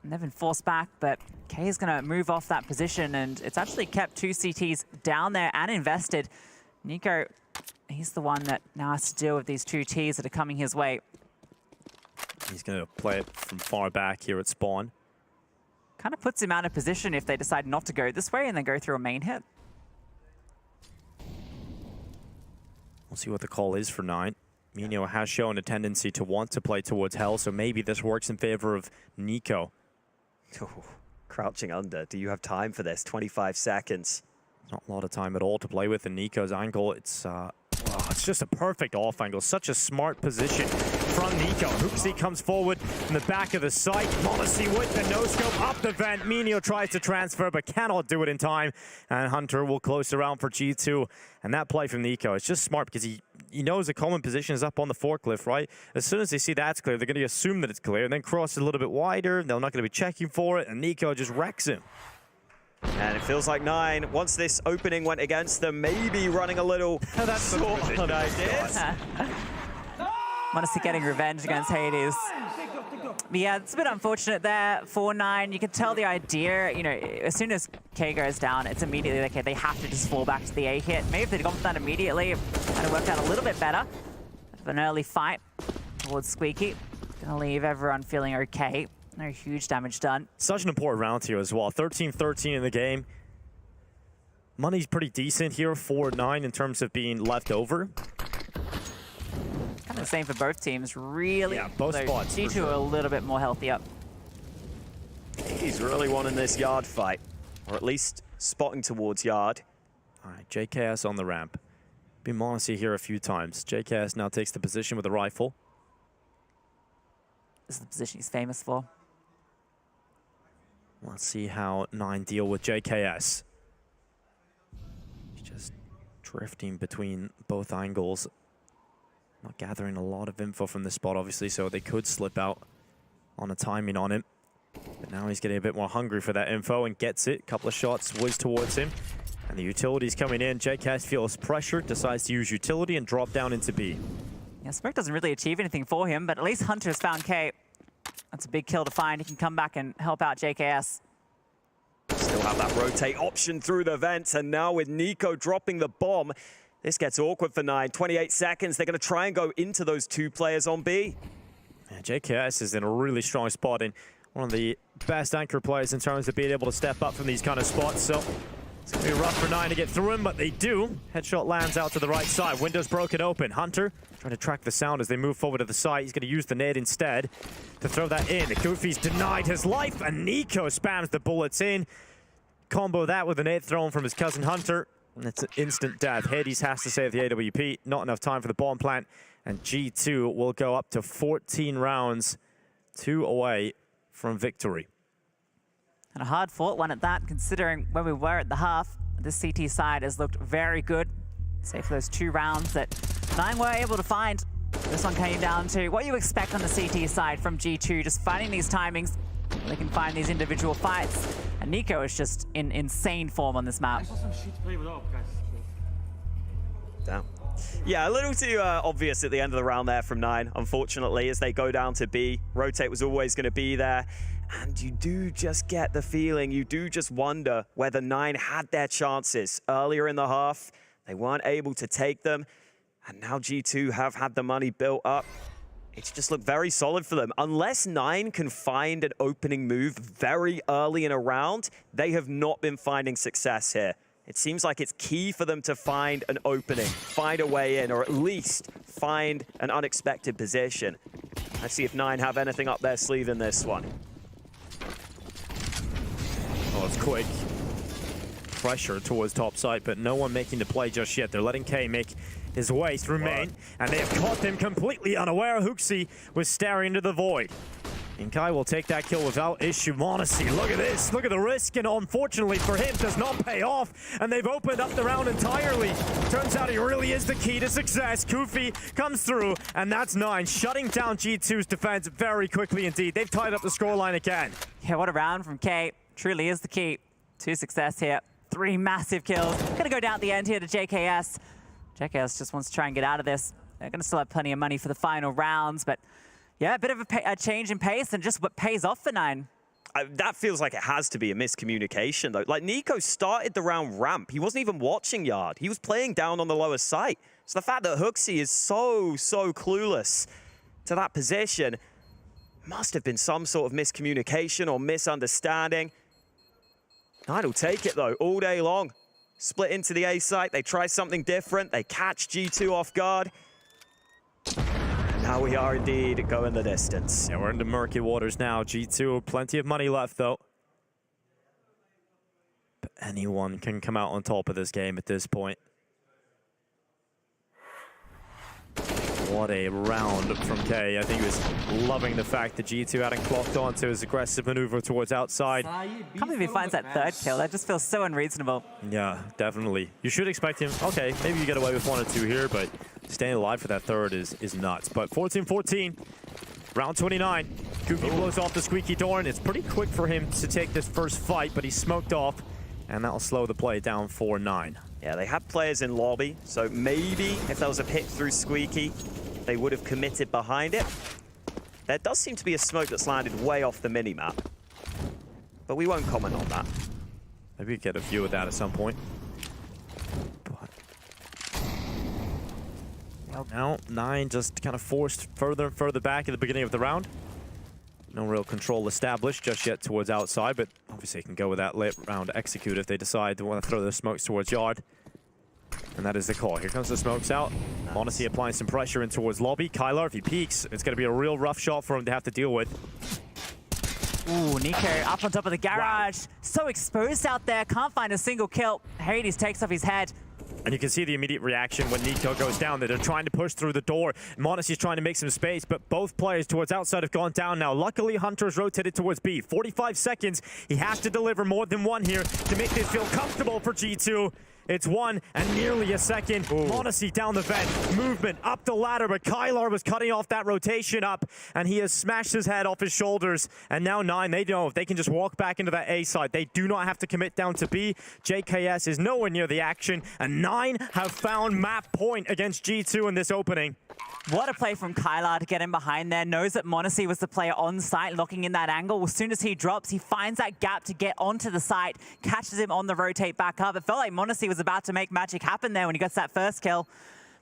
And they've been forced back, but K is going to move off that position, and it's actually kept 2 CTs down there and invested. Nico, he's the one that now has to deal with these 2 Ts that are coming his way. He's going to play it from far back here at spawn. Kind of puts him out of position if they decide not to go this way and then go through a main hit. We'll see what the call is for 9. Minio has shown a tendency to want to play towards Hell, so maybe this works in favor of Nico. Oh, crouching under. Do you have time for this? 25 seconds. Not a lot of time at all to play with in Nico's angle. It's just a perfect off angle. Such a smart position from Nico. HooXi comes forward in the back of the site. m0NESY with the no-scope up the vent. Minio tries to transfer but cannot do it in time. And Hunter will close around for G2. And that play from Nico is just smart because he knows the common position is up on the forklift, right? As soon as they see that's clear, they're going to assume that it's clear and then cross it a little bit wider. They're not going to be checking for it. And Nico just wrecks him. And it feels like 9, once this opening went against them, maybe running a little sort on ideas. m0NESY getting revenge against Hades. But yeah, it's a bit unfortunate there for 9. You can tell the idea, you know, as soon as K goes down, it's immediately okay, they have to just fall back to the A hit. Maybe if they'd gone for that immediately, it might have worked out a little bit better. Bit of an early fight towards Squeaky. Gonna leave everyone feeling okay. No huge damage done. Such an important round here as well. 13-13 in the game. Money's pretty decent here, 4-9 in terms of being left over. Kind of the same for both teams, really. Yeah, both spots. G2 are a little bit more healthy up. He's really wanting this yard fight, or at least spotting towards yard. All right, JKS on the ramp. Been m0NESY here a few times. JKS now takes the position with a rifle. This is the position he's famous for. Let's see how 9 deal with JKS. He's just drifting between both angles. Not gathering a lot of info from this spot, obviously, so they could slip out on a timing on him. But now he's getting a bit more hungry for that info and gets it. A couple of shots whiz towards him. And the utility's coming in. JKS feels pressure, decides to use utility and drop down into B. Yeah, Smoke doesn't really achieve anything for him, but at least Hunter's found K. That's a big kill to find. He can come back and help out JKS. Still have that rotate option through the vents, and now with Nico dropping the bomb, this gets awkward for 9. 28 seconds. They're going to try and go into those 2 players on B. Yeah, JKS is in a really strong spot and one of the best anchor players in terms of being able to step up from these kind of spots. So It's going to be rough for 9 to get through him, but they do. Headshot lands out to the right side. Window's broken open. Hunter trying to track the sound as they move forward to the side. He's going to use the nade instead to throw that in. Goofy's denied his life, and Nico spams the bullets in. Combo that with a nade thrown from his cousin Hunter, and it's an instant death. Hades has to save the AWP. Not enough time for the bomb plant, and G2 will go up to 14 rounds, 2 away from victory. And a hard-fought one at that, considering where we were at the half. This CT side has looked very good, save for those 2 rounds that 9 were able to find. This one came down to what you expect on the CT side from G2, just finding these timings where they can find these individual fights. And Nico is just in insane form on this map. I saw some shit play with up, guys. Damn. Yeah, a little too obvious at the end of the round there from 9, unfortunately, as they go down to B. Rotate was always going to be there. And you do just get the feeling, you do just wonder whether 9 had their chances earlier in the half. They weren't able to take them. And now G2 have had the money built up. It's just looked very solid for them. Unless 9 can find an opening move very early in a round, they have not been finding success here. It seems like it's key for them to find an opening, find a way in, or at least find an unexpected position. Let's see if 9 have anything up their sleeve in this one. Oh, it's quick. Pressure towards top side, but no one making the play just yet. They're letting K make his way through main, and they have caught him completely unaware. Huxi was staring into the void. And Kai will take that kill without issue. m0NESY, look at this. Look at the risk, and unfortunately for him, does not pay off. And they've opened up the round entirely. Turns out he really is the key to success. Goofy comes through, and that's 9, shutting down G2's defense very quickly indeed. They've tied up the scoreline again. Yeah, what a round from K. Truly is the key to success here. 3 massive kills. Gonna go down at the end here to JKS. JKS just wants to try and get out of this. They're gonna still have plenty of money for the final rounds, but yeah, a bit of a change in pace and just what pays off for 9. That feels like it has to be a miscommunication, though. Like, Nico started the round ramp. He wasn't even watching Yard. He was playing down on the lower site. So the fact that Huxi is so clueless to that position must have been some sort of miscommunication or misunderstanding. 9 will take it, though, all day long. Split into the A site. They try something different. They catch G2 off guard. Now we are indeed going the distance. Yeah, we're into murky waters now. G2, plenty of money left, though. But anyone can come out on top of this game at this point. What a round from K. I think he was loving the fact that G2 hadn't clocked on to his aggressive maneuver towards outside. Can't believe he finds that 3rd kill. That just feels so unreasonable. Yeah, definitely. You should expect him. Okay, maybe you get away with 1 or 2 here, but staying alive for that 3rd is nuts. But 14-14, round 29. Goofy blows off the squeaky door, and it's pretty quick for him to take this first fight, but he's smoked off, and that'll slow the play down 4-9. Yeah, they had players in lobby, so maybe if there was a pick through squeaky, they would have committed behind it. There does seem to be a smoke that's landed way off the mini-map, but we won't comment on that. Maybe we get a view of that at some point. But now 9 just kind of forced further and further back at the beginning of the round. No real control established just yet towards outside, but obviously can go with that late round execute if they decide to want to throw their smokes towards Yard. And that is the call. Here comes the smokes out. m0NESY applying some pressure in towards lobby. Kylar, if he peeks, it's going to be a real rough shot for him to have to deal with. Ooh, Nico up on top of the garage. Wow. So exposed out there. Can't find a single kill. Hades takes off his head. And you can see the immediate reaction when Nico goes down there. They're trying to push through the door. m0NESY's trying to make some space, but both players towards outside have gone down now. Luckily, Hunter's rotated towards B. 45 seconds. He has to deliver more than 1 here to make this feel comfortable for G2. It's 1 and nearly a second. m0NESY down the vent. Movement up the ladder, but Kylar was cutting off that rotation up, and he has smashed his head off his shoulders. And now 9, they know if they can just walk back into that A side. They do not have to commit down to B. JKS is nowhere near the action, and 9 have found map point against G2 in this opening. What a play from Kylar to get him behind there. Knows that m0NESY was the player on site, locking in that angle. As soon as he drops, he finds that gap to get onto the site, catches him on the rotate back up. It felt like m0NESY was about to make magic happen there when he gets that first kill.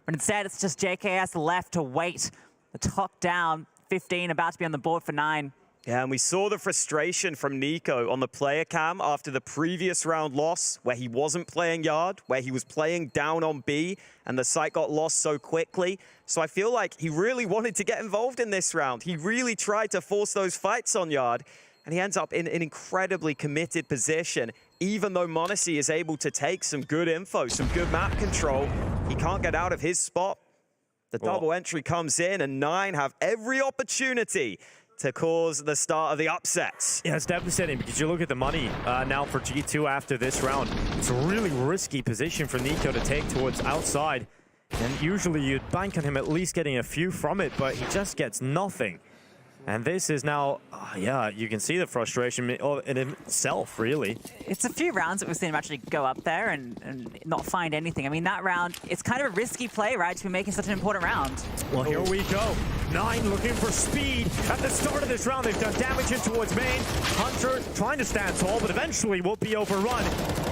But instead, it's just JKS left to wait. The top down, 15 about to be on the board for 9. Yeah, and we saw the frustration from Nico on the player cam after the previous round loss, where he wasn't playing Yard, where he was playing down on B, and the site got lost so quickly. So I feel like he really wanted to get involved in this round. He really tried to force those fights on Yard, and he ends up in an incredibly committed position. Even though m0NESY is able to take some good info, some good map control, he can't get out of his spot. The double entry comes in, and 9 have every opportunity to cause the start of the upsets. Yeah, it's devastating because you look at the money now for G2 after this round. It's a really risky position for Nico to take towards outside. And usually you'd bank on him at least getting a few from it, but he just gets nothing. And this is now, yeah, you can see the frustration in itself, really. It's a few rounds that we've seen him actually go up there and not find anything. I mean, that round, it's kind of a risky play, right, to be making such an important round. Well, here we go. 9 looking for speed. At the start of this round, they've done damage in towards main. Hunter trying to stand tall, but eventually will be overrun.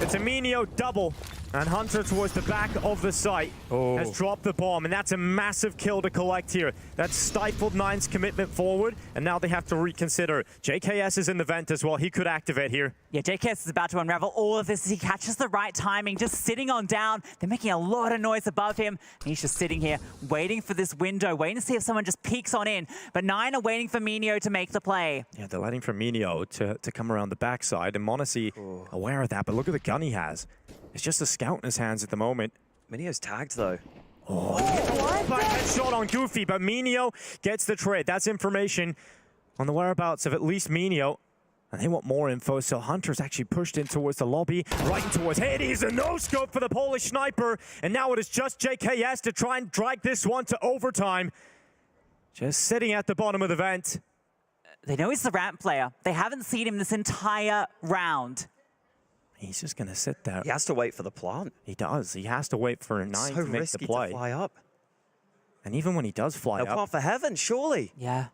It's a Minio double. And Hunter towards the back of the site has dropped the bomb, and that's a massive kill to collect here. That's stifled 9's commitment forward, and now they have to reconsider. JKS is in the vent as well. He could activate here. Yeah, JKS is about to unravel all of this as he catches the right timing, just sitting on down. They're making a lot of noise above him. And he's just sitting here, waiting for this window, waiting to see if someone just peeks on in. But 9 are waiting for Minio to make the play. Yeah, they're waiting for Minio to come around the backside, and m0NESY aware of that, but look at the gun he has. It's just a scout in his hands at the moment. Minio's tagged, though. Back headshot on Goofy, but Minio gets the trade. That's information on the whereabouts of at least Minio. And they want more info, so Hunter's actually pushed in towards the lobby, right in towards Hades. A no-scope for the Polish sniper. And now it is just JKS to try and drag this one to overtime. Just sitting at the bottom of the vent. They know he's the ramp player. They haven't seen him this entire round. He's just going to sit there. He has to wait for the plant. He does. He has to wait for 9 to make the play. To fly up. And even when he does fly up... They'll plant for heaven, surely. Yeah.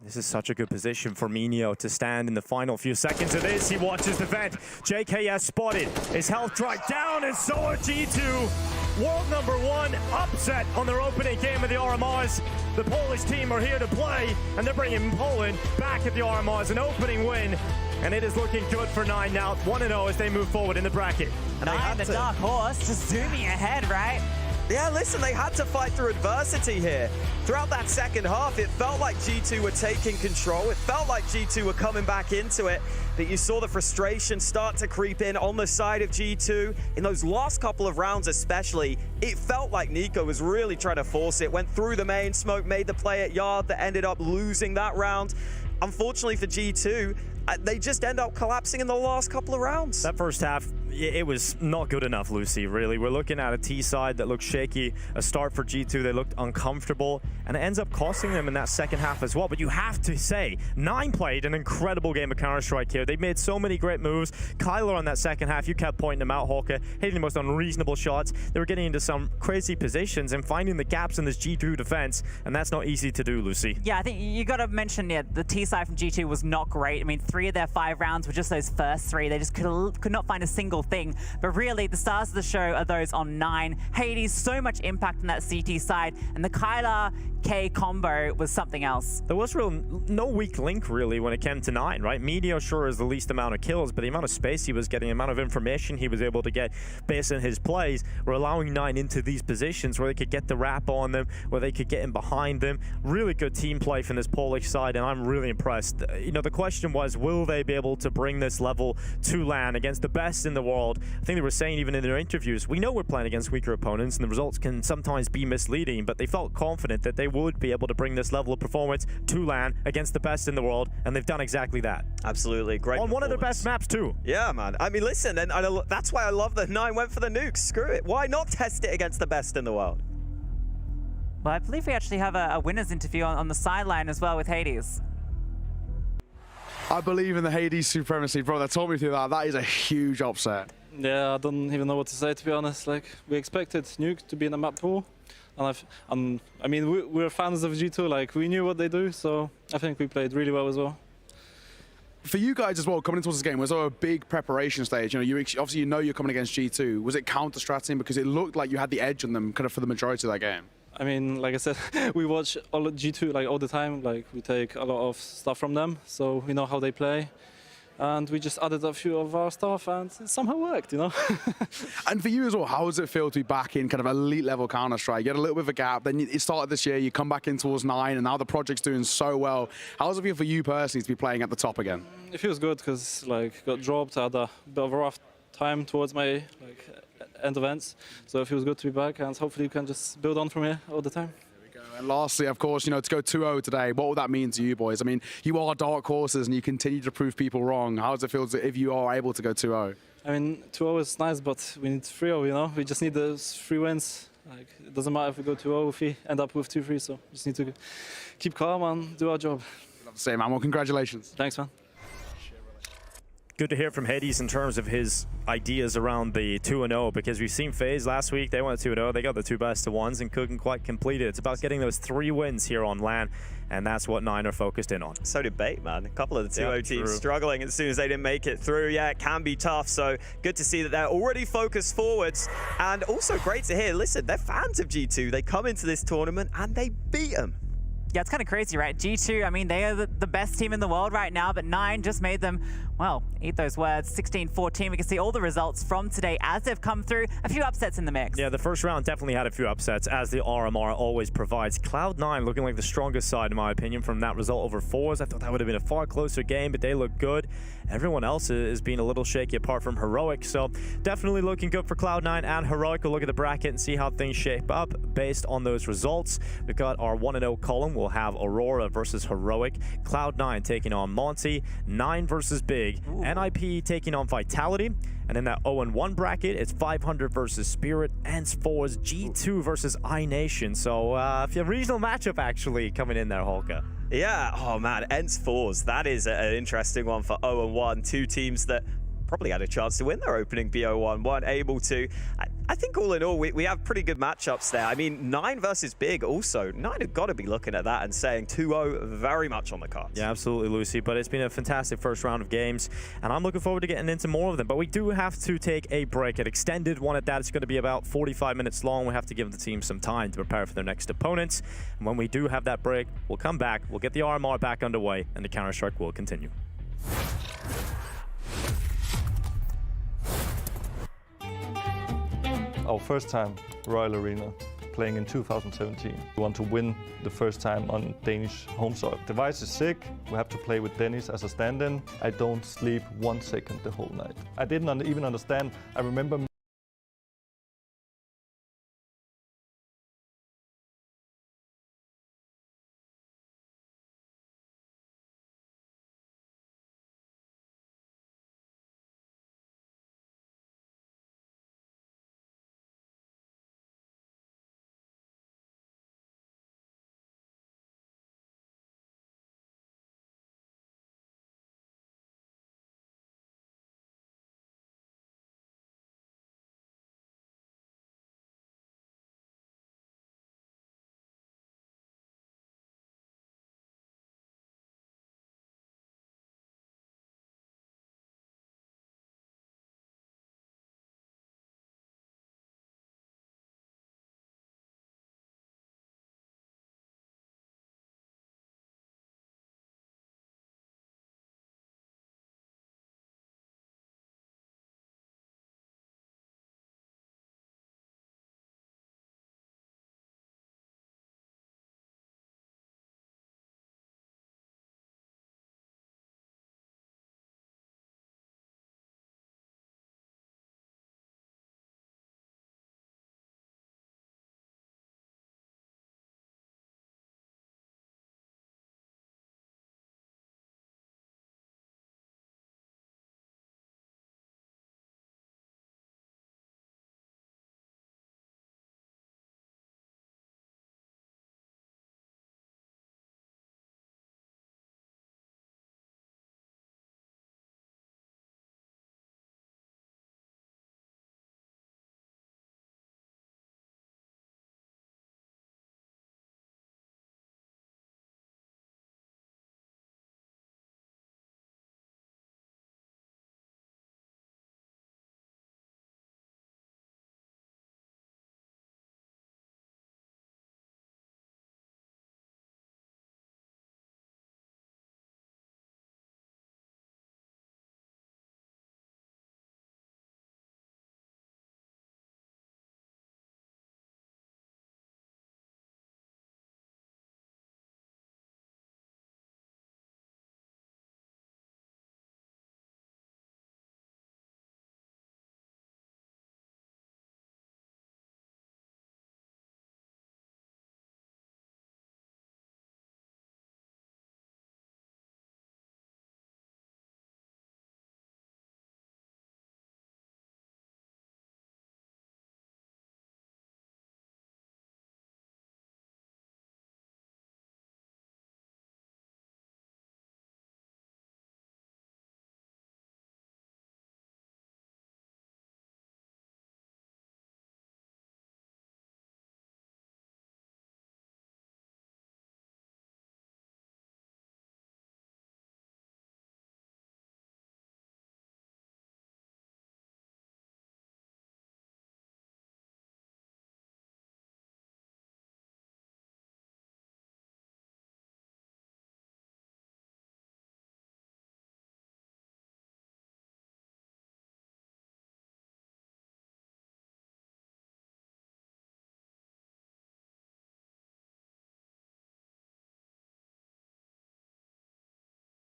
This is such a good position for Minio to stand in the final few seconds of this. He watches the vent. JKS spotted. His health dragged down, and so are G2. World #1 upset on their opening game of the RMRs. The Polish team are here to play, and they're bringing Poland back at the RMRs. An opening win, and it is looking good for 9 now. 1-0 as they move forward in the bracket. And 9, the dark horse, just zooming ahead, right? Yeah, listen, they had to fight through adversity here. Throughout that second half, it felt like G2 were taking control. It felt like G2 were coming back into it. But you saw the frustration start to creep in on the side of G2. In those last couple of rounds especially, it felt like Nico was really trying to force it. Went through the main smoke, made the play at Yard that ended up losing that round. Unfortunately for G2, they just end up collapsing in the last couple of rounds. That first half, it was not good enough, Lucy, really. We're looking at a T side that looked shaky, a start for G2, they looked uncomfortable, and it ends up costing them in that second half as well. But you have to say, 9 played an incredible game of Counter-Strike here. They made so many great moves. Kyler on that second half, you kept pointing them out, Hawker, hitting the most unreasonable shots. They were getting into some crazy positions and finding the gaps in this G2 defense, and that's not easy to do, Lucy. Yeah, I think you got to mention, yeah, the T side from G2 was not great. I mean, 3 of their 5 rounds were just those first 3. They just could not find a single thing. But really, the stars of the show are those on 9. Hades, so much impact on that CT side, and the Kyler K combo was something else. There was no weak link, really, when it came to 9, right? Meteor sure is the least amount of kills, but the amount of space he was getting, the amount of information he was able to get based on his plays were allowing 9 into these positions where they could get the wrap on them, where they could get in behind them. Really good team play from this Polish side, and I'm really impressed. You know, the question was, will they be able to bring this level to LAN against the best in the world? I think they were saying even in their interviews, we know we're playing against weaker opponents and the results can sometimes be misleading, but they felt confident that they would be able to bring this level of performance to LAN against the best in the world, and they've done exactly that. Absolutely, great on one of their best maps too. Yeah, man. I mean, listen, and that's why I love that 9 went for the nukes. Screw it. Why not test it against the best in the world? Well, I believe we actually have a winner's interview on the sideline as well with Hades. I believe in the Hades supremacy, bro. They told me through that. That is a huge upset. Yeah, I don't even know what to say, to be honest. Like, we expected Nuke to be in the map pool, and I mean, we're fans of G2. Like, we knew what they do, so I think we played really well as well. For you guys as well, coming into this game, was there a big preparation stage? You know, obviously you know you're coming against G2. Was it counter-stratting because it looked like you had the edge on them kind of for the majority of that game? I mean, like I said, we watch all of G2 like all the time. Like we take a lot of stuff from them, so we know how they play. And we just added a few of our stuff, and it somehow worked, you know. And for you as well, how does it feel to be back in kind of elite level Counter-Strike? You had a little bit of a gap, then it started this year, you come back in towards 9, and now the project's doing so well. How does it feel for you personally to be playing at the top again? It feels good because like got dropped, I had a bit of a rough time towards my end events, so it feels good to be back, and hopefully you can just build on from here all the time. And lastly, of course, you know, to go 2-0 today, what would that mean to you boys? I mean, you are dark horses and you continue to prove people wrong. How does it feel if you are able to go 2-0? I mean, 2-0 is nice, but we need 3-0, you know? We just need those 3 wins. Like, it doesn't matter if we go 2-0, if we end up with 2-3, so we just need to keep calm and do our job. Love to say, man. Well, congratulations. Thanks, man. Good to hear from Hades in terms of his ideas around the 2-0, because we've seen FaZe last week. They went 2-0. They got the 2 best of 1s and couldn't quite complete it. It's about getting those 3 wins here on LAN, and that's what 9 are focused in on. So did Bait, man. A couple of the 2-0 teams struggling as soon as they didn't make it through. Yeah, it can be tough, so good to see that they're already focused forwards. And also great to hear, listen, they're fans of G2. They come into this tournament and they beat them. Yeah, it's kind of crazy, right? G2, I mean, they are the best team in the world right now, but 9 just made them, well, eat those words, 16-14. We can see all the results from today as they've come through. A few upsets in the mix. Yeah, the first round definitely had a few upsets, as the RMR always provides. Cloud9 looking like the strongest side, in my opinion, from that result over 4s. I thought that would have been a far closer game, but they look good. Everyone else is being a little shaky apart from Heroic, so definitely looking good for Cloud9 and Heroic. We'll look at the bracket and see how things shape up based on those results. We've got our 1-0 column. We'll have Aurora versus Heroic, Cloud9 taking on Monty, 9 versus Big, NIP taking on Vitality, and in that 0-1 bracket, it's 500 versus Spirit, and 4's G2 versus iNation. So if you have a regional matchup actually coming in there, Holka. Yeah, oh man, ENCE 4s, that is an interesting one for 0-1. 2 teams that probably had a chance to win their opening BO1, weren't able to. I think all in all, we have pretty good matchups there. I mean, 9 versus Big also. 9 have got to be looking at that and saying 2-0 very much on the cards. Yeah, absolutely, Lucy. But it's been a fantastic first round of games, and I'm looking forward to getting into more of them. But we do have to take a break, an extended one at that. It's going to be about 45 minutes long. We have to give the team some time to prepare for their next opponents. And when we do have that break, we'll come back, we'll get the RMR back underway, and the Counter-Strike will continue. Our first time Royal Arena, playing in 2017. We want to win the first time on Danish home soil. Device is sick. We have to play with Dennis as a stand-in. I don't sleep 1 second the whole night. I didn't even understand. I remember